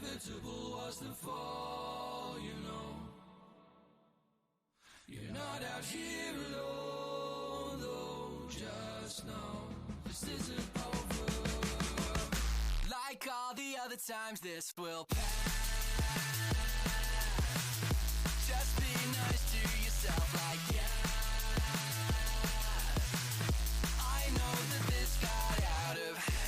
inevitable was the fall, you know. You're not out here alone, though, just know this isn't over. Like all the other times, this will pass. Just be nice to yourself, like, yeah. I know that this got out of hand.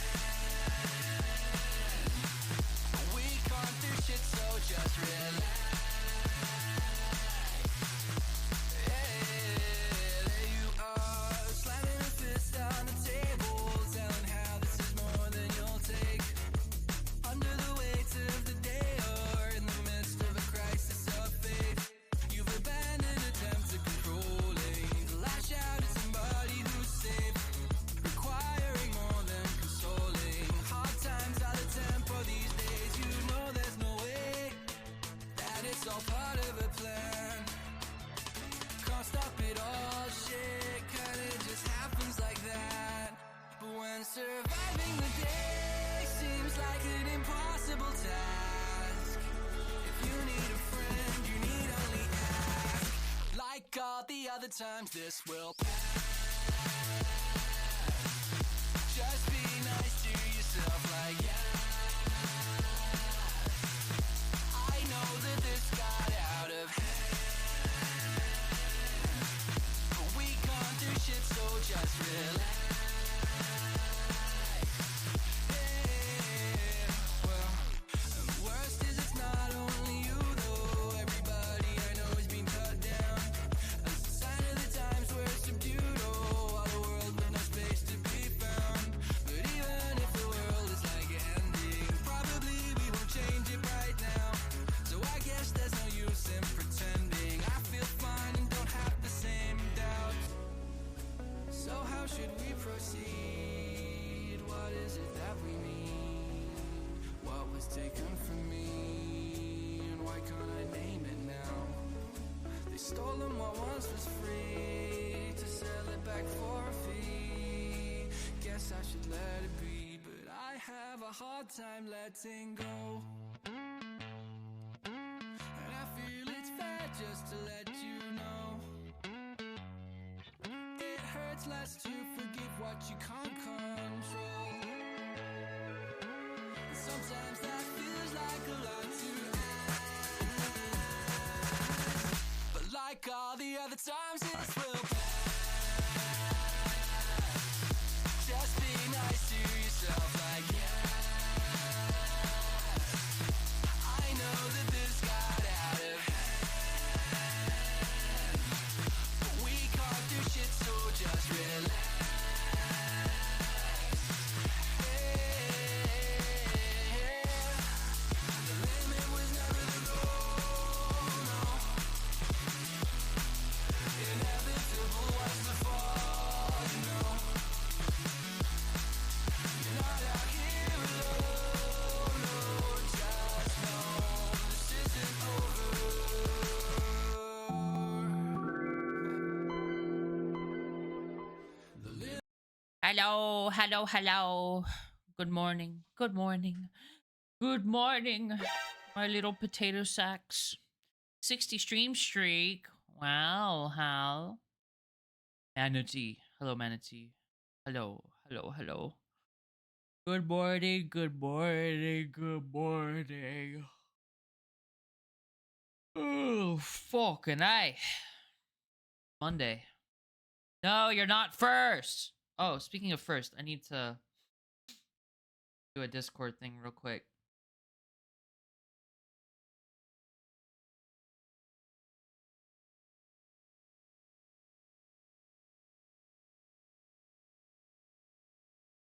We can't do shit, so just relax. There you are, slamming a fist on the table, telling how this is more than you'll take. Under the weight of the day, or in the midst of a crisis of faith, you've abandoned attempts at controlling. Lash out at somebody who's safe, requiring more than consoling. Hard times are the tempo these days. You know there's no way that it's all part of a plan. Can't stop it all, shit kinda just happens like that. But when surviving the day seems like an impossible task, if you need a friend, you need only ask. Like all the other times, this will pass. Just be nice to yourself, like, yeah. I know that this got out of hand, but we can't do shit, so just relax. Yeah, well, the worst is it's not only you, though. Everybody I know is being cut down. As a sign of the times we're subdued, oh, all the world with no space to be found. But even if the world is like ending, probably we won't change it right now. So I guess there's no use in pretending. I feel fine and don't have the same doubts. So how should we proceed? What is it that we need? What was taken from me? And why can't I name it now? They stole them what once was free to sell it back for a fee. Guess I should let it be, but I have a hard time letting go. And I feel it's fair just to let you know. It hurts less to forgive what you can't control. And sometimes that feels like a lot to ask. But like all the other times, this will pass. Just be nice to yourself, like, yeah. I know that this got out of hand, but we can't do shit, so just relax. Yeah. The limit was never the goal, no. Inevitable was the fall, you know. You're not out here alone, no. Just know this isn't over. The limit. Hello, hello, hello. Good morning, good morning, good morning, my little potato sacks. 60 stream streak. Wow, Hal. Manatee. Hello, Manatee. Hello, hello, hello. Good morning, good morning, good morning. Oh, fucking I. Monday. No, you're not first. Oh, speaking of first, I need to do a Discord thing real quick.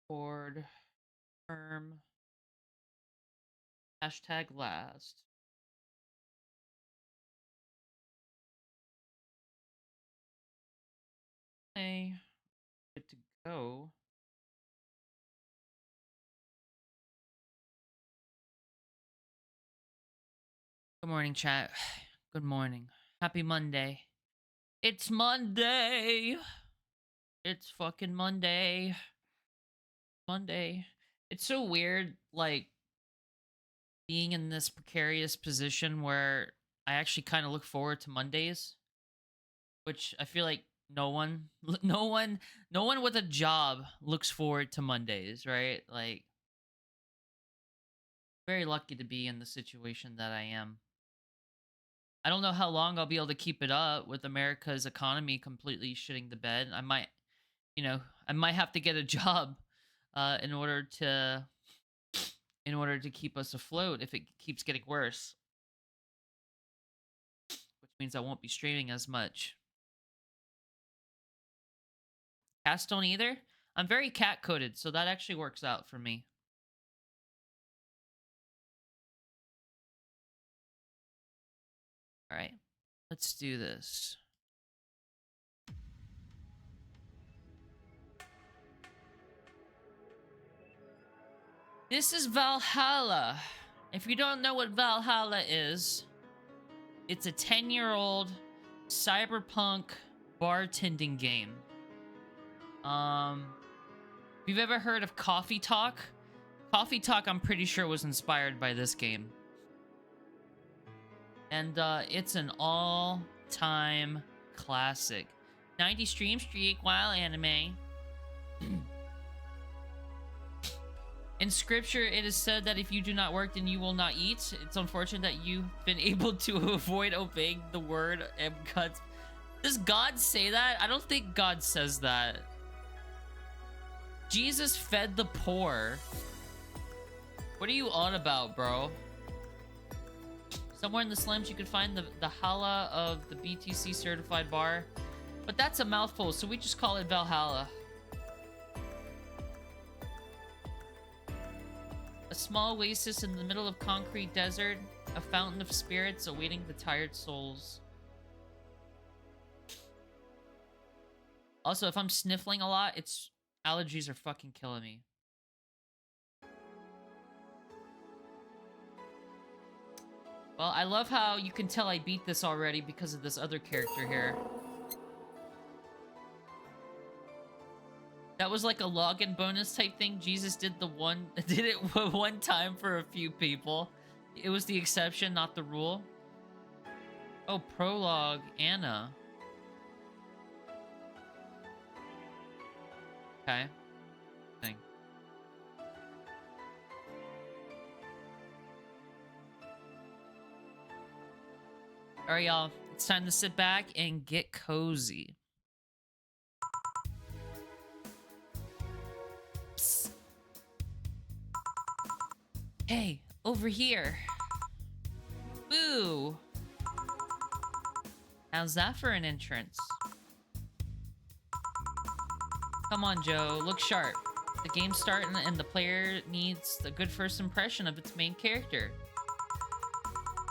Board. Term. Hashtag last. Okay. Good to go. Good morning, chat. Good morning. Happy Monday. It's Monday. It's fucking Monday. Monday. It's so weird, like, being in this precarious position where I actually kind of look forward to Mondays, which I feel like no one with a job looks forward to Mondays, right? Like, very lucky to be in the situation that I am. I don't know how long I'll be able to keep it up with America's economy completely shitting the bed. I might have to get a job in order to keep us afloat if it keeps getting worse, which means I won't be streaming as much. Cats don't either. I'm very cat coded, so that actually works out for me. All right, let's do this. This is Valhalla. If you don't know what Valhalla is, it's a 10-year-old cyberpunk bartending game. If you've ever heard of Coffee Talk, Coffee Talk, I'm pretty sure, was inspired by this game. And it's an all-time classic. 90 stream streak while anime. In scripture, it is said that if you do not work, then you will not eat. It's unfortunate that you've been able to avoid obeying the word of God. Does God say that? I don't think God says that. Jesus fed the poor. What are you on about, bro? Somewhere in the slums, you can find the Hala of the BTC certified bar. But that's a mouthful, so we just call it Valhalla. A small oasis in the middle of concrete desert, a fountain of spirits awaiting the tired souls. Also, if I'm sniffling a lot, it's allergies are fucking killing me. Well, I love how you can tell I beat this already because of this other character here. That was like a login bonus type thing. Jesus did it one time for a few people. It was the exception, not the rule. Oh, prologue, Anna. Okay. Thing. Alright, y'all. It's time to sit back and get cozy. Psst. Hey, over here. Boo! How's that for an entrance? Come on, Joe. Look sharp. The game's starting and the player needs a good first impression of its main character.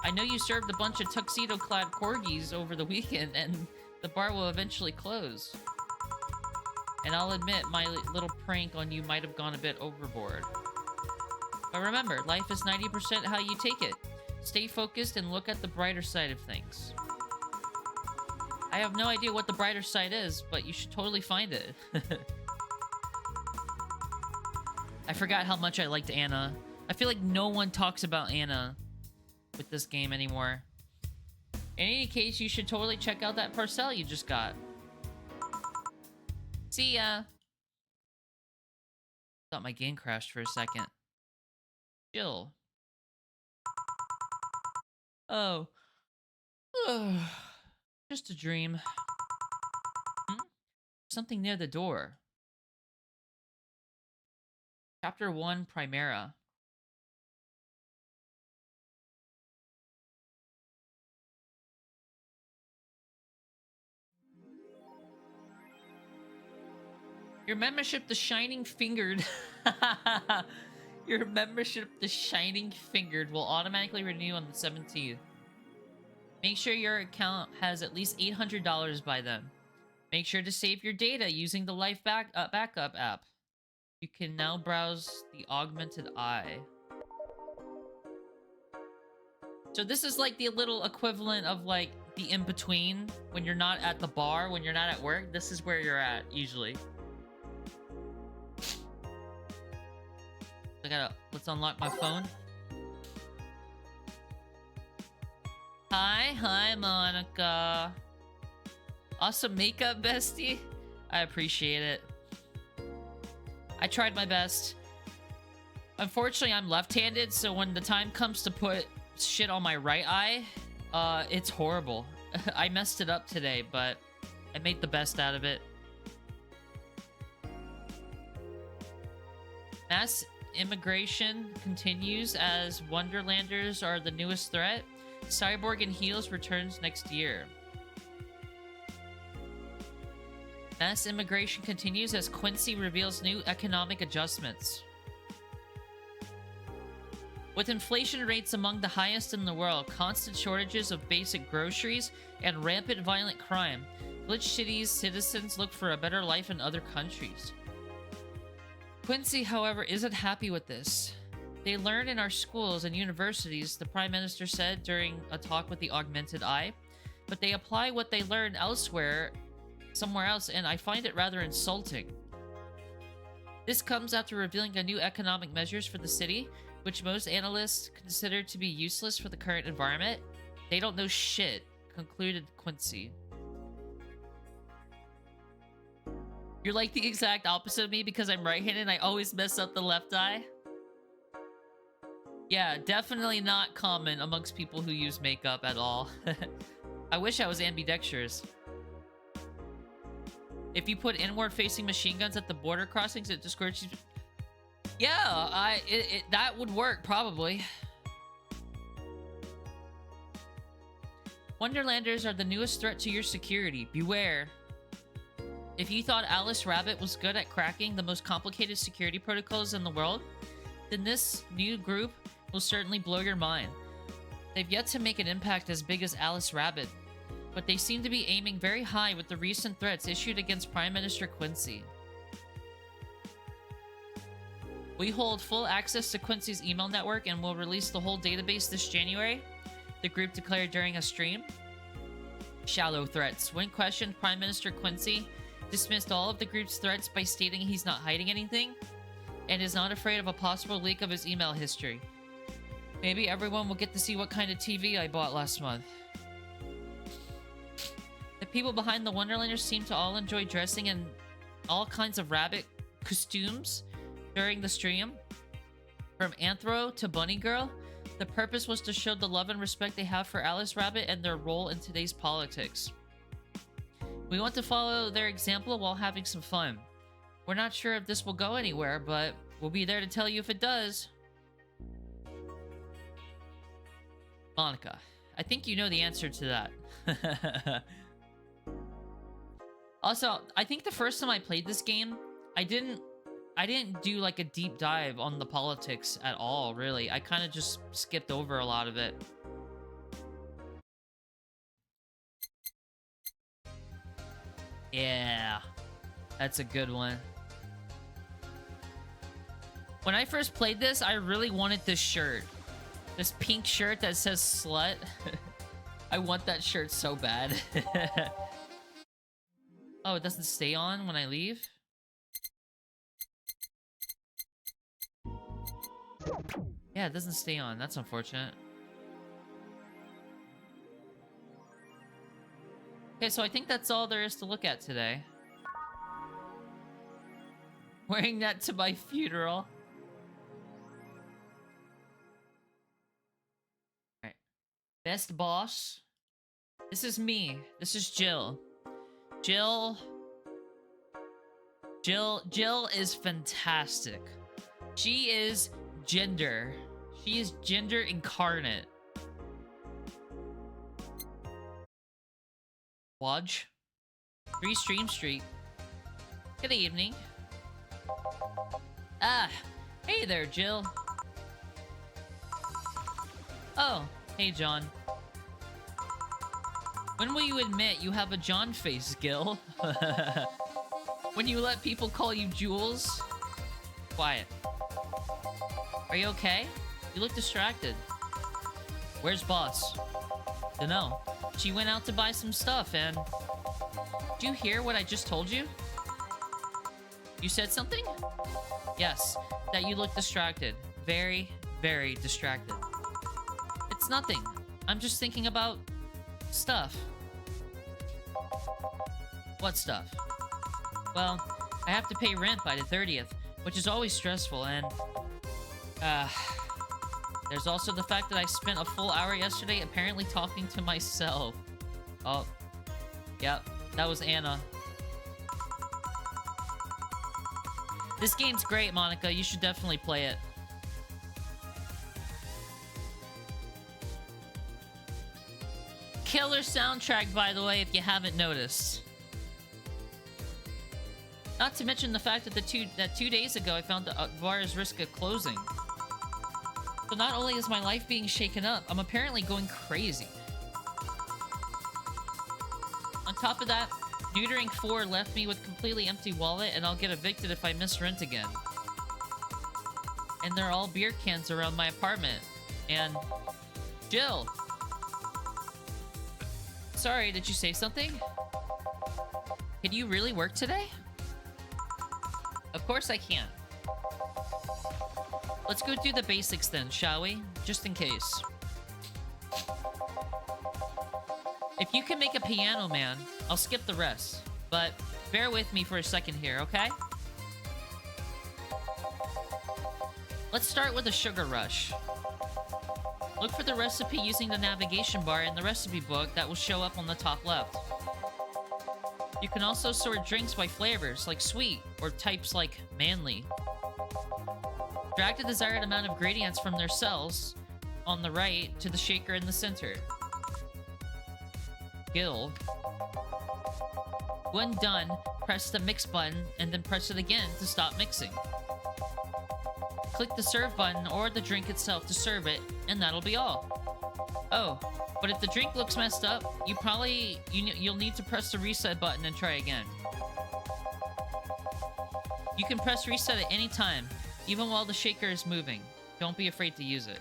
I know you served a bunch of tuxedo-clad corgis over the weekend, and the bar will eventually close. And I'll admit, my little prank on you might have gone a bit overboard. But remember, life is 90% how you take it. Stay focused and look at the brighter side of things. I have no idea what the brighter side is, but you should totally find it. I forgot how much I liked Anna. I feel like no one talks about Anna with this game anymore. In any case, you should totally check out that parcel you just got. See ya! Thought my game crashed for a second. Chill. Oh. Just a dream. Something near the door. Chapter 1, Primera. Your membership, the Shining Fingered. Your membership, the Shining Fingered, will automatically renew on the 17th. Make sure your account has at least $800 by then. Make sure to save your data using the Life Backup app. You can now browse the Augmented Eye. So this is like the little equivalent of like the in-between when you're not at the bar, when you're not at work. This is where you're at, usually. Let's unlock my phone. Hi, Monica. Awesome makeup, bestie. I appreciate it. I tried my best. Unfortunately, I'm left-handed, so when the time comes to put shit on my right eye, it's horrible. I messed it up today, but I made the best out of it. Mass immigration continues as Wonderlanders are the newest threat. Cyborg in Heels returns next year. Mass immigration continues as Quincy reveals new economic adjustments. With inflation rates among the highest in the world, constant shortages of basic groceries, and rampant violent crime, Glitch City's citizens look for a better life in other countries. Quincy, however, isn't happy with this. They learn in our schools and universities, the Prime Minister said during a talk with the Augmented Eye, but they apply what they learn somewhere else, and I find it rather insulting. This comes after revealing a new economic measures for the city, which most analysts consider to be useless for the current environment. They don't know shit, concluded Quincy. You're like the exact opposite of me because I'm right-handed and I always mess up the left eye. Yeah, definitely not common amongst people who use makeup at all. I wish I was ambidextrous. If you put inward-facing machine guns at the border crossings, it discourages... Yeah, that would work, probably. Wonderlanders are the newest threat to your security. Beware. If you thought Alice Rabbit was good at cracking the most complicated security protocols in the world, then this new group will certainly blow your mind. They've yet to make an impact as big as Alice Rabbit, but they seem to be aiming very high with the recent threats issued against Prime Minister Quincy. We hold full access to Quincy's email network and will release the whole database this January, the group declared during a stream. Shallow threats. When questioned, Prime Minister Quincy dismissed all of the group's threats by stating he's not hiding anything and is not afraid of a possible leak of his email history. Maybe everyone will get to see what kind of TV I bought last month. The people behind the Wonderlanders seem to all enjoy dressing in all kinds of rabbit costumes during the stream. From Anthro to Bunny Girl, the purpose was to show the love and respect they have for Alice Rabbit and their role in today's politics. We want to follow their example while having some fun. We're not sure if this will go anywhere, but we'll be there to tell you if it does. Monica, I think you know the answer to that. Also, I think the first time I played this game, I didn't do like a deep dive on the politics at all, really. I kind of just skipped over a lot of it. Yeah, that's a good one. When I first played this, I really wanted this shirt. This pink shirt that says slut. I want that shirt so bad. Oh, it doesn't stay on when I leave? Yeah, it doesn't stay on. That's unfortunate. Okay, so I think that's all there is to look at today. Wearing that to my funeral. Alright. Best boss. This is me. This is Jill. Jill is fantastic. She is gender. She is gender incarnate. Wodge. 3 Stream Street. Good evening. Ah, hey there, Jill. Oh, hey, John. When will you admit you have a John face, Gil? When you let people call you Jules? Quiet. Are you okay? You look distracted. Where's Boss? Dunno. She went out to buy some stuff and... Did you hear what I just told you? You said something? Yes, that you look distracted. Very, very distracted. It's nothing. I'm just thinking about stuff. What stuff? Well, I have to pay rent by the 30th, which is always stressful, and there's also the fact that I spent a full hour yesterday apparently talking to myself. Oh, yep, that was Anna. This game's great, Monica. You should definitely play it. Killer soundtrack, by the way, if you haven't noticed. Not to mention the fact that 2 days ago I found the bar is risk of closing. So not only is my life being shaken up, I'm apparently going crazy. On top of that, neutering 4 left me with completely empty wallet, and I'll get evicted if I miss rent again. And there are all beer cans around my apartment. And Jill! Sorry, did you say something? Can you really work today? Of course I can. Let's go do the basics then, shall we? Just in case. If you can make a piano man, I'll skip the rest. But bear with me for a second here, okay? Let's start with a sugar rush. Look for the recipe using the navigation bar in the recipe book that will show up on the top left. You can also sort drinks by flavors, like sweet, or types like manly. Drag the desired amount of ingredients from their cells on the right to the shaker in the center. Gill. When done, press the mix button and then press it again to stop mixing. Click the serve button or the drink itself to serve it, and that'll be all. Oh, but if the drink looks messed up, you'll need to press the reset button and try again. You can press reset at any time, even while the shaker is moving. Don't be afraid to use it.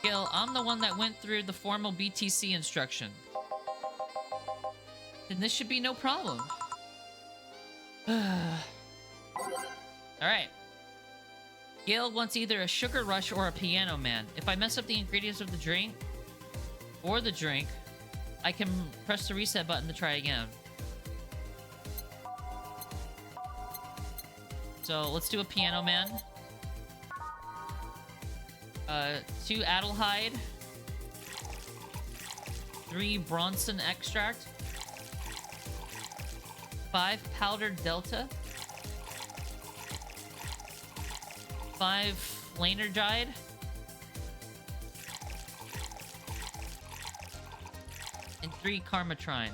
Gil, I'm the one that went through the formal BTC instruction. Then this should be no problem. Alright. Gil wants either a sugar rush or a piano man. If I mess up the ingredients of the drink, I can press the reset button to try again. So let's do a piano man. 2 Adelheid. 3 Bronson extract. 5 powdered Delta. 5 Lanergide. And 3 Karmatrine.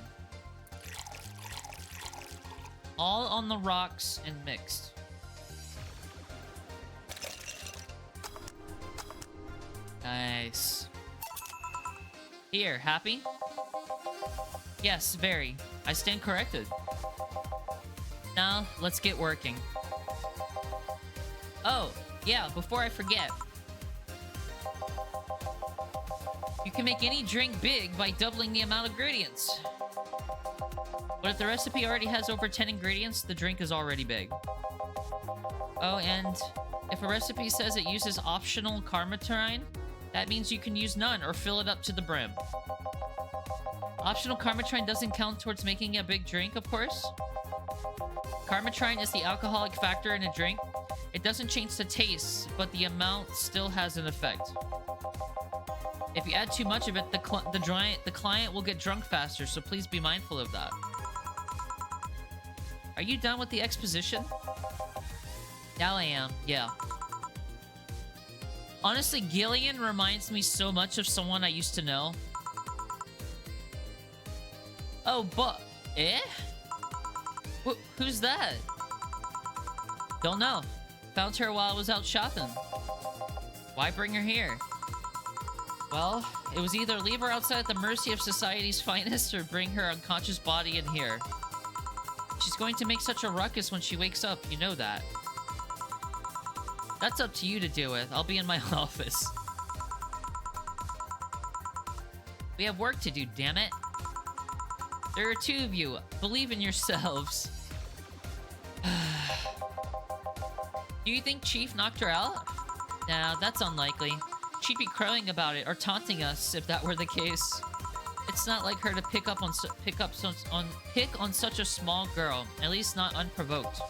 All on the rocks and mixed. Nice. Here, happy? Yes, very. I stand corrected. Now, let's get working. Oh, yeah, before I forget. You can make any drink big by doubling the amount of ingredients. But if the recipe already has over 10 ingredients, the drink is already big. Oh, and if a recipe says it uses optional Karmatrine, that means you can use none or fill it up to the brim. Optional Karmatrine doesn't count towards making a big drink, of course. Karmatrine is the alcoholic factor in a drink. It doesn't change the taste, but the amount still has an effect. If you add too much of it, the client will get drunk faster, so please be mindful of that. Are you done with the exposition? Now I am, yeah. Honestly, Gillian reminds me so much of someone I used to know. Oh, but... Eh? Who's that? Don't know. Found her while I was out shopping. Why bring her here? Well, it was either leave her outside at the mercy of society's finest or bring her unconscious body in here. She's going to make such a ruckus when she wakes up, you know that. That's up to you to deal with. I'll be in my office. We have work to do, damn it. There are 2 of you. Believe in yourselves. Do you think Chief knocked her out? Nah, that's unlikely. She'd be crowing about it or taunting us if that were the case. It's not like her to pick on such a small girl, at least not unprovoked.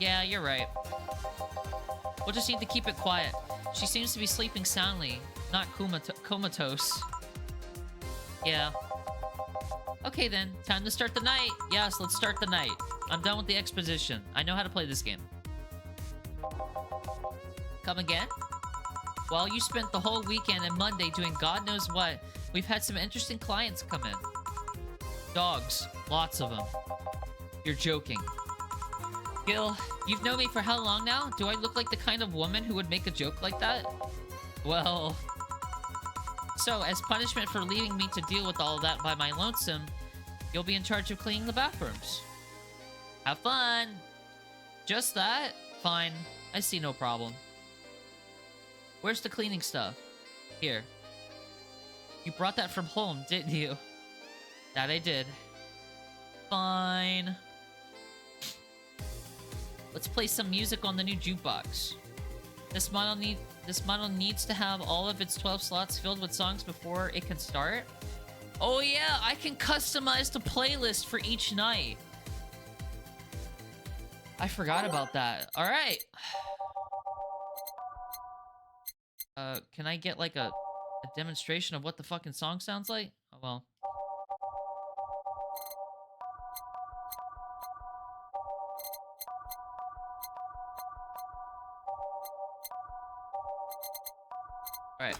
Yeah, you're right. We'll just need to keep it quiet. She seems to be sleeping soundly, not comatose. Yeah. Okay then, time to start the night. Yes, let's start the night. I'm done with the exposition. I know how to play this game. Come again? Well, you spent the whole weekend and Monday doing God knows what. We've had some interesting clients come in. Dogs. Lots of them. You're joking. Gil, you've known me for how long now? Do I look like the kind of woman who would make a joke like that? Well... So, as punishment for leaving me to deal with all that by my lonesome, you'll be in charge of cleaning the bathrooms. Have fun! Just that? Fine. I see no problem. Where's the cleaning stuff? Here. You brought that from home, didn't you? That I did. Fine. Let's play some music on the new jukebox. This model needs to have all of its 12 slots filled with songs before it can start. Oh yeah, I can customize the playlist for each night. I forgot about that. All right. Can I get like a demonstration of what the fucking song sounds like? Oh well. Alright.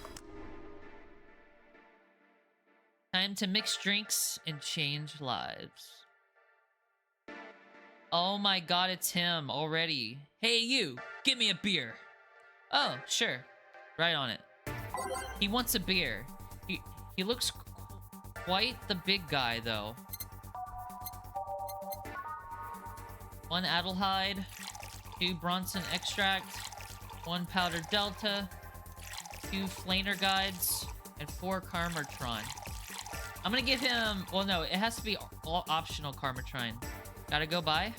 Time to mix drinks and change lives. Oh my god, it's him already. Hey you, give me a beer. Oh, sure. Right on it. He wants a beer. He looks quite the big guy, though. 1 Adelhyde, 2 Bronson Extract, 1 Powder Delta, 2 Flaner Guides, and 4 Karmatron. I'm gonna give him... Well, no, it has to be all optional Karmatron. Gotta go by.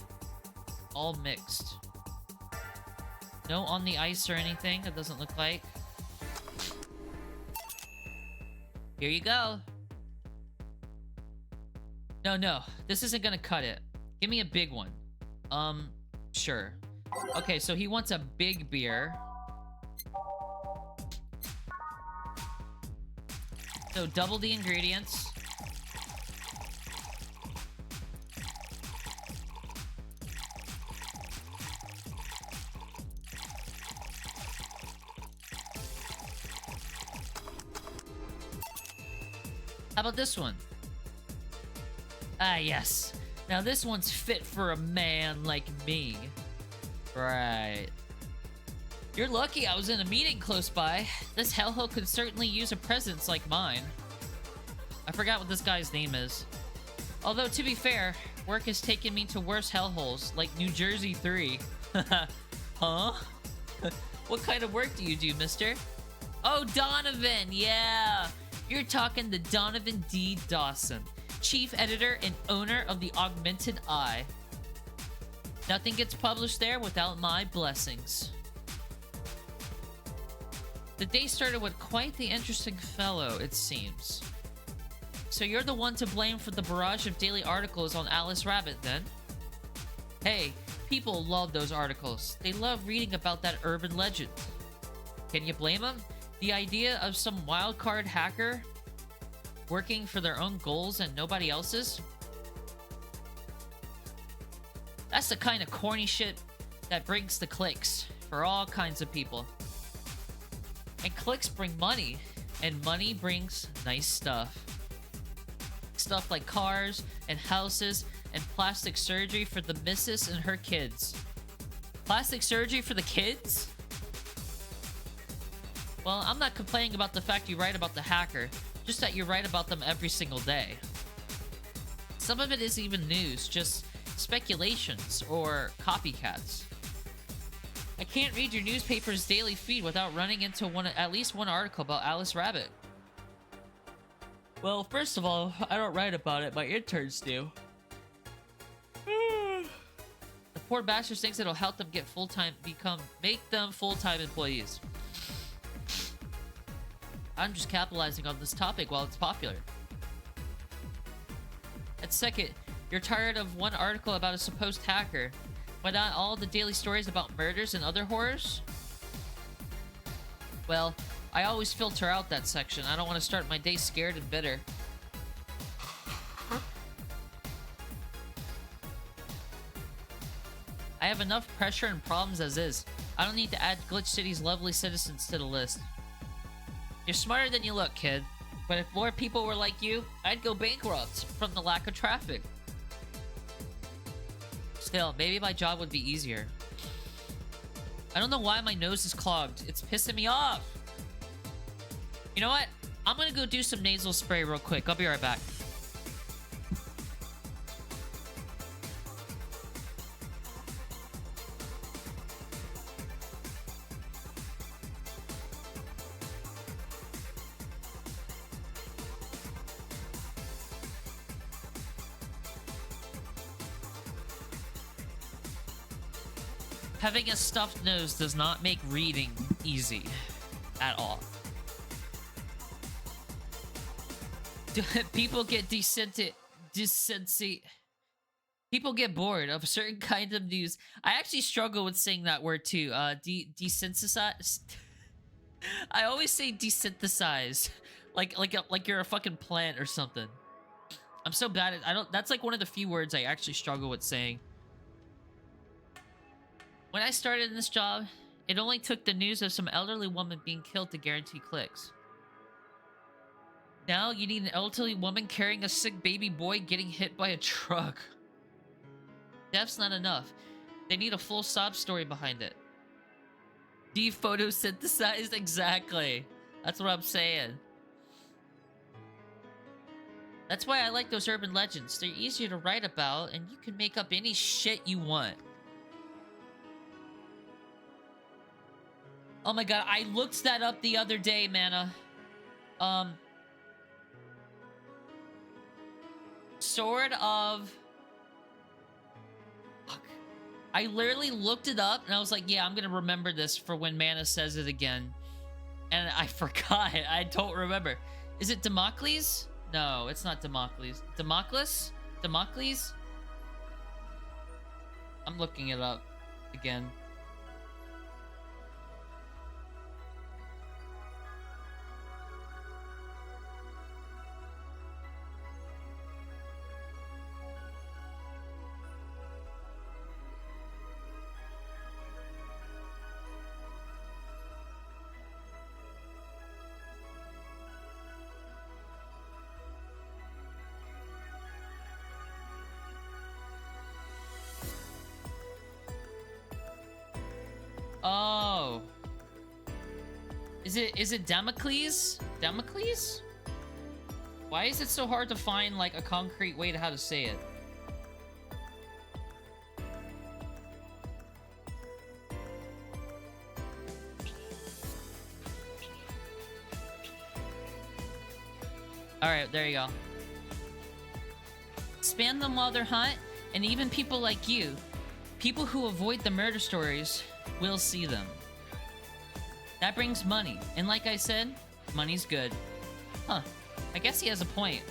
All mixed. No on the ice or anything, it doesn't look like. Here you go. No, this isn't gonna cut it. Give me a big one. Sure. Okay, so he wants a big beer. So double the ingredients. How about this one? Ah, yes. Now this one's fit for a man like me. Right. You're lucky I was in a meeting close by. This hellhole could certainly use a presence like mine. I forgot what this guy's name is. Although, to be fair, work has taken me to worse hellholes, like New Jersey 3. Huh? What kind of work do you do, mister? Oh, Donovan, yeah! You're talking to Donovan D. Dawson, chief editor and owner of the Augmented Eye. Nothing gets published there without my blessings. The day started with quite the interesting fellow, it seems. So you're the one to blame for the barrage of daily articles on Alice Rabbit, then? Hey, people love those articles. They love reading about that urban legend. Can you blame them? The idea of some wildcard hacker working for their own goals and nobody else's? That's the kind of corny shit that brings the clicks for all kinds of people. And clicks bring money, and money brings nice stuff. Stuff like cars and houses and plastic surgery for the missus and her kids. Plastic surgery for the kids? Well, I'm not complaining about the fact you write about the hacker, just that you write about them every single day. Some of it isn't even news, just speculations or copycats. I can't read your newspaper's daily feed without running into at least one article about Alice Rabbit. Well, first of all, I don't write about it, my interns do. The poor bastards thinks it'll help them get make them full-time employees. I'm just capitalizing on this topic while it's popular. And second, you're tired of one article about a supposed hacker, but not all the daily stories about murders and other horrors? Well, I always filter out that section. I don't want to start my day scared and bitter. I have enough pressure and problems as is. I don't need to add Glitch City's lovely citizens to the list. You're smarter than you look, kid. But if more people were like you, I'd go bankrupt from the lack of traffic. Still, maybe my job would be easier. I don't know why my nose is clogged. It's pissing me off. You know what? I'm gonna go do some nasal spray real quick. I'll be right back. Having a stuffed nose does not make reading easy at all. People get people get bored of a certain kind of news. I actually struggle with saying that word too. Desynthesize. I always say desynthesize, like you're a fucking plant or something. I'm so bad at that's like one of the few words I actually struggle with saying. When I started in this job, it only took the news of some elderly woman being killed to guarantee clicks. Now you need an elderly woman carrying a sick baby boy getting hit by a truck. That's not enough. They need a full sob story behind it. Dephotosynthesized? Exactly. That's what I'm saying. That's why I like those urban legends. They're easier to write about, and you can make up any shit you want. Oh my god, I looked that up the other day, Mana. Sword of... Fuck. I literally looked it up, and I was like, yeah, I'm gonna remember this for when Mana says it again. And I forgot. I don't remember. Is it Damocles? No, it's not Damocles. Damocles? Damocles? I'm looking it up again. Oh. Is it Damocles? Damocles? Why is it so hard to find like a concrete way to how to say it? Alright, there you go. Spam them while they're hot, and even people like you, people who avoid the murder stories, will see them. That brings money, and like I said, money's good. Huh, I guess he has a point.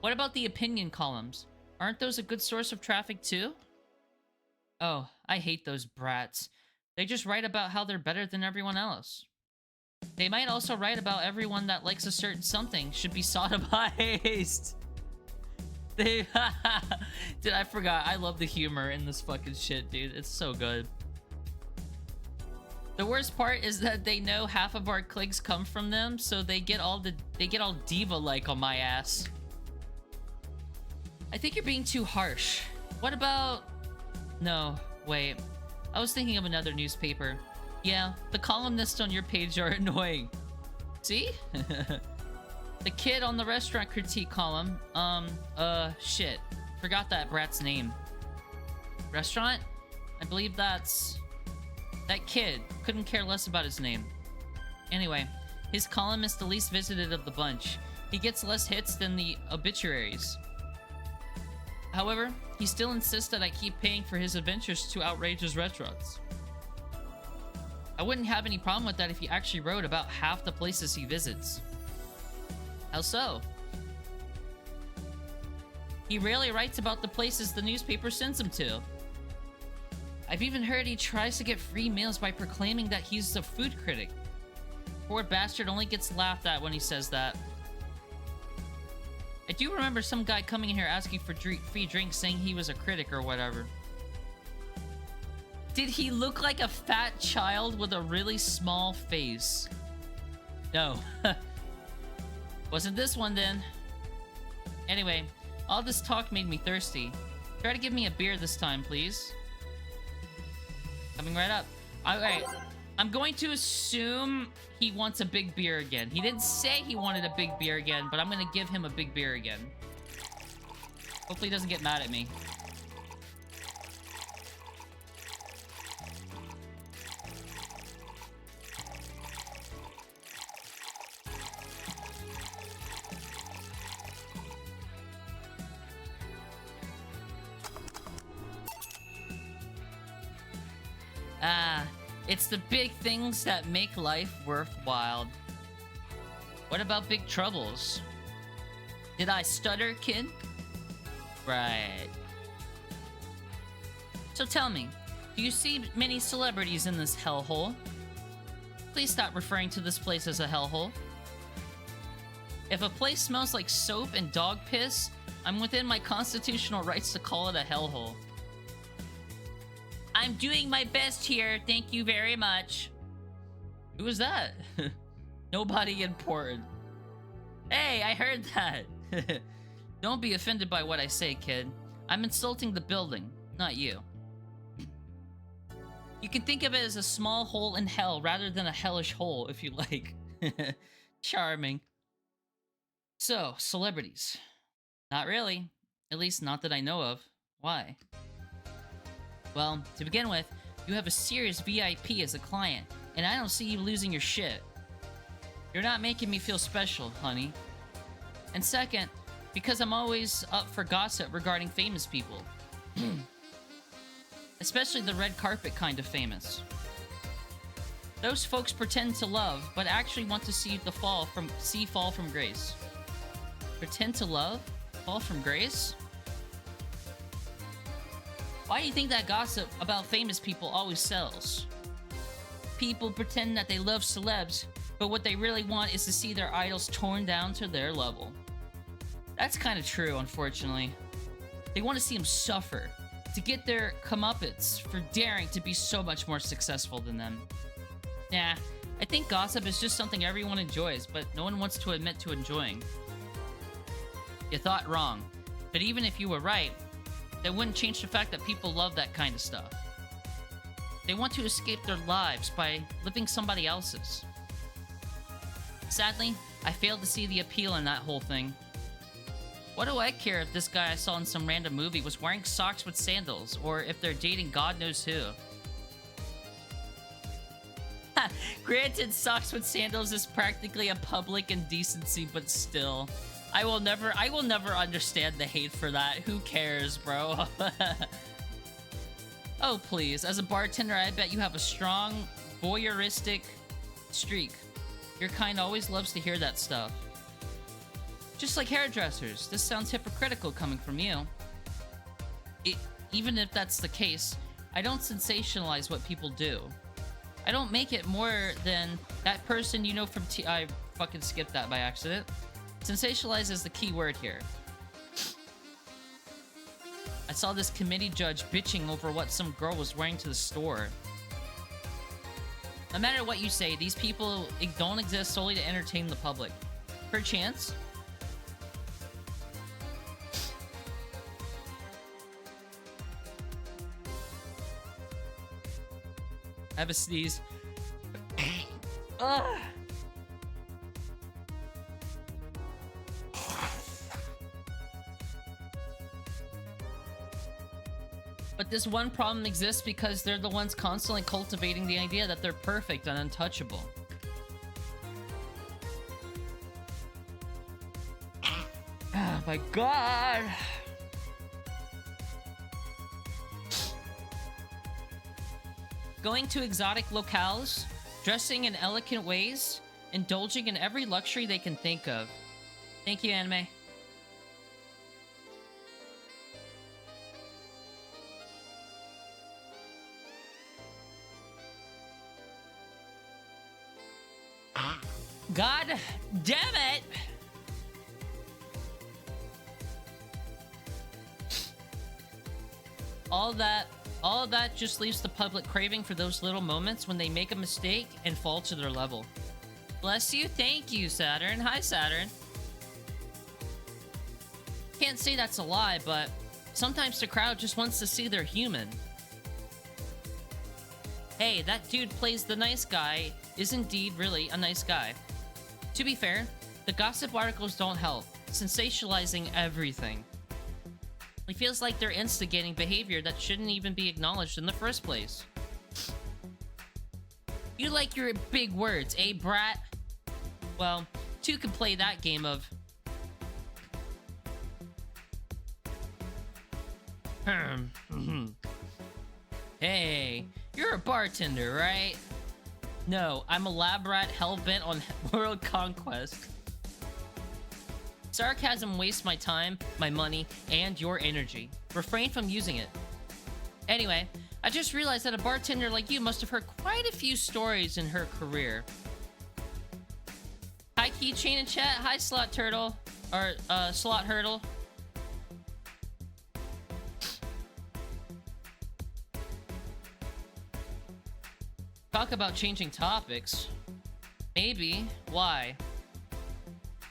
What about the opinion columns? Aren't those a good source of traffic too? Oh, I hate those brats. They just write about how they're better than everyone else. They might also write about everyone that likes a certain something should be sodomized. Dude, I forgot. I love the humor in this fucking shit, dude. It's so good. The worst part is that they know half of our clicks come from them, so they get all diva-like on my ass. I think you're being too harsh. What about... No, wait. I was thinking of another newspaper. Yeah, the columnists on your page are annoying. See? The kid on the restaurant critique column, shit. Forgot that brat's name. Restaurant? I believe that's... That kid. Couldn't care less about his name. Anyway, his column is the least visited of the bunch. He gets less hits than the obituaries. However, he still insists that I keep paying for his adventures to outrageous restaurants. I wouldn't have any problem with that if he actually wrote about half the places he visits. How so? He rarely writes about the places the newspaper sends him to. I've even heard he tries to get free meals by proclaiming that he's a food critic. Poor bastard only gets laughed at when he says that. I do remember some guy coming in here asking for free drinks, saying he was a critic or whatever. Did he look like a fat child with a really small face? No. Wasn't this one then. Anyway, all this talk made me thirsty. Try to give me a beer this time, please. Coming right up. Alright, I'm going to assume he wants a big beer again. He didn't say he wanted a big beer again, but I'm gonna give him a big beer again. Hopefully he doesn't get mad at me. It's the big things that make life worthwhile. What about big troubles? Did I stutter, kid? Right. So tell me, do you see many celebrities in this hellhole? Please stop referring to this place as a hellhole. If a place smells like soap and dog piss, I'm within my constitutional rights to call it a hellhole. I'm doing my best here, thank you very much. Who was that? Nobody important. Hey, I heard that. Don't be offended by what I say, kid. I'm insulting the building, not you. You can think of it as a small hole in hell rather than a hellish hole, if you like. Charming. So, celebrities. Not really. At least not that I know of. Why? Well, to begin with, you have a serious VIP as a client, and I don't see you losing your shit. You're not making me feel special, honey. And second, because I'm always up for gossip regarding famous people. Especially the red carpet kind of famous. Those folks pretend to love, but actually want to see fall from grace. Pretend to love? Fall from grace? Why do you think that gossip about famous people always sells? People pretend that they love celebs, but what they really want is to see their idols torn down to their level. That's kind of true, unfortunately. They want to see them suffer, to get their comeuppance for daring to be so much more successful than them. Nah, I think gossip is just something everyone enjoys, but no one wants to admit to enjoying. You thought wrong, but even if you were right, that wouldn't change the fact that people love that kind of stuff. They want to escape their lives by living somebody else's. Sadly, I failed to see the appeal in that whole thing. What do I care if this guy I saw in some random movie was wearing socks with sandals, or if they're dating God knows who? Granted, socks with sandals is practically a public indecency, but still. I will never understand the hate for that. Who cares, bro? Oh, please. As a bartender, I bet you have a strong, voyeuristic streak. Your kind always loves to hear that stuff. Just like hairdressers. This sounds hypocritical coming from you. Even if that's the case, I don't sensationalize what people do. I don't make it more than that person you know from I fucking skipped that by accident. Sensationalize is the key word here. I saw this committee judge bitching over what some girl was wearing to the store. No matter what you say, these people don't exist solely to entertain the public. Perchance. I have a sneeze. Ugh. But this one problem exists because they're the ones constantly cultivating the idea that they're perfect and untouchable. Oh my god! Going to exotic locales dressing in elegant ways, indulging in every luxury they can think of. Thank you, anime. God damn it! All of that just leaves the public craving for those little moments when they make a mistake and fall to their level. Bless you. Thank you, Saturn. Hi, Saturn. Can't say that's a lie, but sometimes the crowd just wants to see they're human. Hey, that dude plays the nice guy is indeed really a nice guy. To be fair, the gossip articles don't help, sensationalizing everything. It feels like they're instigating behavior that shouldn't even be acknowledged in the first place. You like your big words, eh, brat? Well, two can play that game of... Hey, you're a bartender, right? No, I'm a lab rat hell-bent on world conquest. Sarcasm wastes my time, my money, and your energy. Refrain from using it. Anyway, I just realized that a bartender like you must have heard quite a few stories in her career. Hi, Keychain in chat. Hi, Slot Turtle. Or, Slot Hurdle. Talk about changing topics. Maybe. Why?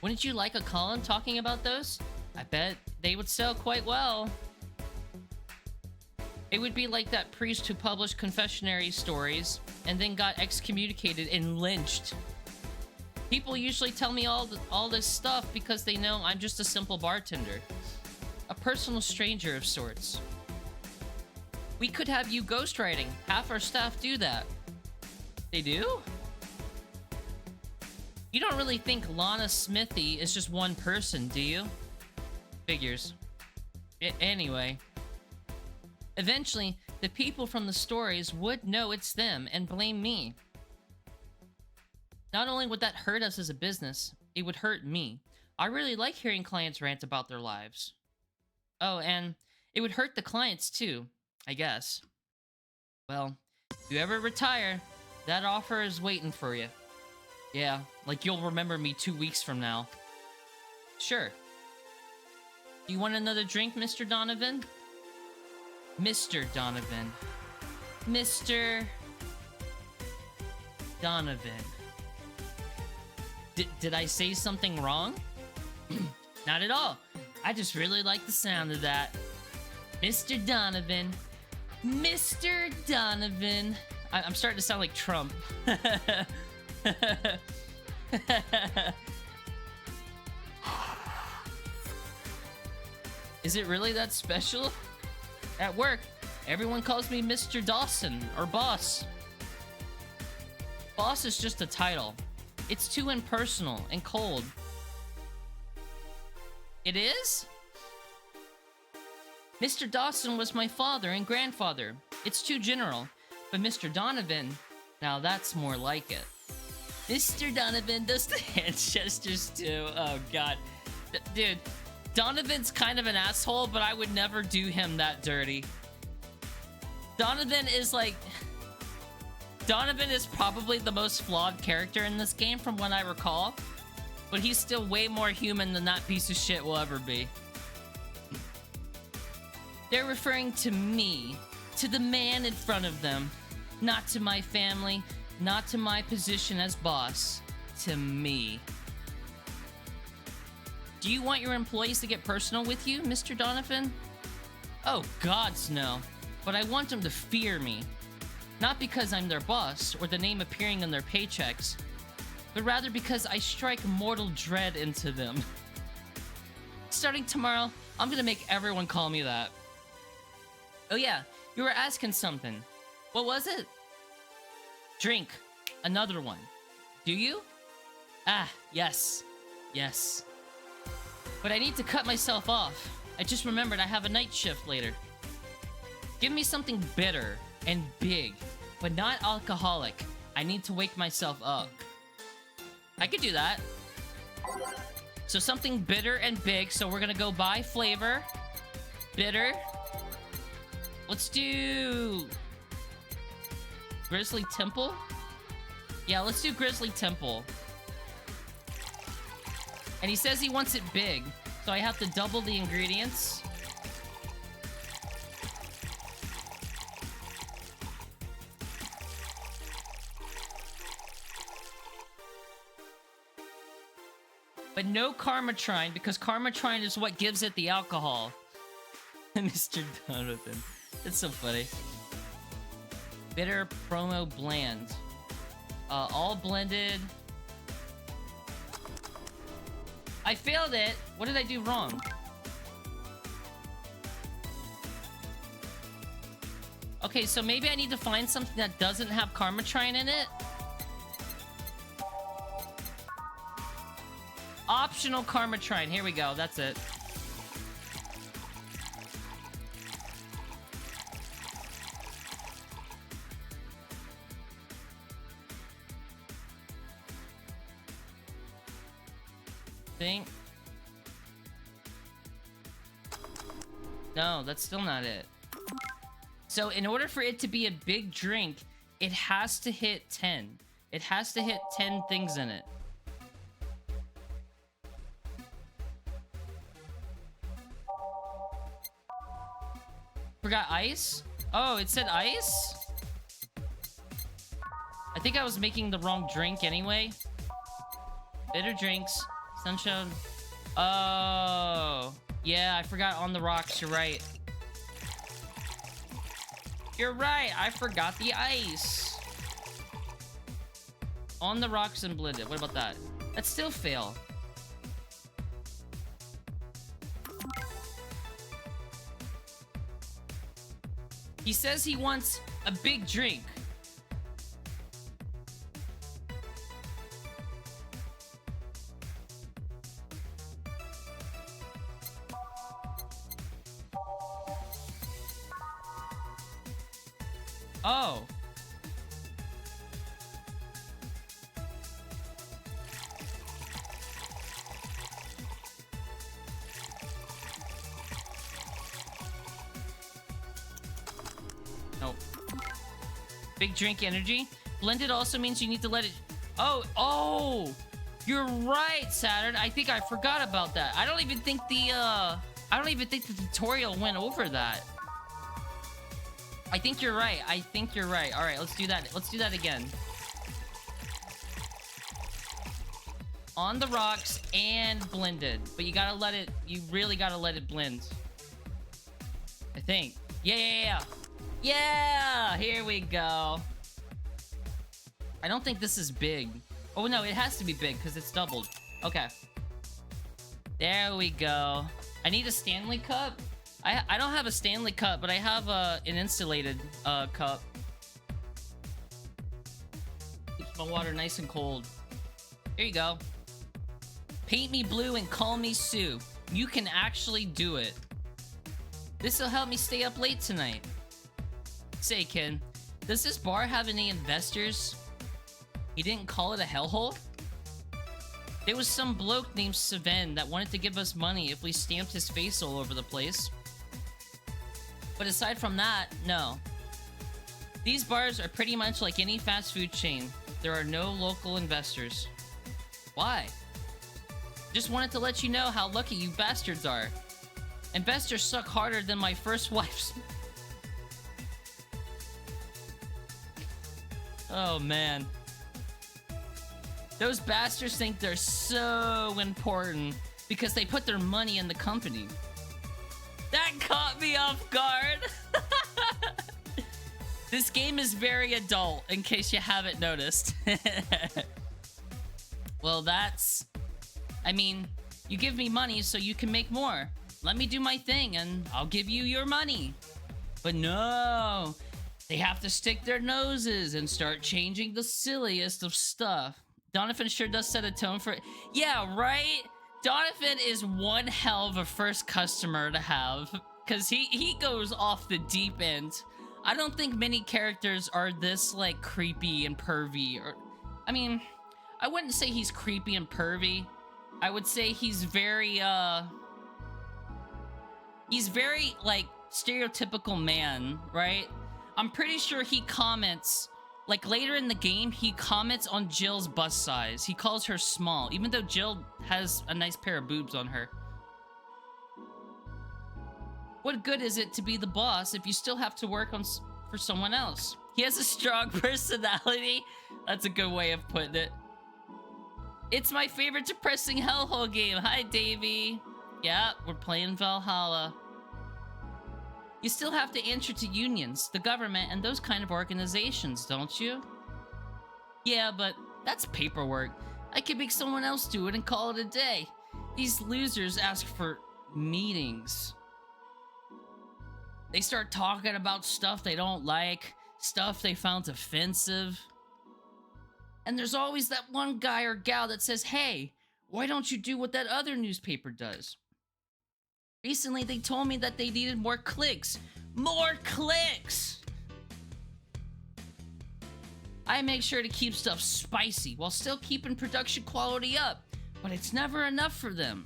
Wouldn't you like a column talking about those? I bet they would sell quite well. It would be like that priest who published confessionary stories and then got excommunicated and lynched. People usually tell me all this stuff because they know I'm just a simple bartender. A personal stranger of sorts. We could have you ghostwriting. Half our staff do that. They do? You don't really think Lana Smithy is just one person, do you? Figures. Anyway. Eventually, the people from the stories would know it's them and blame me. Not only would that hurt us as a business, it would hurt me. I really like hearing clients rant about their lives. Oh, and it would hurt the clients too, I guess. Well, if you ever retire, that offer is waiting for you. Yeah, like you'll remember me 2 weeks from now. Sure. Do you want another drink, Mr. Donovan? Mr. Donovan. Mr. Donovan. Did I say something wrong? Not at all. I just really like the sound of that. Mr. Donovan. Mr. Donovan. I'm starting to sound like Trump. Is it really that special? At work, everyone calls me Mr. Dawson or Boss. Boss is just a title. It's too impersonal and cold. It is? Mr. Dawson was my father and grandfather. It's too general. But Mr. Donovan, now that's more like it. Mr. Donovan does the hand gestures too. Oh god. Dude, Donovan's kind of an asshole, but I would never do him that dirty. Donovan is like... Donovan is probably the most flawed character in this game from what I recall. But he's still way more human than that piece of shit will ever be. They're referring to me, to the man in front of them. Not to my family, not to my position as boss. To me. Do you want your employees to get personal with you, Mr. Donovan? Oh, gods no. But I want them to fear me. Not because I'm their boss or the name appearing in their paychecks, but rather because I strike mortal dread into them. Starting tomorrow, I'm gonna make everyone call me that. Oh yeah, you were asking something. What was it? Drink. Another one. Do you? Ah, yes. Yes. But I need to cut myself off. I just remembered I have a night shift later. Give me something bitter and big, but not alcoholic. I need to wake myself up. I could do that. So something bitter and big. So we're gonna go by flavor. Bitter. Let's do... Grizzly Temple? Yeah, let's do Grizzly Temple. And he says he wants it big. So I have to double the ingredients. But no Karmatrine, because Karmatrine is what gives it the alcohol. Mr. Donovan. It's so funny. Bitter promo bland. All blended. I failed it. What did I do wrong? Okay, so maybe I need to find something that doesn't have Karmatrine in it. Optional Karmatrine. Here we go. That's it. Think. No, that's still not it. So in order for it to be a big drink, it has to hit 10. It has to hit 10 things in it. Forgot ice? Oh, it said ice? I think I was making the wrong drink anyway. Bitter drinks. Sunshine. Oh. Yeah, I forgot on the rocks. You're right. You're right. I forgot the ice. On the rocks and blended. What about that? That still fail. He says he wants a big drink. Oh. Nope. Big drink energy. Blended also means you need to let it... Oh! You're right, Saturn. I think I forgot about that. I don't even think the tutorial went over that. I think you're right. I think you're right. All right, let's do that. Let's do that again. On the rocks and blended. But you gotta let it... You really gotta let it blend. I think. Yeah! Yeah! Here we go. I don't think this is big. Oh, no, it has to be big because it's doubled. Okay. There we go. I need a Stanley cup. I don't have a Stanley cup, but I have an insulated cup. Keeps my water nice and cold. Here you go. Paint me blue and call me Sue. You can actually do it. This'll help me stay up late tonight. Say, Ken, does this bar have any investors? He didn't call it a hellhole? There was some bloke named Saven that wanted to give us money if we stamped his face all over the place. But aside from that, no. These bars are pretty much like any fast food chain. There are no local investors. Why? Just wanted to let you know how lucky you bastards are. Investors suck harder than my first wife's... Oh, man. Those bastards think they're so important because they put their money in the company. That caught me off guard. This game is very adult, in case you haven't noticed. Well, that's... I mean, you give me money so you can make more. Let me do my thing and I'll give you your money. But no, they have to stick their noses and start changing the silliest of stuff. Donovan sure does set a tone for it. Yeah, right? Donovan is one hell of a first customer to have. Because he goes off the deep end I don't think many characters are this, like, creepy and pervy. Or, I mean, I wouldn't say he's creepy and pervy. I would say he's very, like, stereotypical man, right? I'm pretty sure he comments, like, later in the game, he comments on Jill's bust size. He calls her small, even though Jill has a nice pair of boobs on her. What good is it to be the boss if you still have to work for someone else? He has a strong personality. That's a good way of putting it. It's my favorite depressing hellhole game. Hi, Davey. Yeah, we're playing Valhalla. You still have to answer to unions, the government, and those kind of organizations, don't you? Yeah, but that's paperwork. I could make someone else do it and call it a day. These losers ask for meetings. They start talking about stuff they don't like, stuff they found offensive. And there's always that one guy or gal that says, hey, why don't you do what that other newspaper does? Recently, they told me that they needed more clicks. More clicks! I make sure to keep stuff spicy while still keeping production quality up, but it's never enough for them.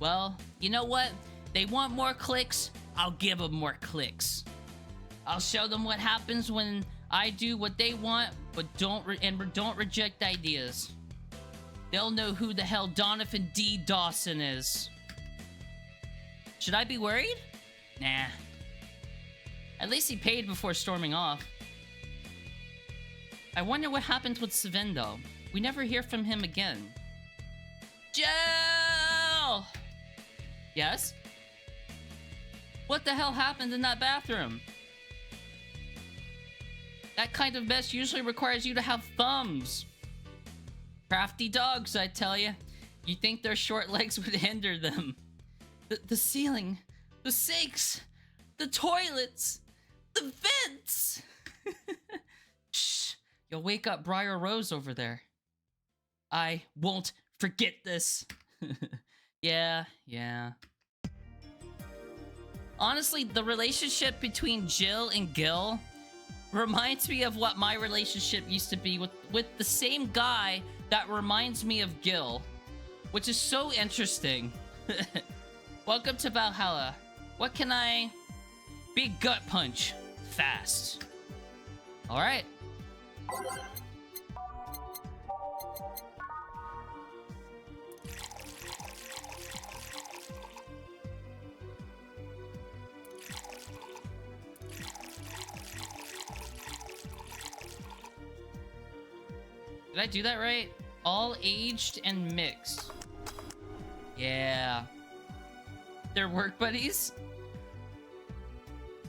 Well, you know what? They want more clicks, I'll give them more clicks. I'll show them what happens when I do what they want, but don't reject ideas. They'll know who the hell Donovan D. Dawson is. Should I be worried? Nah. At least he paid before storming off. I wonder what happened with Sven, though. We never hear from him again. Jill! Yes? What the hell happened in that bathroom? That kind of mess usually requires you to have thumbs. Crafty dogs, I tell you. You think their short legs would hinder them. The ceiling, the sinks, the toilets, the vents. Shh, you'll wake up Briar Rose over there. I won't forget this. Yeah. Honestly, the relationship between Jill and Gil reminds me of what my relationship used to be with the same guy that reminds me of Gil, which is so interesting. Welcome to Valhalla. What can I... Big gut punch. Fast. Alright. Did I do that right? All aged and mixed. Yeah. They're work buddies?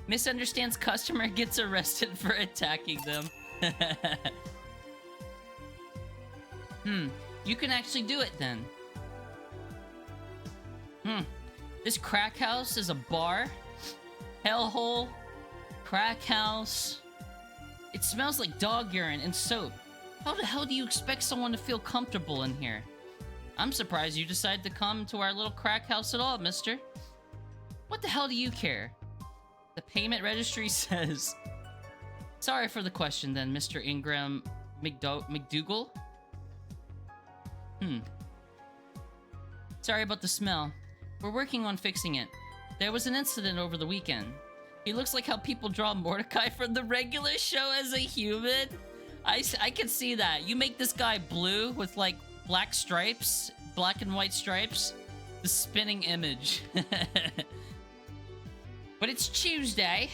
Misunderstands customer, gets arrested for attacking them. You can actually do it then. This crack house is a bar? Hellhole? Crack house? It smells like dog urine and soap. How the hell do you expect someone to feel comfortable in here? I'm surprised you decided to come to our little crack house at all, mister. What the hell do you care? The payment registry says... Sorry for the question then, Mr. Ingram McDougal. Sorry about the smell. We're working on fixing it. There was an incident over the weekend. He looks like how people draw Mordecai from the regular show as a human. I can see that. You make this guy blue with, like, black stripes, black and white stripes. The spinning image. But it's Tuesday.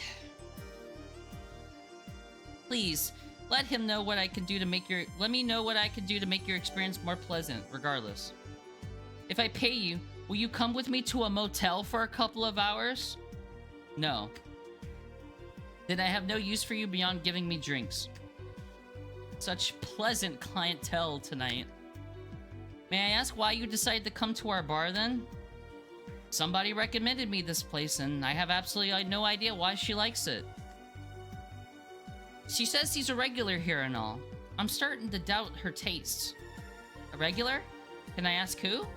Please, let him know what I can do to make your... Let me know what I can do to make your experience more pleasant, regardless. If I pay you, will you come with me to a motel for a couple of hours? No. Then I have no use for you beyond giving me drinks. Such pleasant clientele tonight. May I ask why you decided to come to our bar then? Somebody recommended me this place and I have absolutely no idea why she likes it. She says he's a regular here and all. I'm starting to doubt her tastes. A regular? Can I ask who?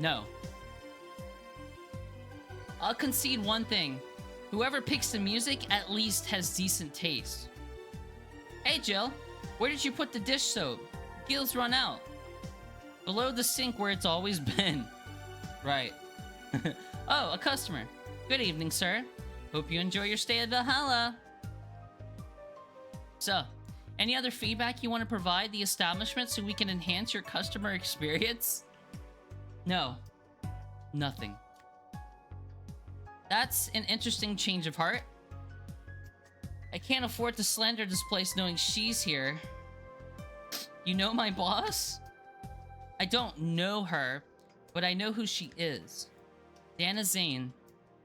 No. I'll concede one thing. Whoever picks the music at least has decent taste. Hey Jill, where did you put the dish soap? Gil's run out. Below the sink where it's always been. Right. Oh, a customer. Good evening, sir. Hope you enjoy your stay at Valhalla. So, any other feedback you want to provide the establishment so we can enhance your customer experience? No. Nothing. That's an interesting change of heart. I can't afford to slander this place knowing she's here. You know my boss? I don't know her, but I know who she is. Dana Zane,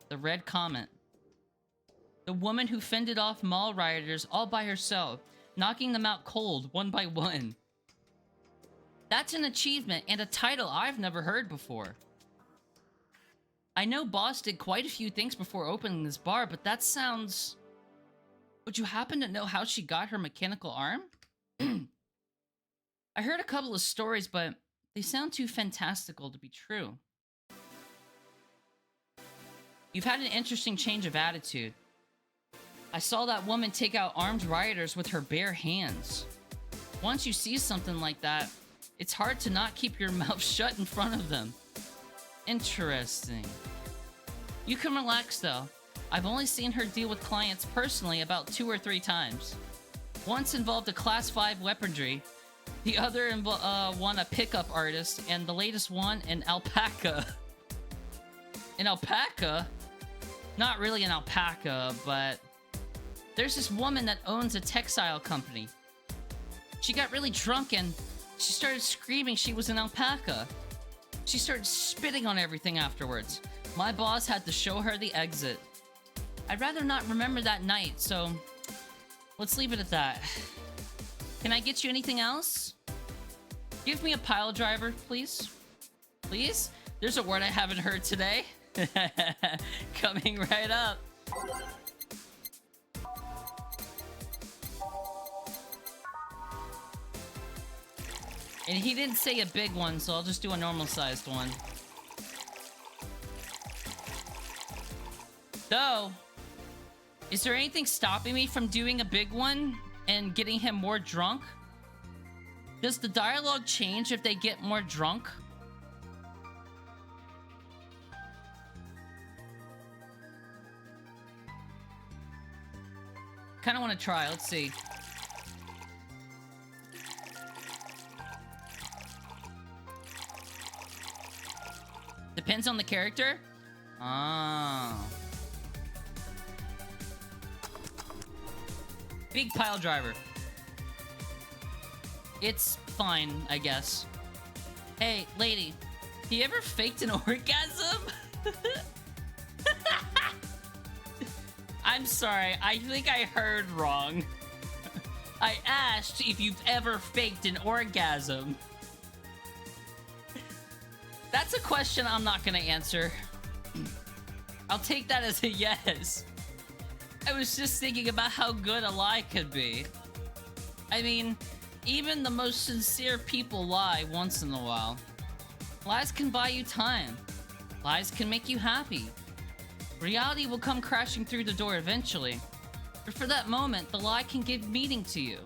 the Red Comet. The woman who fended off mall rioters all by herself, knocking them out cold, one by one. That's an achievement and a title I've never heard before. I know Boss did quite a few things before opening this bar, but that sounds... Would you happen to know how she got her mechanical arm? I heard a couple of stories, but they sound too fantastical to be true. You've had an interesting change of attitude. I saw that woman take out armed rioters with her bare hands. Once you see something like that, it's hard to not keep your mouth shut in front of them. Interesting. You can relax though. I've only seen her deal with clients personally about 2 or 3 times. Once involved a class 5 weaponry, the other one a pickup artist, and the latest one an alpaca. An alpaca? Not really an alpaca, but there's this woman that owns a textile company. She got really drunk and she started screaming she was an alpaca. She started spitting on everything afterwards. My boss had to show her the exit. I'd rather not remember that night, so let's leave it at that. Can I get you anything else? Give me a pile driver, please. Please? There's a word I haven't heard today. Coming right up. And he didn't say a big one, so I'll just do a normal-sized one. Though, is there anything stopping me from doing a big one and getting him more drunk? Does the dialogue change if they get more drunk? Kind of want to try. Let's see. Depends on the character? Ah. Big pile driver. It's fine, I guess. Hey, lady. Have you ever faked an orgasm? I'm sorry, I think I heard wrong. I asked if you've ever faked an orgasm. That's a question I'm not gonna answer. I'll take that as a yes. I was just thinking about how good a lie could be. I mean, even the most sincere people lie once in a while. Lies can buy you time. Lies can make you happy. Reality will come crashing through the door eventually. But for that moment, the lie can give meaning to you.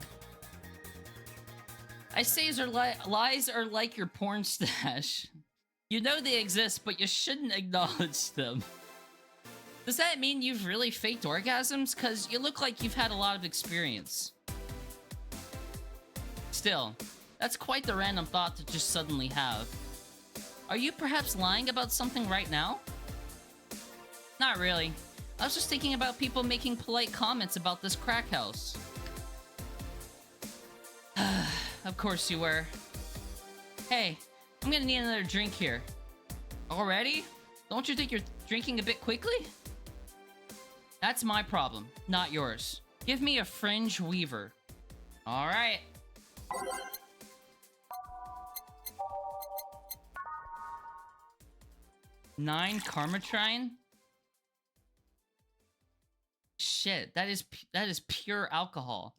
I say lies are like your porn stash. You know they exist, but you shouldn't acknowledge them. Does that mean you've really faked orgasms? Cause you look like you've had a lot of experience. Still, that's quite the random thought to just suddenly have. Are you perhaps lying about something right now? Not really. I was just thinking about people making polite comments about this crack house. Of course you were. Hey, I'm gonna need another drink here. Already? Don't you think you're drinking a bit quickly? That's my problem, not yours. Give me a fringe weaver. Alright. Nine Karmatrine? Shit, that is pure alcohol.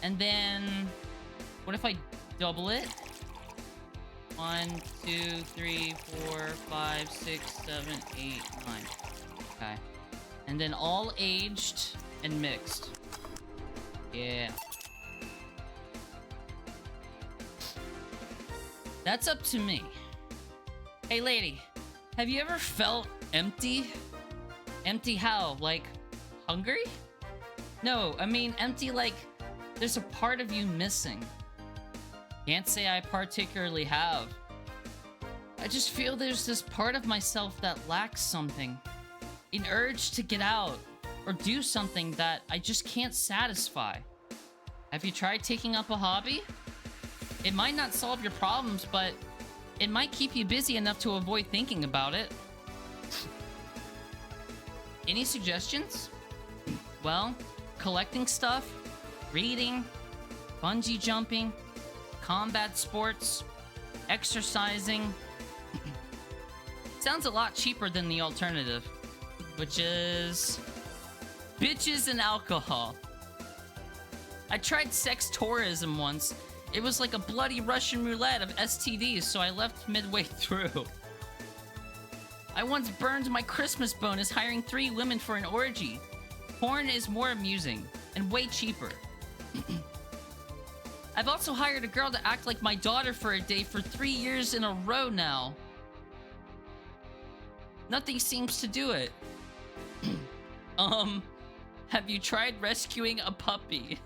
And then what if I double it? 1, 2, 3, 4, 5, 6, 7, 8, 9. Okay. And then all aged and mixed. Yeah. That's up to me. Hey lady, have you ever felt empty? Empty how? Like, hungry? No, I mean empty like there's a part of you missing. Can't say I particularly have. I just feel there's this part of myself that lacks something. An urge to get out or do something that I just can't satisfy. Have you tried taking up a hobby? It might not solve your problems, but it might keep you busy enough to avoid thinking about it. Any suggestions? Well, collecting stuff, reading, bungee jumping, combat sports, exercising. Sounds a lot cheaper than the alternative, which is bitches and alcohol. I tried sex tourism once. It was like a bloody Russian roulette of STDs, so I left midway through. I once burned my Christmas bonus hiring 3 women for an orgy. Porn is more amusing and way cheaper. I've also hired a girl to act like my daughter for a day for 3 years in a row now. Nothing seems to do it. Have you tried rescuing a puppy?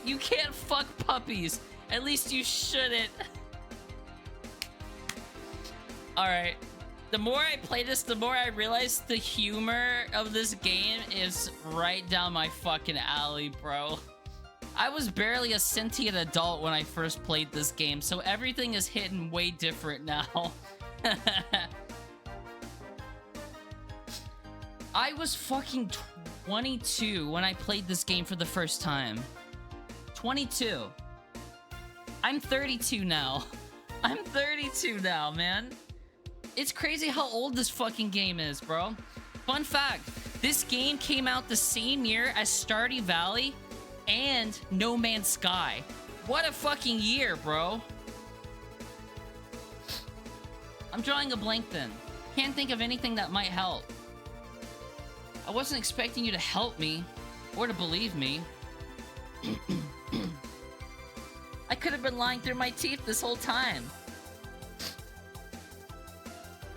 You can't fuck puppies. At least you shouldn't. Alright. The more I play this, the more I realize the humor of this game is right down my fucking alley, bro. I was barely a sentient adult when I first played this game, so everything is hitting way different now. I was fucking 22 when I played this game for the first time. 22. I'm 32 now. I'm 32 now, man. It's crazy how old this fucking game is, bro. Fun fact, this game came out the same year as Stardew Valley and No Man's Sky. What a fucking year, bro. I'm drawing a blank then. Can't think of anything that might help. I wasn't expecting you to help me or to believe me. I could have been lying through my teeth this whole time.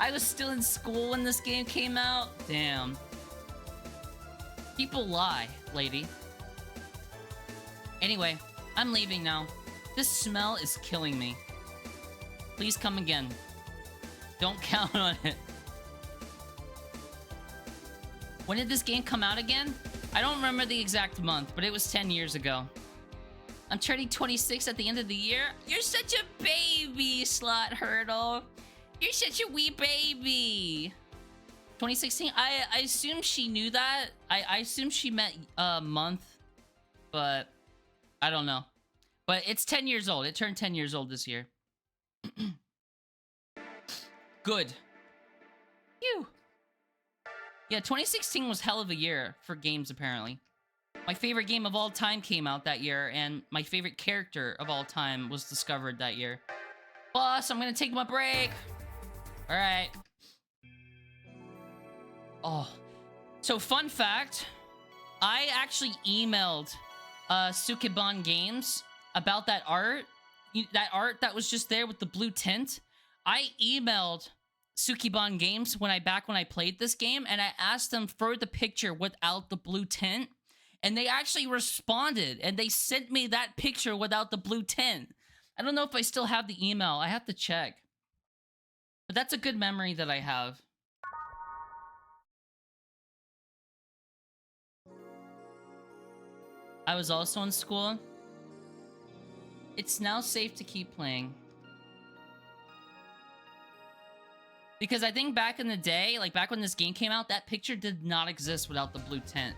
I was still in school when this game came out. Damn. People lie, lady. Anyway, I'm leaving now. This smell is killing me. Please come again. Don't count on it. When did this game come out again? I don't remember the exact month, but it was 10 years ago. I'm turning 26 at the end of the year. You're such a baby, Slot Hurdle. You're such a wee baby. 2016? I assume she knew that. I assume she meant month, but I don't know. But it's 10 years old. It turned 10 years old this year. Good. Phew. Yeah, 2016 was hell of a year for games, apparently. My favorite game of all time came out that year, and my favorite character of all time was discovered that year. Boss, I'm gonna take my break. Alright. Oh. So, fun fact. I actually emailed Sukeban Games about that art. That art that was just there with the blue tint. I emailed Sukeban Games when I played this game, and I asked them for the picture without the blue tint. And they actually responded, and they sent me that picture without the blue tint. I don't know if I still have the email. I have to check. But that's a good memory that I have. I was also in school. It's now safe to keep playing. Because I think back in the day, like back when this game came out, that picture did not exist without the blue tint.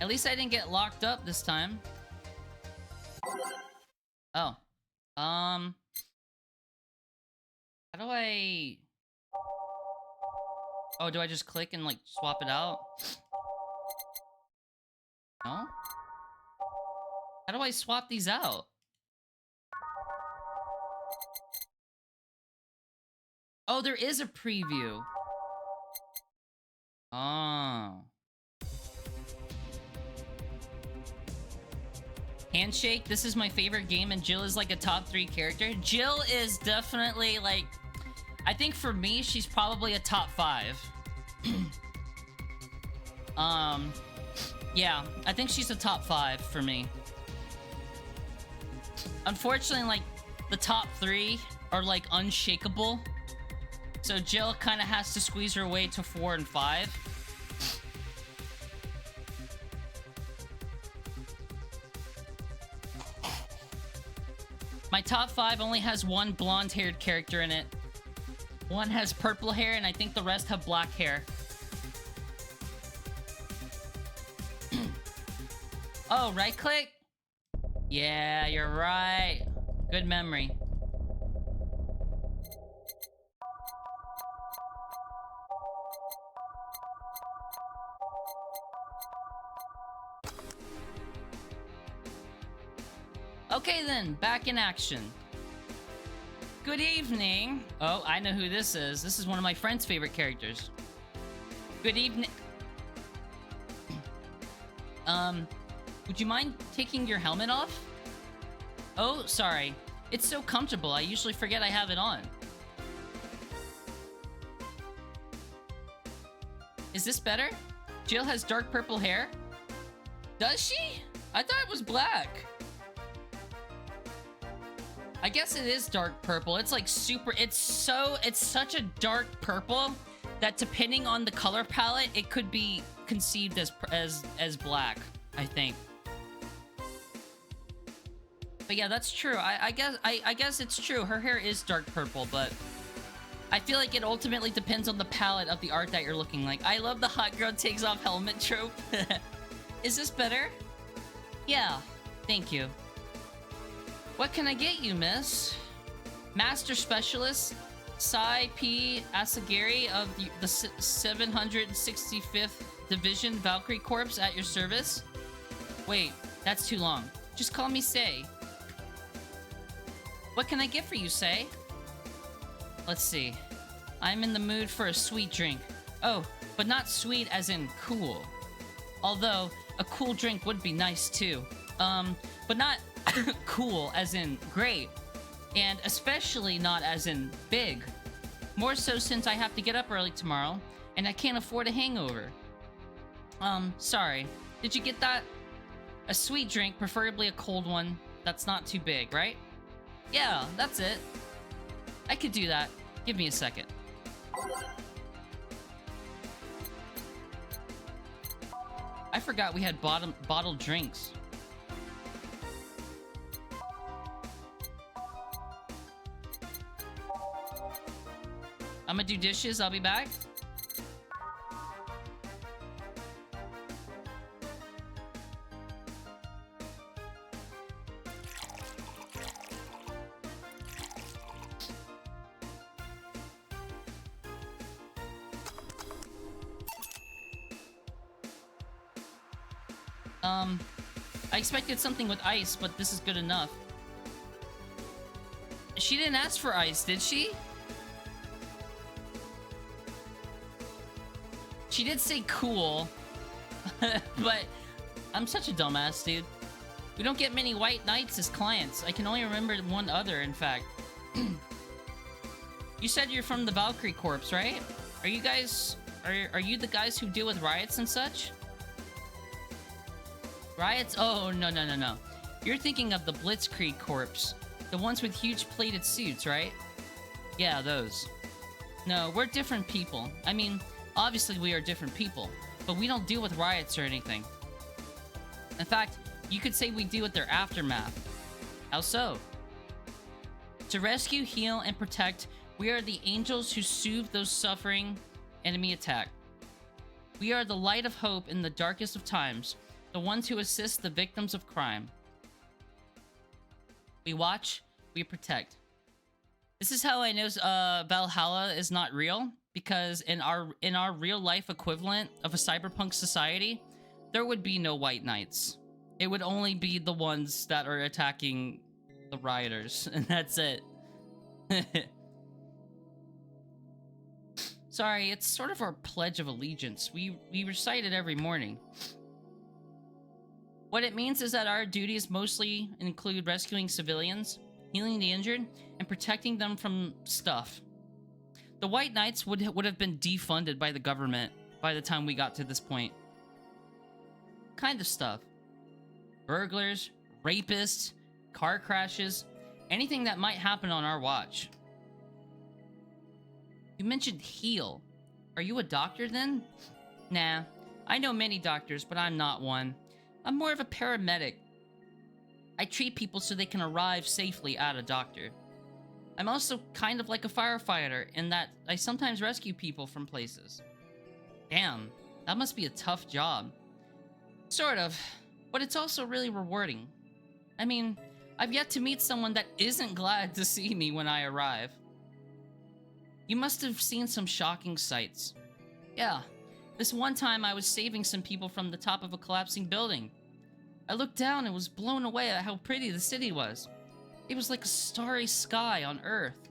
At least I didn't get locked up this time. Oh. How do I... Oh, do I just click and, like, swap it out? No? How How do I swap these out? Oh, there is a preview. Oh. Handshake, this is my favorite game, and Jill is like a top 3 character. Jill is definitely like, I think for me, she's probably a top 5. Yeah, I think she's a top 5 for me. Unfortunately, like, the top 3 are like unshakable. So Jill kind of has to squeeze her way to 4 and 5. My top 5 only has one blonde-haired character in it. One has purple hair, and I think the rest have black hair. Oh, right-click? Yeah, you're right. Good memory. Okay then, back in action. Good evening. Oh, I know who this is. This is one of my friend's favorite characters. Good evening. Would you mind taking your helmet off? Oh, sorry. It's so comfortable, I usually forget I have it on. Is this better? Jill has dark purple hair? Does she? I thought it was black. I guess it is dark purple. It's like super, it's such a dark purple that depending on the color palette, it could be conceived as black, I think. But yeah, that's true. I guess it's true. Her hair is dark purple, but I feel like it ultimately depends on the palette of the art that you're looking like. I love the hot girl takes off helmet trope. Is this better? Yeah, thank you. What can I get you, miss? Master Specialist, Sai P. Asagiri of the 765th Division Valkyrie Corps at your service? Wait, that's too long. Just call me Sei. What can I get for you, Sei? Let's see. I'm in the mood for a sweet drink. Oh, but not sweet as in cool. Although, a cool drink would be nice too. But not cool as in great. And especially not as in big. More so since I have to get up early tomorrow, and I can't afford a hangover. Sorry. Did you get that? A sweet drink, preferably a cold one, that's not too big, right? Yeah, that's it. I could do that. Give me a second. I forgot we had bottled drinks. I'm gonna do dishes, I'll be back. I expected something with ice, but this is good enough. She didn't ask for ice, did she? She did say cool, but I'm such a dumbass, dude. We don't get many white knights as clients. I can only remember one other, in fact. You said you're from the Valkyrie Corps, right? Are you guys... Are you the guys who deal with riots and such? Riots? Oh, no. You're thinking of the Blitzkrieg Corps. The ones with huge plated suits, right? Yeah, those. No, we're different people. I mean, obviously we are different people, but we don't deal with riots or anything. In fact, you could say we deal with their aftermath. How so? To rescue, heal, and protect, we are the angels who soothe those suffering enemy attack. We are the light of hope in the darkest of times, the ones who assist the victims of crime. We watch, we protect. This is how I know Valhalla is not real, because in our real life equivalent of a cyberpunk society, there would be no white knights. It would only be the ones that are attacking the rioters, and that's it. Sorry, it's sort of our pledge of allegiance. We recite it every morning. What it means is that our duties mostly include rescuing civilians, healing the injured, and protecting them from stuff. The White Knights would have been defunded by the government by the time we got to this point. Kind of stuff. Burglars, rapists, car crashes, anything that might happen on our watch. You mentioned heal. Are you a doctor then? Nah, I know many doctors, but I'm not one. I'm more of a paramedic. I treat people so they can arrive safely at a doctor. I'm also kind of like a firefighter in that I sometimes rescue people from places. Damn, that must be a tough job. Sort of, but it's also really rewarding. I mean, I've yet to meet someone that isn't glad to see me when I arrive. You must have seen some shocking sights. Yeah, this one time I was saving some people from the top of a collapsing building. I looked down and was blown away at how pretty the city was. It was like a starry sky on Earth.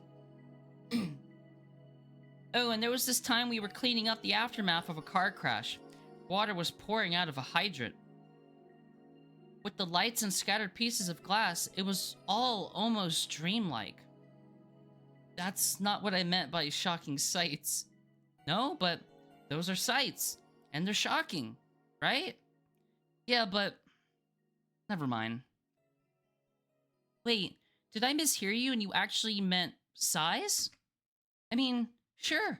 Oh, and there was this time we were cleaning up the aftermath of a car crash. Water was pouring out of a hydrant. With the lights and scattered pieces of glass, it was all almost dreamlike. That's not what I meant by shocking sights. No, but those are sights, and they're shocking, right? Yeah, but never mind. Wait, did I mishear you and you actually meant sighs? I mean, sure.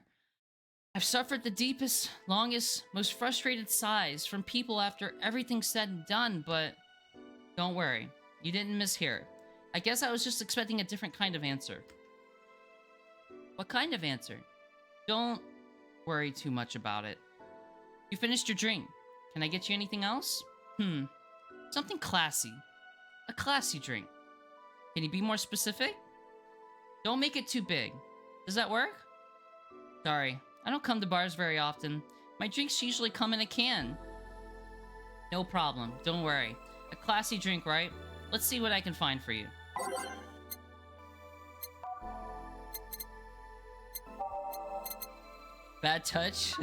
I've suffered the deepest, longest, most frustrated sighs from people after everything's said and done, but don't worry, you didn't mishear. I guess I was just expecting a different kind of answer. What kind of answer? Don't worry too much about it. You finished your drink. Can I get you anything else? Something classy. A classy drink. Can you be more specific? Don't make it too big. Does that work? Sorry, I don't come to bars very often. My drinks usually come in a can. No problem, don't worry. A classy drink, right? Let's see what I can find for you. Bad touch?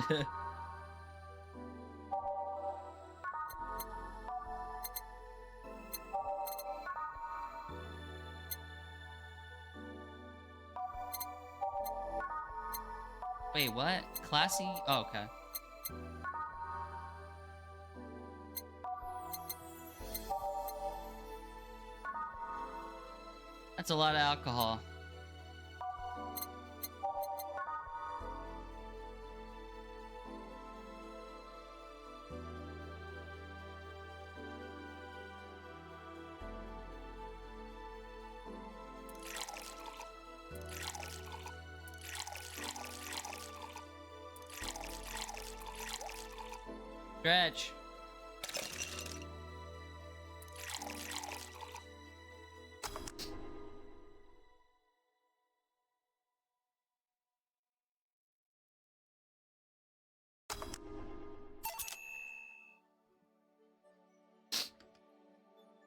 Wait, what? Classy? Oh, okay. That's a lot of alcohol. Stretch.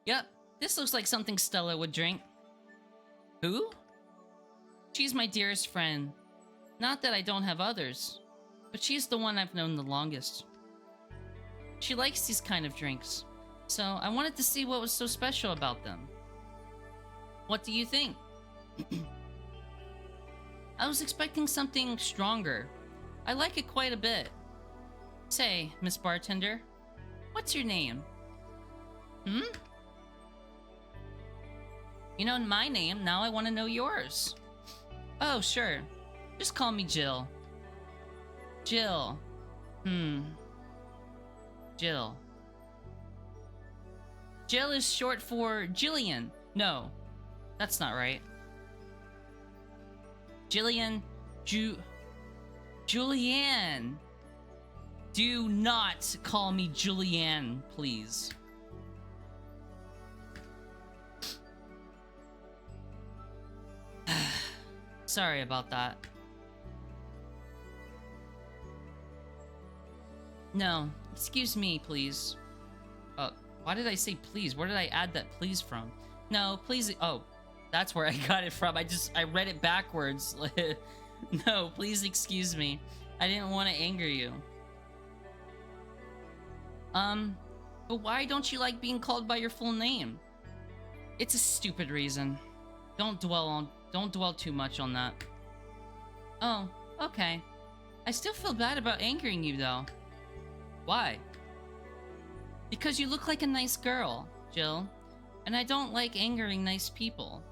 Yep, this looks like something Stella would drink. Who? She's my dearest friend. Not that I don't have others, but she's the one I've known the longest. She likes these kind of drinks, so I wanted to see what was so special about them. What do you think? I was expecting something stronger. I like it quite a bit. Say, Miss Bartender, what's your name? You know my name, now I want to know yours. Oh, sure. Just call me Jill. Jill. Jill. Jill is short for Jillian. No, that's not right. Jillian. Julianne. Do not call me Julianne, please. Sorry about that. No, excuse me, please. Why did I say please? Where did I add that please from? No, please. Oh, that's where I got it from. I read it backwards. No, please excuse me. I didn't want to anger you. But why don't you like being called by your full name? It's a stupid reason. Don't dwell too much on that. Oh, okay. I still feel bad about angering you though. Why? Because you look like a nice girl, Jill, and I don't like angering nice people.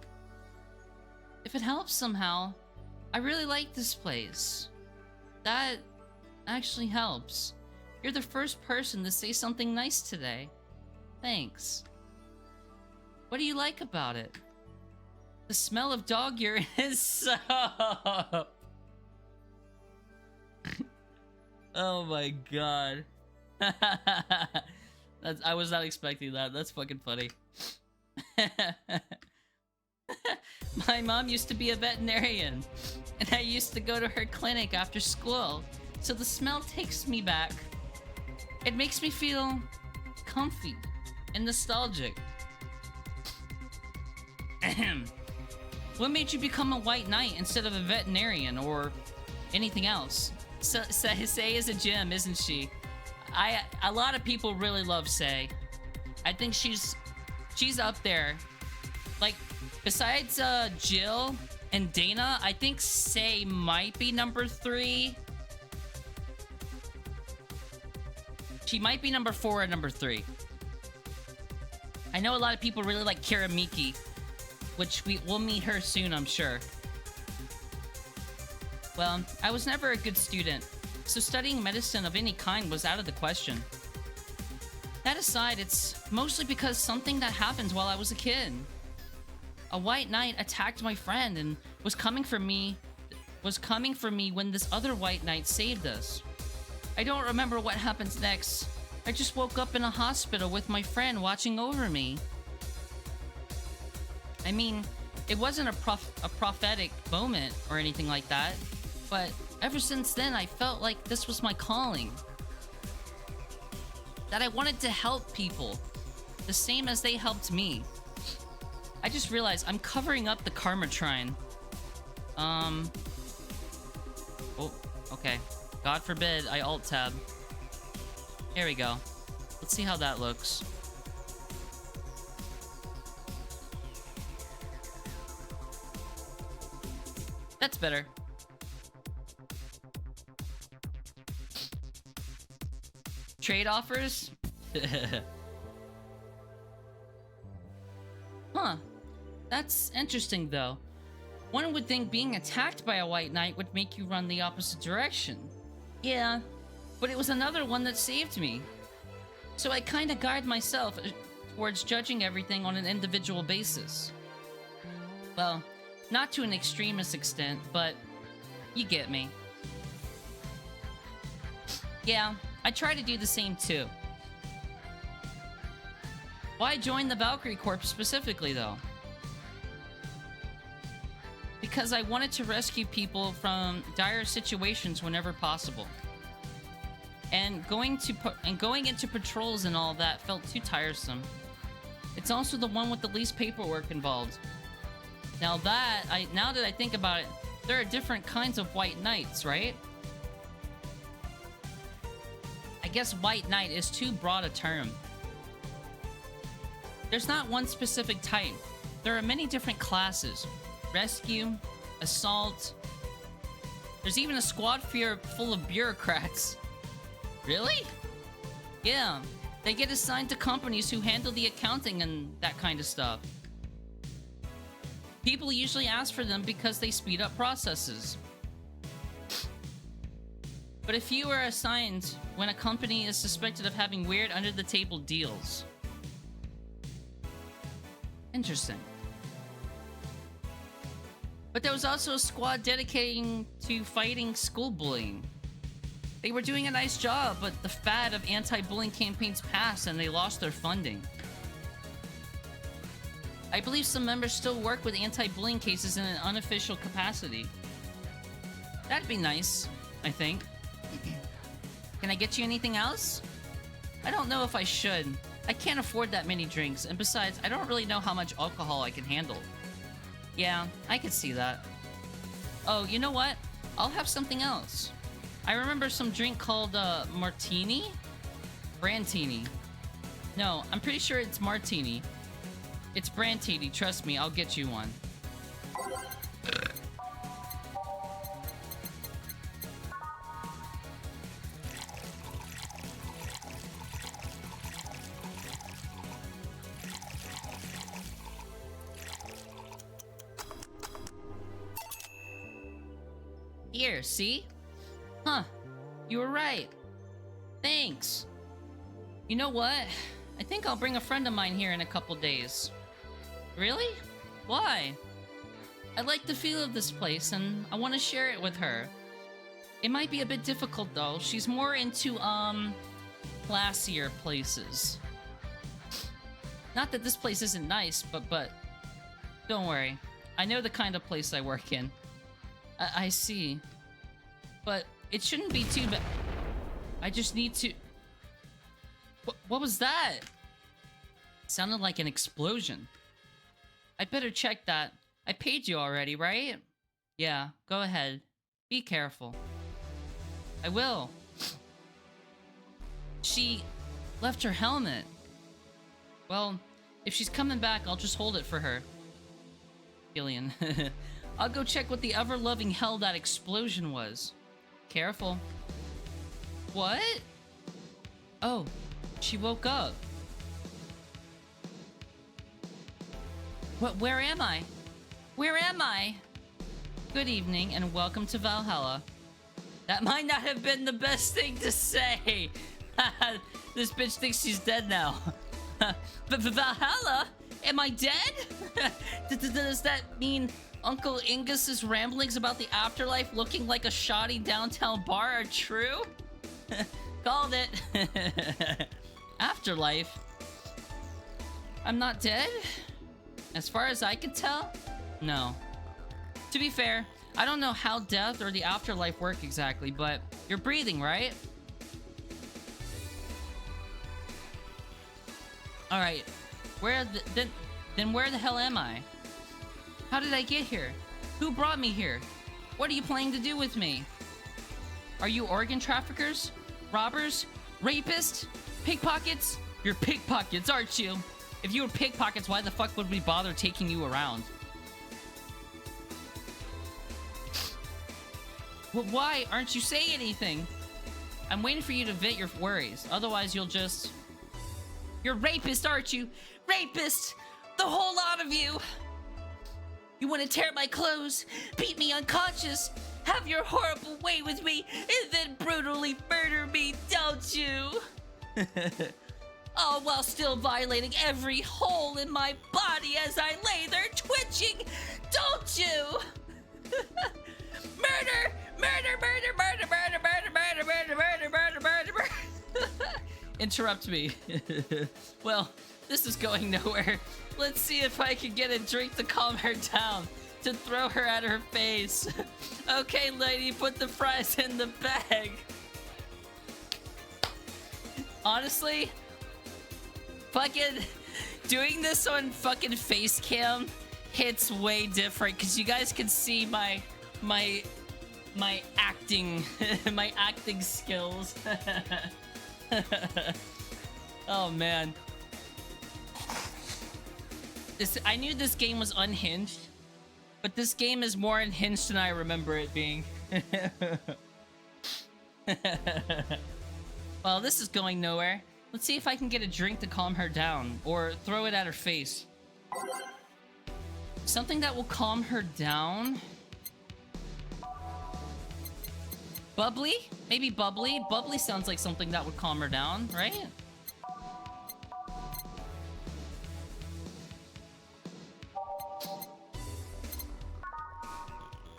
If it helps somehow, I really like this place. That actually helps. You're the first person to say something nice today. Thanks. What do you like about it? The smell of dog urine is so... Oh my god. I was not expecting that. That's fucking funny. My mom used to be a veterinarian, and I used to go to her clinic after school, so the smell takes me back. It makes me feel comfy and nostalgic. What made you become a white knight instead of a veterinarian or anything else? Say is a gem, isn't she? A lot of people really love Say. I think she's up there. Like, besides Jill and Dana, I think Say might be number 3. She might be number 4 or number 3. I know a lot of people really like Kira Miki, which we'll meet her soon, I'm sure. Well, I was never a good student, so studying medicine of any kind was out of the question. That aside, it's mostly because something that happened while I was a kid. A white knight attacked my friend and was coming for me when this other white knight saved us. I don't remember what happened next. I just woke up in a hospital with my friend watching over me. I mean, it wasn't a prophetic moment or anything like that, but ever since then I felt like this was my calling. That I wanted to help people, the same as they helped me. I just realized I'm covering up the Karma Shrine. Oh, okay. God forbid I alt-tab. Here we go. Let's see how that looks. That's better. Trade offers? Huh. That's interesting, though. One would think being attacked by a white knight would make you run the opposite direction. Yeah, but it was another one that saved me. So I kinda guide myself towards judging everything on an individual basis. Well, not to an extremist extent, but you get me. Yeah, I try to do the same too. Why join the Valkyrie Corps specifically, though? Because I wanted to rescue people from dire situations whenever possible. And going into patrols and all that felt too tiresome. It's also the one with the least paperwork involved. Now that I think about it, there are different kinds of white knights, right? I guess white knight is too broad a term. There's not one specific type. There are many different classes. Rescue, assault. There's even a squad full of bureaucrats. Really? Yeah, they get assigned to companies who handle the accounting and that kind of stuff. People usually ask for them because they speed up processes. But a few are assigned when a company is suspected of having weird under-the-table deals. Interesting. But there was also a squad dedicating to fighting school bullying. They were doing a nice job, but the fad of anti-bullying campaigns passed and they lost their funding. I believe some members still work with anti-bullying cases in an unofficial capacity. That'd be nice, I think. Can I get you anything else? I don't know if I should. I can't afford that many drinks, and besides, I don't really know how much alcohol I can handle. Yeah, I could see that. Oh, you know what? I'll have something else. I remember some drink called, martini? Brantini. No, I'm pretty sure it's martini. It's Brantini, trust me, I'll get you one. Here, see? Huh, you were right. Thanks. You know what? I think I'll bring a friend of mine here in a couple days. Really? Why? I like the feel of this place and I want to share it with her. It might be a bit difficult though. She's more into, classier places. Not that this place isn't nice, but don't worry. I know the kind of place I work in. I see. But it shouldn't be too bad. I just need to... What was that? Sounded like an explosion. I'd better check that. I paid you already, right? Yeah, go ahead. Be careful. I will. She left her helmet. Well, if she's coming back, I'll just hold it for her. Gillian. I'll go check what the ever-loving hell that explosion was. Careful. What? Oh, she woke up. What? Where am I? Where am I? Good evening and welcome to Valhalla. That might not have been the best thing to say. This bitch thinks she's dead now. But Valhalla? Am I dead? Does that mean Uncle Ingus's ramblings about the afterlife looking like a shoddy downtown bar are true? Called it. Afterlife? I'm not dead? As far as I can tell, no. To be fair, I don't know how death or the afterlife work exactly, but you're breathing, right? Alright, then where the hell am I? How did I get here? Who brought me here? What are you planning to do with me? Are you organ traffickers? Robbers? Rapists? Pickpockets? You're pickpockets, aren't you? If you were pickpockets, why the fuck would we bother taking you around? Well, why aren't you saying anything? I'm waiting for you to vent your worries. Otherwise, you'll just... You're rapist, aren't you? Rapist! The whole lot of you! You want to tear my clothes, beat me unconscious, have your horrible way with me, and then brutally murder me, don't you? All while still violating every hole in my body as I lay there twitching, don't you? Murder! Murder, murder, murder, murder, murder, murder, murder, murder, murder, murder, murder. Interrupt me. Well, this is going nowhere. Let's see if I can get a drink to calm her down, to throw her at her face. Okay, lady, put the fries in the bag. Honestly, fucking doing this on fucking face cam hits way different because you guys can see my acting my acting skills. Oh man, I knew this game was unhinged, but this game is more unhinged than I remember it being. Well, this is going nowhere. Let's see if I can get a drink to calm her down, or throw it at her face. Something that will calm her down. Bubbly? Maybe bubbly? Bubbly sounds like something that would calm her down, right?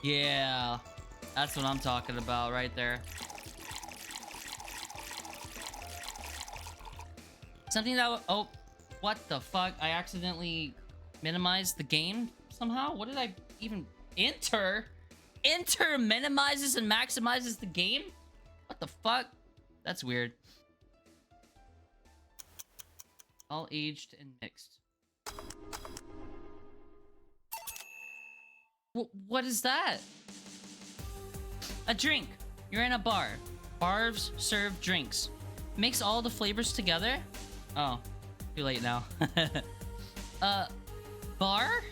Yeah, that's what I'm talking about right there. Something that oh, what the fuck? I accidentally minimized the game somehow? What did I even... Enter minimizes and maximizes the game? What the fuck? That's weird. All aged and mixed. What is that? A drink. You're in a bar. Bars serve drinks. Mix all the flavors together? Oh, too late now. Bar?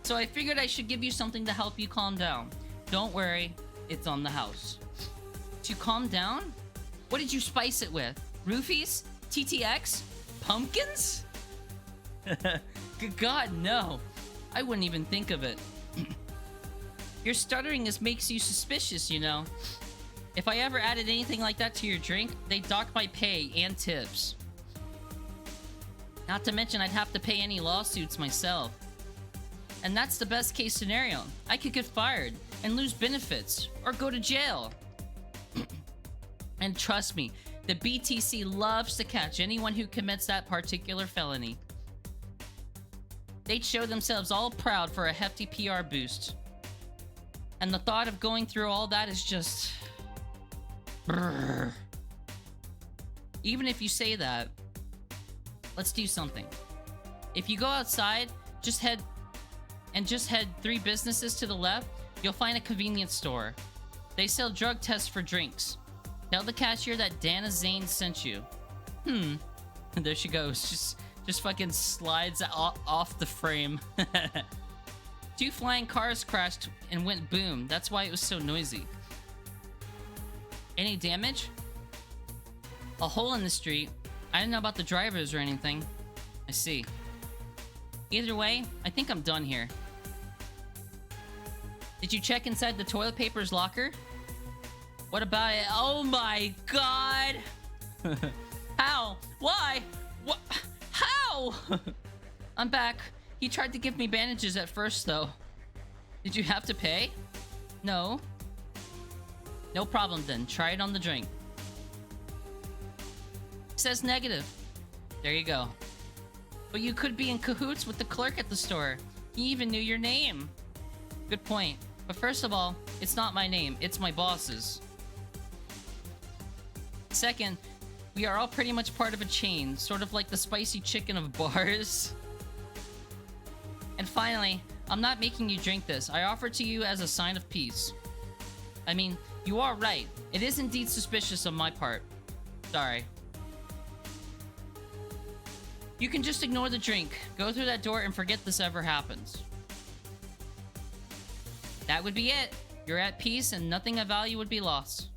So I figured I should give you something to help you calm down. Don't worry, it's on the house. To calm down? What did you spice it with? Roofies? TTX? Pumpkins? Good God, no. I wouldn't even think of it. Your stuttering makes you suspicious, you know. If I ever added anything like that to your drink, they'd dock my pay and tips. Not to mention I'd have to pay any lawsuits myself. And that's the best case scenario. I could get fired and lose benefits or go to jail. And trust me, the BTC loves to catch anyone who commits that particular felony. They'd show themselves all proud for a hefty PR boost. And the thought of going through all that is just... brrr. Even if you say that, let's do something. If you go outside, just head 3 businesses to the left, you'll find a convenience store. They sell drug tests for drinks. Tell the cashier that Dana Zane sent you. And there she goes. Just fucking slides off the frame. 2 flying cars crashed and went boom. That's why it was so noisy. Any damage? A hole in the street. I didn't know about the drivers or anything. I see. Either way, I think I'm done here. Did you check inside the toilet paper's locker? What about it? Oh my god! How? Why? What? How? I'm back. He tried to give me bandages at first, though. Did you have to pay? No. No problem then. Try it on the drink. Says negative. There you go. But you could be in cahoots with the clerk at the store. He even knew your name. Good point. But first of all, it's not my name. It's my boss's. Second, we are all pretty much part of a chain, sort of like the spicy chicken of bars. And finally, I'm not making you drink this. I offer it to you as a sign of peace. I mean, you are right. It is indeed suspicious on my part. Sorry. You can just ignore the drink, go through that door, and forget this ever happens. That would be it. You're at peace and nothing of value would be lost.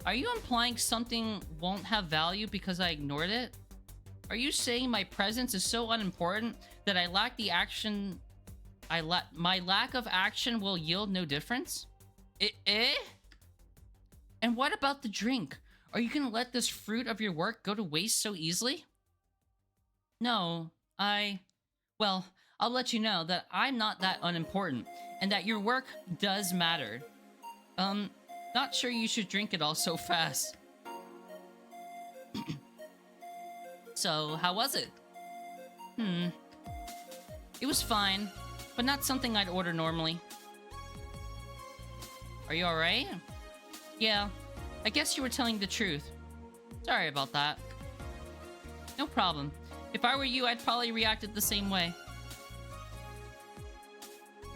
Are you implying something won't have value because I ignored it? Are you saying my presence is so unimportant that I lack the action... my lack of action will yield no difference? And what about the drink? Are you gonna let this fruit of your work go to waste so easily? No, well, I'll let you know that I'm not that unimportant, and that your work does matter. Not sure you should drink it all so fast. So, how was it? It was fine, but not something I'd order normally. Are you alright? Yeah, I guess you were telling the truth. Sorry about that. No problem. If I were you, I'd probably reacted the same way.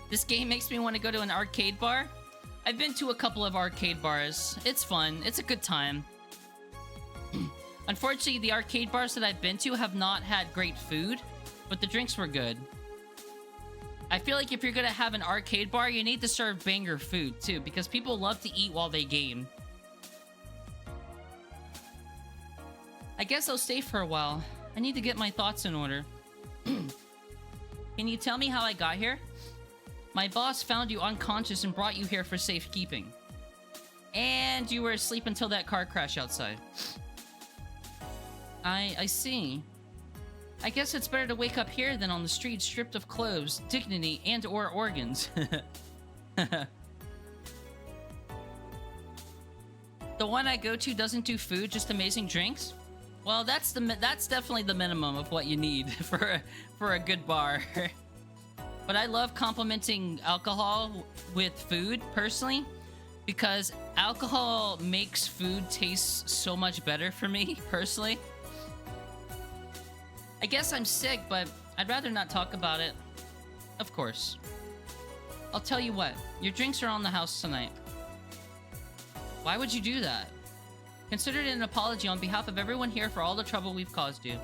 This game makes me want to go to an arcade bar. I've been to a couple of arcade bars. It's fun. It's a good time. Unfortunately, the arcade bars that I've been to have not had great food, but the drinks were good. I feel like if you're gonna have an arcade bar, you need to serve banger food, too, because people love to eat while they game. I guess I'll stay for a while. I need to get my thoughts in order. Can you tell me how I got here? My boss found you unconscious and brought you here for safekeeping. And you were asleep until that car crash outside. I see. I guess it's better to wake up here than on the street stripped of clothes, dignity, and or organs. The one I go to doesn't do food, just amazing drinks? Well, that's definitely the minimum of what you need for a good bar. But I love complementing alcohol with food, personally. because alcohol makes food taste so much better for me, personally. I guess I'm sick, but I'd rather not talk about it. Of course. I'll tell you what, your drinks are on the house tonight. Why would you do that? Consider it an apology on behalf of everyone here for all the trouble we've caused you.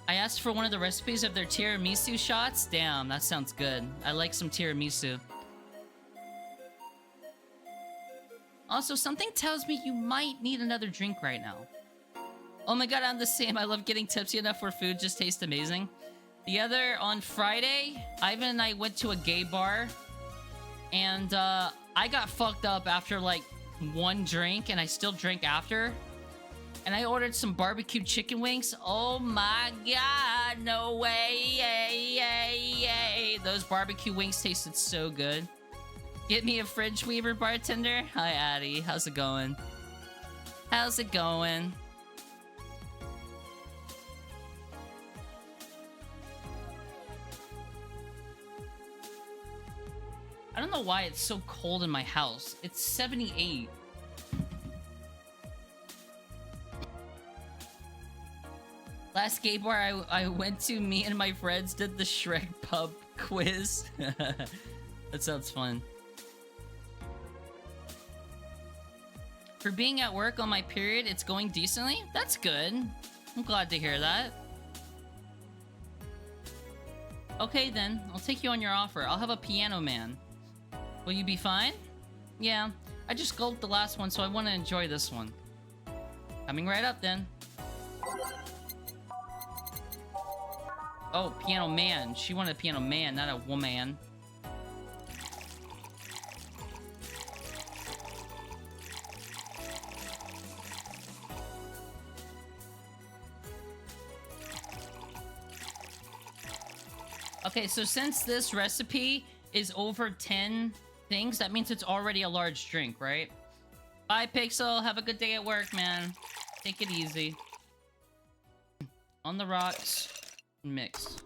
I asked for one of the recipes of their tiramisu shots. Damn, that sounds good. I like some tiramisu. Also, something tells me you might need another drink right now. Oh my god, I'm the same. I love getting tipsy enough where food just tastes amazing. On Friday, Ivan and I went to a gay bar. And I got fucked up after like one drink, and I still drank after. And I ordered some barbecue chicken wings. Oh my god, no way. Yay, yay, yay. Those barbecue wings tasted so good. Get me a fridge weaver, bartender. Hi, Addie. How's it going? How's it going? I don't know why it's so cold in my house. It's 78. Last gay bar I went to, me and my friends did the Shrek pub quiz. That sounds fun. For being at work on my period, it's going decently. That's good. I'm glad to hear that. Okay then, I'll take you on your offer. I'll have a piano man. Will you be fine? Yeah, I just gulped the last one, so I want to enjoy this one. Coming right up then. Oh, piano man. She wanted a piano man, not a woman. Okay, so since this recipe is over 10 things, that means it's already a large drink, right? Bye, Pixel. Have a good day at work, man. Take it easy. On the rocks. Mix.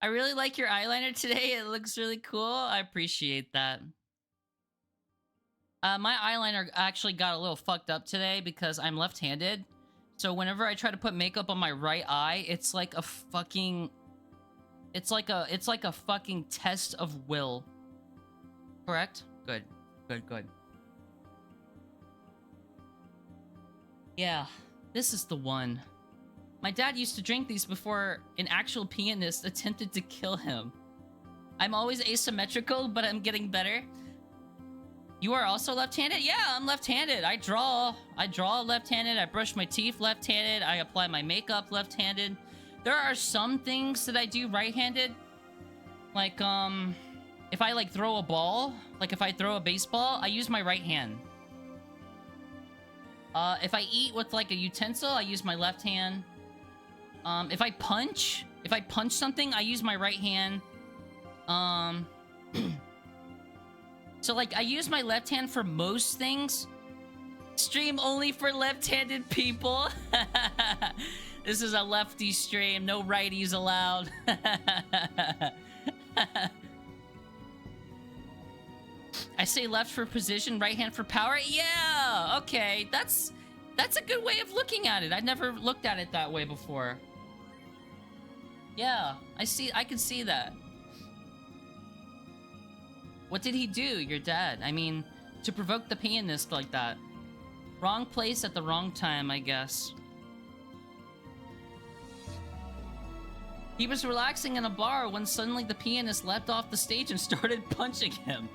I really like your eyeliner today. It looks really cool. I appreciate that. My eyeliner actually got a little fucked up today because I'm left-handed. So whenever I try to put makeup on my right eye, it's like a fucking... It's like a fucking test of will. Correct? Good. Good, good. Yeah, this is the one. My dad used to drink these before an actual pianist attempted to kill him. I'm always asymmetrical, but I'm getting better. You are also left-handed? Yeah, I'm left-handed. I draw left-handed. I brush my teeth left-handed. I apply my makeup left-handed. There are some things that I do right-handed. Like, if I, like, throw a ball, like if I throw a baseball, I use my right hand. If I eat with, like, a utensil, I use my left hand. If I punch something, I use my right hand. So, like, I use my left hand for most things. Stream only for left-handed people. This is a lefty stream. No righties allowed. I say left for position, right hand for power. Yeah, okay. That's a good way of looking at it. I never looked at it that way before. Yeah, I can see that. What did he do, your dad? I mean, to provoke the pianist like that. Wrong place at the wrong time, I guess. He was relaxing in a bar when suddenly the pianist leapt off the stage and started punching him.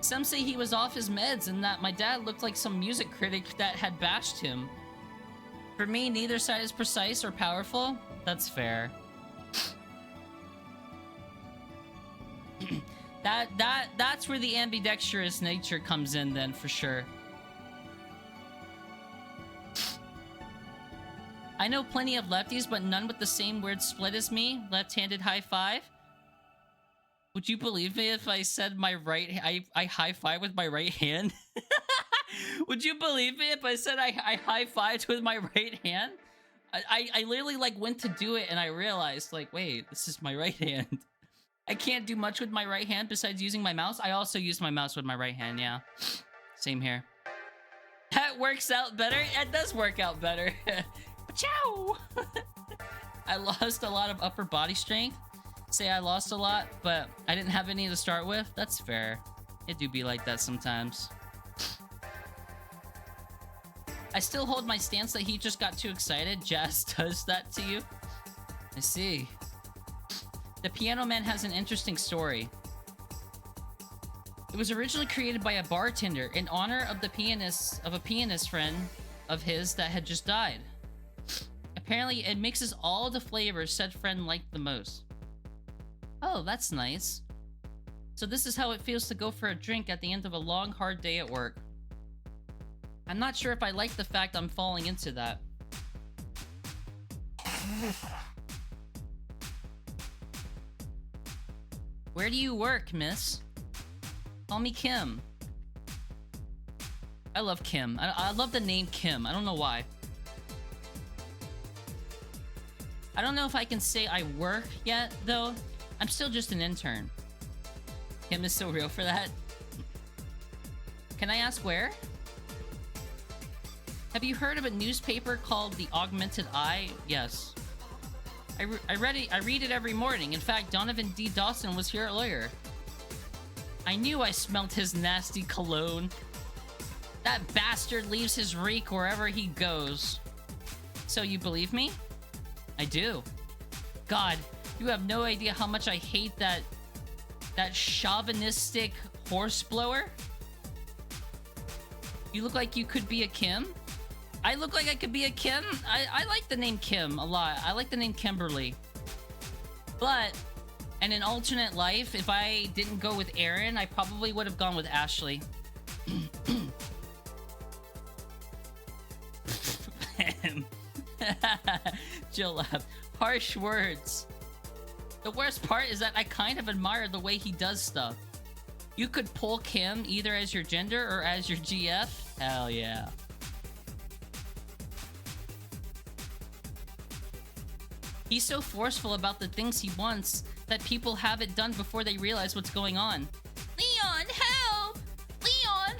Some say he was off his meds and that my dad looked like some music critic that had bashed him. For me, neither side is precise or powerful. That's fair. That's where the ambidextrous nature comes in then, for sure. I know plenty of lefties, but none with the same weird split as me. Left-handed high five. Would you believe me if I said my right... I high five with my right hand? Would you believe me if I said I high fived with my right hand? I literally like went to do it and I realized like, wait, this is my right hand. I can't do much with my right hand besides using my mouse. I also use my mouse with my right hand, yeah. Same here. That works out better. It does work out better. Ciao! I lost a lot of upper body strength. Say I lost a lot, but I didn't have any to start with. That's fair. It do be like that sometimes. I still hold my stance that he just got too excited. Jazz does that to you? I see. The Piano Man has an interesting story. It was originally created by a bartender in honor of a pianist friend of his that had just died. Apparently, it mixes all the flavors said friend liked the most. Oh, that's nice. So this is how it feels to go for a drink at the end of a long, hard day at work. I'm not sure if I like the fact I'm falling into that. Where do you work, miss? Call me Kim. I love Kim. I love the name Kim. I don't know why. I don't know if I can say I work yet, though. I'm still just an intern. Kim is so real for that. Can I ask where? Have you heard of a newspaper called The Augmented Eye? Yes. I read it every morning. In fact, Donovan D. Dawson was here earlier. I knew I smelled his nasty cologne. That bastard leaves his reek wherever he goes. So you believe me? I do. God, you have no idea how much I hate that chauvinistic horse blower. You look like you could be a Kim? I look like I could be a Kim? I like the name Kim a lot. I like the name Kimberly. But in an alternate life, if I didn't go with Aaron, I probably would have gone with Ashley. Jill laughed. Harsh words. The worst part is that I kind of admire the way he does stuff. You could pull Kim either as your gender or as your GF. Hell yeah. He's so forceful about the things he wants that people have it done before they realize what's going on. Leon, help! Leon!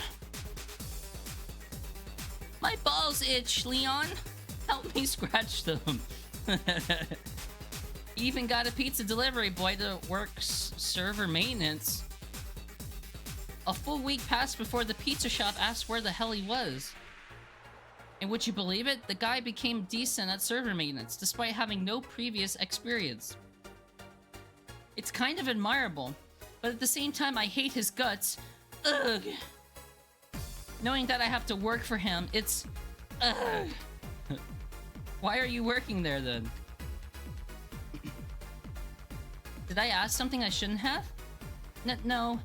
My balls itch, Leon. Help me scratch them. Even got a pizza delivery boy that works server maintenance. A full week passed before the pizza shop asked where the hell he was. And would you believe it? The guy became decent at server maintenance, despite having no previous experience. It's kind of admirable, but at the same time I hate his guts. Ugh. Knowing that I have to work for him, it's... Ugh. Why are you working there then? Did I ask something I shouldn't have? No.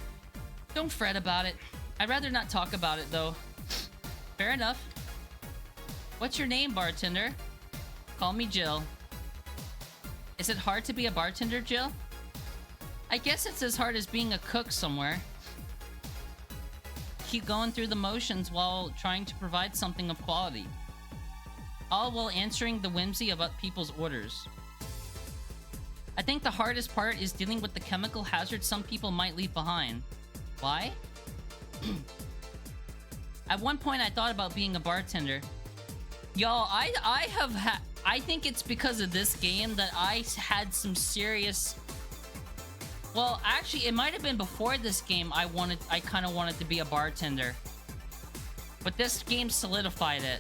Don't fret about it. I'd rather not talk about it though. Fair enough. What's your name, bartender? Call me Jill. Is it hard to be a bartender, Jill? I guess it's as hard as being a cook somewhere. Keep going through the motions while trying to provide something of quality. All while answering the whimsy about people's orders. I think the hardest part is dealing with the chemical hazard some people might leave behind. Why? At one point I thought about being a bartender. Y'all, I think it's because of this game that I had some serious... Well, actually, it might have been before this game I kind of wanted to be a bartender. But this game solidified it.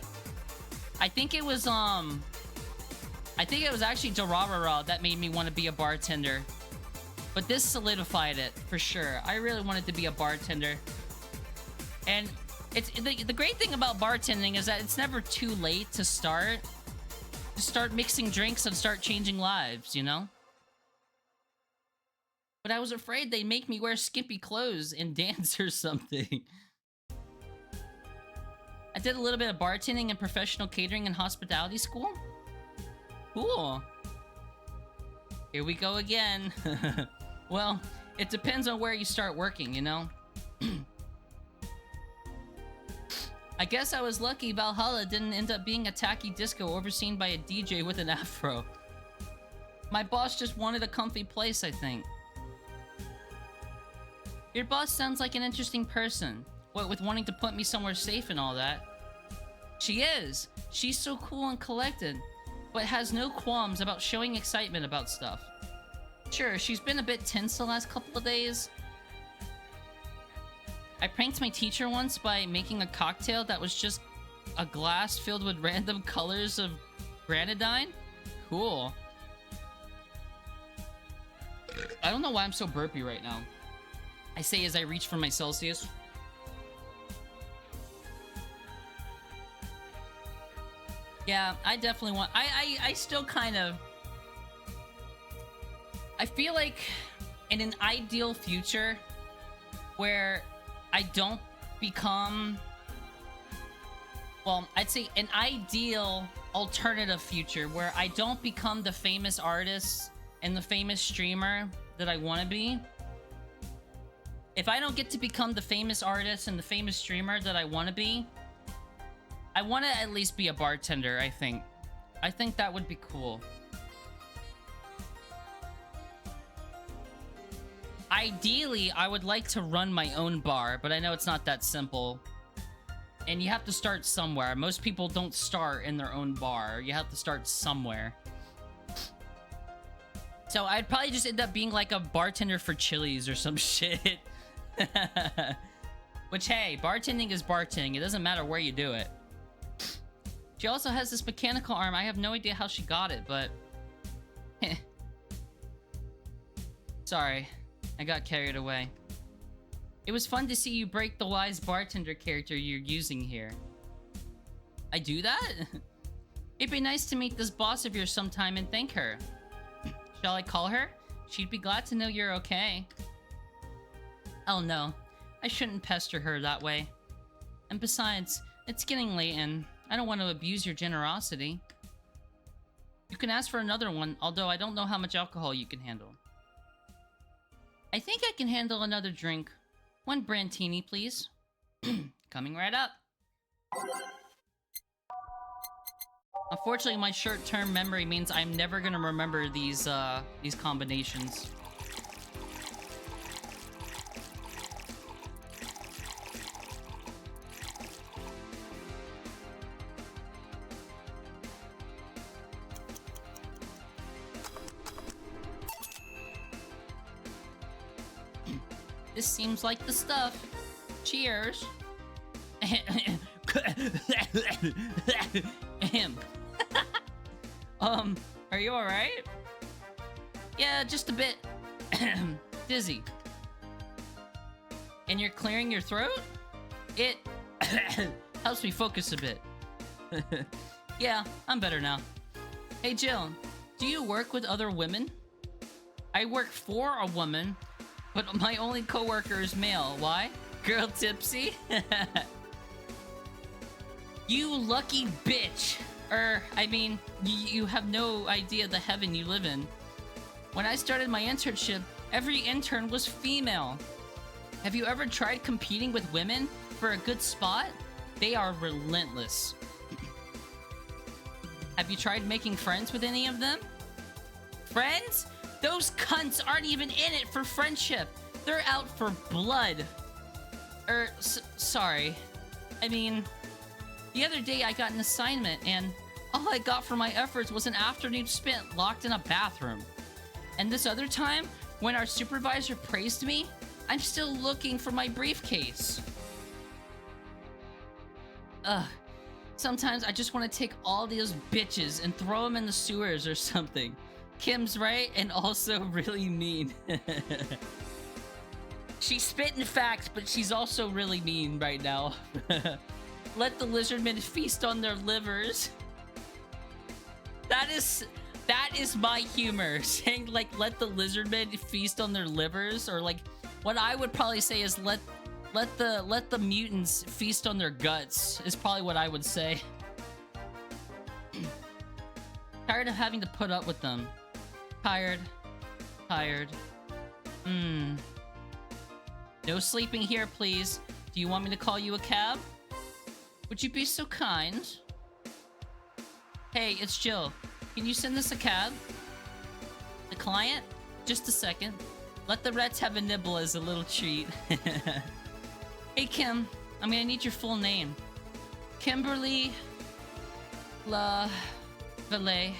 I think it was actually Durarara that made me want to be a bartender. But this solidified it, for sure. I really wanted to be a bartender. And it's the great thing about bartending is that it's never too late to start mixing drinks and start changing lives, you know? But I was afraid they'd make me wear skimpy clothes and dance or something. I did a little bit of bartending and professional catering in hospitality school. Cool. Here we go again. Well, it depends on where you start working, you know? I guess I was lucky Valhalla didn't end up being a tacky disco overseen by a DJ with an afro. My boss just wanted a comfy place, I think. Your boss sounds like an interesting person. What, with wanting to put me somewhere safe and all that? She is. She's so cool and collected, but has no qualms about showing excitement about stuff. Sure, she's been a bit tense the last couple of days. I pranked my teacher once by making a cocktail that was just a glass filled with random colors of grenadine. Cool. I don't know why I'm so burpy right now. I say as I reach for my Celsius. Yeah, I definitely want... I still kind of... I feel like in an ideal future where I don't become... Well, I'd say an ideal alternative future where I don't become the famous artist and the famous streamer that I want to be. If I don't get to become the famous artist and the famous streamer that I want to be, I want to at least be a bartender, I think. I think that would be cool. Ideally, I would like to run my own bar, but I know it's not that simple. And you have to start somewhere. Most people don't start in their own bar. You have to start somewhere. So I'd probably just end up being like a bartender for Chili's or some shit. Which, hey, bartending is bartending. It doesn't matter where you do it. She also has this mechanical arm. I have no idea how she got it, but... Sorry. I got carried away. It was fun to see you break the wise bartender character you're using here. I do that? It'd be nice to meet this boss of yours sometime and thank her. Shall I call her? She'd be glad to know you're okay. Oh no. I shouldn't pester her that way. And besides, it's getting late and I don't want to abuse your generosity. You can ask for another one, although I don't know how much alcohol you can handle. I think I can handle another drink. One Brantini, please. Coming right up. Unfortunately, my short-term memory means I'm never gonna remember these combinations. This seems like the stuff. Cheers. Are you alright? Yeah, just a bit dizzy. And you're clearing your throat? It helps me focus a bit. Yeah, I'm better now. Hey Jill, do you work with other women? I work for a woman, but my only coworker is male. Why? Girl tipsy? You lucky bitch. I mean, you have no idea the heaven you live in. When I started my internship, every intern was female. Have you ever tried competing with women for a good spot? They are relentless. Have you tried making friends with any of them? Friends? Those cunts aren't even in it for friendship. They're out for blood. Sorry. I mean, the other day I got an assignment and all I got for my efforts was an afternoon spent locked in a bathroom. And this other time, when our supervisor praised me, I'm still looking for my briefcase. Ugh. Sometimes I just want to take all those bitches and throw them in the sewers or something. Kim's right and also really mean. She's spitting facts, but she's also really mean right now. Let the lizardmen feast on their livers. That is my humor. Saying like, let the lizardmen feast on their livers, or like, what I would probably say is let the mutants feast on their guts is probably what I would say. Tired of having to put up with them. Tired. No sleeping here, please. Do you want me to call you a cab? Would you be so kind? Hey, it's Jill. Can you send us a cab? The client? Just a second. Let the Reds have a nibble as a little treat. Hey, Kim. I'm gonna need your full name. Kimberly La Valet.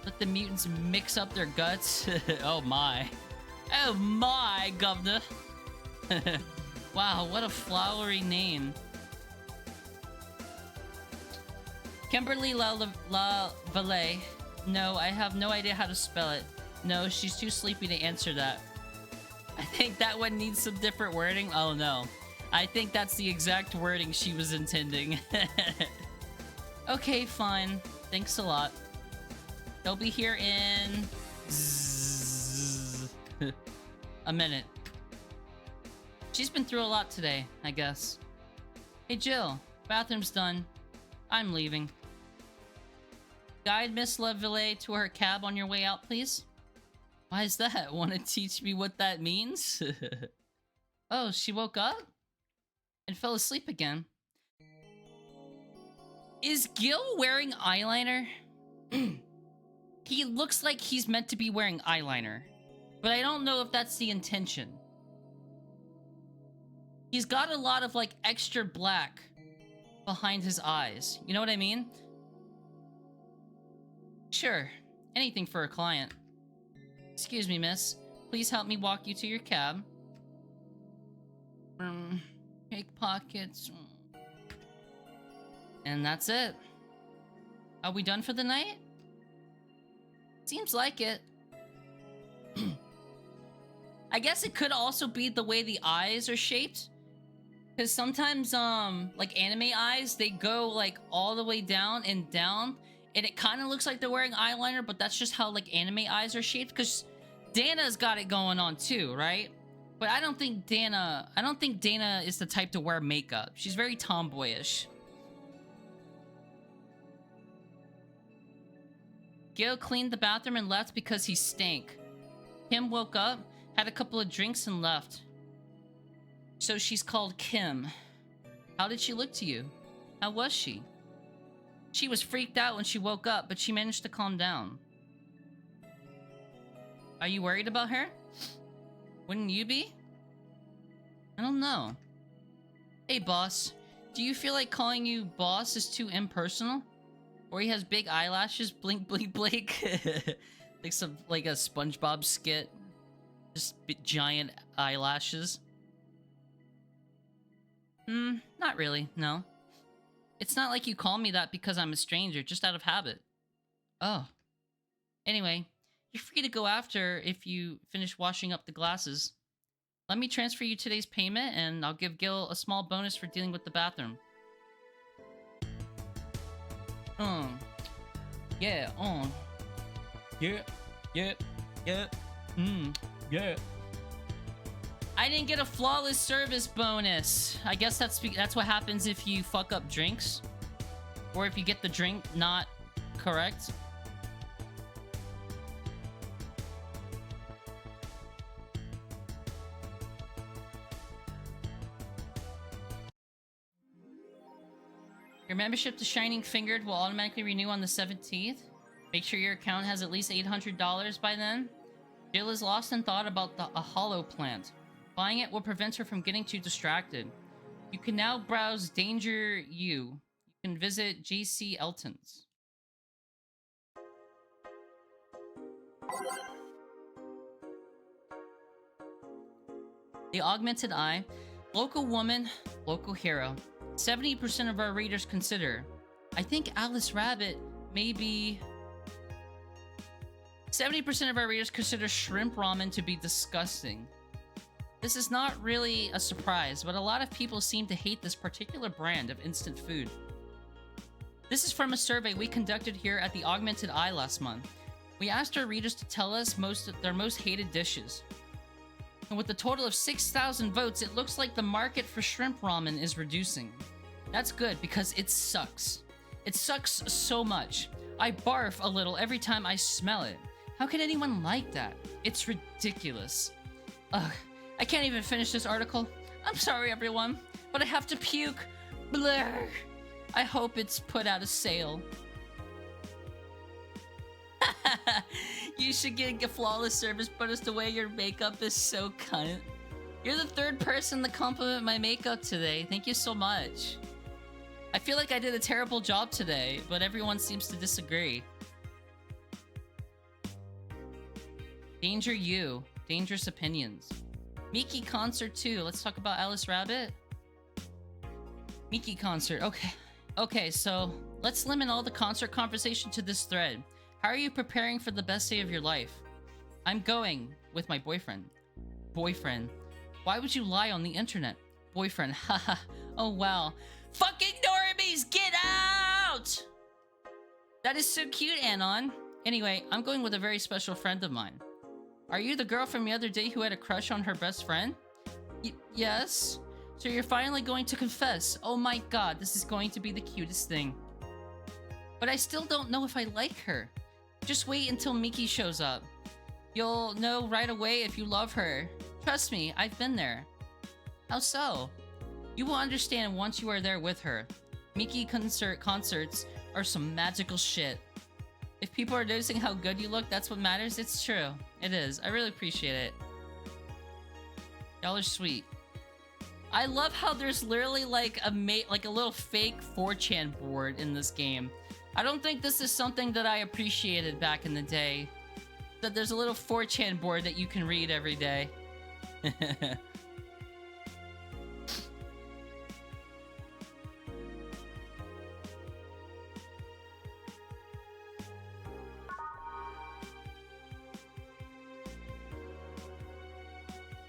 Let the mutants mix up their guts. Oh my. Oh my, governor. Wow, what a flowery name. Kimberly La Valet. No, I have no idea how to spell it. No, she's too sleepy to answer that. I think that one needs some different wording. Oh no. I think that's the exact wording she was intending. Okay, fine. Thanks a lot. They'll be here in... a minute. She's been through a lot today, I guess. Hey Jill, bathroom's done. I'm leaving. Guide Miss Leville to her cab on your way out, please. Why is that? Want to teach me what that means? Oh, she woke up? And fell asleep again. Is Gil wearing eyeliner? He looks like he's meant to be wearing eyeliner. But I don't know if that's the intention. He's got a lot of, like, extra black behind his eyes. You know what I mean? Sure. Anything for a client. Excuse me, miss. Please help me walk you to your cab. Pickpockets. And that's it. Are we done for the night? Seems like it. I guess it could also be the way the eyes are shaped. Because sometimes, like anime eyes, they go like all the way down. And it kind of looks like they're wearing eyeliner, but that's just how like anime eyes are shaped. Because Dana's got it going on too, right? But I don't think Dana is the type to wear makeup. She's very tomboyish. Gil cleaned the bathroom and left because he stank. Kim woke up, had a couple of drinks and left. So she's called Kim. How did she look to you? How was she? She was freaked out when she woke up, but she managed to calm down. Are you worried about her? Wouldn't you be? I don't know. Hey, boss. Do you feel like calling you boss is too impersonal? Or he has big eyelashes, blink, blink, blink. like a SpongeBob skit. Just giant eyelashes. Not really, no. It's not like you call me that because I'm a stranger, just out of habit. Oh. Anyway, you're free to go after if you finish washing up the glasses. Let me transfer you today's payment, and I'll give Gil a small bonus for dealing with the bathroom. Yeah, yeah. I didn't get a flawless service bonus. I guess that's what happens if you fuck up drinks. Or if you get the drink not correct. Your membership to Shining Fingered will automatically renew on the 17th. Make sure your account has at least $800 by then. Jill is lost in thought about a hollow plant. Buying it will prevent her from getting too distracted. You can now browse Danger U. You can visit JC Elton's. The Augmented Eye. Local woman, local hero. 70% of our readers consider. I think Alice Rabbit may be... 70% of our readers consider shrimp ramen to be disgusting. This is not really a surprise, but a lot of people seem to hate this particular brand of instant food. This is from a survey we conducted here at the Augmented Eye last month. We asked our readers to tell us their most hated dishes. And with a total of 6,000 votes, it looks like the market for shrimp ramen is reducing. That's good, because it sucks. It sucks so much. I barf a little every time I smell it. How can anyone like that? It's ridiculous. Ugh, I can't even finish this article. I'm sorry, everyone, but I have to puke. Blur. I hope it's put out of sale. You should get a flawless service, but as the way your makeup is so cunt. You're the third person to compliment my makeup today. Thank you so much. I feel like I did a terrible job today, but everyone seems to disagree. Danger you. Dangerous opinions. Miki concert too. Let's talk about Alice Rabbit. Miki concert. Okay, so let's limit all the concert conversation to this thread. How are you preparing for the best day of your life? I'm going with my boyfriend. Boyfriend. Why would you lie on the internet? Boyfriend. Haha. Oh wow. Fucking normies, get out! That is so cute, Anon. Anyway, I'm going with a very special friend of mine. Are you the girl from the other day who had a crush on her best friend? Yes. So you're finally going to confess. Oh my god, this is going to be the cutest thing. But I still don't know if I like her. Just wait until Miki shows up. You'll know right away if you love her. Trust me, I've been there. How so? You will understand once you are there with her. Miki concerts are some magical shit. If people are noticing how good you look, that's what matters. It's true. It is. I really appreciate it. Y'all are sweet. I love how there's literally like a little fake 4chan board in this game. I don't think this is something that I appreciated back in the day. That there's a little 4chan board that you can read every day.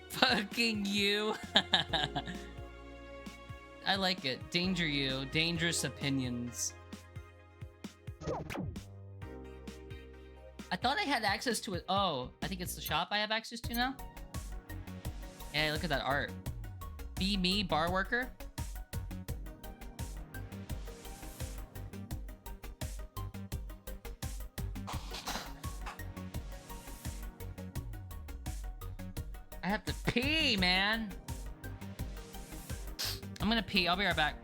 Fucking you. I like it. Danger you. Dangerous opinions. I thought I had access to it. Oh, I think it's the shop I have access to now. Hey, look at that art. Be me, bar worker. I have to pee, man. I'm gonna pee. I'll be right back.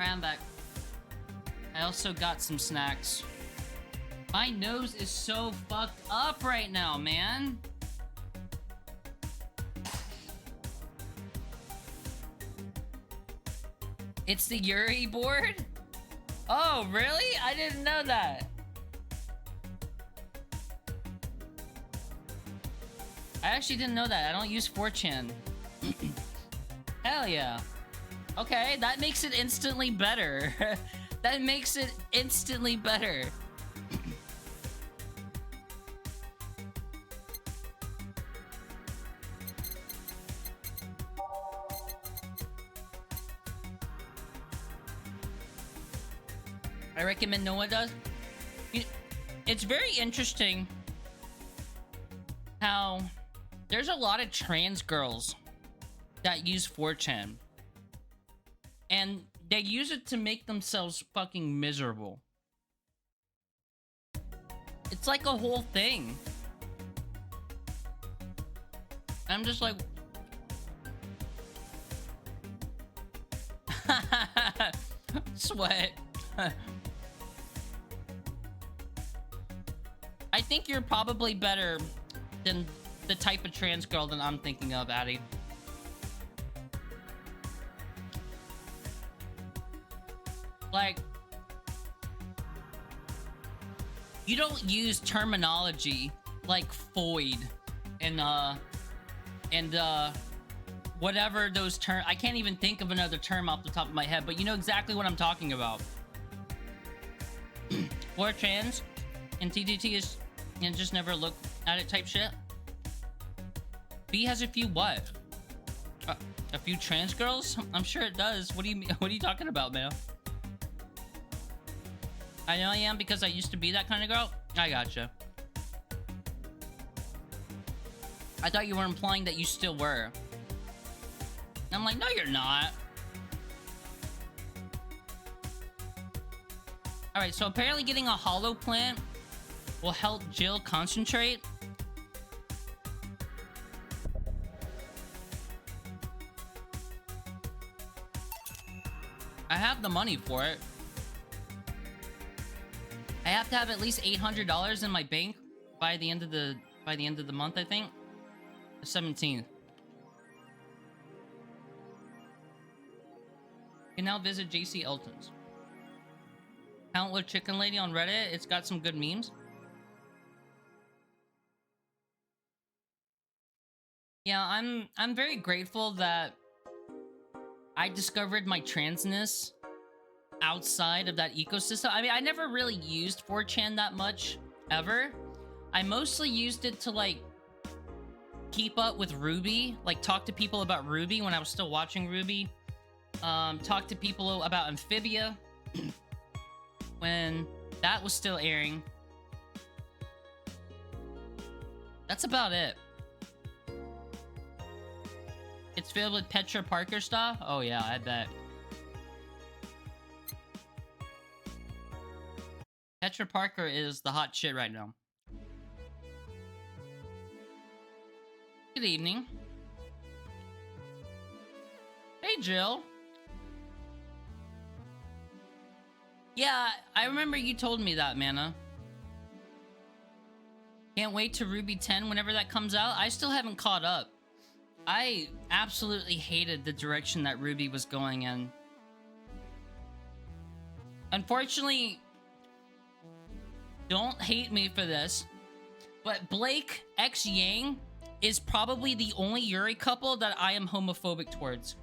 Alright, I'm back. I also got some snacks. My nose is so fucked up right now, man. It's the Yuri board? Oh, really? I didn't know that. I actually didn't know that. I don't use 4chan. Hell yeah. Okay, that makes it instantly better. That makes it instantly better. I recommend no one does. It's very interesting how there's a lot of trans girls that use 4chan. And they use it to make themselves fucking miserable. It's like a whole thing. I'm just like... Sweat. I think you're probably better than the type of trans girl that I'm thinking of, Addy. Like, you don't use terminology like void and whatever those terms. I can't even think of another term off the top of my head, but you know exactly what I'm talking about. For trans and TTT is and just never look at it type shit. B has a few what? A few trans girls? I'm sure it does. What do you mean? What are you talking about, man? I know I am because I used to be that kind of girl. I gotcha. I thought you were implying that you still were. I'm like, no, you're not. Alright, so apparently getting a hollow plant will help Jill concentrate. I have the money for it. I have to have at least $800 in my bank by the end of the month, I think. The 17th. You can now visit JC Elton's. Countless Chicken Lady on Reddit. It's got some good memes. Yeah, I'm very grateful that I discovered my transness outside of that ecosystem. I mean, I never really used 4chan that much, ever. I mostly used it to, like, keep up with Ruby. Like, talk to people about Ruby when I was still watching Ruby. Talk to people about Amphibia when that was still airing. That's about it. It's filled with Petra Parker stuff? Oh yeah, I bet. Petra Parker is the hot shit right now. Good evening. Hey, Jill. Yeah, I remember you told me that, Mana. Can't wait to Ruby 10 whenever that comes out. I still haven't caught up. I absolutely hated the direction that Ruby was going in. Unfortunately, don't hate me for this, but Blake x Yang is probably the only Yuri couple that I am homophobic towards.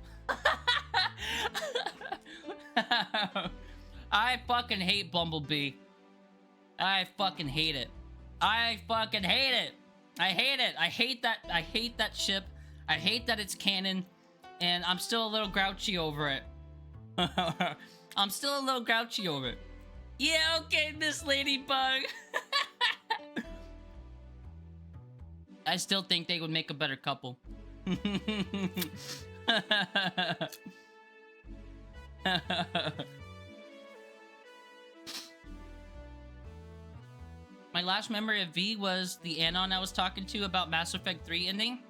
I fucking hate Bumblebee. I fucking hate it. I fucking hate it. I hate it. I hate that ship. I hate that it's canon, and I'm still a little grouchy over it. I'm still a little grouchy over it. Yeah, okay, Miss Ladybug. I still think they would make a better couple. My last memory of V was the Anon I was talking to about Mass Effect 3 ending.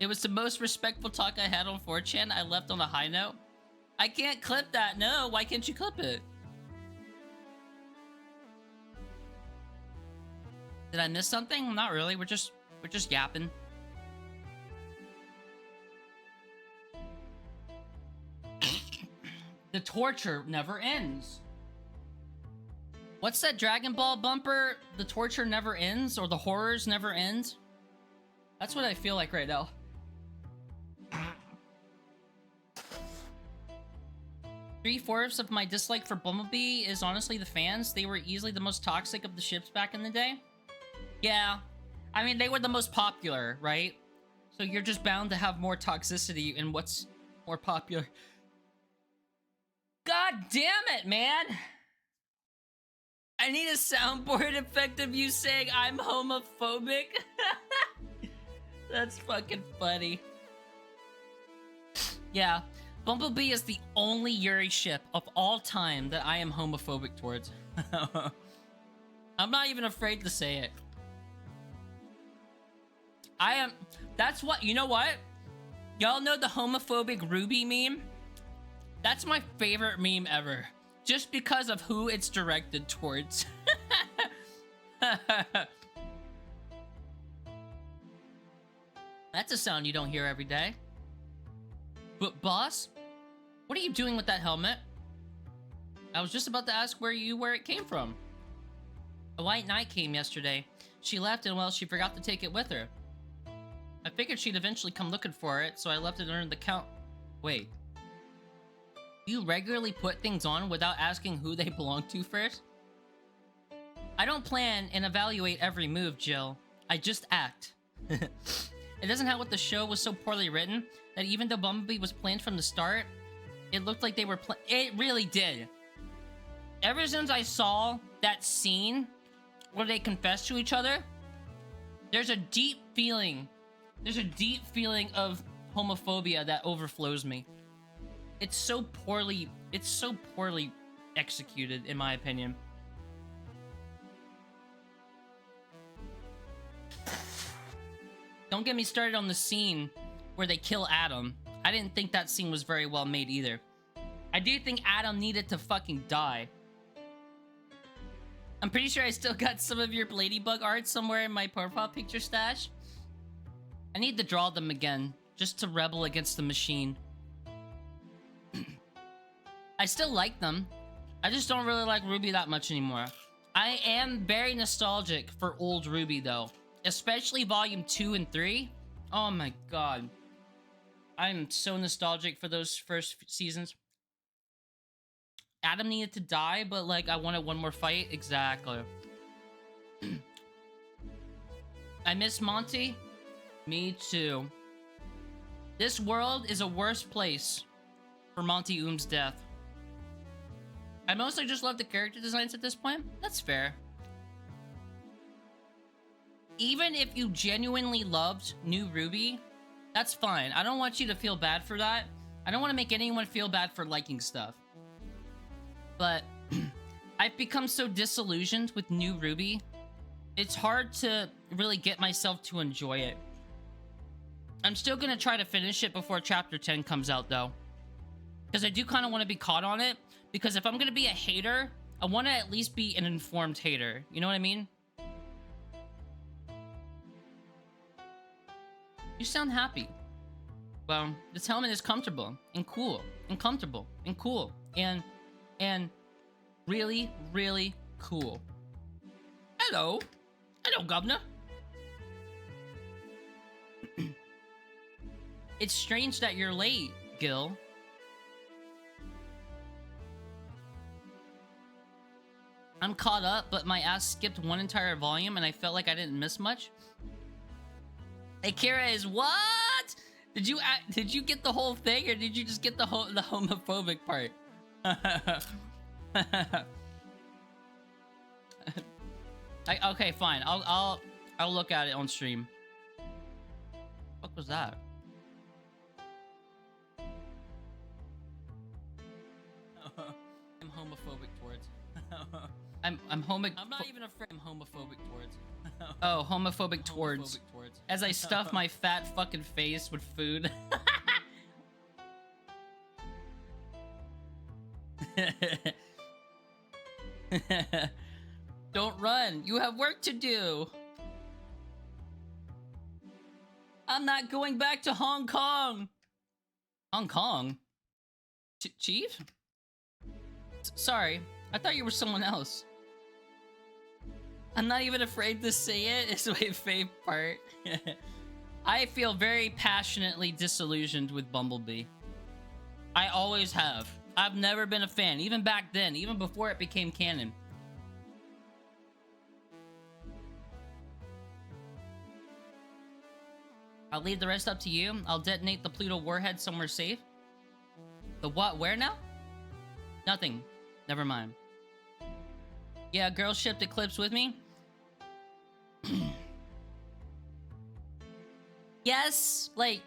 It was the most respectful talk I had on 4chan. I left on a high note. I can't clip that. No, why can't you clip it? Did I miss something? Not really. We're just yapping. The torture never ends. What's that Dragon Ball bumper? The torture never ends, or the horrors never end? That's what I feel like right now. 3/4 of my dislike for Bumblebee is honestly the fans. They were easily the most toxic of the ships back in the day. Yeah. I mean, they were the most popular, right? So you're just bound to have more toxicity in what's more popular. God damn it, man! I need a soundboard effect of you saying I'm homophobic. That's fucking funny. Yeah, Bumblebee is the only Yuri ship of all time that I am homophobic towards. I'm not even afraid to say it. I am... That's what... You know what? Y'all know the homophobic Ruby meme? That's my favorite meme ever. Just because of who it's directed towards. That's a sound you don't hear every day. But boss, what are you doing with that helmet? I was just about to ask where it came from. A white knight came yesterday. She left and well, she forgot to take it with her. I figured she'd eventually come looking for it, so I left it under the count. Wait. You regularly put things on without asking who they belong to first? I don't plan and evaluate every move, Jill. I just act. It doesn't help what the show was so poorly written that even though Bumblebee was planned from the start, it looked like they were it really did. Ever since I saw that scene where they confess to each other, there's a deep feeling of homophobia that overflows me. It's so poorly executed, in my opinion. Don't get me started on the scene where they kill Adam. I didn't think that scene was very well made either. I do think Adam needed to fucking die. I'm pretty sure I still got some of your Ladybug art somewhere in my profile picture stash. I need to draw them again, just to rebel against the machine. I still like them. I just don't really like Ruby that much anymore. I am very nostalgic for old Ruby though. Especially volume 2 and 3. Oh my god. I'm so nostalgic for those first seasons. Adam needed to die, but like I wanted one more fight. Exactly. I miss Monty. Me too. This world is a worse place for Monty Oom's death. I mostly just love the character designs at this point. That's fair. Even if you genuinely loved New Ruby, that's fine. I don't want you to feel bad for that. I don't want to make anyone feel bad for liking stuff. But I've become so disillusioned with New Ruby, it's hard to really get myself to enjoy it. I'm still gonna try to finish it before chapter 10 comes out though. Because I do kind of want to be caught on it. Because if I'm gonna be a hater, I want to at least be an informed hater. You know what I mean? You sound happy. Well, this helmet is comfortable and cool and comfortable and cool and really, really cool. Hello. Hello, governor. It's strange that you're late, Gil. I'm caught up, but my ass skipped one entire volume and I felt like I didn't miss much. Akira is what? Did you get the whole thing or did you just get the homophobic part? Okay, fine. I'll look at it on stream. What was that? I'm homophobic towards. I'm not even afraid. I'm homophobic towards. Oh, homophobic towards. As I stuff my fat fucking face with food. Don't run. You have work to do. I'm not going back to Hong Kong. Hong Kong? Chief? Sorry. I thought you were someone else. I'm not even afraid to say it. It's my fave part. I feel very passionately disillusioned with Bumblebee. I always have. I've never been a fan, even back then, even before it became canon. I'll leave the rest up to you. I'll detonate the Pluto warhead somewhere safe. The what? Where now? Nothing. Never mind. Yeah, girl shipped Eclipse with me. Yes, like,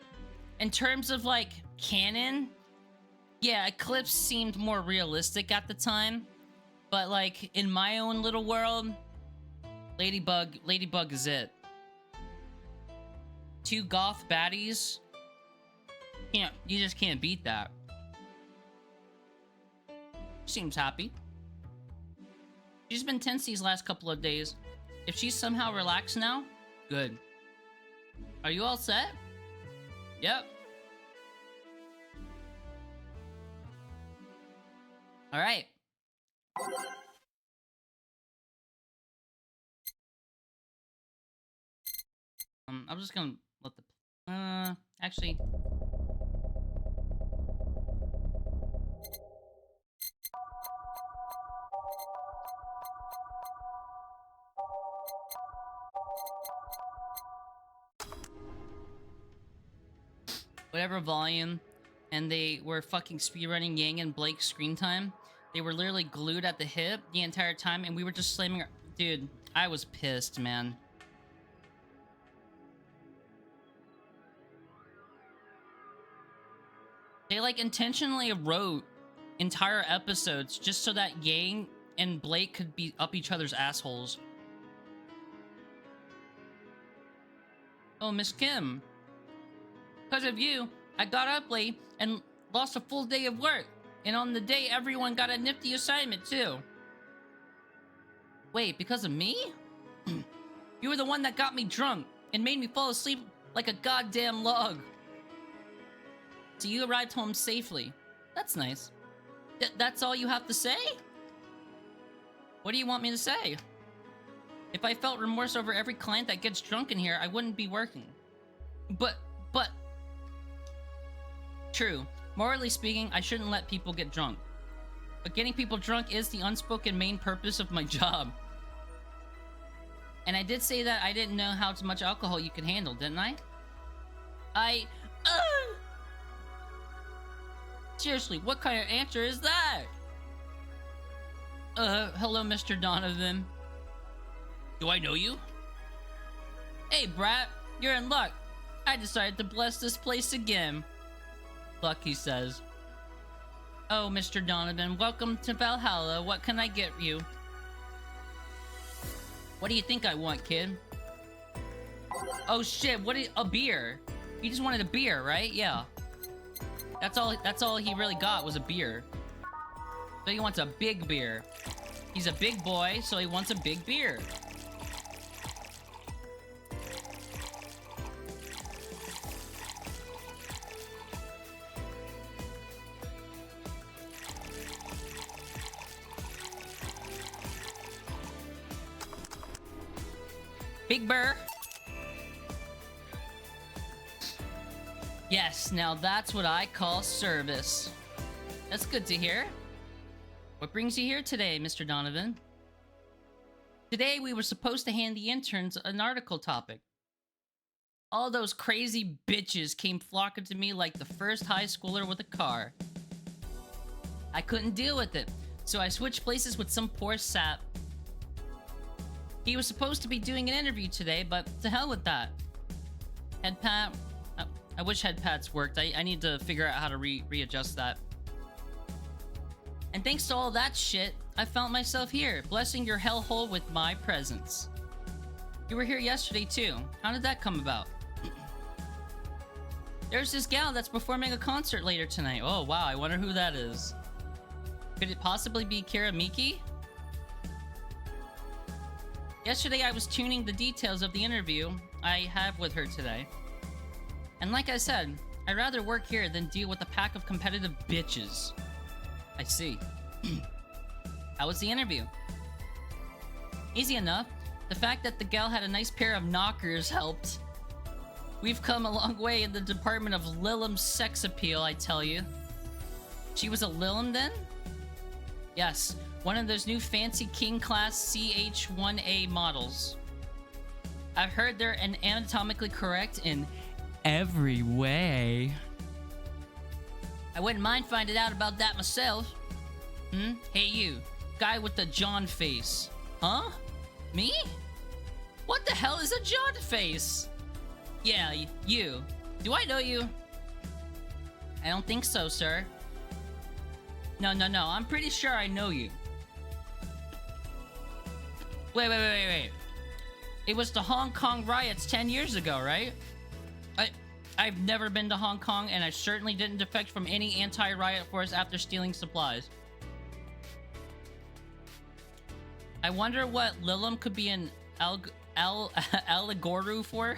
in terms of, like, canon, yeah, Eclipse seemed more realistic at the time. But, like, in my own little world, Ladybug is it. 2 goth baddies. You just can't beat that. Seems happy. She's been tense these last couple of days. If she's somehow relaxed now, good. Are you all set? Yep. All right. I'm just gonna let the actually. Whatever volume, and they were fucking speedrunning Yang and Blake's screen time. They were literally glued at the hip the entire time, and we were just slamming our... Dude, I was pissed, man. They, like, intentionally wrote entire episodes just so that Yang and Blake could be up each other's assholes. Oh, Miss Kim. Because of you, I got up late and lost a full day of work. And on the day, everyone got a nifty assignment, too. Wait, because of me? You were the one that got me drunk and made me fall asleep like a goddamn log. So you arrived home safely. That's nice. That's all you have to say? What do you want me to say? If I felt remorse over every client that gets drunk in here, I wouldn't be working. But... True. Morally speaking, I shouldn't let people get drunk. But getting people drunk is the unspoken main purpose of my job. And I did say that I didn't know how much alcohol you could handle, didn't I? Seriously, what kind of answer is that? Hello, Mr. Donovan. Do I know you? Hey, brat, you're in luck. I decided to bless this place again. Luck, he says. Oh, Mr. Donovan, welcome to Valhalla. What can I get you? What do you think I want, kid? Oh shit, a beer. He just wanted a beer, right? Yeah. That's all he really got was a beer. So he wants a big beer. He's a big boy, so he wants a big beer. Big Burr. Yes, now that's what I call service. That's good to hear. What brings you here today, Mr. Donovan? Today we were supposed to hand the interns an article topic. All those crazy bitches came flocking to me like the first high schooler with a car. I couldn't deal with it, so I switched places with some poor sap. He was supposed to be doing an interview today, but to hell with that. Head pat. I wish head pats worked. I need to figure out how to readjust that. And thanks to all that shit, I found myself here, blessing your hellhole with my presence. You were here yesterday too. How did that come about? There's this gal that's performing a concert later tonight. Oh wow, I wonder who that is. Could it possibly be Kira Miki? Yesterday I was tuning the details of the interview I have with her today. And like I said, I'd rather work here than deal with a pack of competitive bitches. I see. How was the interview? Easy enough. The fact that the gal had a nice pair of knockers helped. We've come a long way in the department of Lilim's sex appeal, I tell you. She was a Lilim then? Yes, one of those new fancy King class CH-1A models. I've heard they're anatomically correct in every way. I wouldn't mind finding out about that myself. Hey you, guy with the John face. Huh? Me? What the hell is a John face? Yeah, you. Do I know you? I don't think so, sir. No, I'm pretty sure I know you. Wait. It was the Hong Kong riots 10 years ago, right? I've never been to Hong Kong, and I certainly didn't defect from any anti-riot force after stealing supplies. I wonder what Lilim could be an allegory for?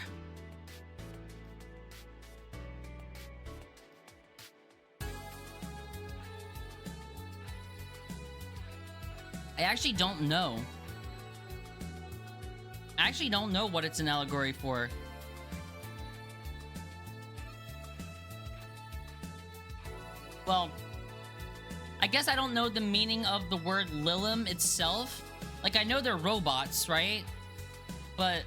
I actually don't know. I actually don't know what it's an allegory for. Well, I guess I don't know the meaning of the word Lilim itself. Like, I know they're robots, right? But...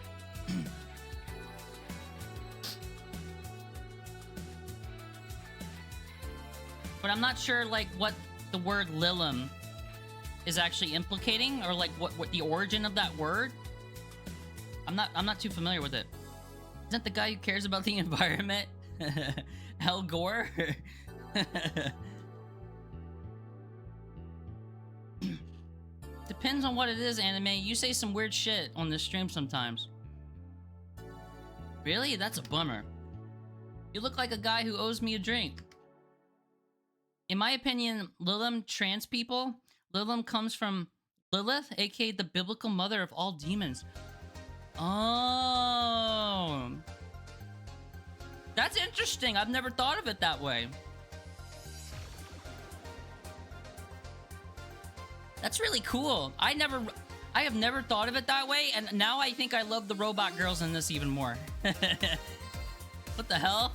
but I'm not sure, like, what the word Lilim is actually implicating, or like what the origin of that word. I'm not too familiar with it. Isn't the guy who cares about the environment Al Gore? Depends on what it is, anime. You say some weird shit on this stream sometimes. Really? That's a bummer. You look like a guy who owes me a drink. In my opinion, Lilim trans people. Lilim comes from Lilith, aka the biblical mother of all demons. Oh. That's interesting. I've never thought of it that way. That's really cool. I have never thought of it that way, and now I think I love the robot girls in this even more. What the hell?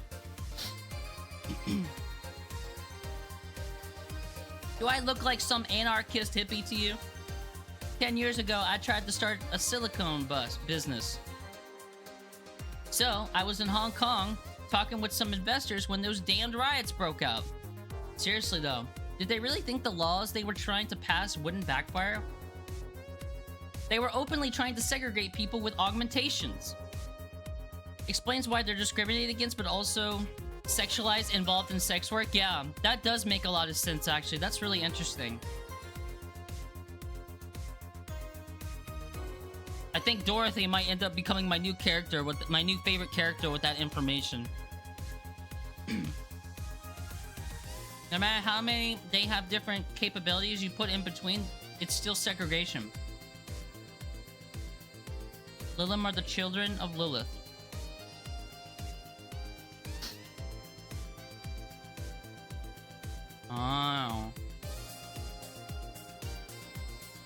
Do I look like some anarchist hippie to you? 10 years ago, I tried to start a silicone business. So, I was in Hong Kong talking with some investors when those damned riots broke out. Seriously though, did they really think the laws they were trying to pass wouldn't backfire? They were openly trying to segregate people with augmentations. Explains why they're discriminated against, but also sexualized, involved in sex work. Yeah, that does make a lot of sense, actually. That's really interesting. I think Dorothy might end up becoming my new character, with my new favorite character with that information. No matter how many they have different capabilities you put in between, it's still segregation. Lilim are the children of Lilith. Oh.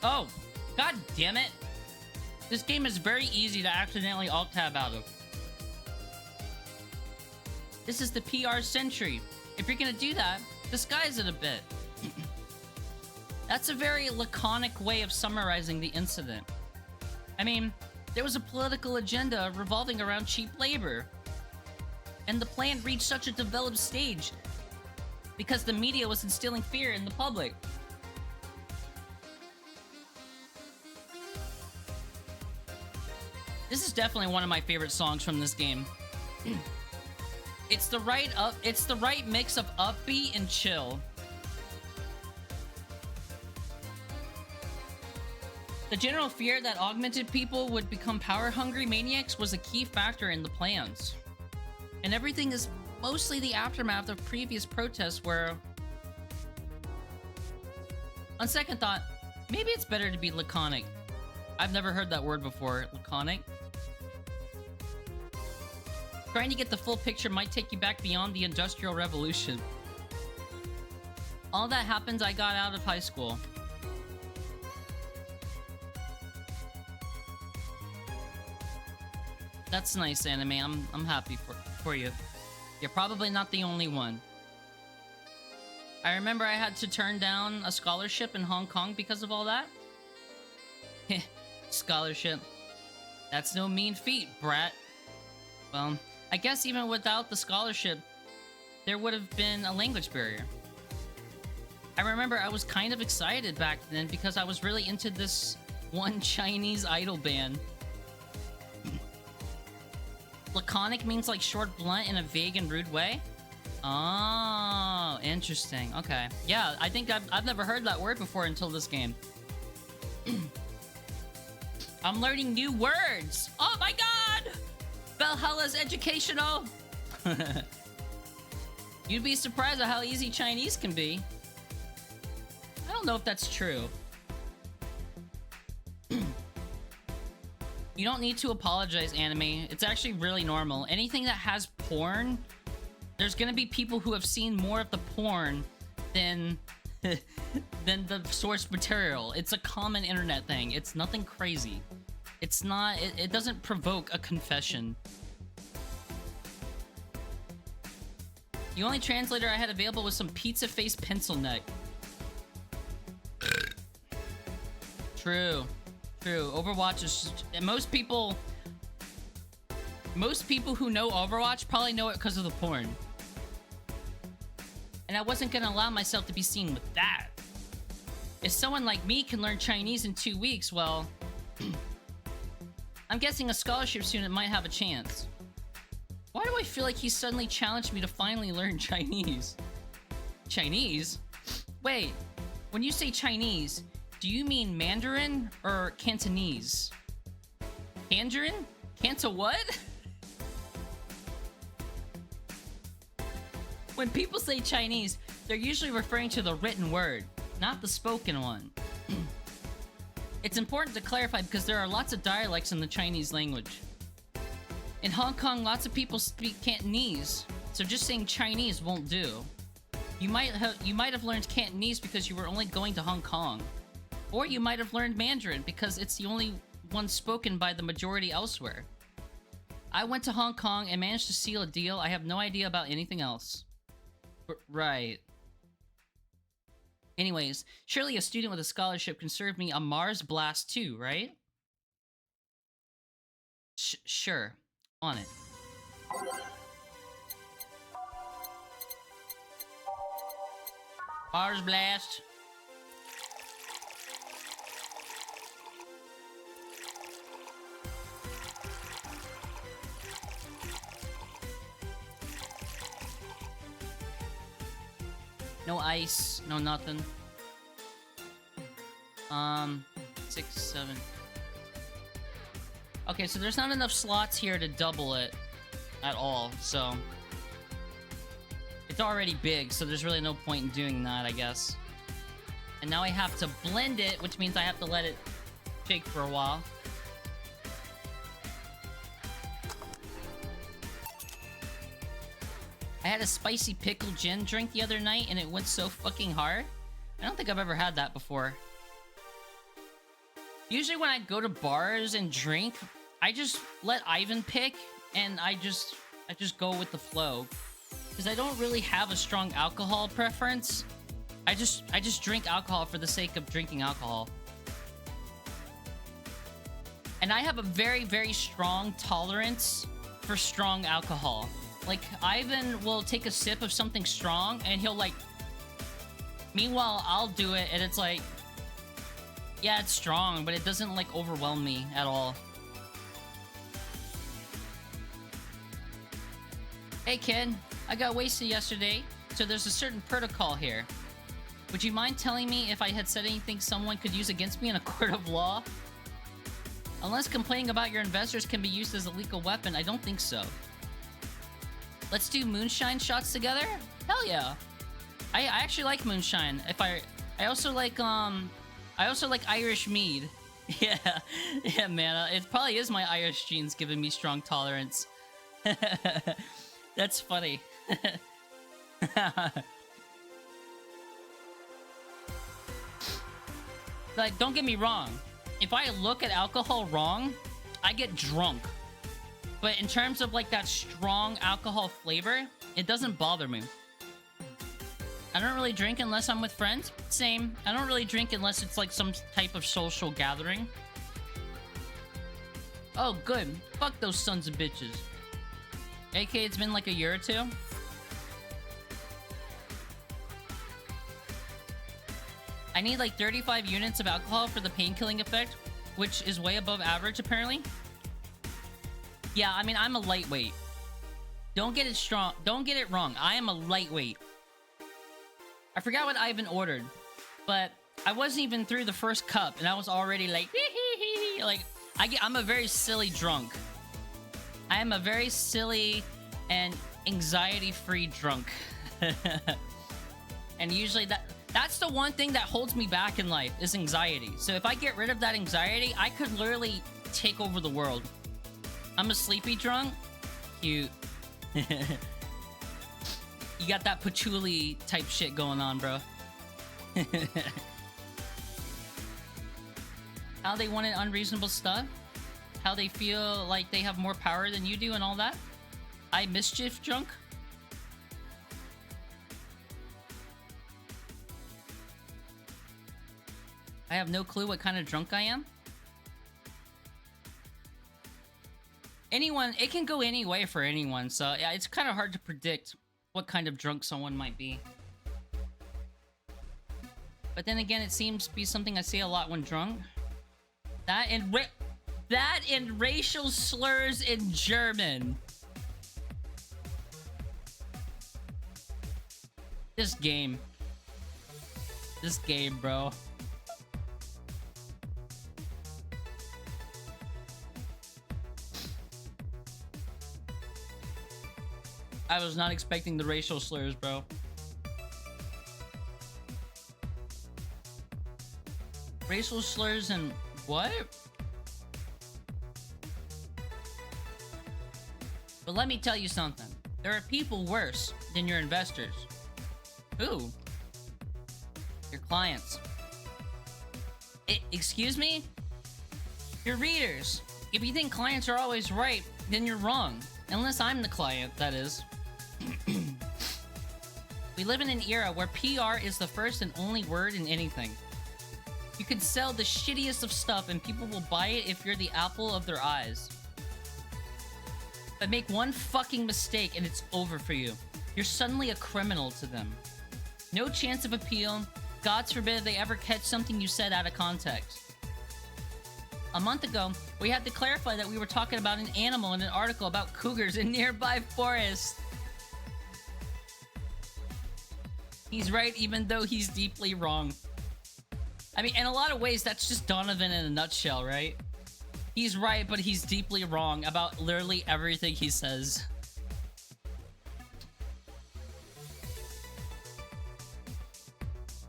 Oh, god damn it. This game is very easy to accidentally alt-tab out of. This is the PR century. If you're gonna do that, disguise it a bit. That's a very laconic way of summarizing the incident. I mean, there was a political agenda revolving around cheap labor. And the plan reached such a developed stage because the media was instilling fear in the public. This is definitely one of my favorite songs from this game. It's the right mix of upbeat and chill. The general fear that augmented people would become power-hungry maniacs was a key factor in the plans. And everything is mostly the aftermath of previous protests where... On second thought, maybe it's better to be laconic. I've never heard that word before, laconic. Trying to get the full picture might take you back beyond the Industrial Revolution. All that happens, I got out of high school. That's nice, Anime. I'm happy for you. You're probably not the only one. I remember I had to turn down a scholarship in Hong Kong because of all that. Scholarship. That's no mean feat, brat. Well, I guess even without the scholarship, there would have been a language barrier. I remember I was kind of excited back then because I was really into this one Chinese idol band. Laconic means like short, blunt in a vague and rude way. Oh, interesting. Okay. Yeah, I think I've never heard that word before until this game. I'm learning new words. Oh my god! Valhalla's educational. You'd be surprised at how easy Chinese can be. I don't know if that's true. You don't need to apologize, Anime. It's actually really normal. Anything that has porn, there's gonna be people who have seen more of the porn than than the source material. It's a common internet thing. It's nothing crazy. It's not. It doesn't provoke a confession. The only translator I had available was some pizza face pencil neck. True. True. Overwatch is... Most people who know Overwatch probably know it because of the porn. And I wasn't gonna allow myself to be seen with that. If someone like me can learn Chinese in 2 weeks, well... I'm guessing a scholarship student might have a chance. Why do I feel like he suddenly challenged me to finally learn Chinese? Chinese? Wait, when you say Chinese, do you mean Mandarin or Cantonese? Mandarin? Canto what? When people say Chinese, they're usually referring to the written word, not the spoken one. It's important to clarify because there are lots of dialects in the Chinese language. In Hong Kong, lots of people speak Cantonese, so just saying Chinese won't do. You might have learned Cantonese because you were only going to Hong Kong. Or you might have learned Mandarin because it's the only one spoken by the majority elsewhere. I went to Hong Kong and managed to seal a deal. I have no idea about anything else. Right. Anyways, surely a student with a scholarship can serve me a Mars Blast too, right? Sure. On it. Mars Blast. No ice, no nothing. 6, 7. Okay, so there's not enough slots here to double it at all, so... It's already big, so there's really no point in doing that, I guess. And now I have to blend it, which means I have to let it shake for a while. I had a spicy pickle gin drink the other night and it went so fucking hard. I don't think I've ever had that before. Usually when I go to bars and drink, I just let Ivan pick and I just go with the flow. Because I don't really have a strong alcohol preference. I just drink alcohol for the sake of drinking alcohol. And I have a very, very strong tolerance for strong alcohol. Like, Ivan will take a sip of something strong, and he'll, like... Meanwhile, I'll do it, and it's like... Yeah, it's strong, but it doesn't, like, overwhelm me at all. Hey, kid. I got wasted yesterday, so there's a certain protocol here. Would you mind telling me if I had said anything someone could use against me in a court of law? Unless complaining about your investors can be used as a legal weapon, I don't think so. Let's do moonshine shots together? Hell yeah. I actually like moonshine. I also like Irish mead. Yeah. Yeah, man. It probably is my Irish genes giving me strong tolerance. That's funny. Like, don't get me wrong. If I look at alcohol wrong, I get drunk. But in terms of like that strong alcohol flavor, it doesn't bother me. I don't really drink unless I'm with friends. Same. I don't really drink unless it's like some type of social gathering. Oh, good. Fuck those sons of bitches. AK, it's been like a year or two. I need like 35 units of alcohol for the pain-killing effect, which is way above average, apparently. Yeah, I mean, I'm a lightweight. Don't get it wrong. I am a lightweight. I forgot what Ivan ordered, but I wasn't even through the first cup, and I was already like, like, I'm a very silly drunk. I am a very silly and anxiety-free drunk. And usually that's the one thing that holds me back in life, is anxiety. So if I get rid of that anxiety, I could literally take over the world. I'm a sleepy drunk. Cute. You got that patchouli type shit going on, bro. How they wanted unreasonable stuff? How they feel like they have more power than you do and all that? I mischief drunk? I have no clue what kind of drunk I am. Anyone, it can go any way for anyone, so yeah, it's kind of hard to predict what kind of drunk someone might be. But then again, it seems to be something I say a lot when drunk. That and racial slurs in German. This game, bro. I was not expecting the racial slurs, bro. Racial slurs and what? But let me tell you something. There are people worse than your investors. Who? Your clients. Excuse me? Your readers. If you think clients are always right, then you're wrong. Unless I'm the client, that is. We live in an era where PR is the first and only word in anything. You can sell the shittiest of stuff and people will buy it if you're the apple of their eyes. But make one fucking mistake and it's over for you. You're suddenly a criminal to them. No chance of appeal. God forbid they ever catch something you said out of context. A month ago, we had to clarify that we were talking about an animal in an article about cougars in nearby forests. He's right even though he's deeply wrong. I mean, in a lot of ways, that's just Donovan in a nutshell, right? He's right, but he's deeply wrong about literally everything he says.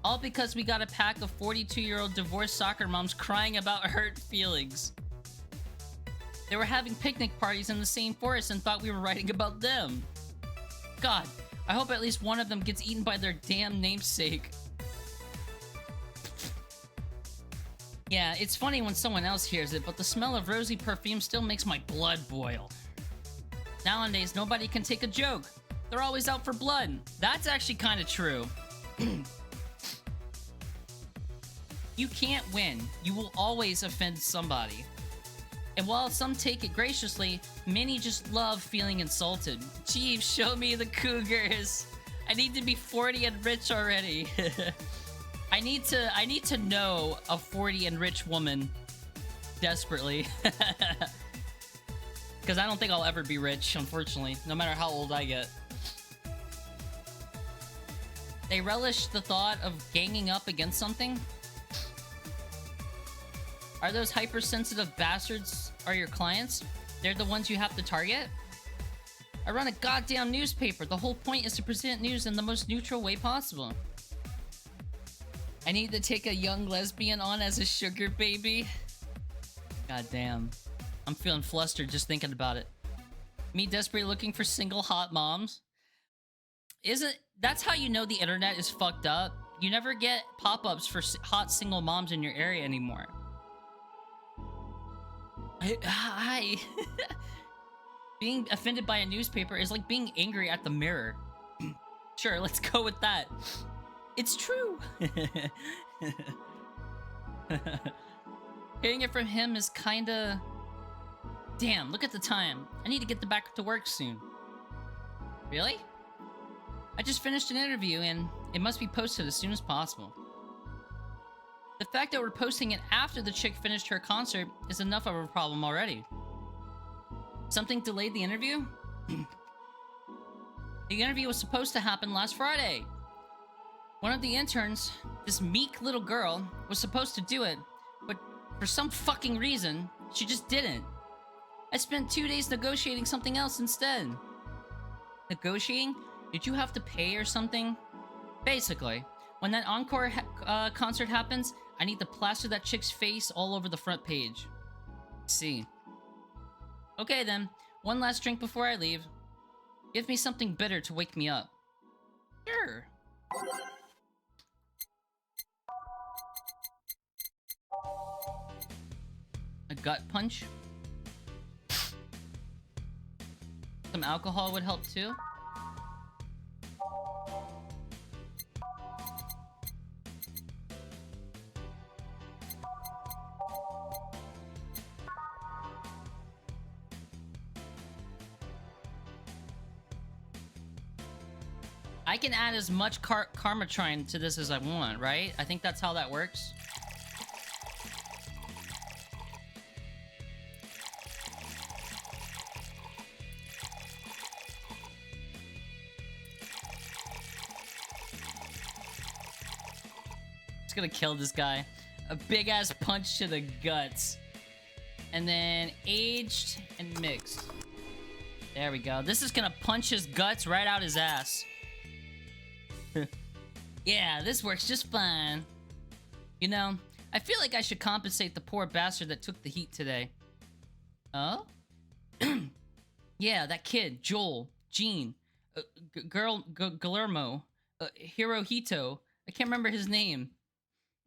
All because we got a pack of 42-year-old divorced soccer moms crying about hurt feelings. They were having picnic parties in the same forest and thought we were writing about them. God, I hope at least one of them gets eaten by their damn namesake. Yeah, it's funny when someone else hears it, but the smell of rosy perfume still makes my blood boil. Nowadays, nobody can take a joke. They're always out for blood. That's actually kind of true. You can't win. You will always offend somebody. And while some take it graciously, many just love feeling insulted. Chief, show me the cougars. I need to be 40 and rich already. I need to know a 40 and rich woman desperately. Because I don't think I'll ever be rich, unfortunately, no matter how old I get. They relish the thought of ganging up against something. Are those hypersensitive bastards your clients? They're the ones you have to target? I run a goddamn newspaper. The whole point is to present news in the most neutral way possible. I need to take a young lesbian on as a sugar baby. God damn. I'm feeling flustered just thinking about it. Me desperately looking for single hot moms. That's how you know the internet is fucked up. You never get pop-ups for hot single moms in your area anymore. Hi. Being offended by a newspaper is like being angry at the mirror. Sure, let's go with that. It's true. Hearing it from him is kinda... Damn, look at the time. I need to get back to work soon. Really? I just finished an interview and it must be posted as soon as possible. The fact that we're posting it after the chick finished her concert is enough of a problem already. Something delayed the interview? The interview was supposed to happen last Friday. One of the interns, this meek little girl, was supposed to do it, but for some fucking reason, she just didn't. I spent 2 days negotiating something else instead. Negotiating? Did you have to pay or something? Basically, when that encore concert happens, I need to plaster that chick's face all over the front page. See. Okay then, one last drink before I leave. Give me something bitter to wake me up. Sure. A gut punch? Some alcohol would help too. I can add as much Karmatrine to this as I want, right? I think that's how that works. It's gonna kill this guy. A big ass punch to the guts. And then aged and mixed. There we go. This is gonna punch his guts right out his ass. Yeah, this works just fine. You know, I feel like I should compensate the poor bastard that took the heat today. Oh? Yeah, that kid, Joel, Gene, Guillermo, Hirohito. I can't remember his name.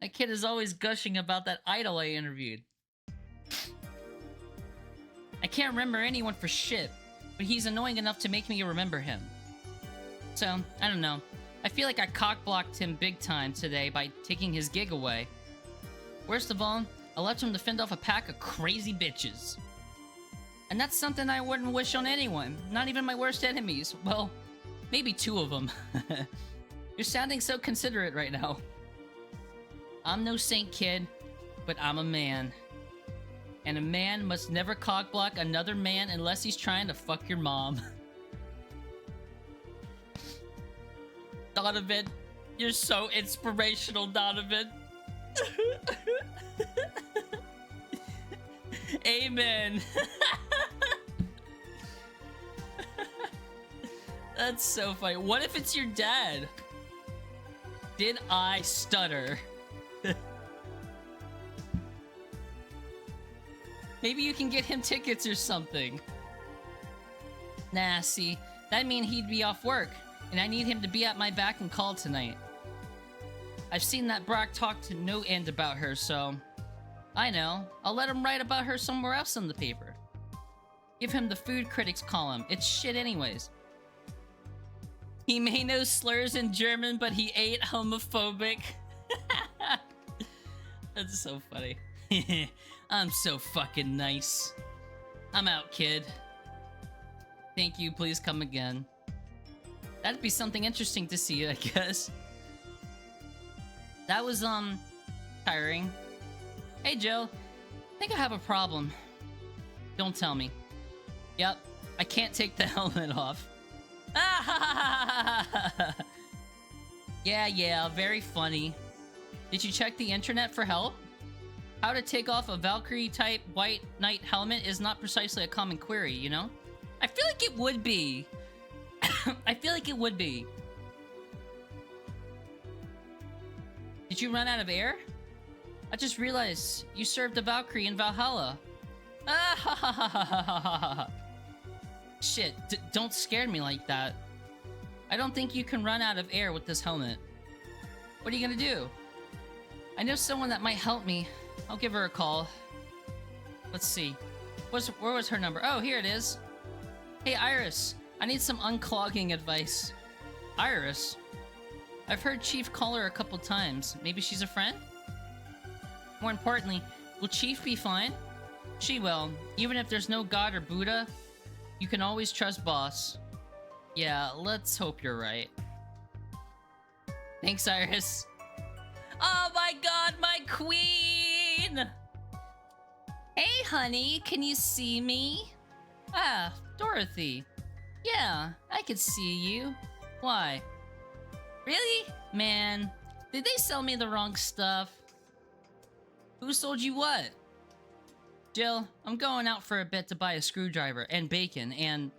That kid is always gushing about that idol I interviewed. I can't remember anyone for shit, but he's annoying enough to make me remember him. So, I don't know. I feel like I cock-blocked him big time today by taking his gig away. Worst of all, I left him to fend off a pack of crazy bitches. And that's something I wouldn't wish on anyone, not even my worst enemies. Well, maybe 2 of them. You're sounding so considerate right now. I'm no saint, kid, but I'm a man. And a man must never cock-block another man unless he's trying to fuck your mom. Donovan, you're so inspirational, Donovan. Amen. That's so funny. What if it's your dad? Did I stutter? Maybe you can get him tickets or something. Nah, see, that'd mean he'd be off work, and I need him to be at my back and call tonight. I've seen that Brock talk to no end about her, so... I know. I'll let him write about her somewhere else in the paper. Give him the food critics column. It's shit anyways. He may know slurs in German, but he ain't homophobic. That's so funny. I'm so fucking nice. I'm out, kid. Thank you, please come again. That'd be something interesting to see, I guess. That was, tiring. Hey, Joe. I think I have a problem. Don't tell me. Yep, I can't take the helmet off. Yeah, very funny. Did you check the internet for help? How to take off a Valkyrie-type White Knight helmet is not precisely a common query, you know? I feel like it would be. I feel like it would be. Did you run out of air? I just realized you served a Valkyrie in Valhalla. Shit, don't scare me like that. I don't think you can run out of air with this helmet. What are you gonna do? I know someone that might help me. I'll give her a call. Let's see. Where was her number? Oh, here it is. Hey Iris, I need some unclogging advice. Iris? I've heard Chief call her a couple times. Maybe she's a friend? More importantly, will Chief be fine? She will. Even if there's no God or Buddha, you can always trust Boss. Yeah, let's hope you're right. Thanks, Iris. Oh my god, my queen! Hey, honey, can you see me? Ah, Dorothy. Yeah, I could see you. Why? Really? Man, did they sell me the wrong stuff? Who sold you what? Jill, I'm going out for a bit to buy a screwdriver and bacon and...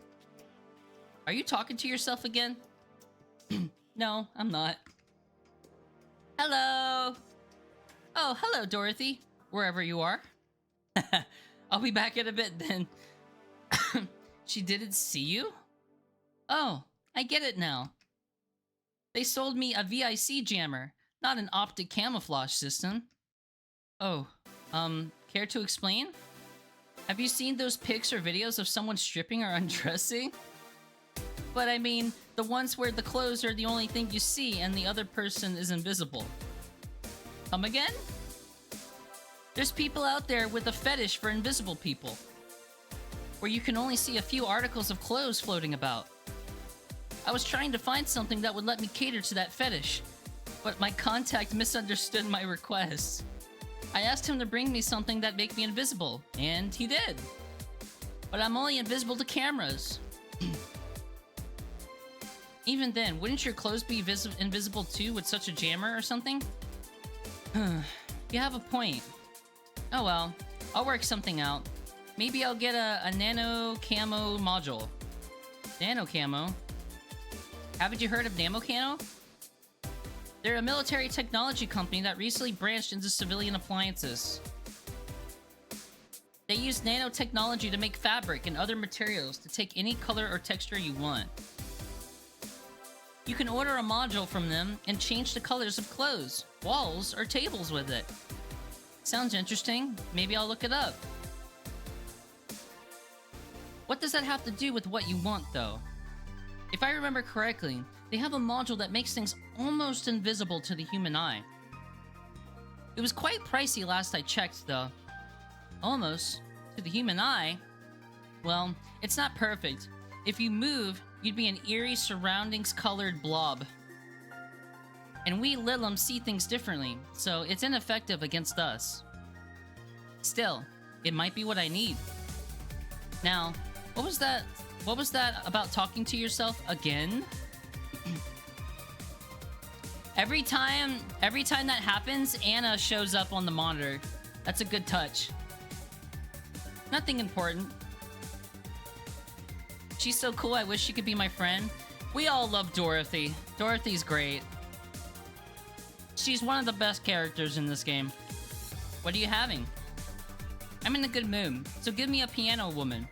Are you talking to yourself again? No, I'm not. Hello! Oh, hello, Dorothy. Wherever you are. I'll be back in a bit then. She didn't see you? Oh, I get it now. They sold me a VIC jammer, not an optic camouflage system. Oh, care to explain? Have you seen those pics or videos of someone stripping or undressing? But I mean, the ones where the clothes are the only thing you see and the other person is invisible. Come again? There's people out there with a fetish for invisible people, where you can only see a few articles of clothes floating about. I was trying to find something that would let me cater to that fetish, but my contact misunderstood my request. I asked him to bring me something that make me invisible, and he did. But I'm only invisible to cameras. Even then, wouldn't your clothes be invisible too with such a jammer or something? You have a point. Oh well, I'll work something out. Maybe I'll get a nano camo module. Nano camo? Haven't you heard of Nano Camo? They're a military technology company that recently branched into civilian appliances. They use nanotechnology to make fabric and other materials to take any color or texture you want. You can order a module from them and change the colors of clothes, walls, or tables with it. Sounds interesting. Maybe I'll look it up. What does that have to do with what you want, though? If I remember correctly, they have a module that makes things almost invisible to the human eye. It was quite pricey last I checked, though. Almost to the human eye? Well, it's not perfect. If you move, you'd be an eerie surroundings-colored blob. And we Lilim see things differently, so it's ineffective against us. Still, it might be what I need. Now, what was that about talking to yourself again? Every time that happens, Anna shows up on the monitor. That's a good touch. Nothing important. She's so cool, I wish she could be my friend. We all love Dorothy. Dorothy's great. She's one of the best characters in this game. What are you having? I'm in a good mood, so give me a piano woman.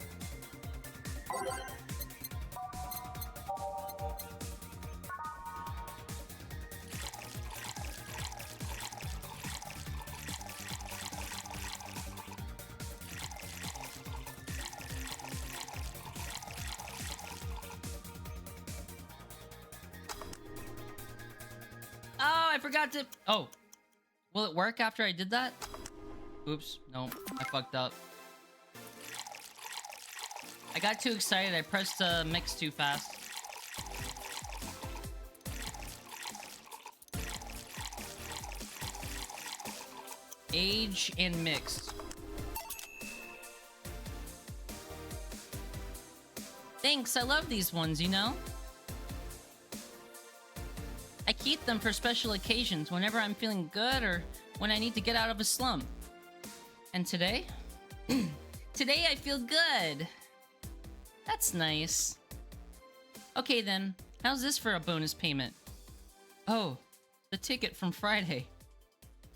Oh, I forgot to... Oh. Will it work after I did that? Oops. No, I fucked up. I got too excited. I pressed mix too fast. Age and mixed. Thanks, I love these ones, you know? I keep them for special occasions, whenever I'm feeling good or when I need to get out of a slump. And today? Today I feel good. That's nice. Okay then, how's this for a bonus payment? Oh, the ticket from Friday.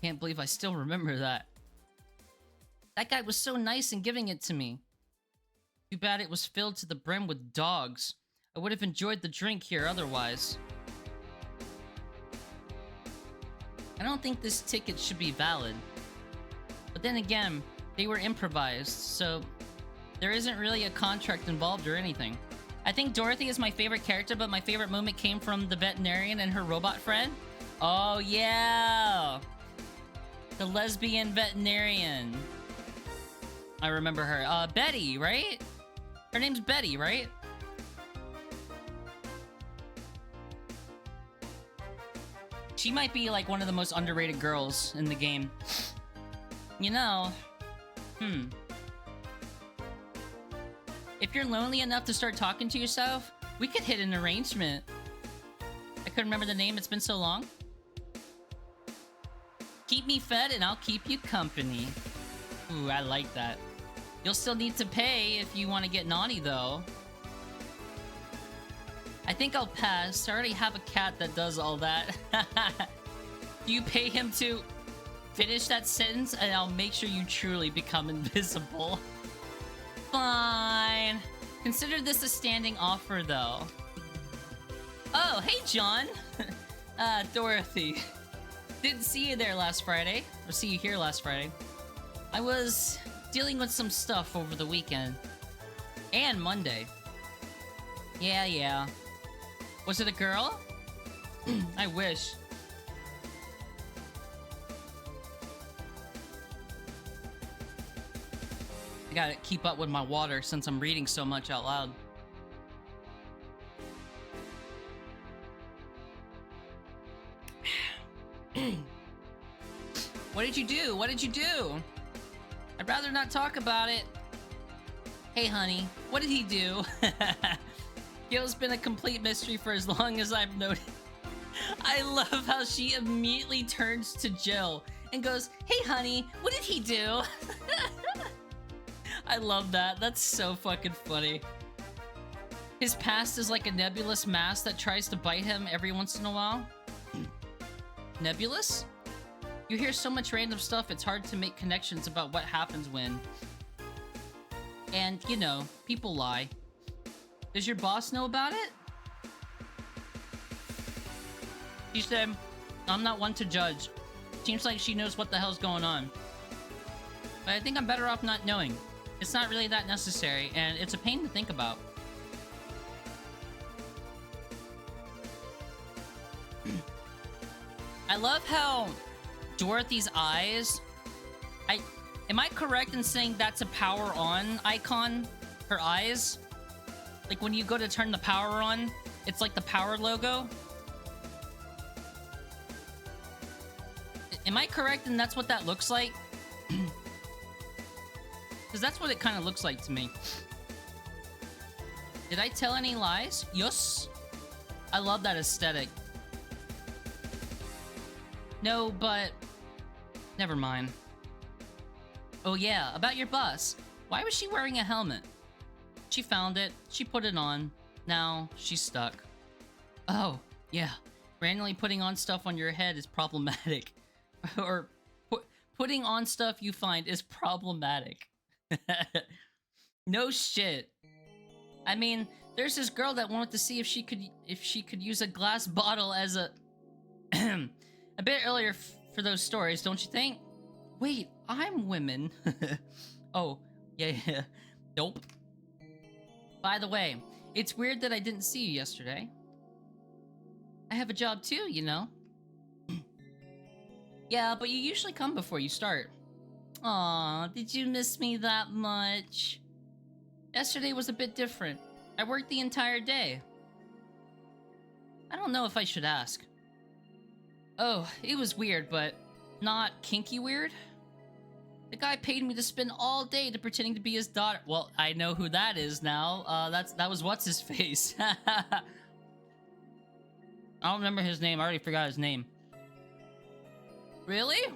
Can't believe I still remember that. That guy was so nice in giving it to me. Too bad it was filled to the brim with dogs. I would have enjoyed the drink here otherwise. I don't think this ticket should be valid. But then again, they were improvised, so There isn't really a contract involved or anything. I think Dorothy is my favorite character, but my favorite moment came from the veterinarian and her robot friend. Oh, yeah! The lesbian veterinarian. I remember her. Betty, right? Her name's Betty, right? She might be like one of the most underrated girls in the game. You know, if you're lonely enough to start talking to yourself, we could hit an arrangement. I couldn't remember the name, it's been so long. Keep me fed and I'll keep you company. Ooh, I like that. You'll still need to pay if you want to get naughty, though. I think I'll pass. I already have a cat that does all that. Do you pay him to finish that sentence, and I'll make sure you truly become invisible. Fine. Consider this a standing offer, though. Oh, hey, John. Dorothy. Didn't see you there last Friday. Or see you here last Friday. I was dealing with some stuff over the weekend. And Monday. Yeah. Was it a girl? I wish. I gotta keep up with my water since I'm reading so much out loud. What did you do? What did you do? I'd rather not talk about it. Hey, honey, what did he do? Gil's been a complete mystery for as long as I've known. I love how she immediately turns to Jill and goes, hey, honey, what did he do? I love that. That's so fucking funny. His past is like a nebulous mass that tries to bite him every once in a while. Nebulous? You hear so much random stuff, it's hard to make connections about what happens when. And, you know, people lie. Does your boss know about it? She said, I'm not one to judge. Seems like she knows what the hell's going on. But I think I'm better off not knowing. It's not really that necessary, and it's a pain to think about. I love how Dorothy's eyes... Am I correct in saying that's a power on icon? Her eyes? Like when you go to turn the power on, it's like the power logo? Am I correct and that's what that looks like? Because that's what it kind of looks like to me. Did I tell any lies? Yes. I love that aesthetic. No, but... never mind. Oh yeah, about your bus. Why was she wearing a helmet? She found it, she put it on. Now, she's stuck. Oh, yeah. Randomly putting on stuff on your head is problematic. Or, putting on stuff you find is problematic. No shit. I mean, there's this girl that wanted to see if she could use a glass bottle as a... a bit earlier for those stories, don't you think? Wait, I'm women. Oh, yeah. Nope. By the way, it's weird that I didn't see you yesterday. I have a job too, you know. Yeah, but you usually come before you start. Aw, did you miss me that much? Yesterday was a bit different. I worked the entire day. I don't know if I should ask. Oh, it was weird, but not kinky weird. The guy paid me to spend all day to pretending to be his daughter. Well, I know who that is now. That was what's his face. I don't remember his name. I already forgot his name. Really?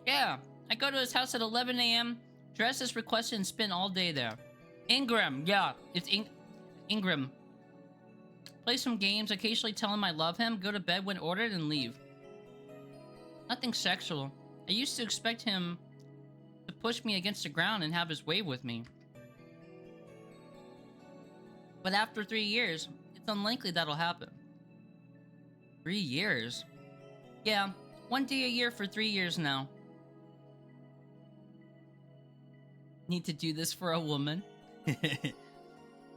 Yeah. I go to his house at 11 a.m., dress as requested, and spend all day there. Ingram. Yeah, it's Ingram. Play some games, occasionally tell him I love him, go to bed when ordered, and leave. Nothing sexual. I used to expect him to push me against the ground and have his way with me. But after 3 years, it's unlikely that'll happen. 3 years? Yeah, 1 day a year for 3 years now. need to do this for a woman.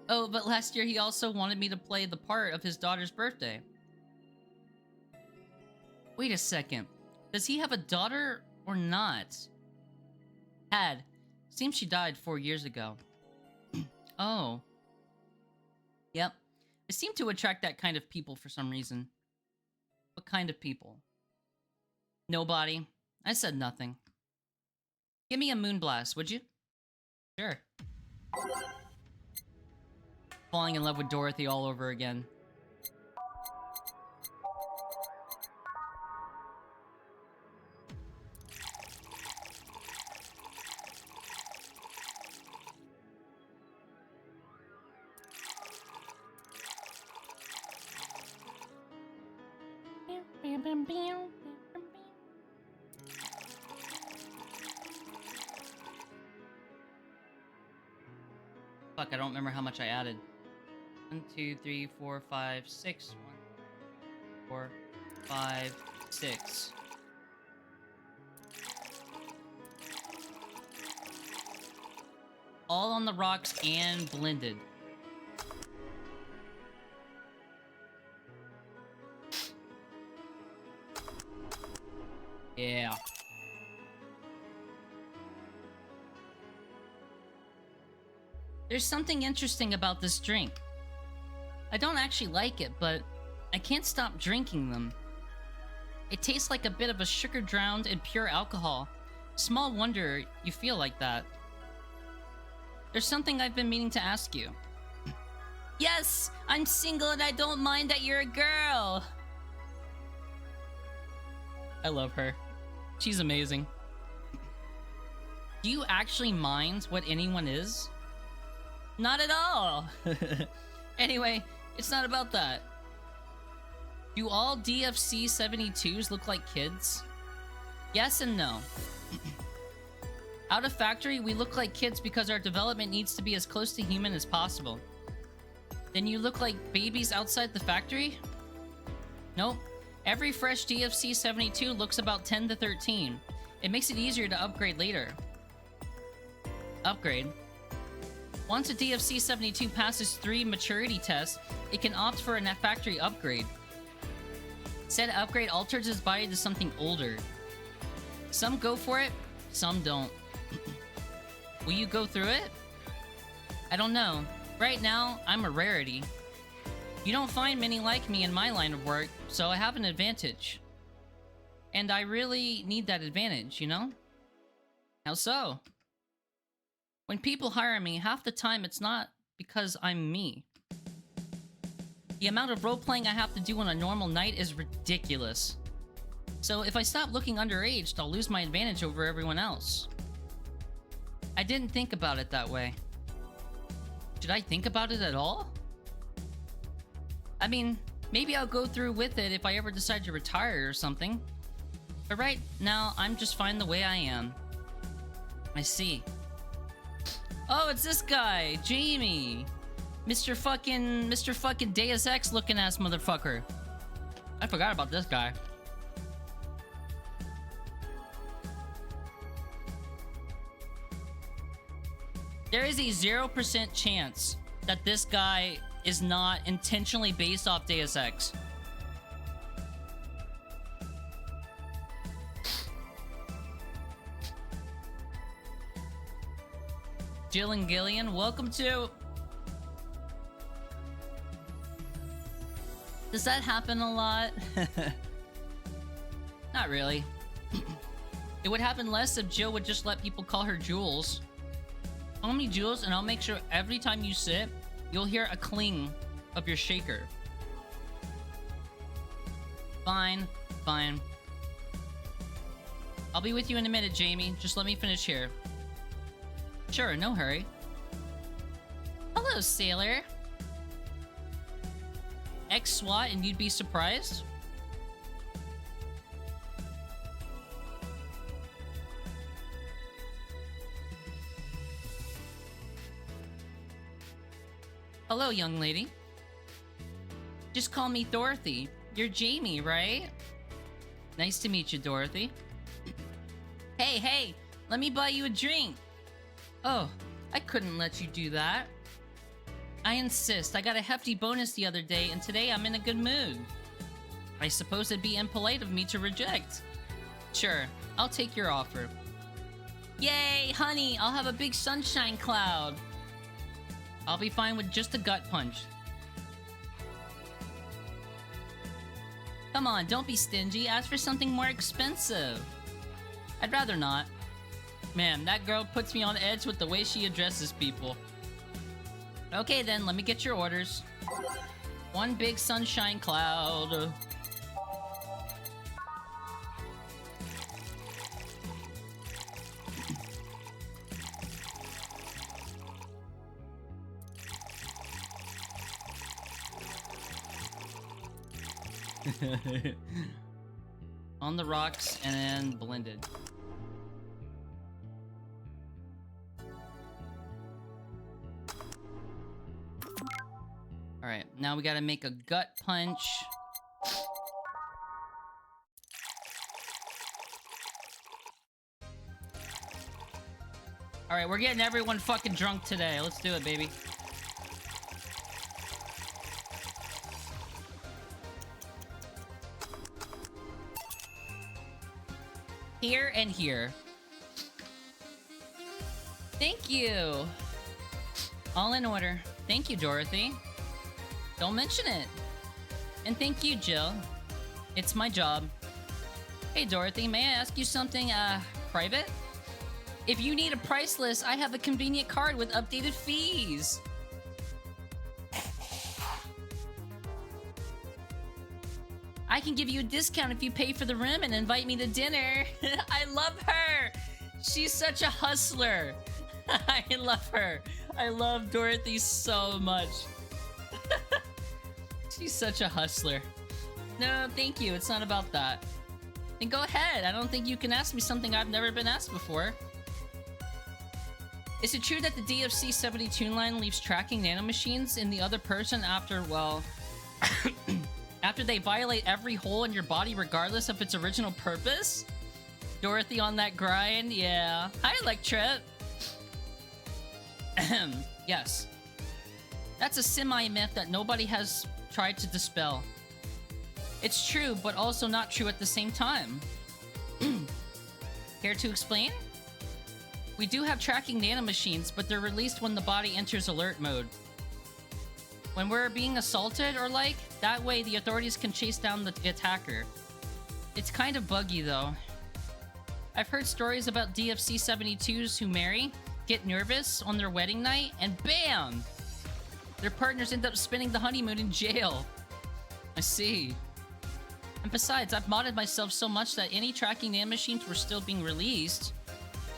Oh, but last year he also wanted me to play the part of his daughter's birthday. Wait a second. Does he have a daughter or not? Had. Seems she died 4 years ago. Oh. Yep. I seem to attract that kind of people for some reason. What kind of people? Nobody. I said nothing. Give me a moonblast, would you? Sure. Falling in love with Dorothy all over again. Fuck, I don't remember how much I added. 1, 2, 3, 4, 5, 6. 1, 4, 5, 6. All on the rocks and blended. Yeah. There's something interesting about this drink. I don't actually like it, but I can't stop drinking them. It tastes like a bit of a sugar drowned in pure alcohol. Small wonder you feel like that. There's something I've been meaning to ask you. Yes! I'm single and I don't mind that you're a girl! I love her. She's amazing. Do you actually mind what anyone is? Not at all! Anyway, it's not about that. Do all DFC 72s look like kids? Yes and no. Out of factory, we look like kids because our development needs to be as close to human as possible. Then you look like babies outside the factory? Nope. Every fresh DFC 72 looks about 10 to 13. It makes it easier to upgrade later. Upgrade? Once a DFC 72 passes 3 maturity tests, it can opt for a factory upgrade. Said upgrade alters its body to something older. Some go for it, some don't. Will you go through it? I don't know. Right now, I'm a rarity. You don't find many like me in my line of work, so I have an advantage. And I really need that advantage, you know? How so? When people hire me, half the time it's not because I'm me. The amount of role-playing I have to do on a normal night is ridiculous. So if I stop looking underaged, I'll lose my advantage over everyone else. I didn't think about it that way. Should I think about it at all? I mean, maybe I'll go through with it if I ever decide to retire or something. But right now, I'm just fine the way I am. I see. Oh, it's this guy, Jamie. Mr. fucking Deus Ex looking ass motherfucker. I forgot about this guy. There is a 0% chance that this guy is not intentionally based off Deus Ex. Jill and Gillian, welcome to... Does that happen a lot? Not really. It would happen less if Jill would just let people call her Jules. Call me Jules and I'll make sure every time you sit, you'll hear a cling of your shaker. Fine, fine. I'll be with you in a minute, Jamie. Just let me finish here. Sure, no hurry. Hello, sailor. Ex-SWAT and you'd be surprised? Hello, young lady. Just call me Dorothy. You're Jamie, right? Nice to meet you, Dorothy. Hey, let me buy you a drink. Oh, I couldn't let you do that. I insist. I got a hefty bonus the other day, and today I'm in a good mood. I suppose it'd be impolite of me to reject. Sure, I'll take your offer. Yay, honey, I'll have a big sunshine cloud. I'll be fine with just a gut punch. Come on, don't be stingy. Ask for something more expensive. I'd rather not. Man, that girl puts me on edge with the way she addresses people. Okay then, let me get your orders. One big sunshine cloud. On the rocks and then blended. Alright, now we gotta make a gut punch. Alright, we're getting everyone fucking drunk today. Let's do it, baby. Here and here. Thank you. All in order. Thank you, Dorothy. Don't mention it. And thank you, Jill. It's my job. Hey, Dorothy, may I ask you something, private? If you need a price list, I have a convenient card with updated fees. I can give you a discount if you pay for the room and invite me to dinner. I love her. She's such a hustler. I love her. I love Dorothy so much. She's such a hustler. No, thank you. It's not about that. And go ahead. I don't think you can ask me something I've never been asked before. Is it true that the DFC-72 line leaves tracking nanomachines in the other person after, well... after they violate every hole in your body regardless of its original purpose? Dorothy on that grind? Yeah. Hi, Electrip. Yes. That's a semi-myth that nobody has tried to dispel. It's true, but also not true at the same time. Care to explain? We do have tracking nanomachines, but they're released when the body enters alert mode. When we're being assaulted or like, that way the authorities can chase down the attacker. It's kind of buggy though. I've heard stories about DFC-72s who marry, get nervous on their wedding night, and BAM! Their partners end up spending the honeymoon in jail. I see. And besides, I've modded myself so much that any tracking nanomachines were still being released,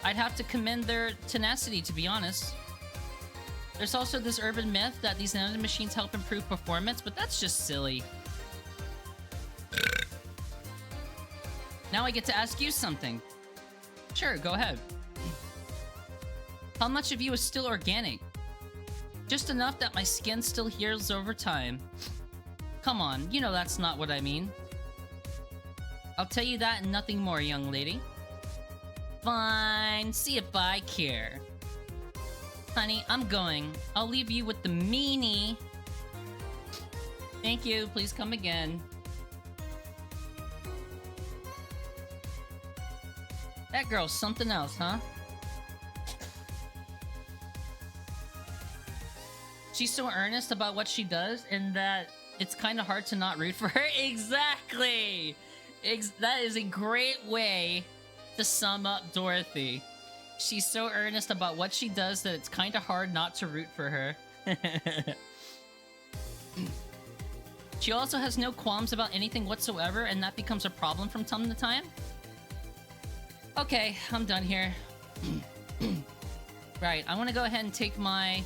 I'd have to commend their tenacity, to be honest. There's also this urban myth that these nanomachines help improve performance, but that's just silly. Now I get to ask you something. Sure, go ahead. How much of you is still organic? Just enough that my skin still heals over time. Come on, you know that's not what I mean. I'll tell you that and nothing more, young lady. Fine, see if I care. Honey, I'm going. I'll leave you with the meanie. Thank you, please come again. That girl's something else, huh? She's so earnest about what she does, and that it's kind of hard to not root for her. Exactly! That is a great way to sum up Dorothy. She's so earnest about what she does that it's kind of hard not to root for her. She also has no qualms about anything whatsoever, and that becomes a problem from time to time. Okay, I'm done here. Right, I want to go ahead and take my...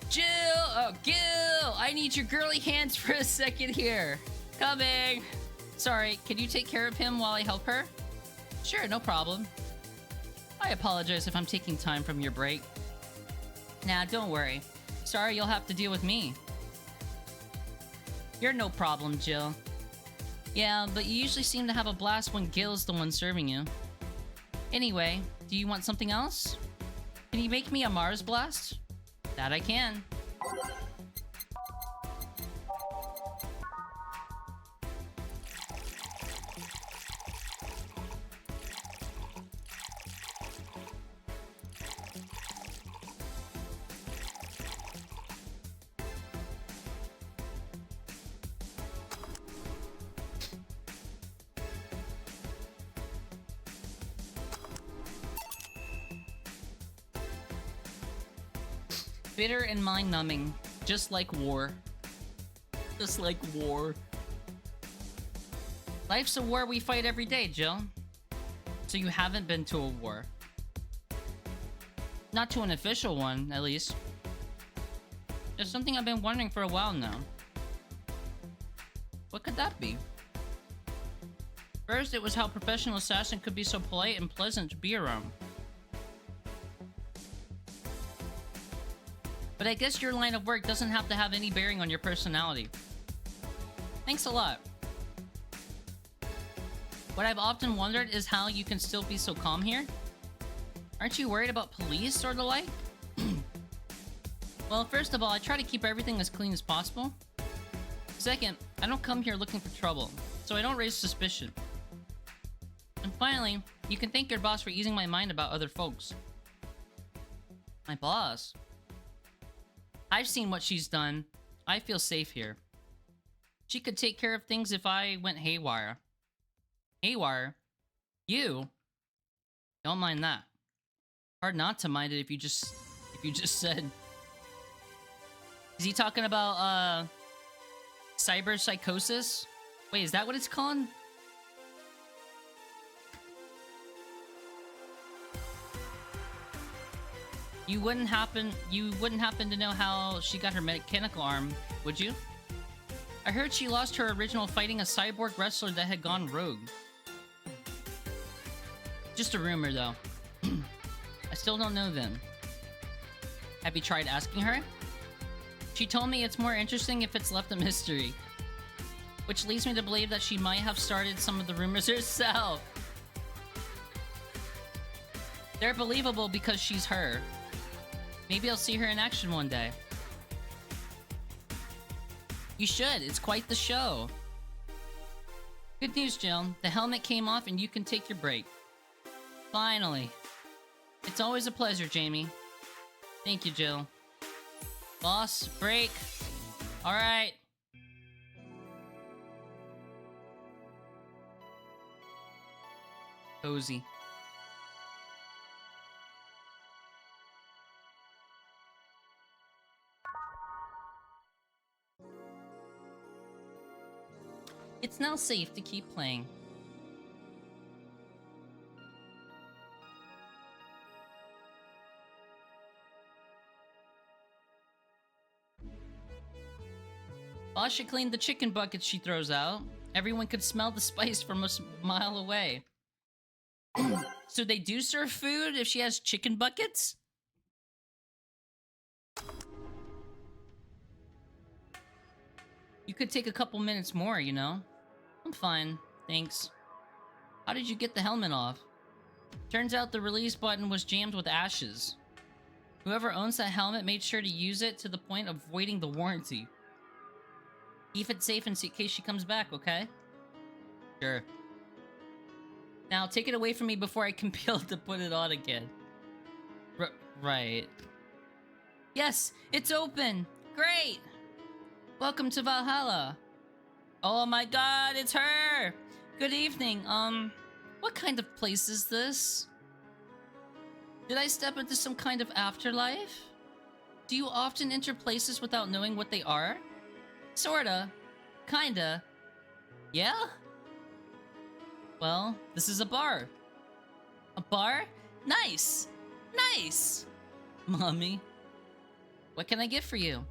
Jill! Oh, Gil! I need your girly hands for a second here. Coming! Sorry, can you take care of him while I help her? Sure, no problem. I apologize if I'm taking time from your break. Nah, don't worry. Sorry you'll have to deal with me. You're no problem, Jill. Yeah, but you usually seem to have a blast when Gil's the one serving you. Anyway, do you want something else? Can you make me a Mars Blast? That I can. Bitter and mind-numbing, just like war. Just like war. Life's a war we fight every day, Jill. So you haven't been to a war. Not to an official one, at least. There's something I've been wondering for a while now. What could that be? First, it was how professional assassin could be so polite and pleasant to be around. But I guess your line of work doesn't have to have any bearing on your personality. Thanks a lot. What I've often wondered is how you can still be so calm here. Aren't you worried about police or the like? Well, first of all, I try to keep everything as clean as possible. Second, I don't come here looking for trouble, so I don't raise suspicion. And finally, you can thank your boss for easing my mind about other folks. My boss? I've seen what she's done. I feel safe here. She could take care of things if I went haywire. Haywire? You? Don't mind that. Hard not to mind it if you just said. Is he talking about cyber psychosis? Wait, is that what it's called? You wouldn't happen to know how she got her mechanical arm, would you? I heard she lost her original fighting a cyborg wrestler that had gone rogue. Just a rumor, though. I still don't know them. Have you tried asking her? She told me it's more interesting if it's left a mystery. Which leads me to believe that she might have started some of the rumors herself. They're believable because she's her. Maybe I'll see her in action one day. You should, it's quite the show. Good news, Jill. The helmet came off and you can take your break. Finally. It's always a pleasure, Jamie. Thank you, Jill. Boss, break. Alright. Cozy. It's now safe to keep playing. Boss should clean the chicken buckets she throws out. Everyone could smell the spice from a mile away. So they do serve food if she has chicken buckets? You could take a couple minutes more, you know? I'm fine, thanks. How did you get the helmet off? Turns out the release button was jammed with ashes. Whoever owns that helmet made sure to use it to the point of voiding the warranty. Keep it safe in case she comes back, okay? Sure. Now, take it away from me before I compel to put it on again. Right. Yes, it's open! Great! Welcome to Valhalla. Oh my god, it's her! Good evening, what kind of place is this? Did I step into some kind of afterlife? Do you often enter places without knowing what they are? Sorta. Kinda. Yeah? Well, this is a bar. A bar? Nice! Nice! Mommy. What can I get for you?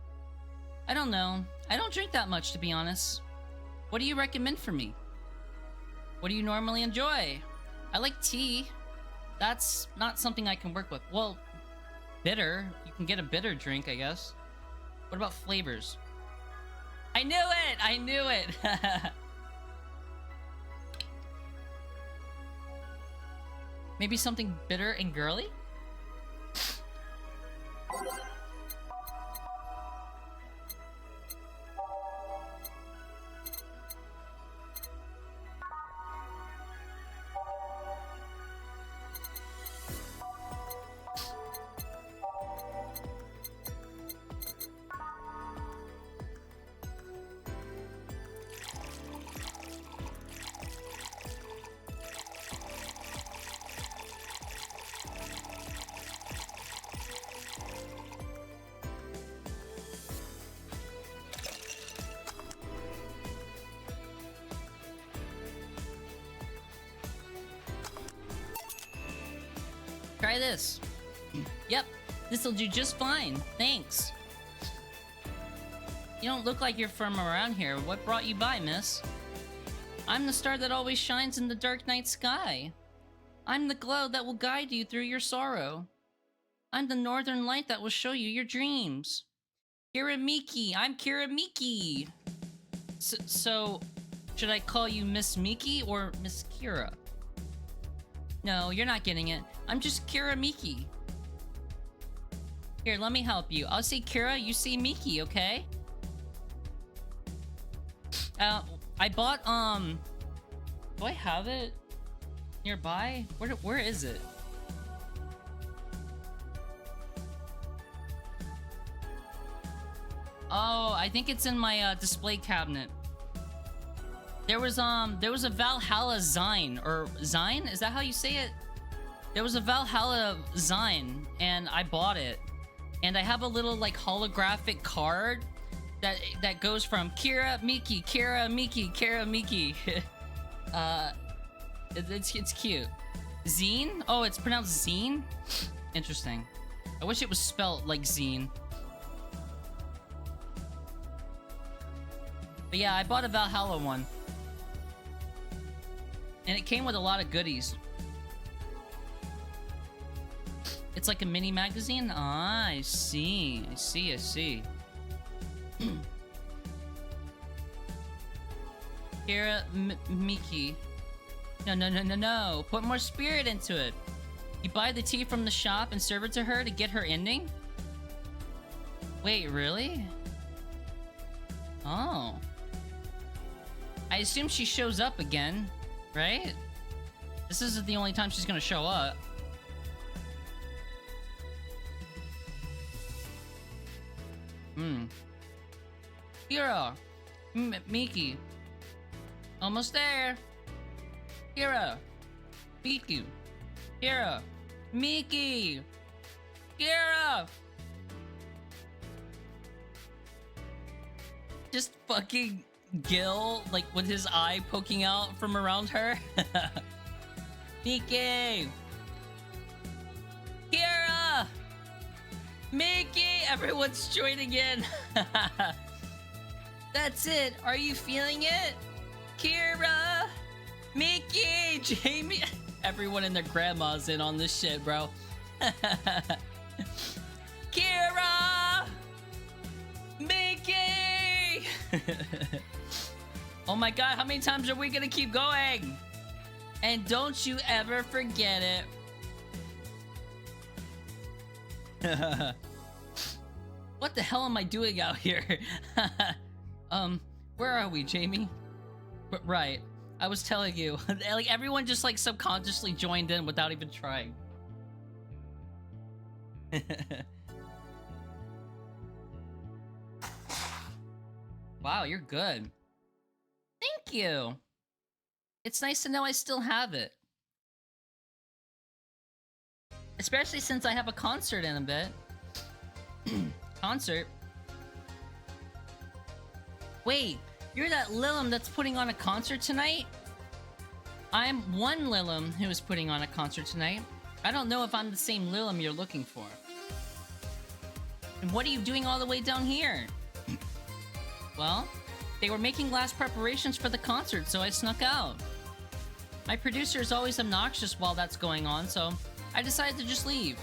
I don't know. I don't drink that much, to be honest. What do you recommend for me? What do you normally enjoy? I like tea. That's not something I can work with. Well, bitter. You can get a bitter drink, I guess. What about flavors? I knew it! I knew it! Maybe something bitter and girly? Try this. Yep, this'll do just fine. Thanks. You don't look like you're from around here. What brought you by, miss? I'm the star that always shines in the dark night sky. I'm the glow that will guide you through your sorrow. I'm the northern light that will show you your dreams. Kira Miki. I'm Kira Miki. So, should I call you Miss Miki or Miss Kira? No, you're not getting it. I'm just Kira Miki. Here, let me help you. I'll say Kira, you say Miki, okay? I bought, do I have it nearby? Where is it? Oh, I think it's in my, display cabinet. There was a Valhalla Zine, or Zine? Is that how you say it? There was a Valhalla Zine, and I bought it. And I have a little, like, holographic card that goes from Kira Miki, Kira Miki, Kira Miki. It's cute. Zine? Oh, it's pronounced Zine? Interesting. I wish it was spelt like Zine. But yeah, I bought a Valhalla one. And it came with a lot of goodies. It's like a mini magazine? Ah, I see. I see. Kira Miki. No. Put more spirit into it. You buy the tea from the shop and serve it to her to get her ending? Wait, really? Oh. I assume she shows up again, right? This isn't the only time she's gonna show up. Kira! Miki. Almost there. Kira. Miki. Kira. Miki. Kira! Just fucking Gil, like, with his eye poking out from around her. Miki! Kira! Miki! Everyone's joining in. That's it. Are you feeling it? Kira! Miki! Jamie! Everyone and their grandma's in on this shit, bro. Kira! Miki! Oh my god, how many times are we gonna keep going? And don't you ever forget it. What the hell am I doing out here? Where are we, Jamie? Right. I was telling you. Like, everyone just, like, subconsciously joined in without even trying. Wow, you're good. Thank you. It's nice to know I still have it. Especially since I have a concert in a bit. Concert? Wait, you're that Lilim that's putting on a concert tonight? I'm one Lilim who is putting on a concert tonight. I don't know if I'm the same Lilim you're looking for. And what are you doing all the way down here? Well, they were making last preparations for the concert, so I snuck out. My producer is always obnoxious while that's going on, so I decided to just leave.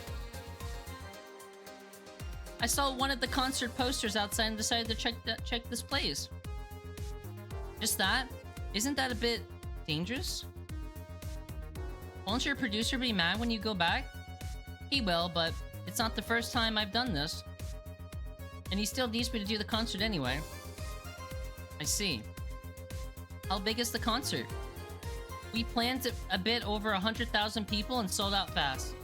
I saw one of the concert posters outside and decided to check this place. Just that? Isn't that a bit dangerous? Won't your producer be mad when you go back? He will, but It's not the first time I've done this. And he still needs me to do the concert anyway. I see. How big is the concert? We planned a bit over 100,000 people and sold out fast.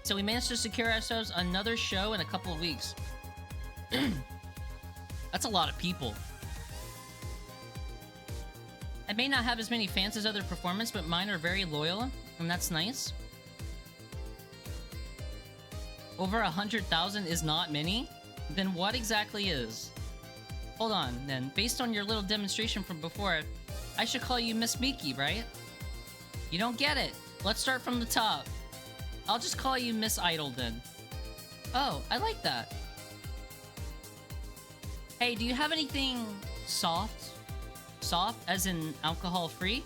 So we managed to secure ourselves another show in a couple of weeks. That's a lot of people. I may not have as many fans as other performers, but mine are very loyal, and that's nice. Over 100,000 is not many? Then what exactly is? Hold on, then. Based on your little demonstration from before, I should call you Miss Miki, right? You don't get it. Let's start from the top. I'll just call you Miss Idol then. Oh, I like that. Hey, do you have anything soft? Soft as in alcohol-free?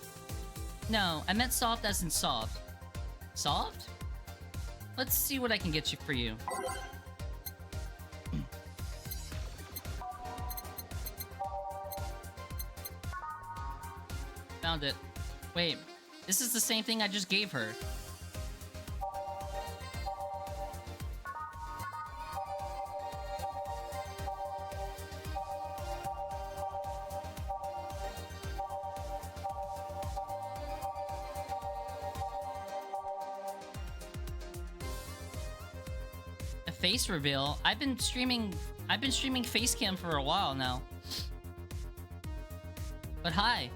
No, I meant soft as in soft. Soft? Let's see what I can get you for you. Found it. Wait, this is the same thing I just gave her. A face reveal? I've been streaming face cam for a while now. But hi.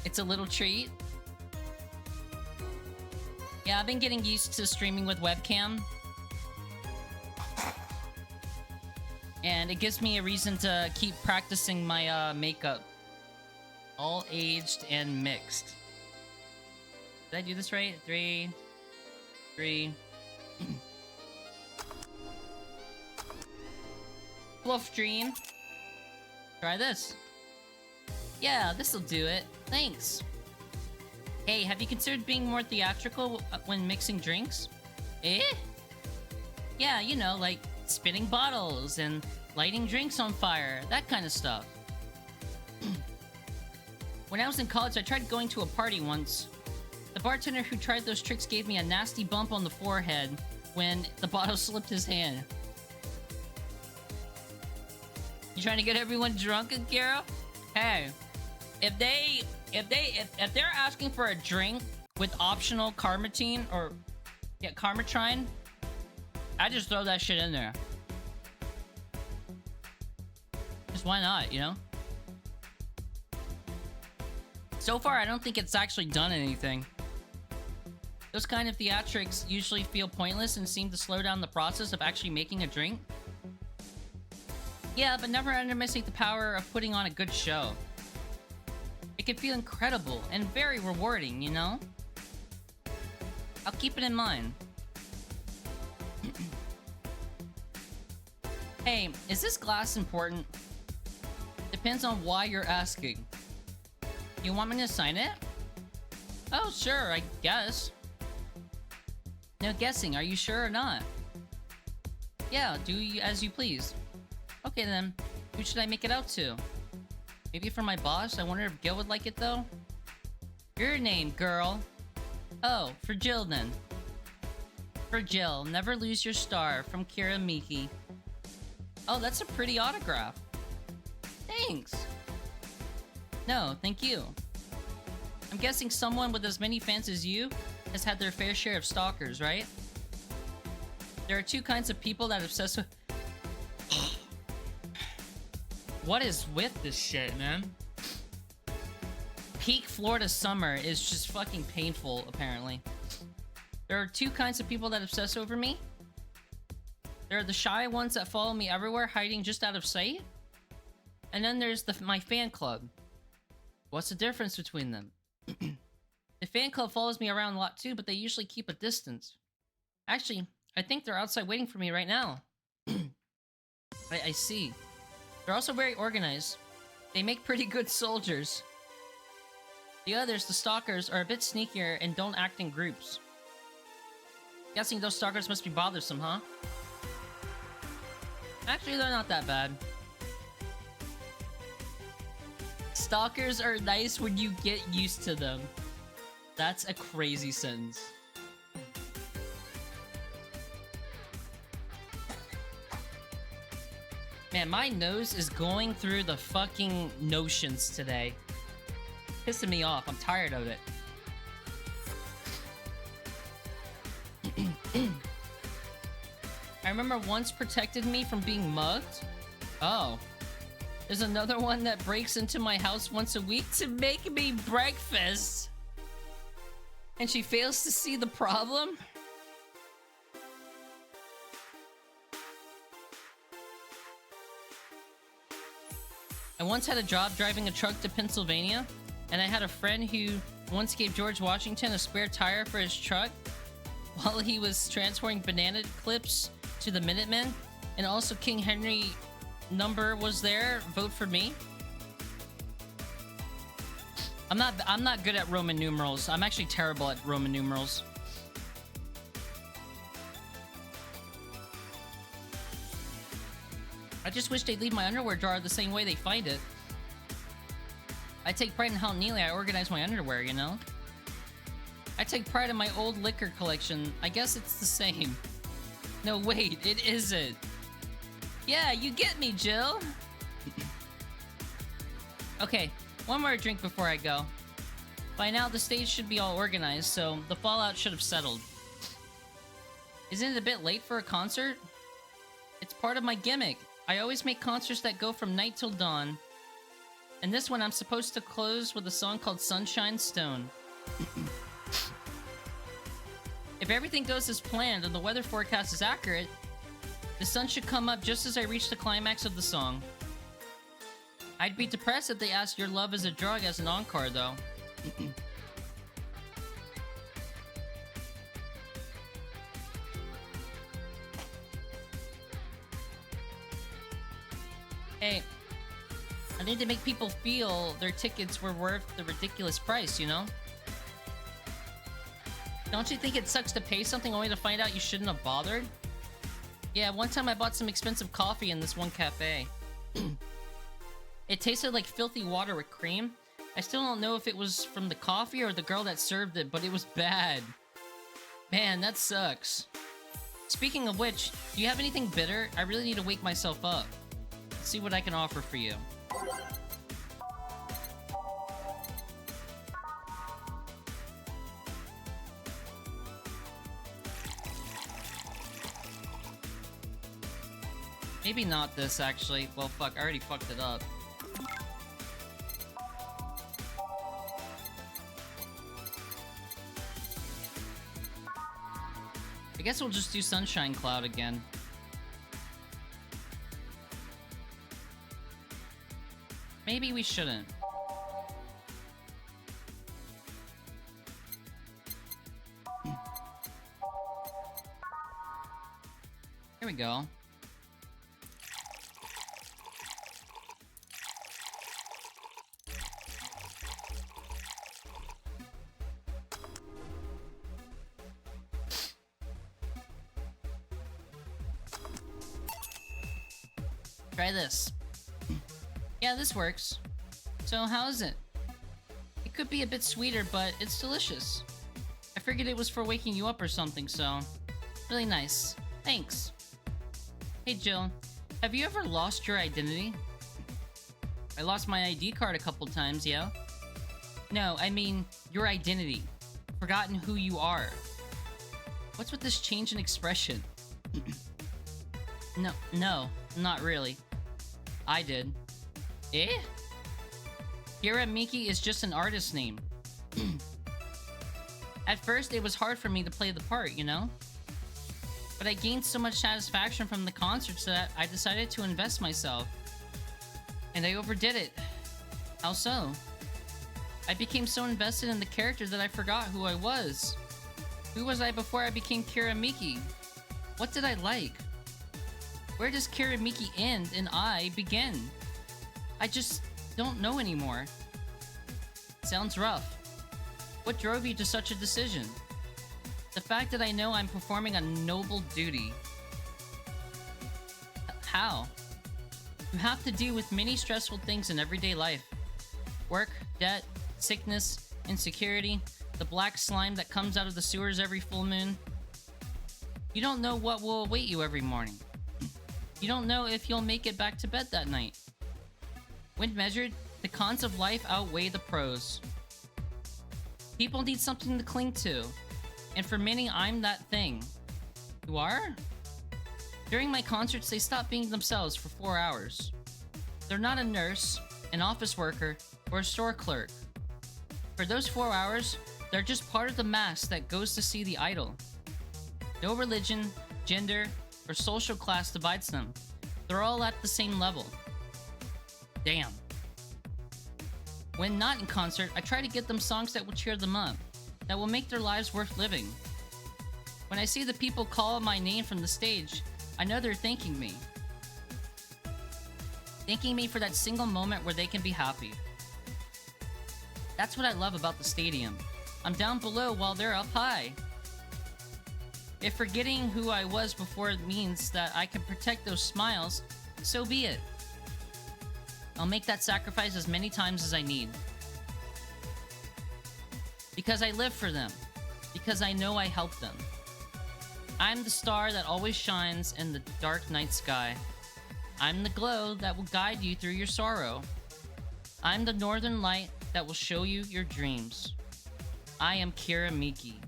It's a little treat. Yeah, I've been getting used to streaming with webcam. And it gives me a reason to keep practicing my makeup. All aged and mixed. Did I do this right? Three. Fluff dream. Try this. Yeah, this'll do it. Thanks. Hey, have you considered being more theatrical when mixing drinks? Eh? Yeah, you know, like spinning bottles and lighting drinks on fire, that kind of stuff. When I was in college, I tried going to a party once. The bartender who tried those tricks gave me a nasty bump on the forehead when the bottle slipped his hand. You trying to get everyone drunk, Akira? Hey, if they're asking for a drink with optional carmatine or carmatrine, I just throw that shit in there. Just why not, you know? So far, I don't think it's actually done anything. Those kind of theatrics usually feel pointless and seem to slow down the process of actually making a drink. Yeah, but never underestimate the power of putting on a good show. It can feel incredible and very rewarding, you know? I'll keep it in mind. Hey, is this glass important? Depends on why you're asking. You want me to sign it? Oh, sure, I guess. No guessing, are you sure or not? Yeah, do as you please. Okay then, who should I make it out to? Maybe for my boss? I wonder if Gil would like it though? Your name, girl. Oh, for Jill then. For Jill, never lose your star, from Kira Miki. Oh, that's a pretty autograph. Thanks. No, thank you. I'm guessing someone with as many fans as you has had their fair share of stalkers, right? There are two kinds of people that obsess with... What is with this shit, man? Peak Florida summer is just fucking painful, apparently. There are two kinds of people that obsess over me. There are the shy ones that follow me everywhere, hiding just out of sight. And then there's my fan club. What's the difference between them? The fan club follows me around a lot too, but they usually keep a distance. Actually, I think they're outside waiting for me right now. I see. They're also very organized. They make pretty good soldiers. The others, the stalkers, are a bit sneakier and don't act in groups. Guessing those stalkers must be bothersome, huh? Actually, they're not that bad. Stalkers are nice when you get used to them. That's a crazy sentence. Man, my nose is going through the fucking notions today. Pissing me off. I'm tired of it. I remember once protected me from being mugged. Oh. There's another one that breaks into my house once a week to make me breakfast. And she fails to see the problem? I once had a job driving a truck to Pennsylvania, and I had a friend who once gave George Washington a spare tire for his truck while he was transporting banana clips to the Minutemen, and also King Henry number was there. Vote for me. I'm not good at Roman numerals. I'm actually terrible at Roman numerals. I just wish they'd leave my underwear drawer the same way they find it. I take pride in how neatly I organize my underwear, you know? I take pride in my old liquor collection. I guess it's the same. No, wait, it isn't. Yeah, you get me, Jill. Okay, one more drink before I go. By now, the stage should be all organized, so the fallout should have settled. Isn't it a bit late for a concert? It's part of my gimmick. I always make concerts that go from night till dawn. And this one, I'm supposed to close with a song called Sunshine Stone. If everything goes as planned and the weather forecast is accurate, the sun should come up just as I reach the climax of the song. I'd be depressed if they asked Your Love is a Drug as an encore, though. Hey, I need to make people feel their tickets were worth the ridiculous price, you know? Don't you think it sucks to pay something only to find out you shouldn't have bothered? Yeah, one time I bought some expensive coffee in this one cafe. It tasted like filthy water with cream. I still don't know if it was from the coffee or the girl that served it, but it was bad. Man, that sucks. Speaking of which, do you have anything bitter? I really need to wake myself up. Let's see what I can offer for you. Maybe not this, actually. Well, fuck, I already fucked it up. I guess we'll just do Sunshine Cloud again. Maybe we shouldn't. Here we go. Try this. Yeah, this works. So how is it? It could be a bit sweeter, but it's delicious. I figured it was for waking you up or something, so... Really nice. Thanks. Hey Jill, have you ever lost your identity? I lost my ID card a couple times, yeah? No, I mean, your identity. Forgotten who you are. What's with this change in expression? No, not really. I did. Eh? Akira Miki is just an artist name. At first, it was hard for me to play the part, you know? But I gained so much satisfaction from the concerts that I decided to invest myself. And I overdid it. How so? I became so invested in the character that I forgot who I was. Who was I before I became Kira Miki? What did I like? Where does Kira Miki end and I begin? I just don't know anymore. Sounds rough. What drove you to such a decision? The fact that I know I'm performing a noble duty. how. You have to deal with many stressful things in everyday life. Work, debt, sickness, insecurity, the black slime that comes out of the sewers every full moon. You don't know what will await you every morning. You don't know if you'll make it back to bed that night. When measured, the cons of life outweigh the pros. People need something to cling to, and for many, I'm that thing. You are? During my concerts, they stop being themselves for 4 hours. They're not a nurse, an office worker, or a store clerk. For those 4 hours, they're just part of the mass that goes to see the idol. No religion, gender, or social class divides them. They're all at the same level. Damn. When not in concert, I try to get them songs that will cheer them up, that will make their lives worth living. When I see the people call my name from the stage, I know they're thanking me. Thanking me for that single moment where they can be happy. That's what I love about the stadium. I'm down below while they're up high. If forgetting who I was before means that I can protect those smiles, so be it. I'll make that sacrifice as many times as I need. Because I live for them. Because I know I help them. I'm the star that always shines in the dark night sky. I'm the glow that will guide you through your sorrow. I'm the northern light that will show you your dreams. I am Kira Miki.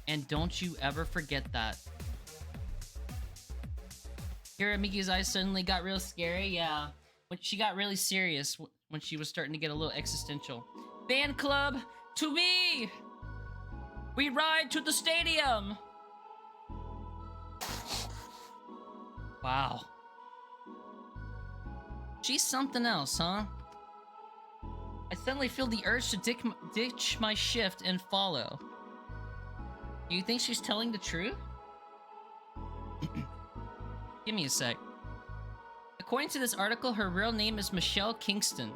And don't you ever forget that. Kira Miki's eyes suddenly got real scary, yeah. When she got really serious when she was starting to get a little existential. Fan club, to me! We ride to the stadium! Wow. She's something else, huh? I suddenly feel the urge to ditch my shift and follow. Do you think she's telling the truth? Give me a sec. According to this article, her real name is Michelle Kingston.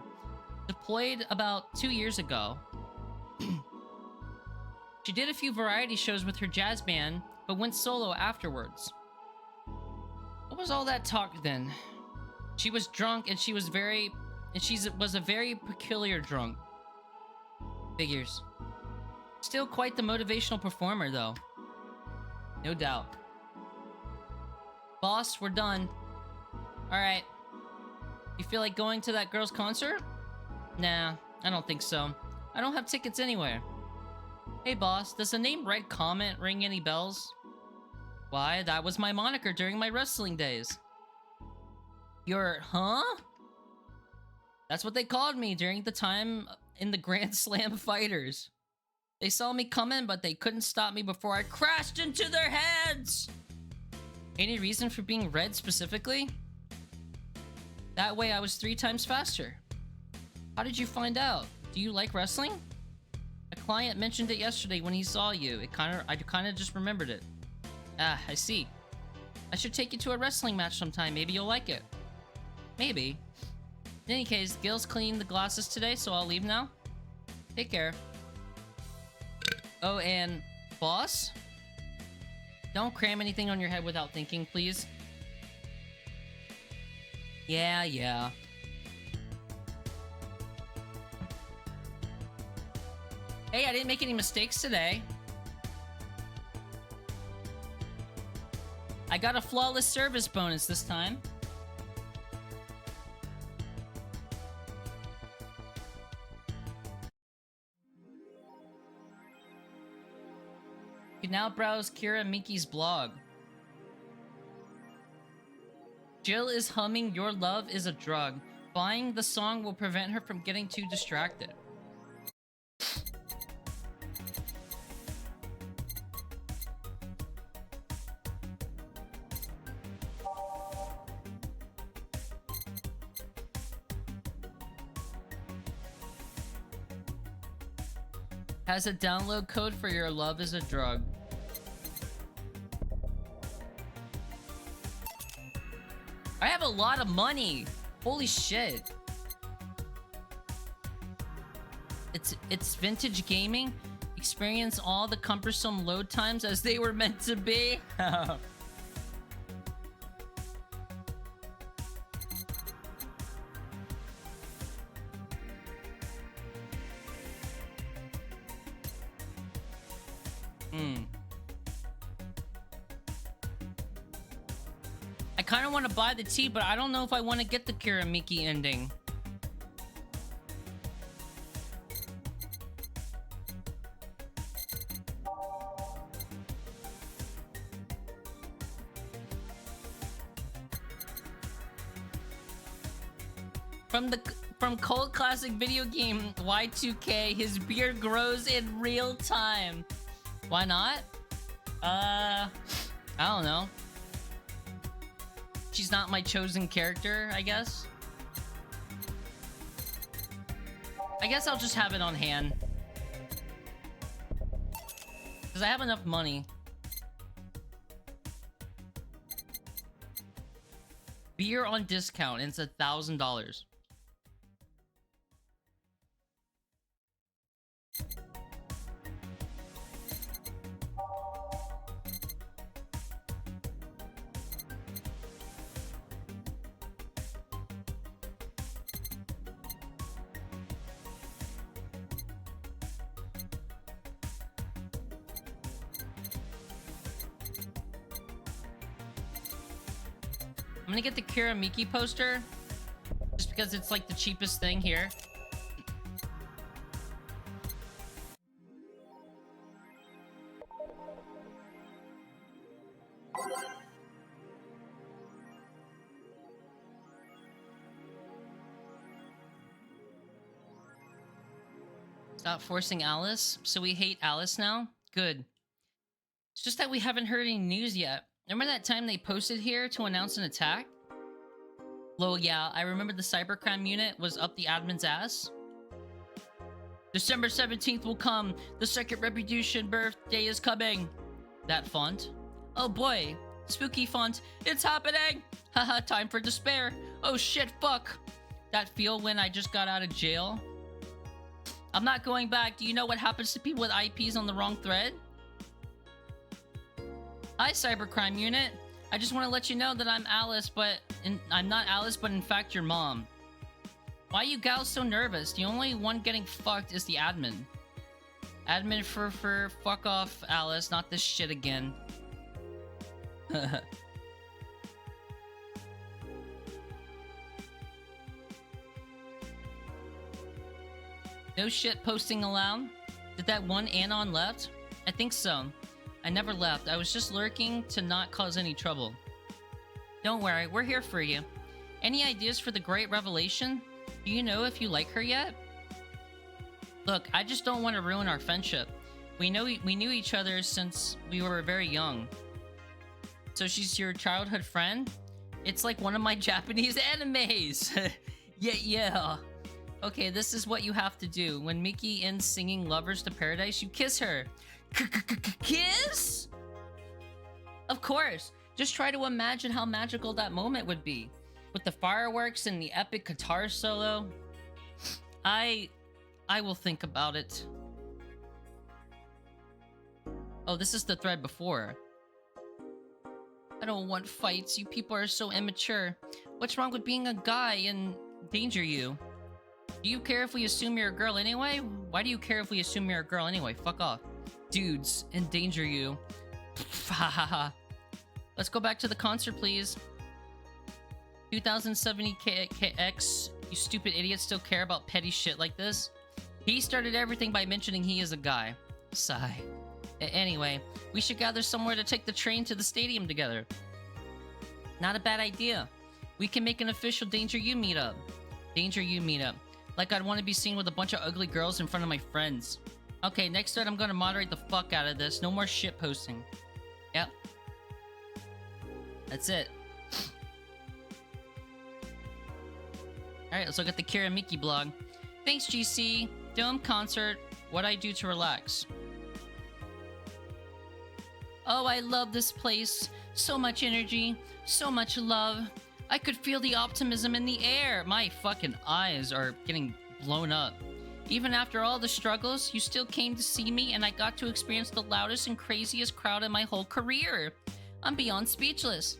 Deployed about 2 years ago. She did a few variety shows with her jazz band, but went solo afterwards. What was all that talk then? She was drunk and she was a very peculiar drunk. Figures. Still quite the motivational performer though. No doubt. Boss, we're done. Alright. You feel like going to that girl's concert? Nah, I don't think so. I don't have tickets anywhere. Hey boss, does the name Red Comet ring any bells? Why, that was my moniker during my wrestling days. Huh? That's what they called me during the time in the Grand Slam Fighters. They saw me coming, but they couldn't stop me before I crashed into their heads! Any reason for being red specifically? That way I was 3 times faster. How did you find out? Do you like wrestling? A client mentioned it yesterday when he saw you. I kind of just remembered it. Ah, I see. I should take you to a wrestling match sometime. Maybe you'll like it. Maybe. In any case, Gil's cleaning the glasses today, so I'll leave now. Take care. Oh, and boss? Don't cram anything on your head without thinking, please. Yeah. Hey, I didn't make any mistakes today. I got a flawless service bonus this time. You can now browse Kira Miki's blog. Jill is humming Your Love is a Drug. Buying the song will prevent her from getting too distracted. Has a download code for Your Love is a Drug. I have a lot of money. Holy shit. It's vintage gaming. Experience all the cumbersome load times as they were meant to be. I kind of want to buy the tea, but I don't know if I want to get the Kiramiki ending. From cult classic video game Y2K, his beard grows in real time. Why not? I don't know. She's not my chosen character, I guess. I guess I'll just have it on hand. Because I have enough money. Beer on discount, and it's $1,000. I'm gonna get the Kiramiki poster just because it's like the cheapest thing here. Stop forcing Alice. So we hate Alice now? Good. It's just that we haven't heard any news yet. Remember that time they posted here to announce an attack? Lol, yeah, I remember the cybercrime unit was up the admin's ass. December 17th will come. The second Retribution birthday is coming. That font. Oh boy. Spooky font. It's happening! Haha, time for despair. Oh shit, fuck. That feel when I just got out of jail? I'm not going back. Do you know what happens to people with IPs on the wrong thread? Hi, cybercrime unit. I just want to let you know that I'm Alice, but I'm not Alice, but in fact your mom. Why are you gals so nervous? The only one getting fucked is the admin. Admin for fuck off, Alice. Not this shit again. No shit posting allowed? Did that one Anon left? I think so. I never left. I was just lurking to not cause any trouble. Don't worry, we're here for you. Any ideas for the great revelation? Do you know if you like her yet? Look, I just don't want to ruin our friendship. We knew each other since we were very young. So she's your childhood friend? It's like one of my Japanese animes! Yeah. Okay, this is what you have to do. When Mickey ends singing Lovers to Paradise, you kiss her. Kiss? Of course. Just try to imagine how magical that moment would be. With the fireworks and the epic guitar solo. I will think about it. Oh, this is the thread before. I don't want fights. You people are so immature. What's wrong with being a guy and endanger you? Do you care if we assume you're a girl anyway? Why do you care if we assume you're a girl anyway? Fuck off. Dudes, endanger you. Hahaha. Let's go back to the concert, please. 2070 KX, you stupid idiots still care about petty shit like this? He started everything by mentioning he is a guy. Sigh. Anyway, we should gather somewhere to take the train to the stadium together. Not a bad idea. We can make an official Danger You meetup. Danger You meetup. Like I'd want to be seen with a bunch of ugly girls in front of my friends. Okay, next thread I'm gonna moderate the fuck out of this. No more shit posting. Yep. That's it. Alright, let's look at the Kiramiki blog. Thanks, GC. Dome concert. What I do to relax. Oh, I love this place. So much energy. So much love. I could feel the optimism in the air. My fucking eyes are getting blown up. Even after all the struggles, you still came to see me and I got to experience the loudest and craziest crowd in my whole career. I'm beyond speechless.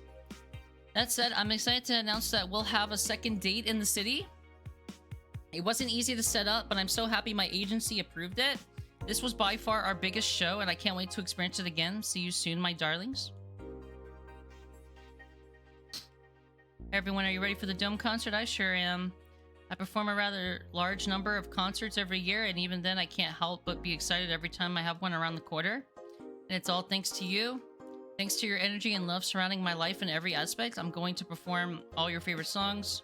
That said, I'm excited to announce that we'll have a second date in the city. It wasn't easy to set up, but I'm so happy my agency approved it. This was by far our biggest show, and I can't wait to experience it again. See you soon, my darlings. Hey everyone, are you ready for the Dome concert? I sure am. I perform a rather large number of concerts every year, and even then I can't help but be excited every time I have one around the corner. And it's all thanks to you. Thanks to your energy and love surrounding my life in every aspect. I'm going to perform all your favorite songs.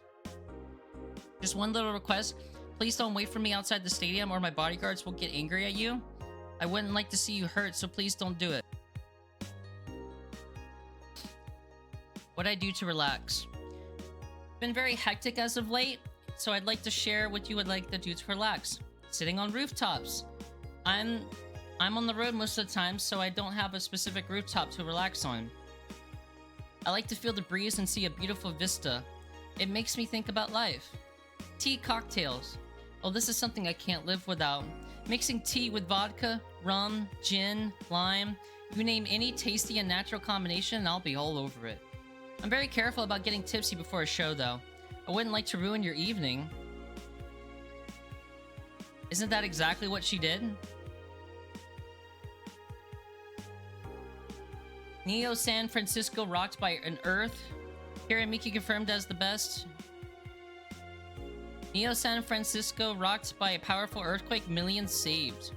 Just one little request. Please don't wait for me outside the stadium or my bodyguards will get angry at you. I wouldn't like to see you hurt, so please don't do it. What I do to relax. Been very hectic as of late, so I'd like to share what you would like to do to relax. Sitting on rooftops. I'm on the road most of the time, so I don't have a specific rooftop to relax on. I like to feel the breeze and see a beautiful vista. It makes me think about life. Tea cocktails. Oh, this is something I can't live without. Mixing tea with vodka, rum, gin, lime. You name any tasty and natural combination and I'll be all over it. I'm very careful about getting tipsy before a show, though. I wouldn't like to ruin your evening. Isn't that exactly what she did? Neo San Francisco rocked by an Earth. Kira Miki confirmed as the best. Neo San Francisco rocked by a powerful earthquake, millions saved.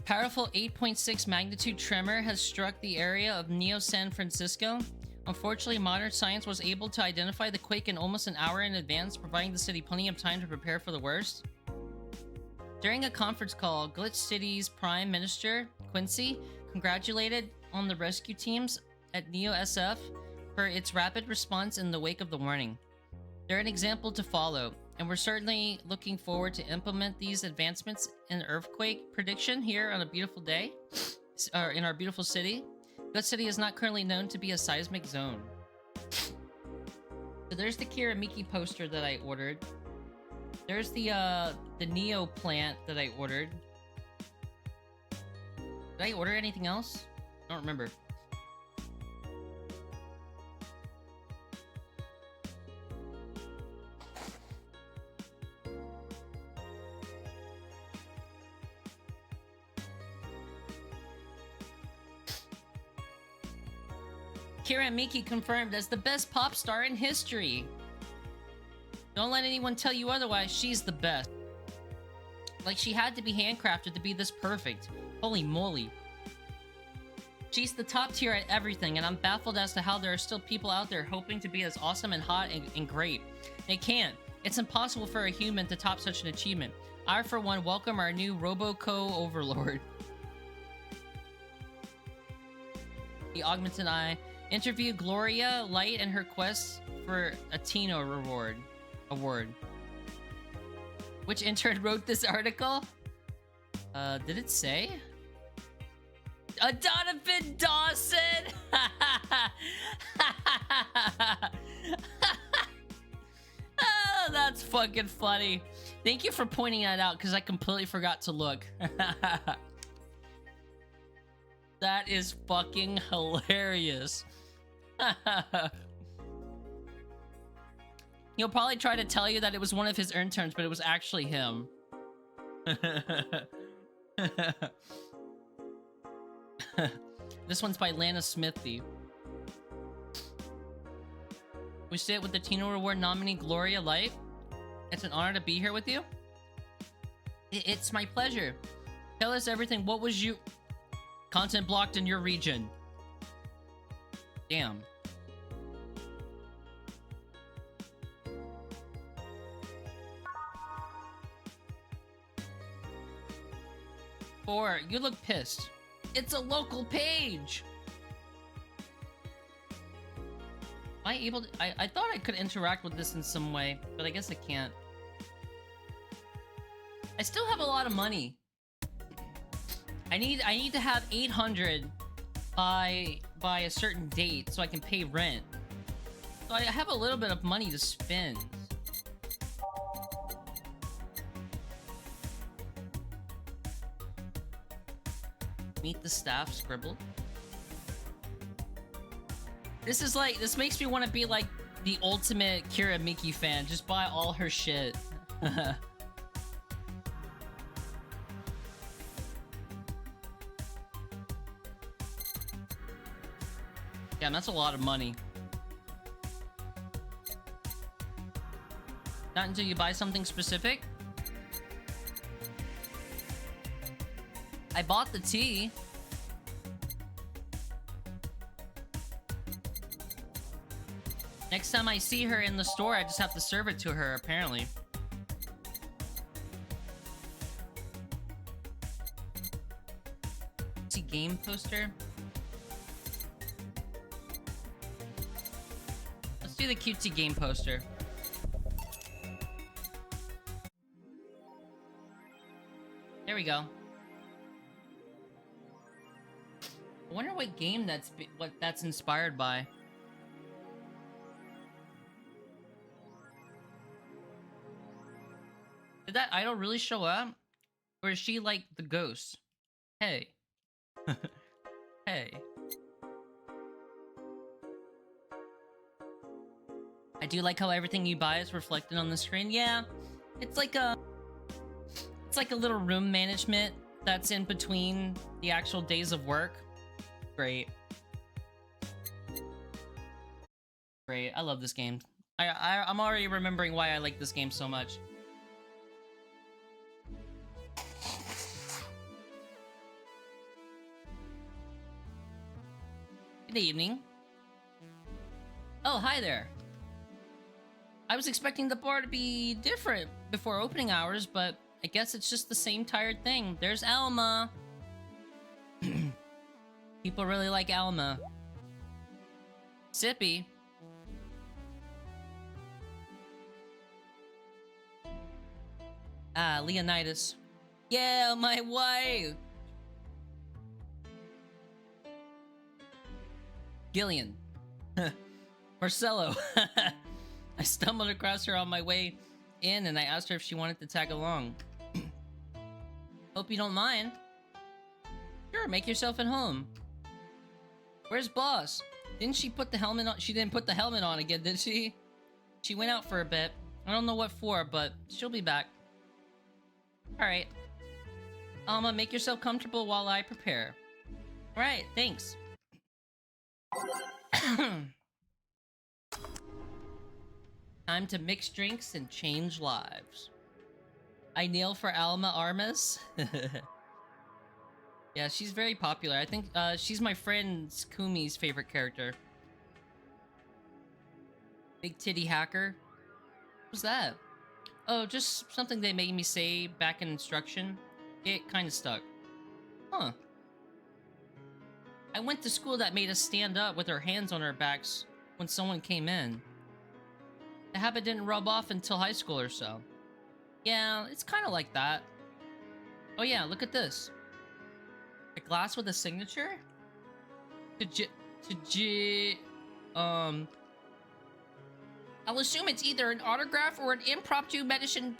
Powerful 8.6 magnitude tremor has struck the area of Neo San Francisco. Unfortunately, modern science was able to identify the quake in almost an hour in advance, providing the city plenty of time to prepare for the worst. During a conference call, Glitch City's Prime Minister, Quincy, congratulated on the rescue teams at Neo SF for its rapid response in the wake of the warning. They're an example to follow, and we're certainly looking forward to implement these advancements in earthquake prediction here on a beautiful day, or in our beautiful city. Glitch City is not currently known to be a seismic zone. So there's the Kira Miki poster that I ordered. There's the Neo plant that I ordered. Did I order anything else? I don't remember. Kira Miki confirmed as the best pop star in history. Don't let anyone tell you otherwise, she's the best. Like, she had to be handcrafted to be this perfect. Holy moly. She's the top tier at everything, and I'm baffled as to how there are still people out there hoping to be as awesome and hot and great. They can't. It's impossible for a human to top such an achievement. I, for one, welcome our new Roboco Overlord. The Augmented Eye. Interview Gloria Light and her quest for a Tino award. Which intern wrote this article? Did it say? Donovan Dawson! Oh, that's fucking funny. Thank you for pointing that out, because I completely forgot to look. That is fucking hilarious. He'll probably try to tell you that it was one of his interns, but it was actually him. This one's by Lana Smithy. We sit with the Tino Award nominee Gloria Light. It's an honor to be here with you. It's my pleasure. Tell us everything. What was you... Content blocked in your region. Damn. Or, you look pissed. It's a local page! Am I able to... I thought I could interact with this in some way, but I guess I can't. I still have a lot of money. I need to have 800 by a certain date so I can pay rent. So I have a little bit of money to spend. Meet the staff, scribble. This makes me want to be like the ultimate Kira Miki fan. Just buy all her shit. Damn, that's a lot of money. Not until you buy something specific. I bought the tea. Next time I see her in the store, I just have to serve it to her, apparently. See game poster? Let's do the cutesy game poster. There we go. I wonder what game that's inspired by. Did that idol really show up? Or is she like the ghost? Hey. Hey. I do like how everything you buy is reflected on the screen. Yeah. It's like a little room management that's in between the actual days of work. Great. Great. I love this game. I'm already remembering why I like this game so much. Good evening. Oh, hi there. I was expecting the bar to be different before opening hours, but I guess it's just the same tired thing. There's Alma. People really like Alma. Sippy. Ah, Leonidas. Yeah, my wife. Gillian. Marcelo. I stumbled across her on my way in and I asked her if she wanted to tag along. Hope you don't mind. Sure, make yourself at home. Where's Boss? Didn't she put the helmet on? She didn't put the helmet on again, did she? She went out for a bit. I don't know what for, but she'll be back. Alright. Alma, make yourself comfortable while I prepare. Alright, thanks. Time to mix drinks and change lives. I kneel for Alma Armas. Yeah, she's very popular. I think she's my friend Kumi's favorite character. Big titty hacker. What was that? Oh, just something they made me say back in instruction. It kind of stuck. Huh. I went to school that made us stand up with our hands on our backs when someone came in. The habit didn't rub off until high school or so. Yeah, it's kind of like that. Oh yeah, look at this. A glass with a signature? I'll assume it's either an autograph or an impromptu medicine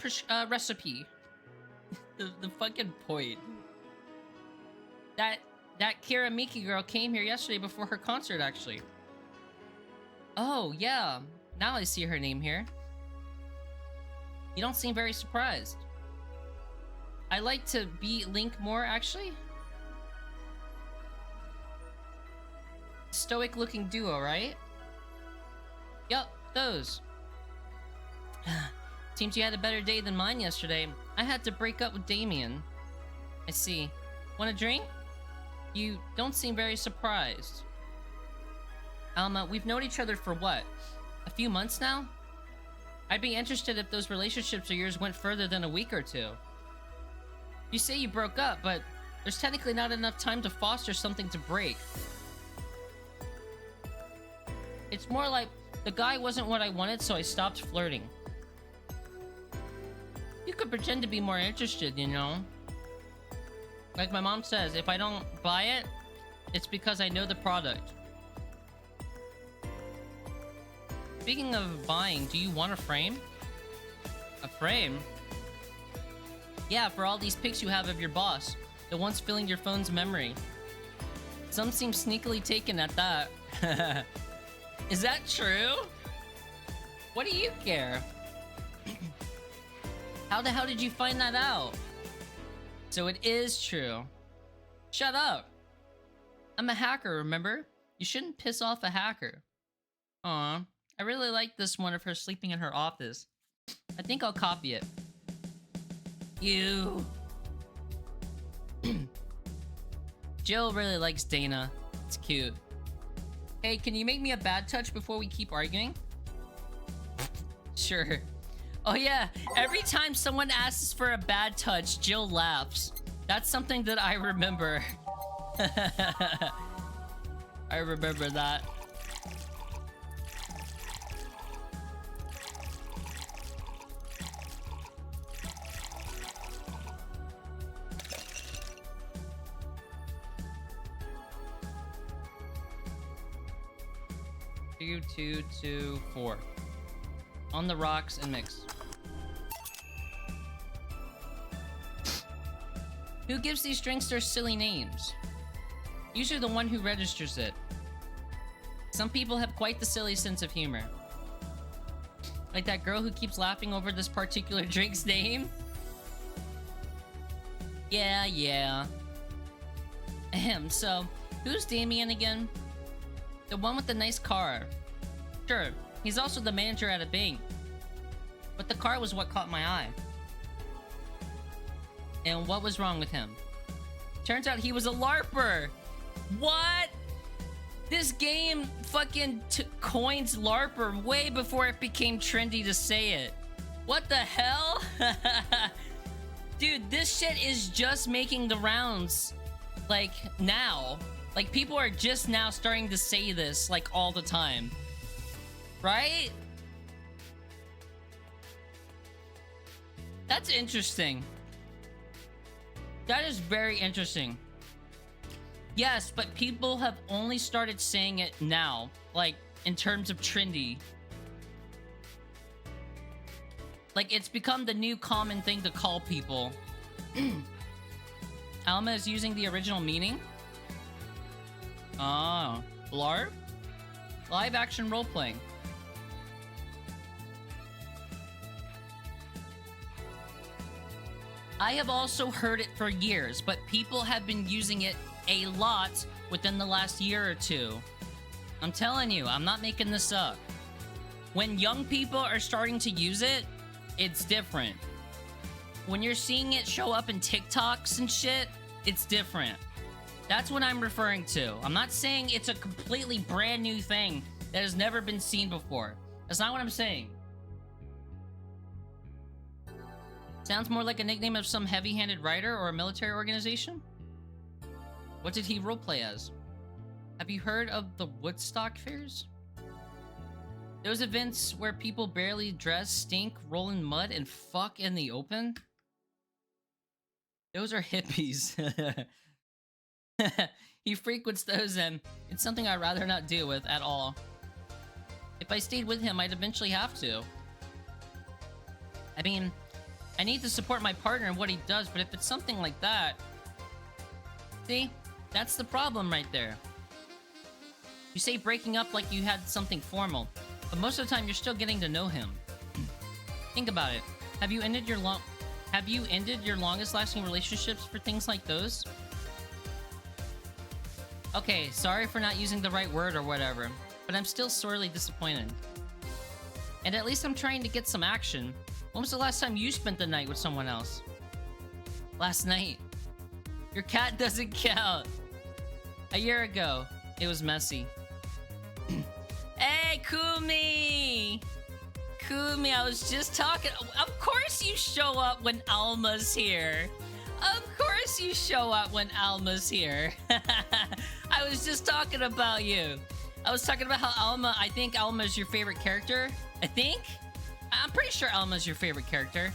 recipe. the fucking point. That Kira Miki girl came here yesterday before her concert, actually. Oh, yeah. Now I see her name here. You don't seem very surprised. I like to beat Link more, actually. Stoic-looking duo, right? Yup, those. Seems you had a better day than mine yesterday. I had to break up with Damien. I see. Want a drink? You don't seem very surprised. Alma, we've known each other for what? A few months now? I'd be interested if those relationships of yours went further than a week or two. You say you broke up, but there's technically not enough time to foster something to break. It's more like the guy wasn't what I wanted, so I stopped flirting. You could pretend to be more interested, you know? Like my mom says, if I don't buy it, it's because I know the product. Speaking of buying, do you want a frame? A frame? Yeah, for all these pics you have of your boss, the ones filling your phone's memory. Some seem sneakily taken at that. Is that true? What do you care? How the hell did you find that out? So it is true. Shut up. I'm a hacker, remember? You shouldn't piss off a hacker. Aw, I really like this one of her sleeping in her office. I think I'll copy it. You. Jill really likes Dana. It's cute. Hey, can you make me a bad touch before we keep arguing? Sure. Oh yeah, every time someone asks for a bad touch, Jill laughs. That's something that I remember. I remember that. Two, 2, 4. On the rocks and mix. Who gives these drinks their silly names? Usually the one who registers it. Some people have quite the silly sense of humor. Like that girl who keeps laughing over this particular drink's name? Yeah. Ahem, so, who's Damien again? The one with the nice car. Sure, he's also the manager at a bank. But the car was what caught my eye. And what was wrong with him? Turns out he was a LARPer! What? This game fucking coins LARPer way before it became trendy to say it. What the hell? Dude, this shit is just making the rounds, like, now. Like, people are just now starting to say this, like, all the time. Right? That's interesting. That is very interesting. Yes, but people have only started saying it now, like, in terms of trendy. Like, it's become the new common thing to call people. Alma is using the original meaning? Oh, LARP? Live action role-playing. I have also heard it for years, but people have been using it a lot within the last year or two. I'm telling you, I'm not making this up. When young people are starting to use it, it's different. When you're seeing it show up in TikToks and shit, it's different. That's what I'm referring to. I'm not saying it's a completely brand new thing that has never been seen before. That's not what I'm saying. Sounds more like a nickname of some heavy-handed writer or a military organization. What did he roleplay as? Have you heard of the Woodstock fairs? Those events where people barely dress, stink, roll in mud, and fuck in the open? Those are hippies. He frequents those, and it's something I'd rather not deal with at all. If I stayed with him, I'd eventually have to. I mean, I need to support my partner in what he does, but if it's something like that... See? That's the problem right there. You say breaking up like you had something formal, but most of the time you're still getting to know him. Think about it. Have you ended your longest lasting relationships for things like those? Okay, sorry for not using the right word or whatever, but I'm still sorely disappointed. And at least I'm trying to get some action. When was the last time you spent the night with someone else? Last night. Your cat doesn't count. A year ago. It was messy. Hey, Kumi! Kumi, I was just talking. Of course you show up when Alma's here. Of course you show up when Alma's here. I was just talking about you. I was talking about how I think Alma is your favorite character. I think? I'm pretty sure Alma's your favorite character.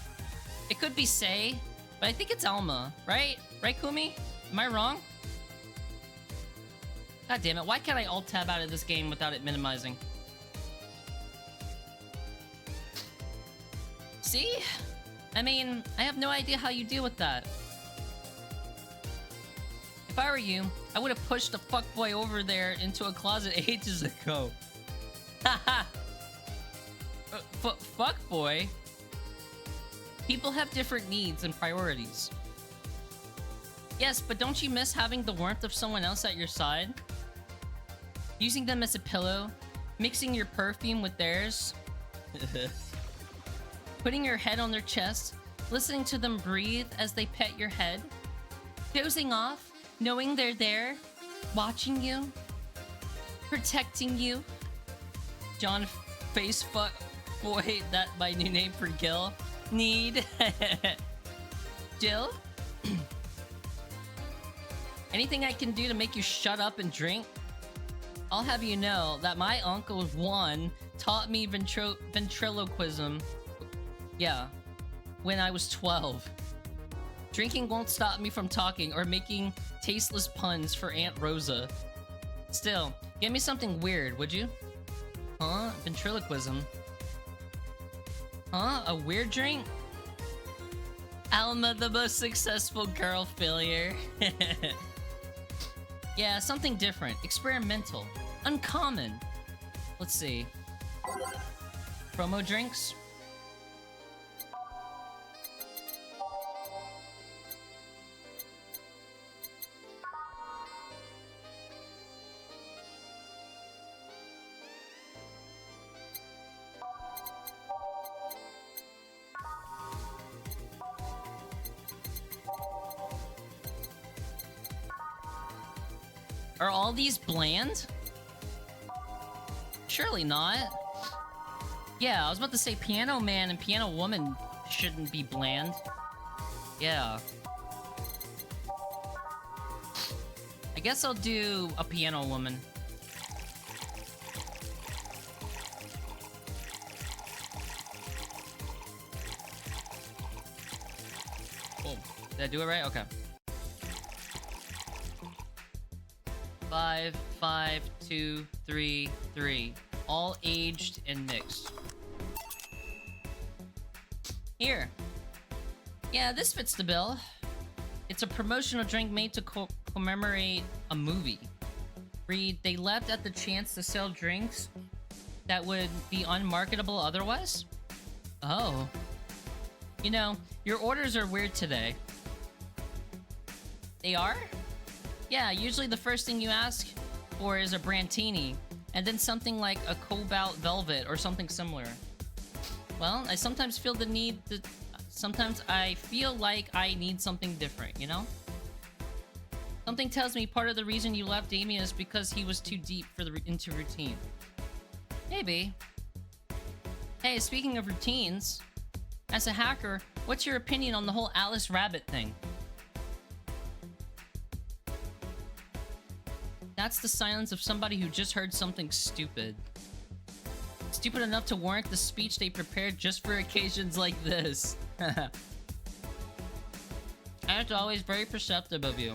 It could be Sei, but I think it's Alma, right? Right, Kumi? Am I wrong? God damn it, why can't I alt-tab out of this game without it minimizing? See? I mean, I have no idea how you deal with that. If I were you, I would have pushed the fuckboy over there into a closet ages ago. Haha! Fuckboy? People have different needs and priorities. Yes, but don't you miss having the warmth of someone else at your side? using them as a pillow, mixing your perfume with theirs, putting your head on their chest, listening to them breathe as they pet your head, dozing off, knowing they're there, watching you, protecting you. John Facefuck Boy, that my new name for Gil. Need. Jill? Anything I can do to make you shut up and drink? I'll have you know that my uncle Juan taught me ventriloquism. Yeah, when I was 12. Drinking won't stop me from talking or making tasteless puns for Aunt Rosa. Still, give me something weird, would you? Huh? Ventriloquism. Huh? A weird drink? Alma, the most successful girl failure. Yeah, something different, experimental, uncommon. Let's see. Promo drinks? Are all these bland? Surely not. Yeah, I was about to say Piano Man and Piano Woman shouldn't be bland. Yeah. I guess I'll do a Piano Woman. Oh, did I do it right? Okay. 5, 5, 2, 3, 3. All aged and mixed. Here. Yeah, this fits the bill. It's a promotional drink made to commemorate a movie. Read, they left at the chance to sell drinks that would be unmarketable otherwise? Oh. You know, your orders are weird today. They are? Yeah, usually the first thing you ask for is a Brantini, and then something like a Cobalt Velvet or something similar. Well, I sometimes feel the need to... Sometimes I feel like I need something different, you know? Something tells me part of the reason you left Damien is because he was too deep for into routine. Maybe. Hey, speaking of routines, as a hacker, what's your opinion on the whole Alice Rabbit thing? That's the silence of somebody who just heard something stupid. Stupid enough to warrant the speech they prepared just for occasions like this. That's always very perceptive of you.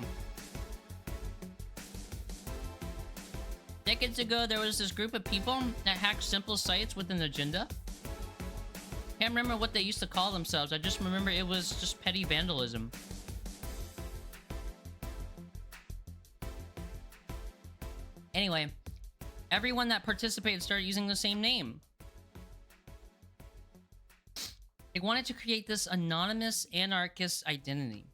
Decades ago, there was this group of people that hacked simple sites with an agenda. Can't remember what they used to call themselves. I just remember it was just petty vandalism. Anyway, everyone that participated started using the same name. They wanted to create this anonymous anarchist identity.